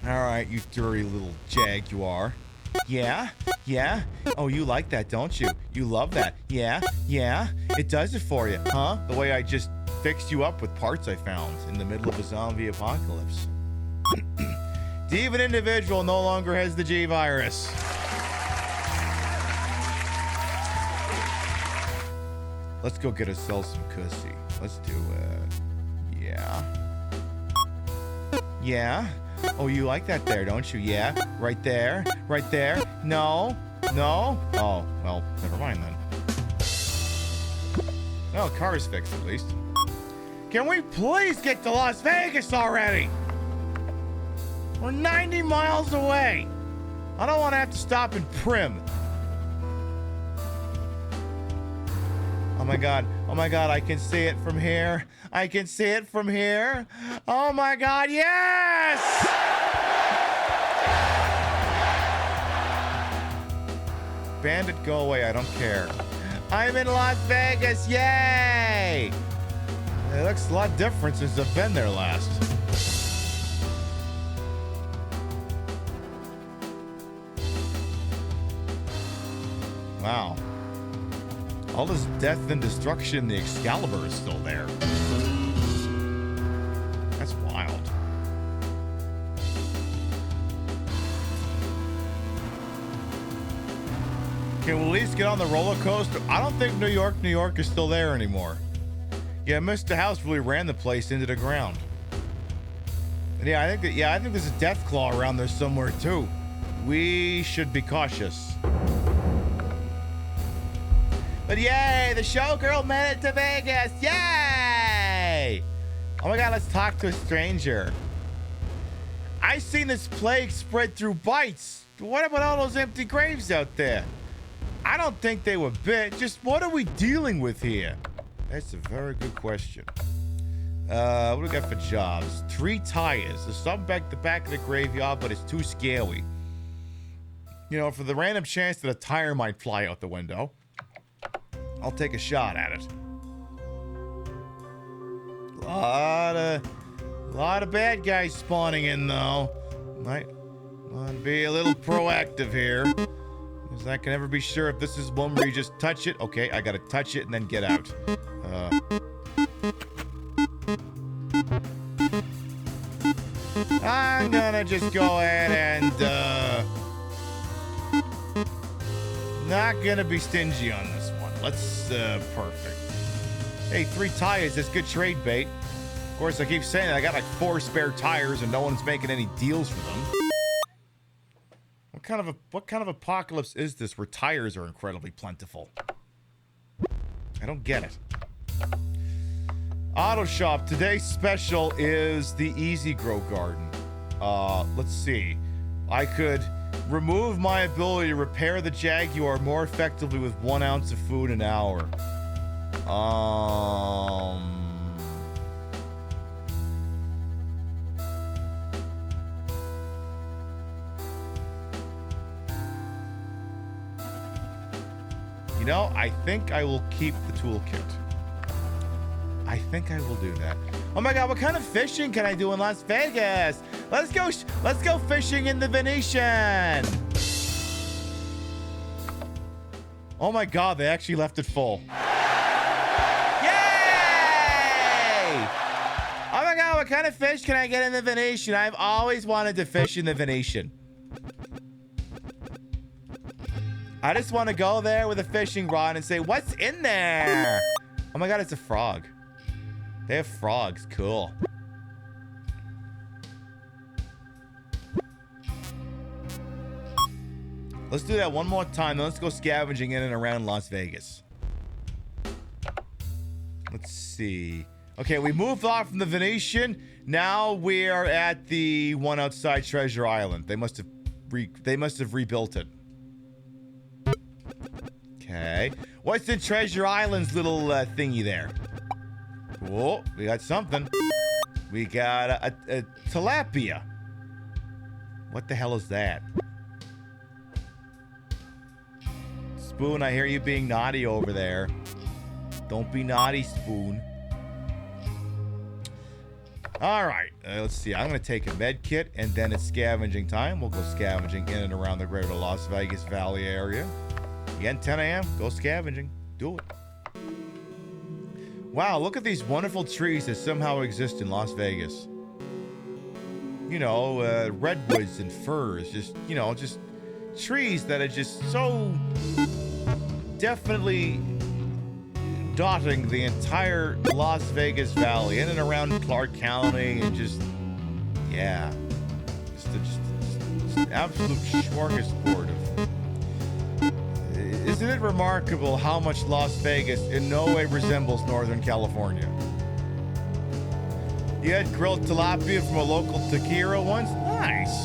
Alright, you dirty little Jaguar. Yeah? Yeah? Oh, you like that, don't you? You love that. Yeah? Yeah? It does it for you, huh? The way I just fixed you up with parts I found in the middle of a zombie apocalypse. Divan individual no longer has the G virus. Let's go get ourselves some cussy. Let's do it. Yeah? Yeah? Oh, you like that there, don't you? Yeah? Right there? Right there? No? No? Oh, well, never mind then. Well, car's fixed at least. Can we please get to Las Vegas already? We're 90 miles away. I don't want to have to stop in Prim. Oh my god, I can see it from here. I can see it from here. Oh my god, yes! Bandit, go away, I don't care. I'm in Las Vegas, yay! It looks a lot different since I've been there last. Wow. All this death and destruction, the Excalibur is still there. That's wild. Can we at least get on the roller coaster? I don't think New York is still there anymore. Yeah, Mr. House really ran the place into the ground. And yeah, I think there's a death claw around there somewhere too. We should be cautious. But yay, the showgirl made it to Vegas. Yay! Oh my god, let's talk to a stranger. I seen this plague spread through bites. What about all those empty graves out there? I don't think they were bit. Just what are we dealing with here? That's a very good question. What do we got for jobs? 3 tires. There's some back the back of the graveyard, but it's too scary. You know, for the random chance that a tire might fly out the window, I'll take a shot at it. Lot of bad guys spawning in though. Might want to be a little proactive here, because I can never be sure if this is one where you just touch it. Okay, I gotta touch it and then get out. I'm gonna just go ahead and not gonna be stingy on this one. Let's perfect. Hey, 3 tires, that's good trade bait. Of course, I keep saying I got like 4 spare tires and no one's making any deals for them. What kind of apocalypse is this where tires are incredibly plentiful? I don't get it. Auto Shop, today's special is the Easy Grow Garden. Let's see. I could remove my ability to repair the Jaguar more effectively with 1 ounce of food an hour. You know, I think I will keep the toolkit. I think I will do that. Oh my God, what kind of fishing can I do in Las Vegas? Let's go fishing in the Venetian. Oh my God, they actually left it full. Yay! Oh my God, what kind of fish can I get in the Venetian? I've always wanted to fish in the Venetian. I just want to go there with a fishing rod and say, what's in there? Oh my God, it's a frog. They have frogs. Cool. Let's do that one more time. Then let's go scavenging in and around Las Vegas. Let's see. Okay, we moved off from the Venetian. Now we're at the one outside Treasure Island. They must have rebuilt it. Okay. What's in Treasure Island's little thingy there? Cool. We got something. We got a tilapia. What the hell is that? Spoon, I hear you being naughty over there. Don't be naughty, Spoon. All right. Let's see. I'm going to take a med kit, and then it's scavenging time. We'll go scavenging in and around the greater Las Vegas Valley area. Again, 10 a.m. Go scavenging. Do it. Wow, look at these wonderful trees that somehow exist in Las Vegas. You know, redwoods and firs. Just trees that are just so definitely dotting the entire Las Vegas Valley in and around Clark County, and just an absolute smorgasbord of. Isn't it remarkable how much Las Vegas in no way resembles Northern California? You had grilled tilapia from a local taqueria once? Nice.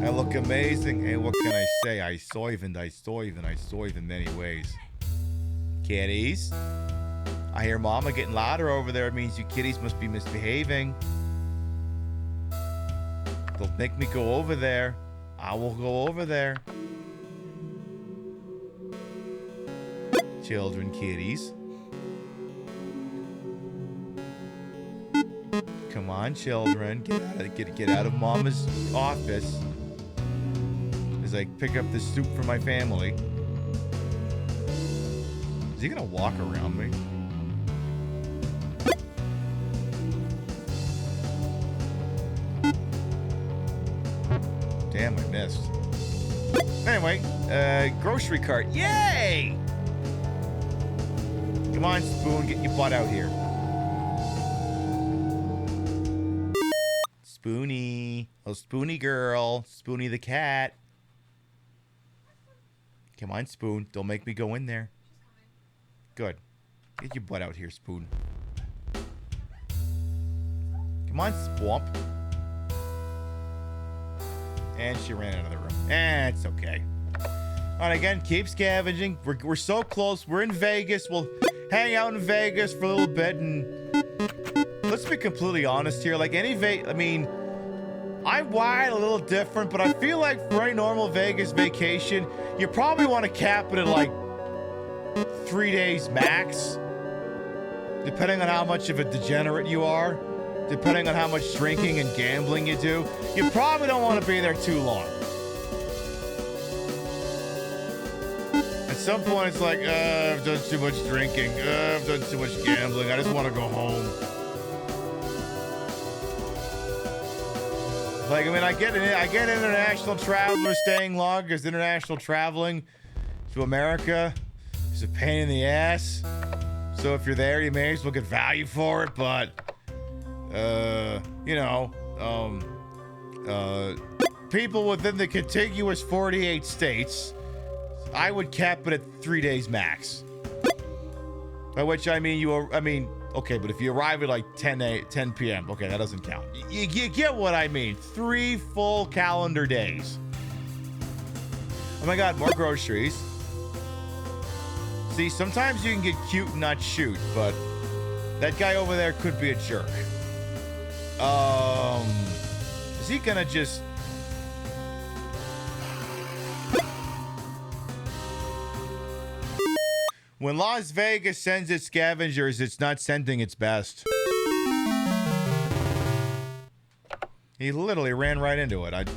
That look amazing. Hey, what can I say? I soive in many ways. Kitties. I hear Mama getting louder over there. It means you kitties must be misbehaving. Don't make me go over there. I will go over there. Children, kitties. Come on, children. Get out of Mama's office as I pick up this soup for my family. Is he gonna walk around me? Damn, I missed. Anyway, grocery cart. Yay! Come on, Spoon, get your butt out here. Spoonie. Oh, Spoony girl. Spoonie the cat. Come on, Spoon. Don't make me go in there. Good. Get your butt out here, Spoon. Come on, Swamp. And she ran out of the room. It's okay. All right, again, keep scavenging. We're so close. We're in Vegas. We'll hang out in Vegas for a little bit, and let's be completely honest here. Like I'm wired a little different, but I feel like for any normal Vegas vacation, you probably want to cap it at like 3 days max, depending on how much of a degenerate you are, depending on how much drinking and gambling you do. You probably don't want to be there too long. At some point, it's like, I've done too much drinking. I've done too much gambling. I just want to go home. Like, I get international travelers staying long because international traveling to America is a pain in the ass. So if you're there, you may as well get value for it. But, people within the contiguous 48 states, I would cap it at 3 days max. By which I mean Okay, but if you arrive at like 10 p.m., okay, that doesn't count. You get what I mean. 3 full calendar days. Oh my God, more groceries. See, sometimes you can get cute and not shoot, but that guy over there could be a jerk. Is he gonna just... When Las Vegas sends its scavengers, it's not sending its best. He literally ran right into it.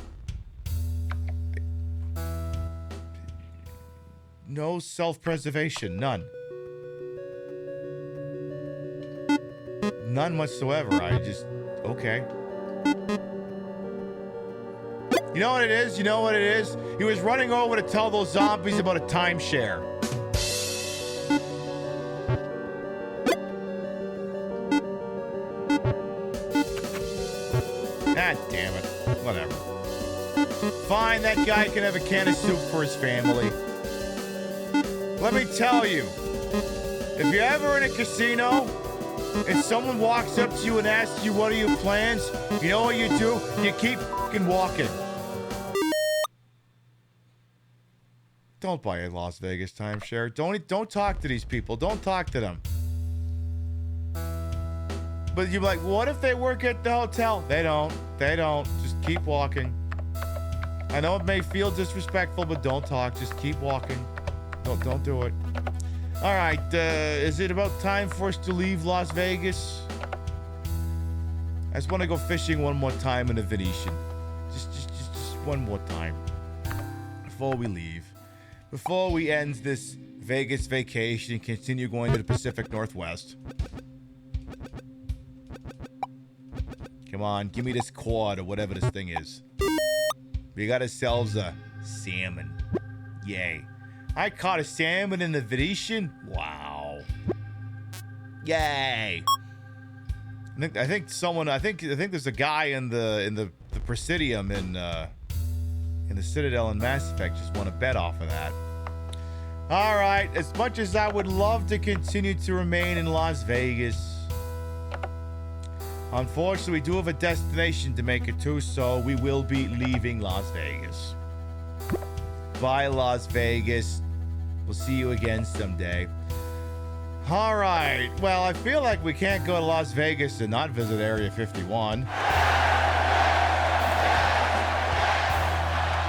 No self-preservation, none. None whatsoever. Okay. You know what it is? You know what it is? He was running over to tell those zombies about a timeshare. God damn it. Whatever. Fine, that guy can have a can of soup for his family. Let me tell you, if you're ever in a casino and someone walks up to you and asks you what are your plans, you know what you do? You keep fucking walking. Don't buy a Las Vegas timeshare. Don't talk to these people. Don't talk to them. But you're like, what if they work at the hotel? They don't. Just keep walking. I know it may feel disrespectful, but don't talk. Just keep walking. Don't do it. All right. Is it about time for us to leave Las Vegas? I just want to go fishing one more time in the Venetian. Just one more time before we leave. Before we end this Vegas vacation and continue going to the Pacific Northwest. Come on, give me this quad or whatever this thing is. We got ourselves a salmon. Yay. I caught a salmon in the Venetian. Wow. Yay. I think there's a guy in the Presidium in the Citadel in Mass Effect just want to bet off of that. All right, as much as I would love to continue to remain in Las Vegas, unfortunately, we do have a destination to make it to, so we will be leaving Las Vegas. Bye, Las Vegas. We'll see you again someday. All right. Well, I feel like we can't go to Las Vegas and not visit Area 51.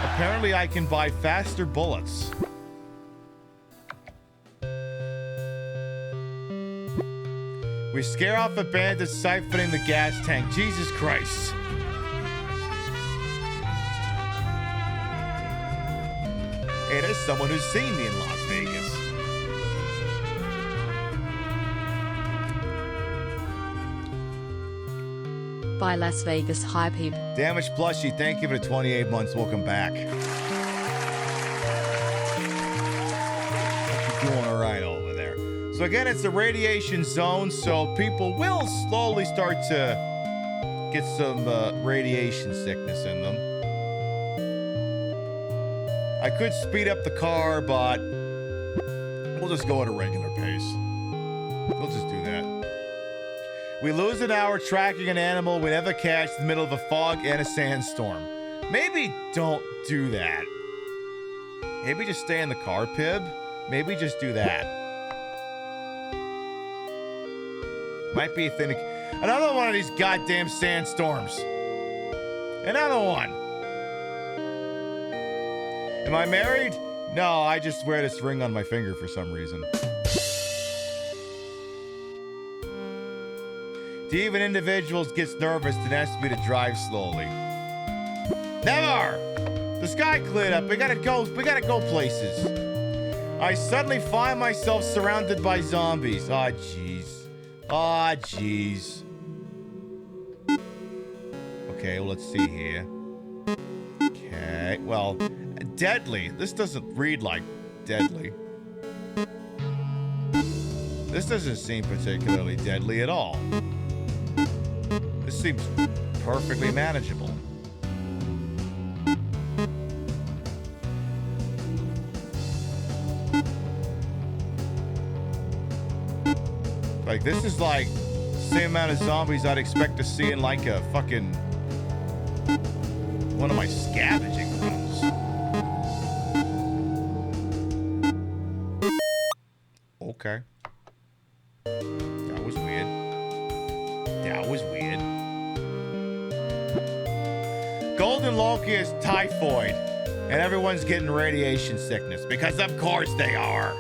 Apparently, I can buy faster bullets. We scare off a bandit siphoning the gas tank. Jesus Christ. Hey, there's someone who's seen me in Las Vegas. Bye, Las Vegas. Hi, Pib. Damaged Plushie, thank you for the 28 months. Welcome back. Hope you're doing all right over there. So again, it's the radiation zone, so people will slowly start to get some radiation sickness in them. I could speed up the car, but we'll just go at a regular pace. We'll just do that. We lose an hour tracking an animal we never catch in the middle of a fog and a sandstorm. Maybe don't do that. Maybe just stay in the car, Pib. Maybe just do that. Might be a thing. Another one of these goddamn sandstorms. Another one. Am I married? No, I just wear this ring on my finger for some reason. Even individuals gets nervous and asks me to drive slowly. Never! The sky cleared up. We gotta go places. I suddenly find myself surrounded by zombies. Aw, jeez. Aw, jeez. Okay, well, let's see here. Okay, well, deadly. This doesn't read like deadly. This doesn't seem particularly deadly at all. This seems perfectly manageable. If I Like, this is like the same amount of zombies I'd expect to see in like a fucking one of my scavenging rooms. Okay. That was weird. That was weird. Golden Loki is typhoid, and everyone's getting radiation sickness because of course they are.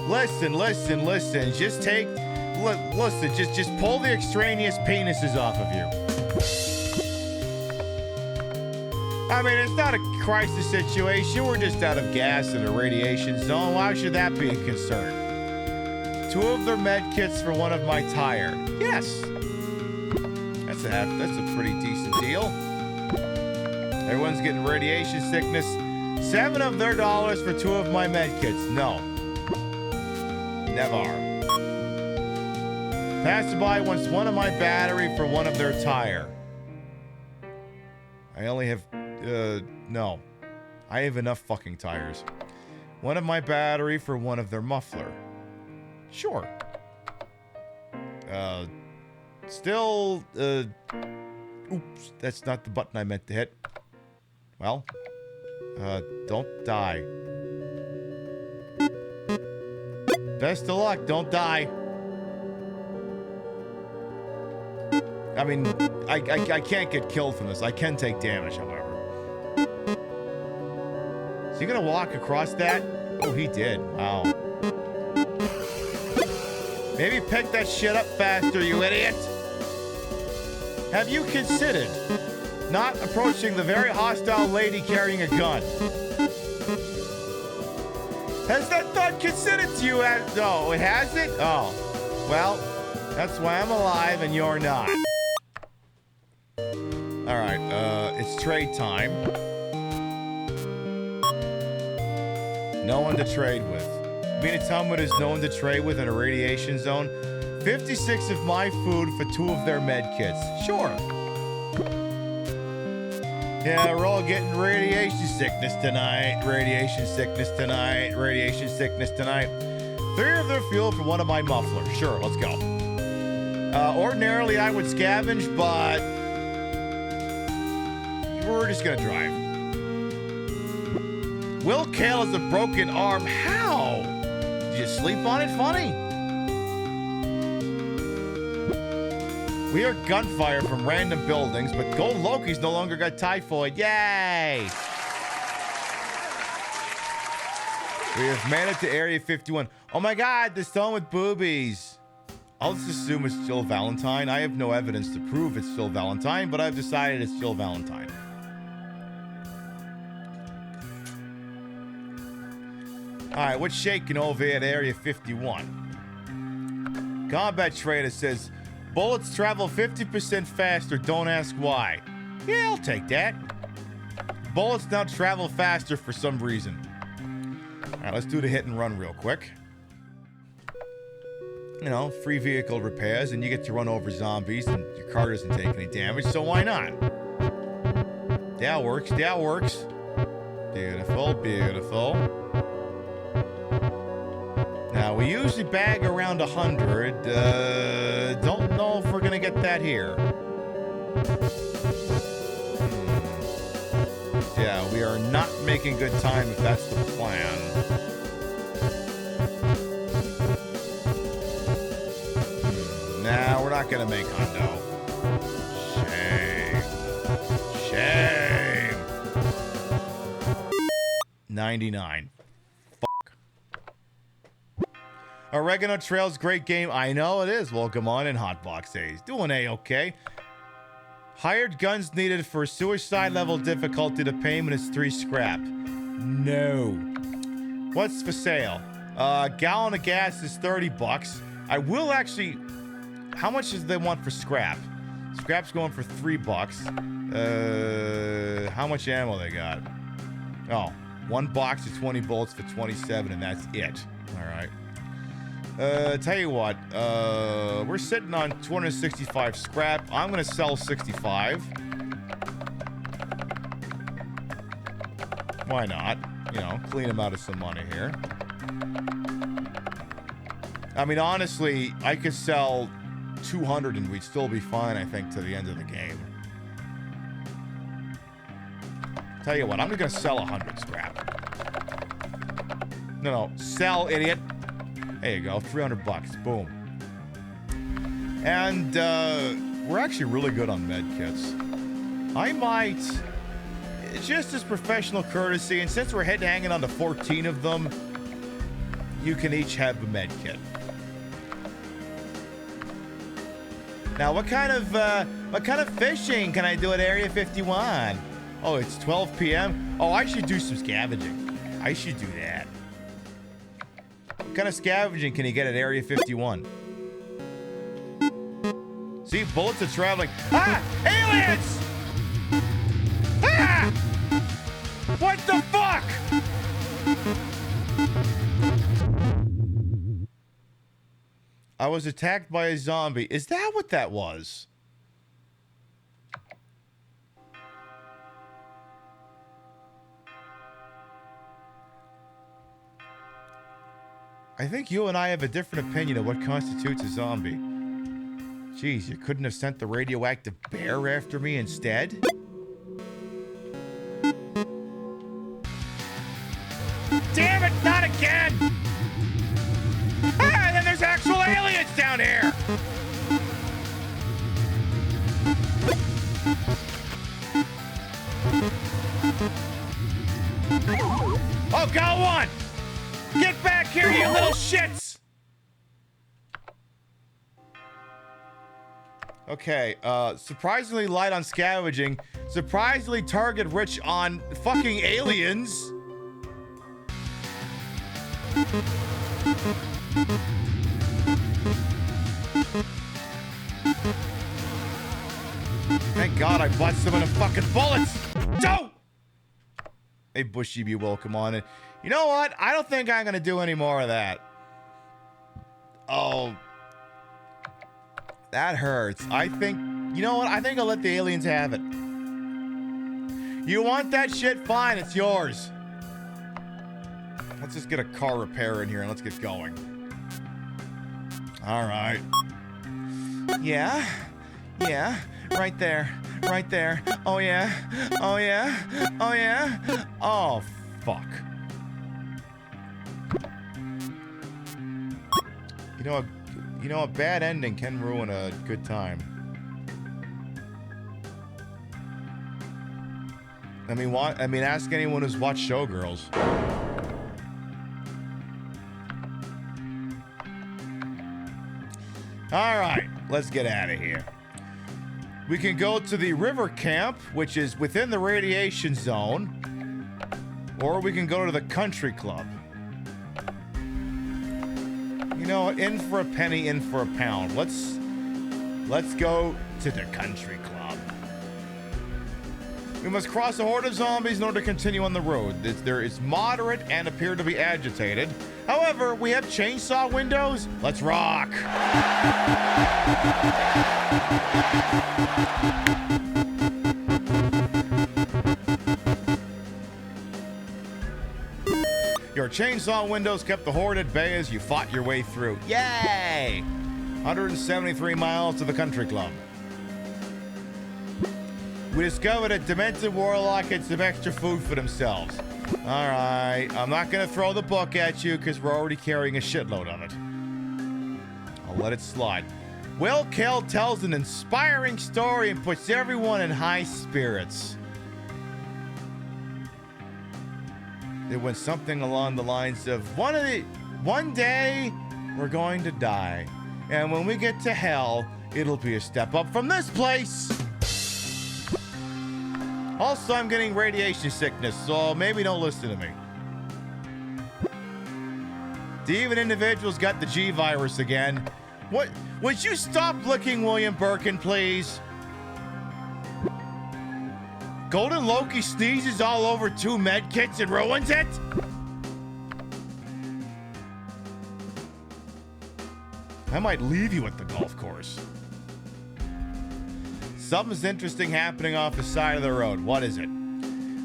Listen. Just just pull the extraneous penises off of you. I mean, it's not a crisis situation. We're just out of gas in a radiation zone. Why should that be a concern? 2 of their med kits for one of my tire. Yes. That's a pretty decent deal. Everyone's getting radiation sickness. 7 of their dollars for 2 of my med kits. No. Never. Passerby wants 1 of my battery for 1 of their tire. I only have, no. I have enough fucking tires. 1 of my battery for 1 of their muffler. Sure. Still, oops, that's not the button I meant to hit. Well, don't die. Best of luck, don't die. I mean, I can't get killed from this. I can take damage, however. Is he gonna walk across that? Oh, he did. Wow. Maybe pick that shit up faster, you idiot. Have you considered not approaching the very hostile lady carrying a gun? Has that thought considered to you? No, it hasn't? Oh. Well, that's why I'm alive and you're not. Alright, it's trade time. No one to trade with. You mean to tell me there's no one to trade with in a radiation zone? 56 of my food for 2 of their med kits. Sure. Yeah, we're all getting radiation sickness tonight. Radiation sickness tonight. Radiation sickness tonight. 3 of their fuel for 1 of my mufflers. Sure, let's go. Ordinarily, I would scavenge, but we're just gonna drive. Will Kale has a broken arm. How? Did you sleep on it, funny? We hear gunfire from random buildings, but Gold Loki's no longer got typhoid. Yay! We have made it to Area 51. Oh my god, the stone with boobies. I'll just assume it's Jill Valentine. I have no evidence to prove it's Jill Valentine, but I've decided it's Jill Valentine. Alright, what's shaking over at Area 51? Combat Trader says, bullets travel 50% faster, don't ask why. Yeah, I'll take that. Bullets now travel faster for some reason. Alright, let's do the hit and run real quick. You know, free vehicle repairs, and you get to run over zombies, and your car doesn't take any damage, so why not? That works, that works. Beautiful, beautiful. Now, we usually bag around 100. Don't know if we're gonna get that here. Yeah, we are not making good time if that's the plan. Nah, we're not gonna make hundo. Shame. 99. Oregano Trail's great game. I know it is. Welcome on in Hotbox A's. Doing A-okay. Hired guns needed for suicide level difficulty. The payment is 3 scrap. No. What's for sale? A gallon of gas is 30 bucks. I will actually... How much does they want for scrap? Scrap's going for 3 bucks. How much ammo they got? Oh, 1 box of 20 bullets for 27, and that's it. All right. Tell you what, we're sitting on 265 scrap. I'm gonna sell 65. Why not? You know, clean them out of some money here. I mean, honestly, I could sell 200 and we'd still be fine, I think, to the end of the game. Tell you what, I'm gonna sell 100 scrap. No, sell, idiot. There you go, 300 bucks, boom. And we're actually really good on med kits. I might, just as professional courtesy, and since we're hanging on to 14 of them, you can each have a med kit. Now, what kind of fishing can I do at Area 51? Oh, it's 12 p.m. Oh, I should do some scavenging. I should do that. What kind of scavenging can you get at Area 51? See, bullets are traveling. Ah! Aliens! Ah! What the fuck? I was attacked by a zombie. Is that what that was? I think you and I have a different opinion of what constitutes a zombie. Jeez, you couldn't have sent the radioactive bear after me instead? Damn it, not again! Ah, and then there's actual aliens down here! Oh, go on! Get back here, you little shits! Okay, surprisingly light on scavenging, surprisingly target rich on fucking aliens. Thank God I bought some of the fucking bullets! Don't! Hey, Bushy, be welcome on it. You know what? I don't think I'm gonna do any more of that. Oh. That hurts. I think... You know what? I think I'll let the aliens have it. You want that shit? Fine, it's yours. Let's just get a car repair in here and let's get going. Alright. Yeah. Yeah. Right there. Right there. Oh yeah. Oh yeah. Oh yeah. Oh, fuck. You know, a bad ending can ruin a good time. I mean, ask anyone who's watched Showgirls. All right, let's get out of here. We can go to the river camp, which is within the radiation zone, or we can go to the country club. You know, in for a penny, in for a pound. Let's go to the country club. We must cross a horde of zombies in order to continue on the road. There is moderate and appear to be agitated. However, we have chainsaw windows. Let's rock. Your chainsaw windows kept the horde at bay as you fought your way through. Yay! 173 miles to the country club. We discovered a demented warlock had some extra food for themselves. Alright, I'm not gonna throw the book at you because we're already carrying a shitload of it. I'll let it slide. Will Kell tells an inspiring story and puts everyone in high spirits. It went something along the lines of, one day, we're going to die. And when we get to hell, it'll be a step up from this place. Also, I'm getting radiation sickness, so maybe don't listen to me. Demon individuals got the G virus again. What? Would you stop licking William Birkin, please? Golden Loki sneezes all over 2 medkits and ruins it? I might leave you at the golf course. Something's interesting happening off the side of the road. What is it?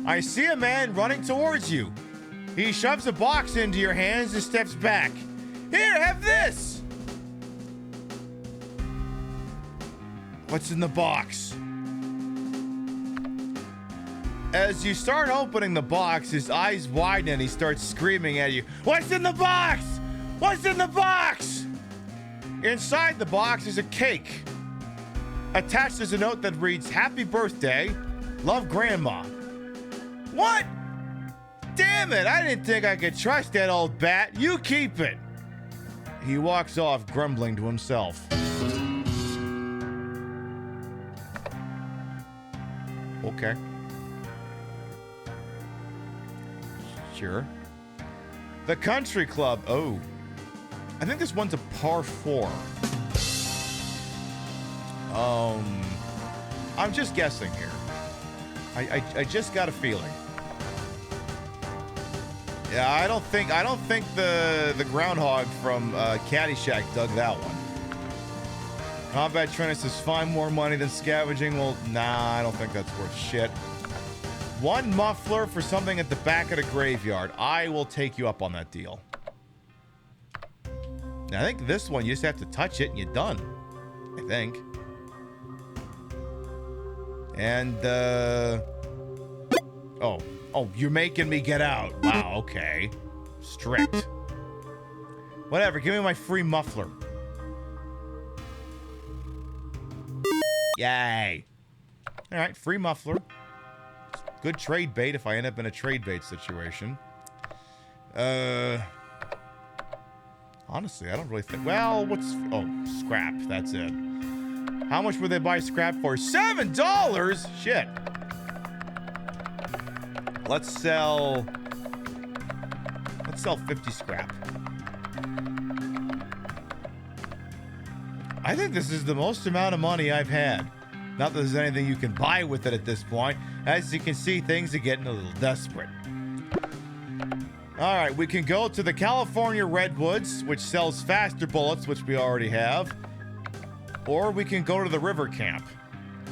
I see a man running towards you. He shoves a box into your hands and steps back. Here, have this! What's in the box? As you start opening the box, his eyes widen and he starts screaming at you. What's in the box? What's in the box? Inside the box is a cake. Attached is a note that reads, Happy birthday, love Grandma. What? Damn it, I didn't think I could trust that old bat. You keep it. He walks off, grumbling to himself. Okay. Sure. The Country Club. Oh. I think this one's a par 4. I'm just guessing here. I just got a feeling. Yeah, I don't think the groundhog from Caddyshack dug that one. Combat training says find more money than scavenging. Well, nah, I don't think that's worth shit. 1 muffler for something at the back of the graveyard. I will take you up on that deal. Now, I think this one, you just have to touch it and you're done. I think. And, Oh, you're making me get out. Wow, okay. Strict. Whatever, give me my free muffler. Yay. Alright, free muffler. Good trade bait if I end up in a trade bait situation. Honestly, I don't really think... Well, what's... Oh, scrap. That's it. How much would they buy scrap for? $7? Shit. Let's sell 50 scrap. I think this is the most amount of money I've had. Not that there's anything you can buy with it at this point. As you can see, things are getting a little desperate. All right, we can go to the California Redwoods, which sells faster bullets, which we already have. Or we can go to the River Camp,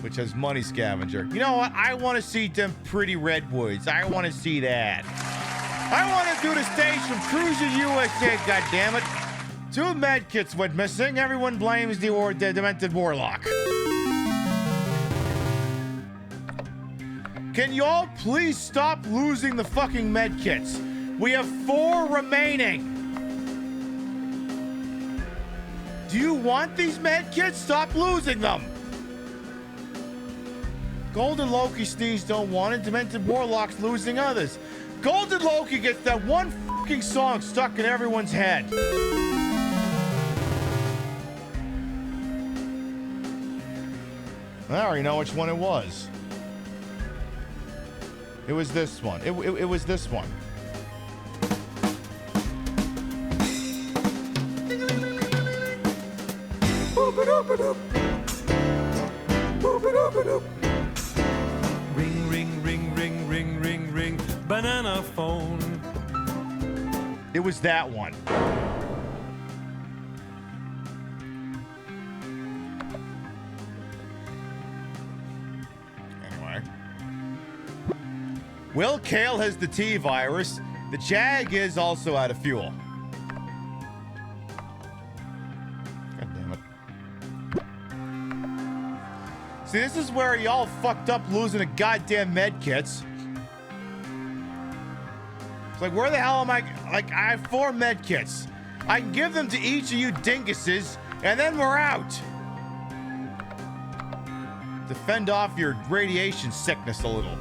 which has money scavenger. You know what? I want to see them pretty redwoods. I want to see that. I want to do the stage from Cruiser USA, goddammit. 2 medkits went missing. Everyone blames the demented warlock. Can y'all please stop losing the fucking medkits? We have 4 remaining. Do you want these medkits? Stop losing them. Golden Loki sneeze don't want it. Demented Warlock's losing others. Golden Loki gets that one fucking song stuck in everyone's head. I already know which one it was. It was this one. It was this one. Ring, ring, ring, ring, ring, ring, ring, banana phone. It was that one. Anyway. Will Kale has the T virus. The Jag is also out of fuel. God damn it. See, this is where y'all fucked up losing the goddamn med kits. It's like, where the hell am I? Like, I have 4 med kits. I can give them to each of you dinguses, and then we're out. To fend off your radiation sickness a little.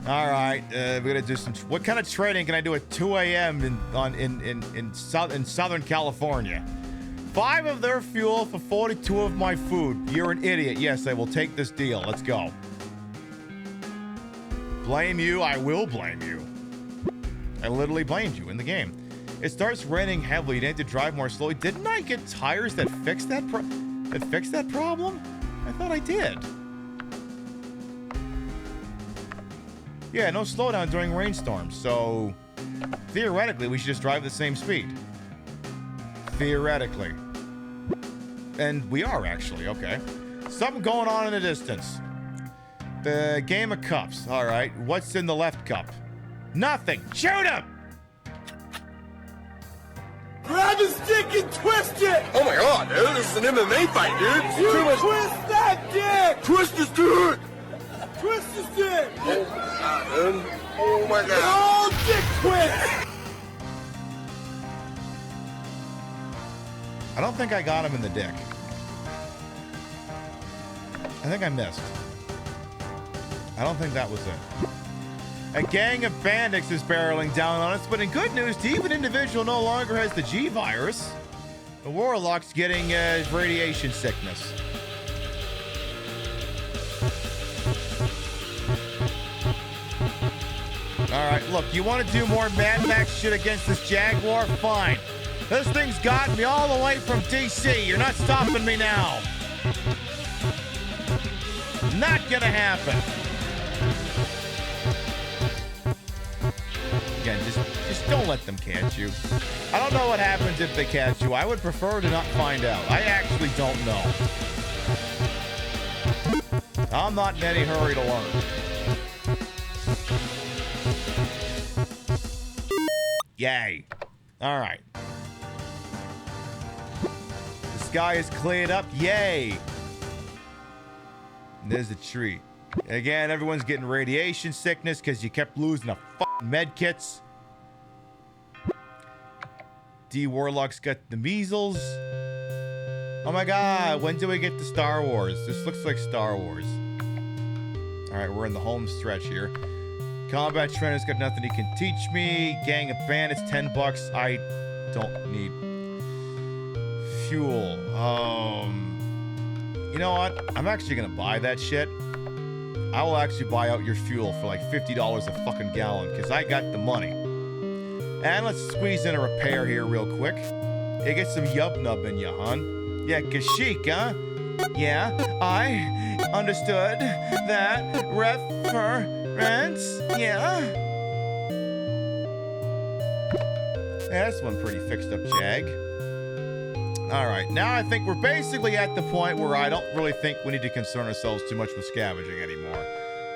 All right, we're gonna do some. What kind of trading can I do at 2 a.m. in Southern California? 5 of their fuel for 42 of my food. You're an idiot. Yes, I will take this deal. Let's go. Blame you. I will blame you. I literally blamed you in the game. It starts raining heavily. You need to drive more slowly. Didn't I get tires that fixed that problem? I thought I did. Yeah, no slowdown during rainstorms. So theoretically, we should just drive the same speed. Theoretically. And we are actually, okay. Something going on in the distance. The game of cups. All right, what's in the left cup? Nothing. Shoot him! Grab the stick and twist it! Oh my god, dude, this is an MMA fight, dude. You Too much. twist that dick! Twist this dick! Twist this dick! Oh my god, dude. Oh my god. Oh, dick twist! I don't think I got him in the dick. I think I missed. I don't think that was it. A gang of bandits is barreling down on us, but in good news, the even individual no longer has the G virus. The warlock's getting radiation sickness. Alright, look, you want to do more Mad Max shit against this Jaguar? Fine. This thing's got me all the way from DC. You're not stopping me now. Not gonna happen. Again, just don't let them catch you. I don't know what happens if they catch you. I would prefer to not find out. I actually don't know. I'm not in any hurry to learn. Yay. All right. The sky is cleared up. Yay. And there's the tree. Again, everyone's getting radiation sickness because you kept losing the fucking med kits. D Warlock's got the measles. Oh my god, when do we get to Star Wars? This looks like Star Wars. Alright, we're in the home stretch here. Combat trainer's got nothing he can teach me. Gang of bandits, $10. I don't need fuel. You know what? I'm actually gonna buy that shit. I will actually buy out your fuel for like $50 a fucking gallon because I got the money. And let's squeeze in a repair here real quick. Yeah, get some yub nub in you, hon. Yeah, Kashyyyk, huh? Yeah, I understood that reference. Yeah. Yeah, that's one pretty fixed up Jag. Alright, now I think we're basically at the point where I don't really think we need to concern ourselves too much with scavenging anymore.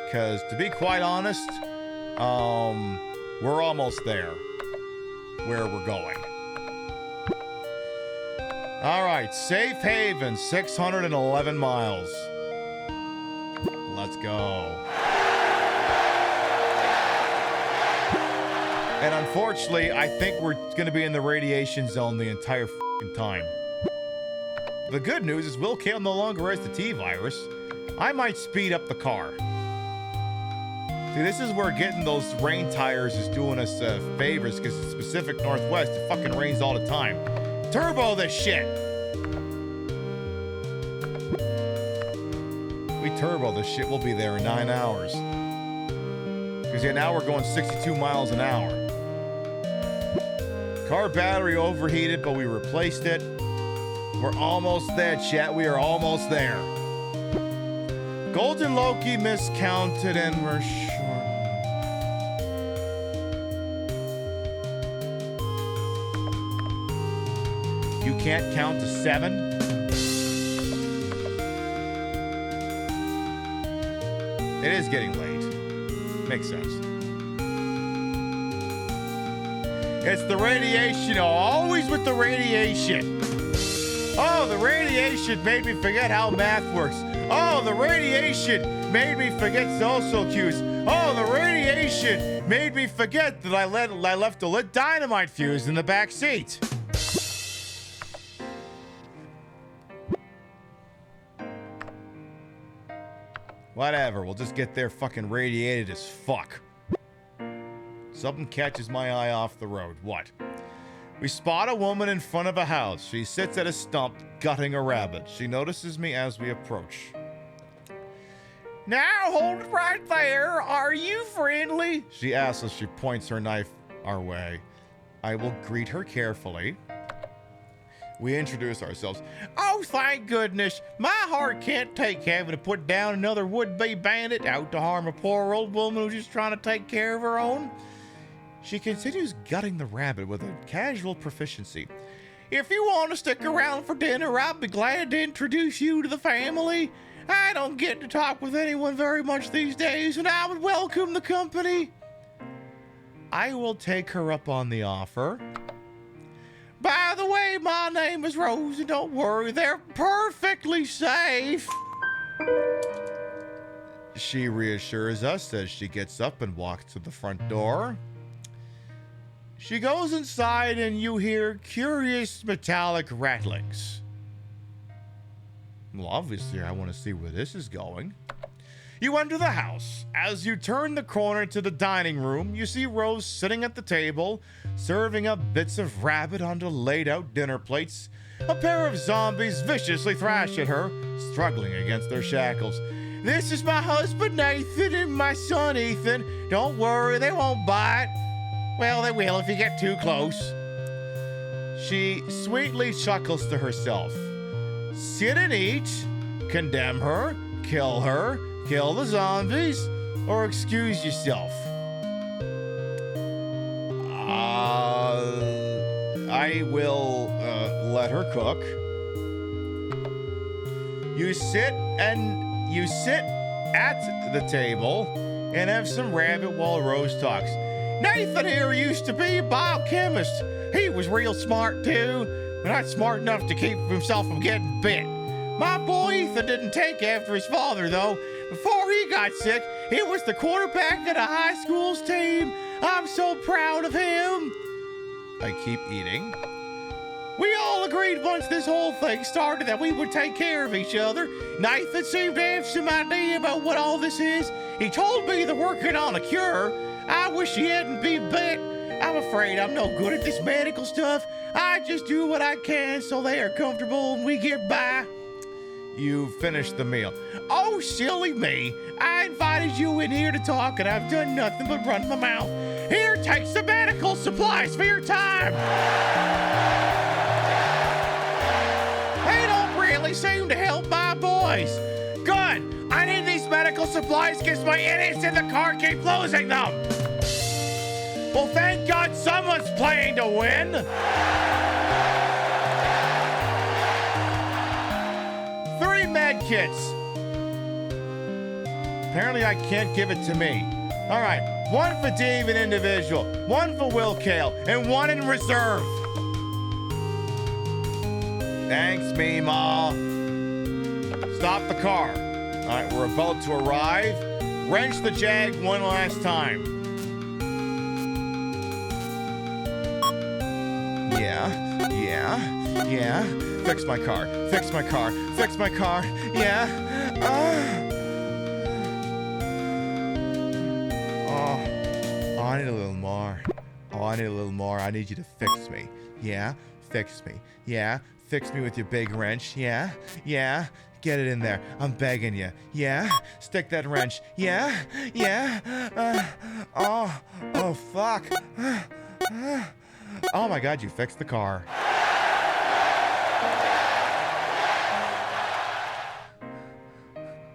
Because, to be quite honest, we're almost there. Where we're going. Alright, Safe Haven, 611 miles. Let's go. And unfortunately, I think we're going to be in the radiation zone the entire f***ing time. The good news is Will Kale no longer has the T virus. I might speed up the car. See, this is where getting those rain tires is doing us favors, because it's Pacific Northwest. It fucking rains all the time. Turbo this shit! We turbo this shit, we'll be there in 9 hours. Because yeah, now we're going 62 miles an hour. Car battery overheated, but we replaced it. We're almost there, chat. We are almost there. Golden Loki miscounted and we're short. You can't count to 7? It is getting late. Makes sense. It's the radiation. Always with the radiation. Oh, the radiation made me forget how math works. Oh, the radiation made me forget social cues. Oh, the radiation made me forget that I left a lit dynamite fuse in the back seat. Whatever, we'll just get there fucking radiated as fuck. Something catches my eye off the road. What? We spot a woman in front of a house. She sits at a stump, gutting a rabbit. She notices me as we approach. Now hold it right there. Are you friendly? She asks as she points her knife our way. I will greet her carefully. We introduce ourselves. Oh, thank goodness. My heart can't take having to put down another would-be bandit out to harm a poor old woman who's just trying to take care of her own. She continues gutting the rabbit with a casual proficiency. If you want to stick around for dinner, I'll be glad to introduce you to the family. I don't get to talk with anyone very much these days, and I would welcome the company. I will take her up on the offer. By by the way, my name is Rose, and don't worry, they're perfectly safe. She reassures us as she gets up and walks to the front door. She goes inside and you hear curious metallic rattlings. Well, obviously, I want to see where this is going. You enter the house. As you turn the corner to the dining room, you see Rose sitting at the table, serving up bits of rabbit onto laid-out dinner plates. A pair of zombies viciously thrash at her, struggling against their shackles. This is my husband, Nathan, and my son, Ethan. Don't worry, they won't bite. Well, they will if you get too close. She sweetly chuckles to herself. Sit and eat, condemn her, kill the zombies, or excuse yourself. I will let her cook. You sit at the table and have some rabbit while Rose talks. Nathan here used to be a biochemist. He was real smart too, but not smart enough to keep himself from getting bit. My boy Ethan didn't take after his father though. Before he got sick, he was the quarterback of the high school's team. I'm so proud of him. I keep eating. We all agreed once this whole thing started that we would take care of each other. Nathan seemed to have some idea about what all this is. He told me they're working on a cure. I wish he hadn't been bit. I'm afraid I'm no good at this medical stuff. I just do what I can so they are comfortable and we get by. You finished the meal. Oh, silly me. I invited you in here to talk and I've done nothing but run my mouth. Here, take some medical supplies for your time. They don't really seem to help my boys. Good. I need these medical supplies because my idiots in the car keep losing them. Well, thank God someone's playing to win. 3 med kits. Apparently I can't give it to me. All right, 1 for Dave in individual, 1 for Will Kale, and 1 in reserve. Thanks, Meemaw. Stop the car. All right, we're about to arrive. Wrench the Jag one last time. Yeah. Fix my car. Yeah. Oh, I need a little more. I need you to fix me. Yeah, fix me. Yeah, fix me with your big wrench. Yeah. Get it in there. I'm begging you. Yeah, stick that wrench. Yeah. Oh, fuck. Oh my God, you fixed the car.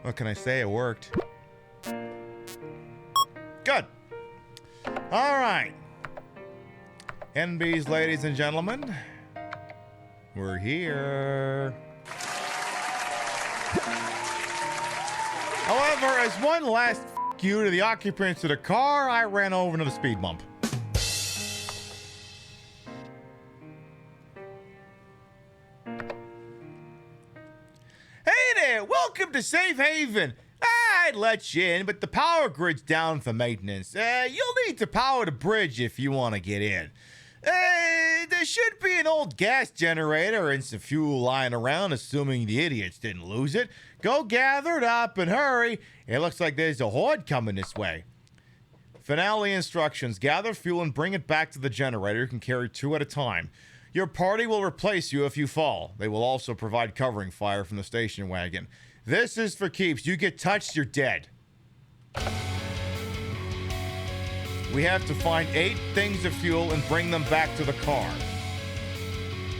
What can I say? It worked. Good. All right. NBs, ladies and gentlemen, we're here. However, as one last f*** you to the occupants of the car, I ran over into the speed bump. Hey there, welcome to Safe Haven. I'd let you in, but the power grid's down for maintenance. You'll need to power the bridge if you want to get in. There should be an old gas generator and some fuel lying around, assuming the idiots didn't lose it. Go gather it up and hurry. It looks like there's a horde coming this way. Finale instructions. Gather fuel and bring it back to the generator. You can carry 2 at a time. Your party will replace you if you fall. They will also provide covering fire from the station wagon. This is for keeps. You get touched, you're dead. We have to find 8 things of fuel and bring them back to the car.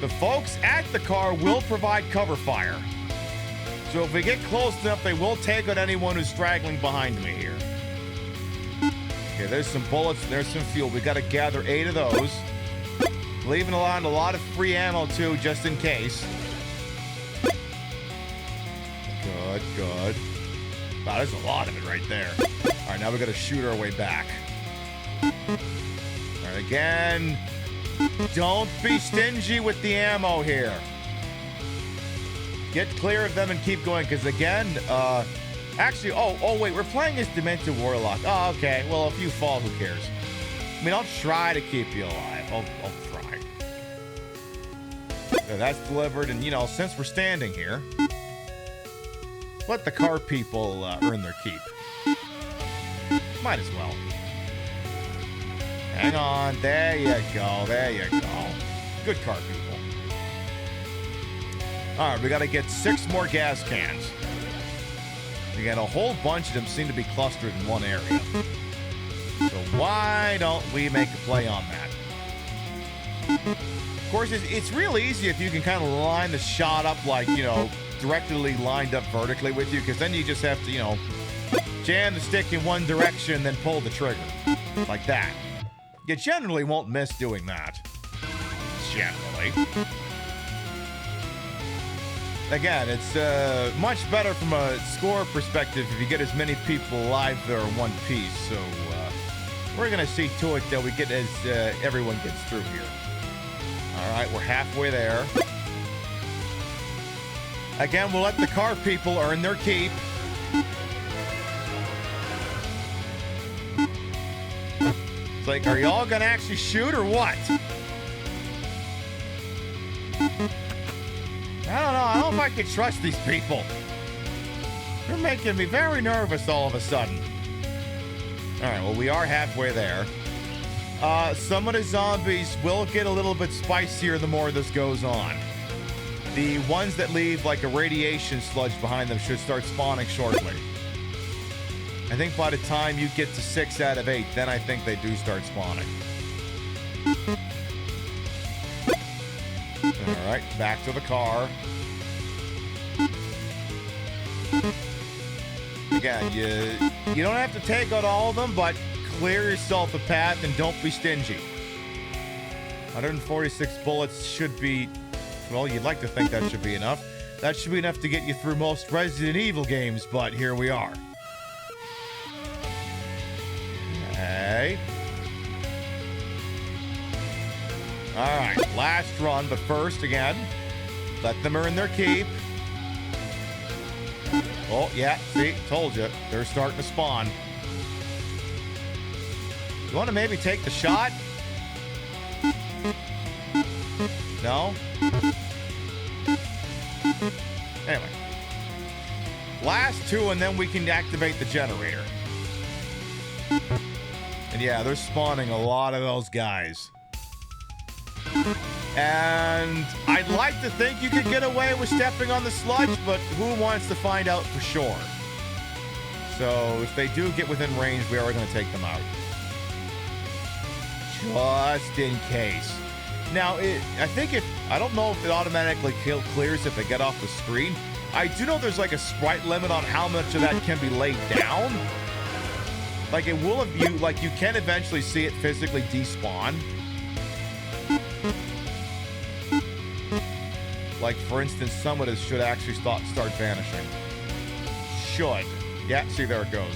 The folks at the car will provide cover fire. So if we get close enough, they will take out anyone who's straggling behind me here. Okay, there's some bullets, there's some fuel. We gotta gather 8 of those. Leaving around a lot of free ammo too, just in case. Good. Wow, there's a lot of it right there. All right, now we gotta shoot our way back. All right, again. Don't be stingy with the ammo here. Get clear of them and keep going, because again, actually, oh wait, we're playing as Demented Warlock. Oh, okay. Well, if you fall, who cares? I mean, I'll try to keep you alive. I'll try. So that's delivered, and since we're standing here, let the car people earn their keep. Might as well. Hang on. There you go. There you go. Good car people. All right, we got to get 6 more gas cans. We got a whole bunch of them seem to be clustered in one area. So why don't we make a play on that? Of course, it's real easy if you can kind of line the shot up like, directly lined up vertically with you, because then you just have to, jam the stick in one direction, then pull the trigger. Like that. You generally won't miss doing that. Generally. Again, it's much better from a score perspective if you get as many people alive there in one piece. So we're going to see to it that we get as everyone gets through here. All right, we're halfway there. Again, we'll let the car people earn their keep. It's like, are y'all going to actually shoot or what? I don't know. I don't know if I can trust these people. They're making me very nervous all of a sudden. All right, well, we are halfway there. Some of the zombies will get a little bit spicier the more this goes on. The ones that leave like a radiation sludge behind them should start spawning shortly. I think by the time you get to 6 out of 8, then I think they do start spawning. All right, back to the car. Again, you don't have to take out all of them, but clear yourself a path and don't be stingy. 146 bullets should be, well, you'd like to think that should be enough. That should be enough to get you through most Resident Evil games, but here we are. Okay. All right, last run, but first, again, let them earn their keep. Oh, yeah, see, told you. They're starting to spawn. You want to maybe take the shot? No? Anyway. Last 2, and then we can activate the generator. And yeah, they're spawning a lot of those guys. And I'd like to think you could get away with stepping on the sludge, but who wants to find out for sure? So if they do get within range, we are going to take them out. Just in case. Now, I don't know if it automatically clears if they get off the screen. I do know there's like a sprite limit on how much of that can be laid down. Like it will, you can eventually see it physically despawn. Like, for instance, some of this should actually start vanishing. Should. Yeah, see, there it goes.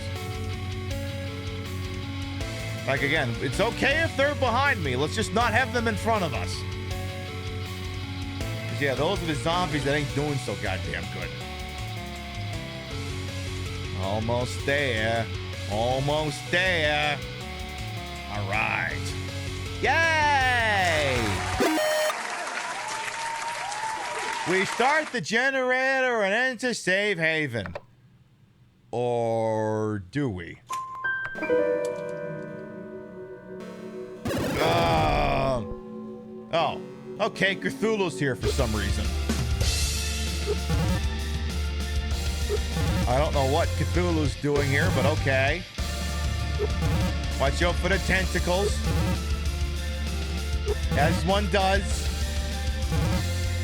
Like, again, it's okay if they're behind me. Let's just not have them in front of us. 'Cause, yeah, those are the zombies that ain't doing so goddamn good. Almost there. Almost there. All right. Yay! We start the generator and enter Save Haven. Or do we? Oh, okay, Cthulhu's here for some reason. I don't know what Cthulhu's doing here, but okay. Watch out for the tentacles. As one does.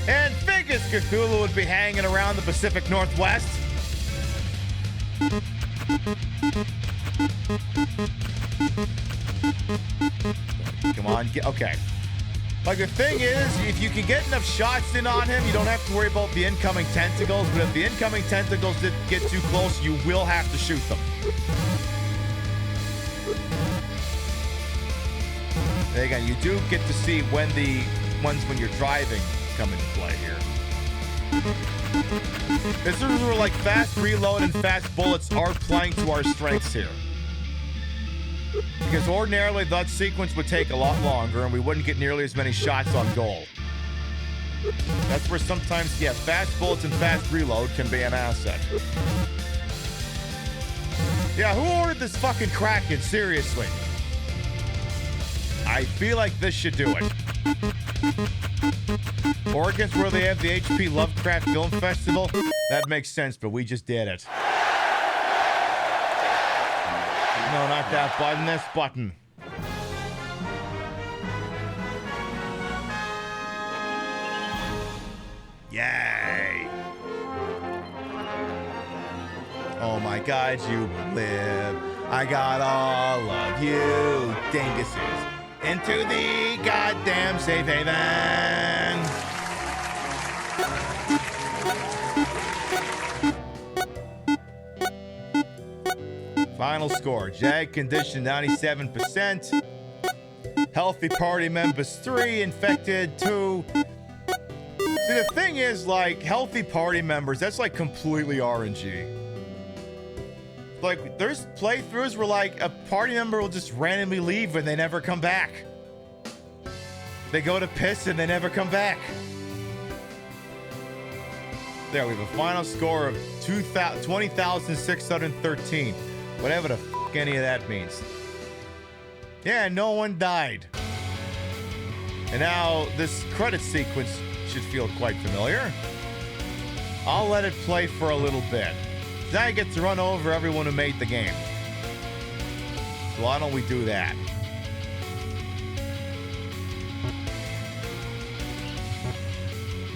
And figures Cthulhu would be hanging around the Pacific Northwest. Come on, okay. Like, the thing is, if you can get enough shots in on him, you don't have to worry about the incoming tentacles, but if the incoming tentacles get too close, you will have to shoot them. Again, you do get to see when the ones when you're driving come into play here. This is where like fast reload and fast bullets are playing to our strengths here. Because ordinarily that sequence would take a lot longer and we wouldn't get nearly as many shots on goal. That's where sometimes, yeah, fast bullets and fast reload can be an asset. Yeah, who ordered this fucking Kraken? Seriously. I feel like this should do it. Oregon's where they have the HP Lovecraft Film Festival. That makes sense, but we just did it. No, not that button. This button. Yay. Oh my God, you will live. I got all of you dinguses into the goddamn safe haven. Final score, Jag condition 97%. Healthy party members 3, infected 2. See, the thing is, like, healthy party members, that's like completely RNG. Like, there's playthroughs where, like, a party member will just randomly leave and they never come back. They go to piss and they never come back. There, we have a final score of 20,613. Whatever the f*** any of that means. Yeah, no one died. And now, this credit sequence should feel quite familiar. I'll let it play for a little bit. Now I get to run over everyone who made the game. So why don't we do that?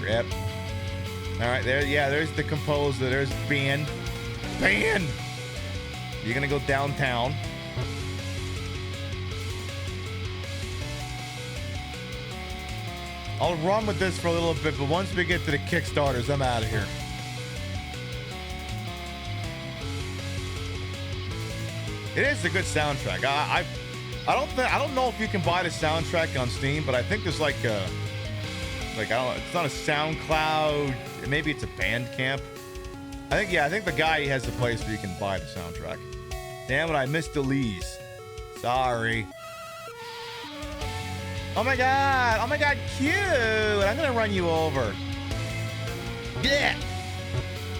Rip. Alright, there, yeah, there's the composer. There's Ben. Ben! You're gonna go downtown. I'll run with this for a little bit, but once we get to the Kickstarters, I'm out of here. It is a good soundtrack. I don't know if you can buy the soundtrack on Steam, but I think there's like a, I don't know, it's not a SoundCloud, maybe it's a Bandcamp. I think the guy has a place where you can buy the soundtrack. Damn it, I missed the Lees. Sorry. Oh my god, cute! I'm gonna run you over. Yeah!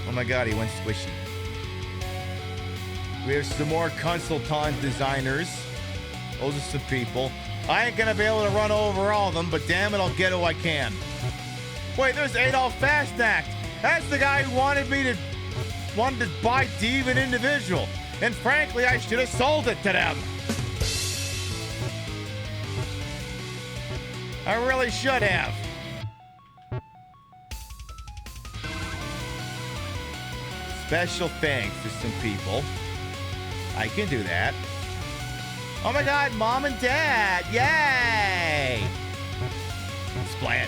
Oh my god, he went squishy. We have some more consultant designers. Those are some people. I ain't gonna be able to run over all of them, but damn it, I'll get who I can. Wait, there's Adolf Fastnacht. That's the guy who wanted to buy Demon Individual. And frankly, I should have sold it to them. I really should have. Special thanks to some people. I can do that. Oh my god, Mom and Dad! Yay! Splat.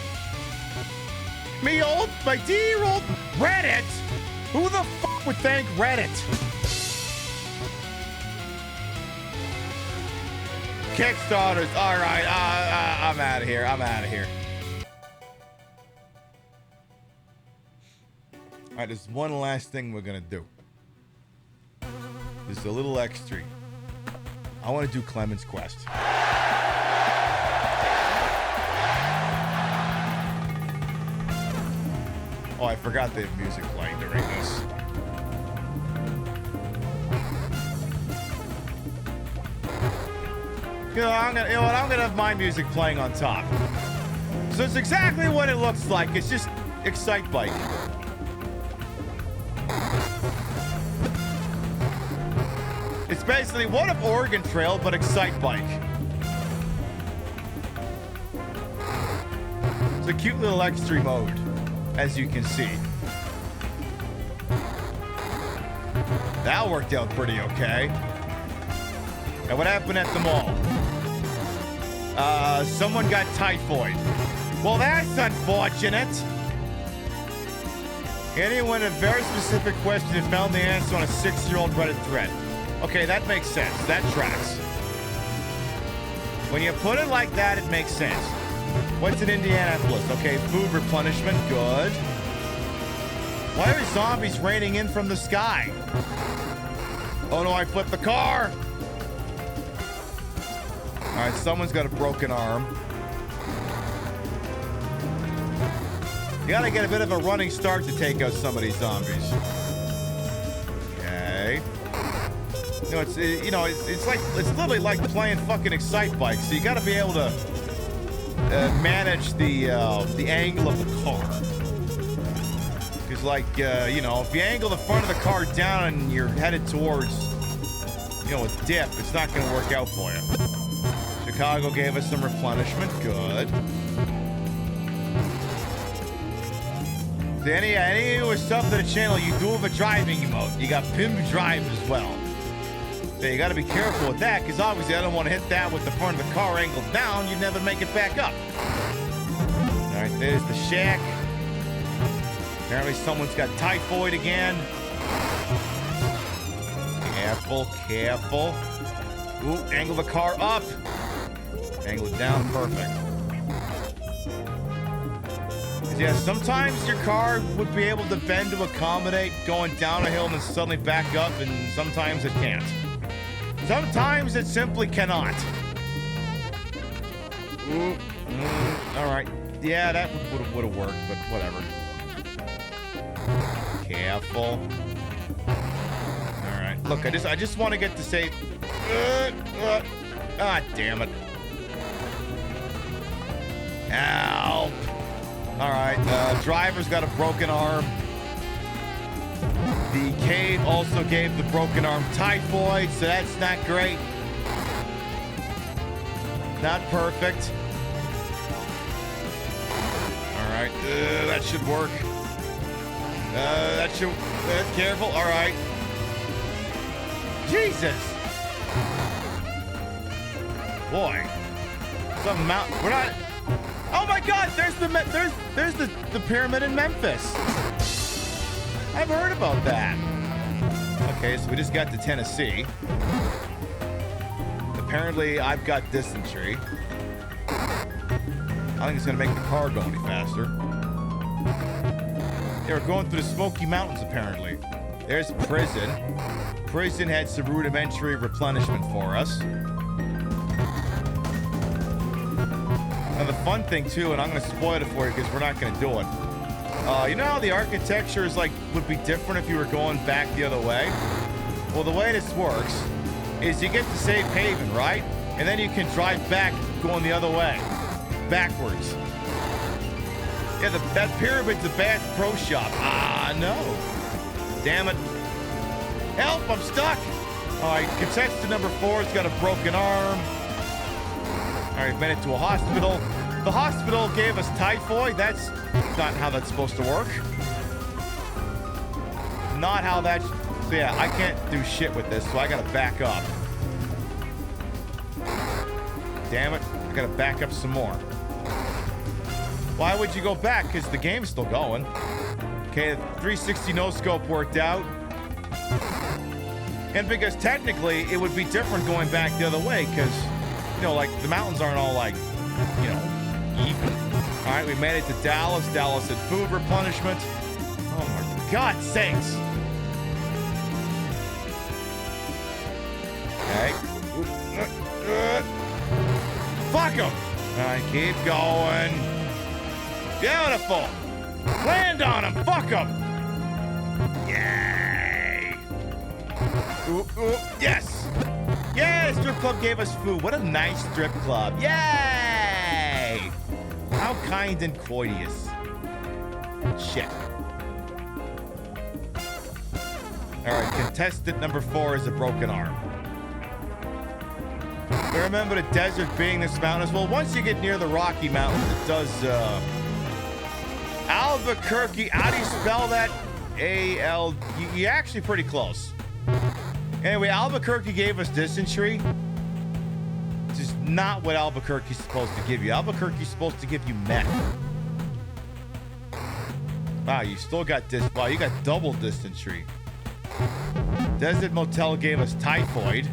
My dear-old Reddit! Who the fuck would thank Reddit? Kickstarters, alright, I'm out of here, Alright, there's one last thing we're gonna do. There's a little extra. I want to do Clement's Quest. Oh, I forgot they have music playing during this. I'm gonna have my music playing on top. So it's exactly what it looks like. It's just Excite Bike. It's basically what if Oregon Trail, but Excite Bike. It's a cute little extra mode, as you can see. That worked out pretty okay. And what happened at the mall? Someone got typhoid. Well, that's unfortunate. Anyone with a very specific question and found the answer on a 6-year-old Reddit thread. Okay, that makes sense. That tracks. When you put it like that, it makes sense. What's in Indianapolis? Okay, food replenishment, good. Why are zombies raining in from the sky? Oh no, I flipped the car! Alright, someone's got a broken arm. You gotta get a bit of a running start to take out some of these zombies. Okay. It's literally like playing fucking Excite Bike. So you gotta be able to manage the angle of the car. Because if you angle the front of the car down and you're headed towards, a dip, it's not gonna work out for you. Chicago gave us some replenishment, good. Any of you who sub to the channel, you do have a driving emote. You got Pimp Drive as well. So you gotta be careful with that, because obviously I don't want to hit that with the front of the car angled down. You'd never make it back up. Alright, there's the shack. Apparently someone's got typhoid again. Careful, careful. Ooh, angle the car up. Angle it down, perfect. Yeah, sometimes your car would be able to bend to accommodate going down a hill and then suddenly back up, and sometimes it can't. Sometimes it simply cannot. Alright. Yeah, that would have worked, but whatever. Careful. Alright. Look, I just want to get to say... damn it. Ow. Alright, driver's got a broken arm. The cave also gave the broken arm typhoid, so that's not great. Not perfect. Alright, that should work. That should... careful, alright. Jesus! Boy. Some mountain... We're not... Oh my God! There's the pyramid in Memphis. I've heard about that. Okay, so we just got to Tennessee. Apparently, I've got dysentery. I think it's gonna make the car go any faster. Yeah, we're going through the Smoky Mountains. Apparently, there's prison. Prison had some rudimentary replenishment for us. Now the fun thing too, and I'm going to spoil it for you because we're not going to do it. You know how the architecture is would be different if you were going back the other way? Well, the way this works is you get to Safe Haven, right? And then you can drive back going the other way, backwards. Yeah, that pyramid's a Bass Pro Shop. No. Damn it. Help, I'm stuck. All right, contestant number 4's got a broken arm. All right, made it to a hospital. The hospital gave us typhoid. That's not how that's supposed to work. Not how that... So yeah, I can't do shit with this, so I gotta back up. Damn it, I gotta back up some more. Why would you go back? Because the game's still going. Okay, the 360 no-scope worked out. And because technically, it would be different going back the other way, because... the mountains aren't all even. All right, we made it to Dallas. Dallas had food replenishment. Oh my God sakes. Okay. Fuck them. All right, keep going. Beautiful. Land on them. Fuck them. Yay. Yes. Yay, strip club gave us food. What a nice strip club. Yay! How kind and courteous. Shit. Alright, contestant number 4 is a broken arm. I remember the desert being this mountain as well. Once you get near the Rocky Mountains, it does, Albuquerque. How do you spell that? A-L... You're actually pretty close. Anyway, Albuquerque gave us dysentery. This is not what Albuquerque's supposed to give you. Albuquerque's supposed to give you meth. Wow, you still got wow, you got double dysentery. Desert Motel gave us typhoid.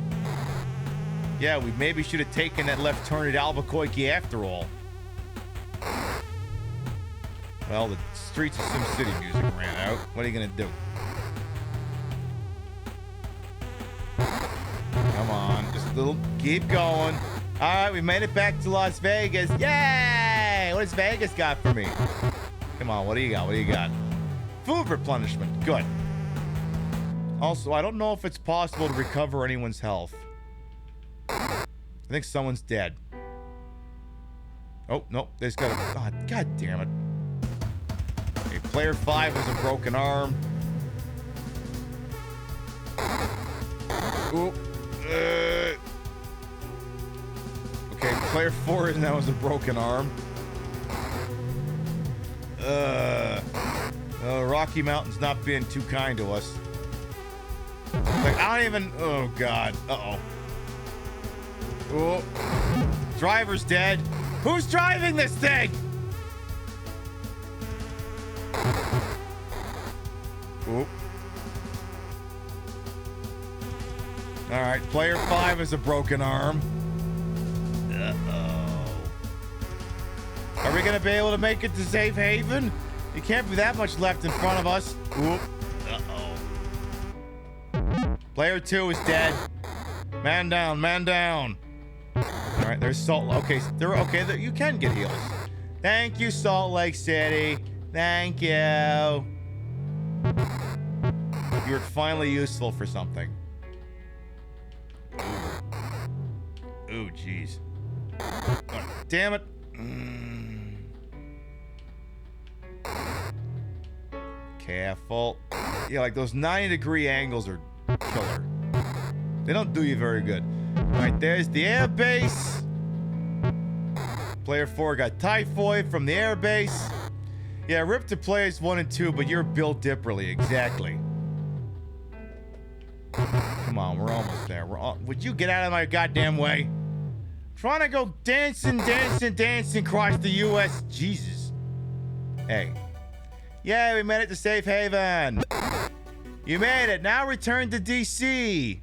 Yeah, we maybe should have taken that left turn at Albuquerque after all. Well, the Streets of Sim City music ran out. What are you gonna do? Come on, just a little. Keep going. All right, we made it back to Las Vegas. Yay! What has Vegas got for me? Come on, what do you got? What do you got? Food replenishment. Good. Also, I don't know if it's possible to recover anyone's health. I think someone's dead. Oh, no. There's got a... God damn it. Okay, player 5 has a broken arm. Ooh. Okay, player 4 now has a broken arm. Rocky Mountain's not being too kind to us. Like, I don't even... Oh, God. Uh-oh. Oh. Driver's dead. Who's driving this thing? Oh. All right, player 5 has a broken arm. Uh-oh. Are we going to be able to make it to safe haven? It can't be that much left in front of us. Oop. Uh-oh. Player 2 is dead. Man down, man down. All right, there's Salt. Okay, you can get heals. Thank you, Salt Lake City. Thank you. You're finally useful for something. Ooh, jeez. Oh, damn it. Careful. Yeah, like those 90-degree angles are killer. They don't do you very good. All right, there's the air base. Player 4 got typhoid from the air base. Yeah, rip to players 1 and 2, but you're built differently. Exactly. Come on, we're almost there. Would you get out of my goddamn way? Trying to go dancing across the U.S. Jesus. Hey. Yeah, we made it to safe haven. You made it. Now return to D.C.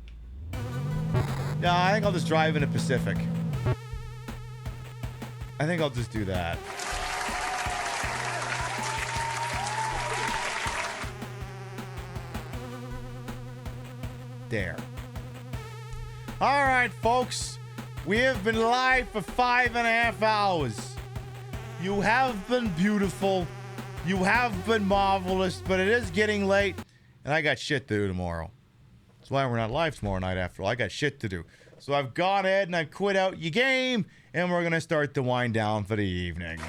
No, I think I'll just drive in the Pacific. I think I'll just do that. There. All right, folks. We have been live for 5.5 hours. You have been beautiful. You have been marvelous, but it is getting late, and I got shit to do tomorrow. That's why we're not live tomorrow night after all. I got shit to do. So I've gone ahead and I've quit out your game, and we're going to start the wind down for the evening.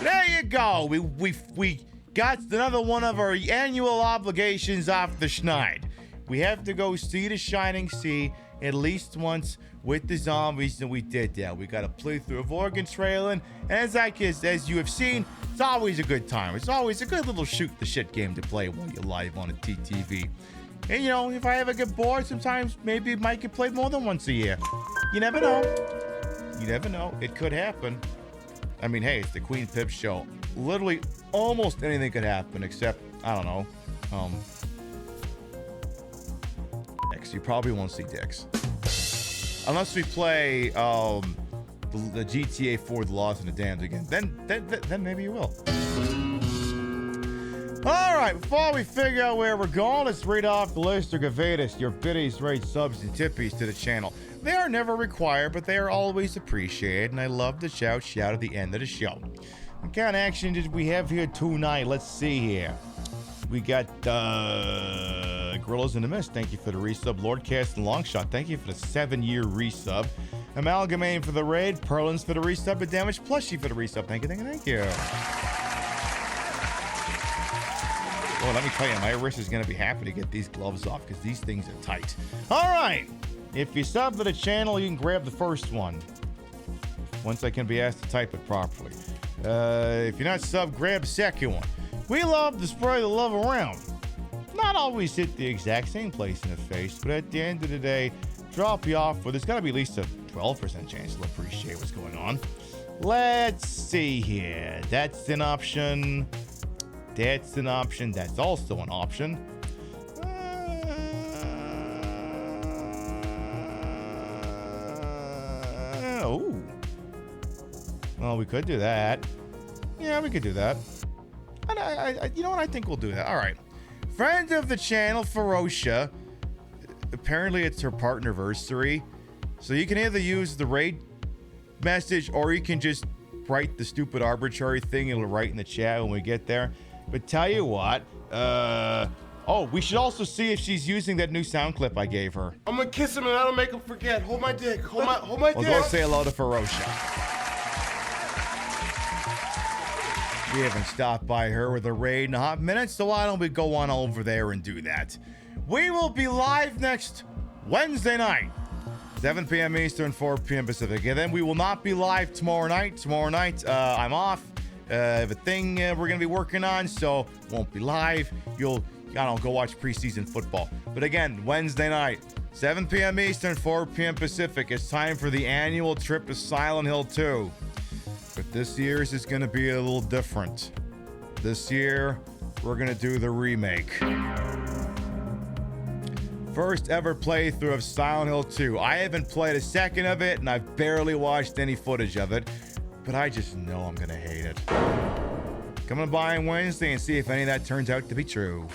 There you go. We got another one of our annual obligations off the schneid. We have to go see the Shining Sea at least once with the zombies, and we did that. We got a playthrough of Oregon Trailin', and as you have seen, it's always a good time. It's always a good little shoot the shit game to play while you're live on a TTV. And you know, if I ever get bored, sometimes maybe it might get played more than once a year. You never know. You never know. It could happen. I mean, hey, it's the Queen Pip show. Literally, almost anything could happen, except, I don't know, dicks. You probably won't see dicks. Unless we play the GTA 4, The Lost and the Damned again. Then maybe you will. All right, before we figure out where we're going, let's read off the list of Gavadas, your biddies, rates, subs, and tippies to the channel. They are never required, but they are always appreciated, and I love to shout at the end of the show. What kind of action did we have here tonight? Let's see here. We got Gorillas in the Mist. Thank you for the resub. Lordcast and Longshot. Thank you for the 7-year resub. Amalgamate for the raid. Perlins for the resub. And Damage Plushie for the resub. Thank you. Well, let me tell you, my wrist is going to be happy to get these gloves off because these things are tight. All right. If you sub to the channel, you can grab the first one. Once I can be asked to type it properly. If you're not sub, grab the second one. We love to spread the love around. Not always hit the exact same place in the face, but at the end of the day, drop you off where there's got to be at least a 12% chance to appreciate what's going on. Let's see here. That's an option. That's an option. That's also an option. Well, we could do that. Yeah, we could do that. And you know what? I think we'll do that. All right. Friend of the channel, Ferocia. Apparently, it's her partnerversary. So you can either use the raid message or you can just write the stupid arbitrary thing it'll write in the chat when we get there. But tell you what, oh, we should also see if she's using that new sound clip I gave her. I'm gonna kiss him and that'll make him forget. Hold my dick. Hold my Well, dick. go say hello to Ferocia. We haven't stopped by her with a raid in a hot minute, so why don't we go on over there and do that? We will be live next Wednesday night, 7 p.m. Eastern, 4 p.m. Pacific. And then we will not be live tomorrow night. Tomorrow night, I'm off. I have a thing we're going to be working on, so won't be live. You'll, I don't know, go watch preseason football. But again, Wednesday night, 7 p.m. Eastern, 4 p.m. Pacific. It's time for the annual trip to Silent Hill 2. But this year's is going to be a little different. This year, we're going to do the remake. First ever playthrough of Silent Hill 2. I haven't played a second of it, and I've barely watched any footage of it. But I just know I'm going to hate it. Coming by on Wednesday and see if any of that turns out to be true.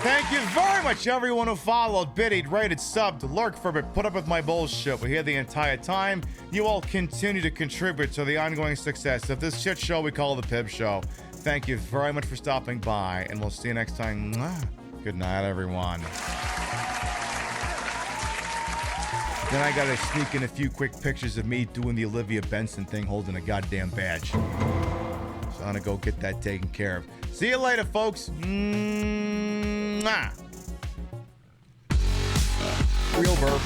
Thank you very much, everyone who followed, biddied, rated, subbed, lurked for it, put up with my bullshit. We're here the entire time. You all continue to contribute to the ongoing success of this shit show we call the Pib Show. Thank you very much for stopping by, and we'll see you next time. Good night, everyone. Then I gotta sneak in a few quick pictures of me doing the Olivia Benson thing, holding a goddamn badge. So I'm gonna go get that taken care of. See you later, folks. Mwah. Real burp.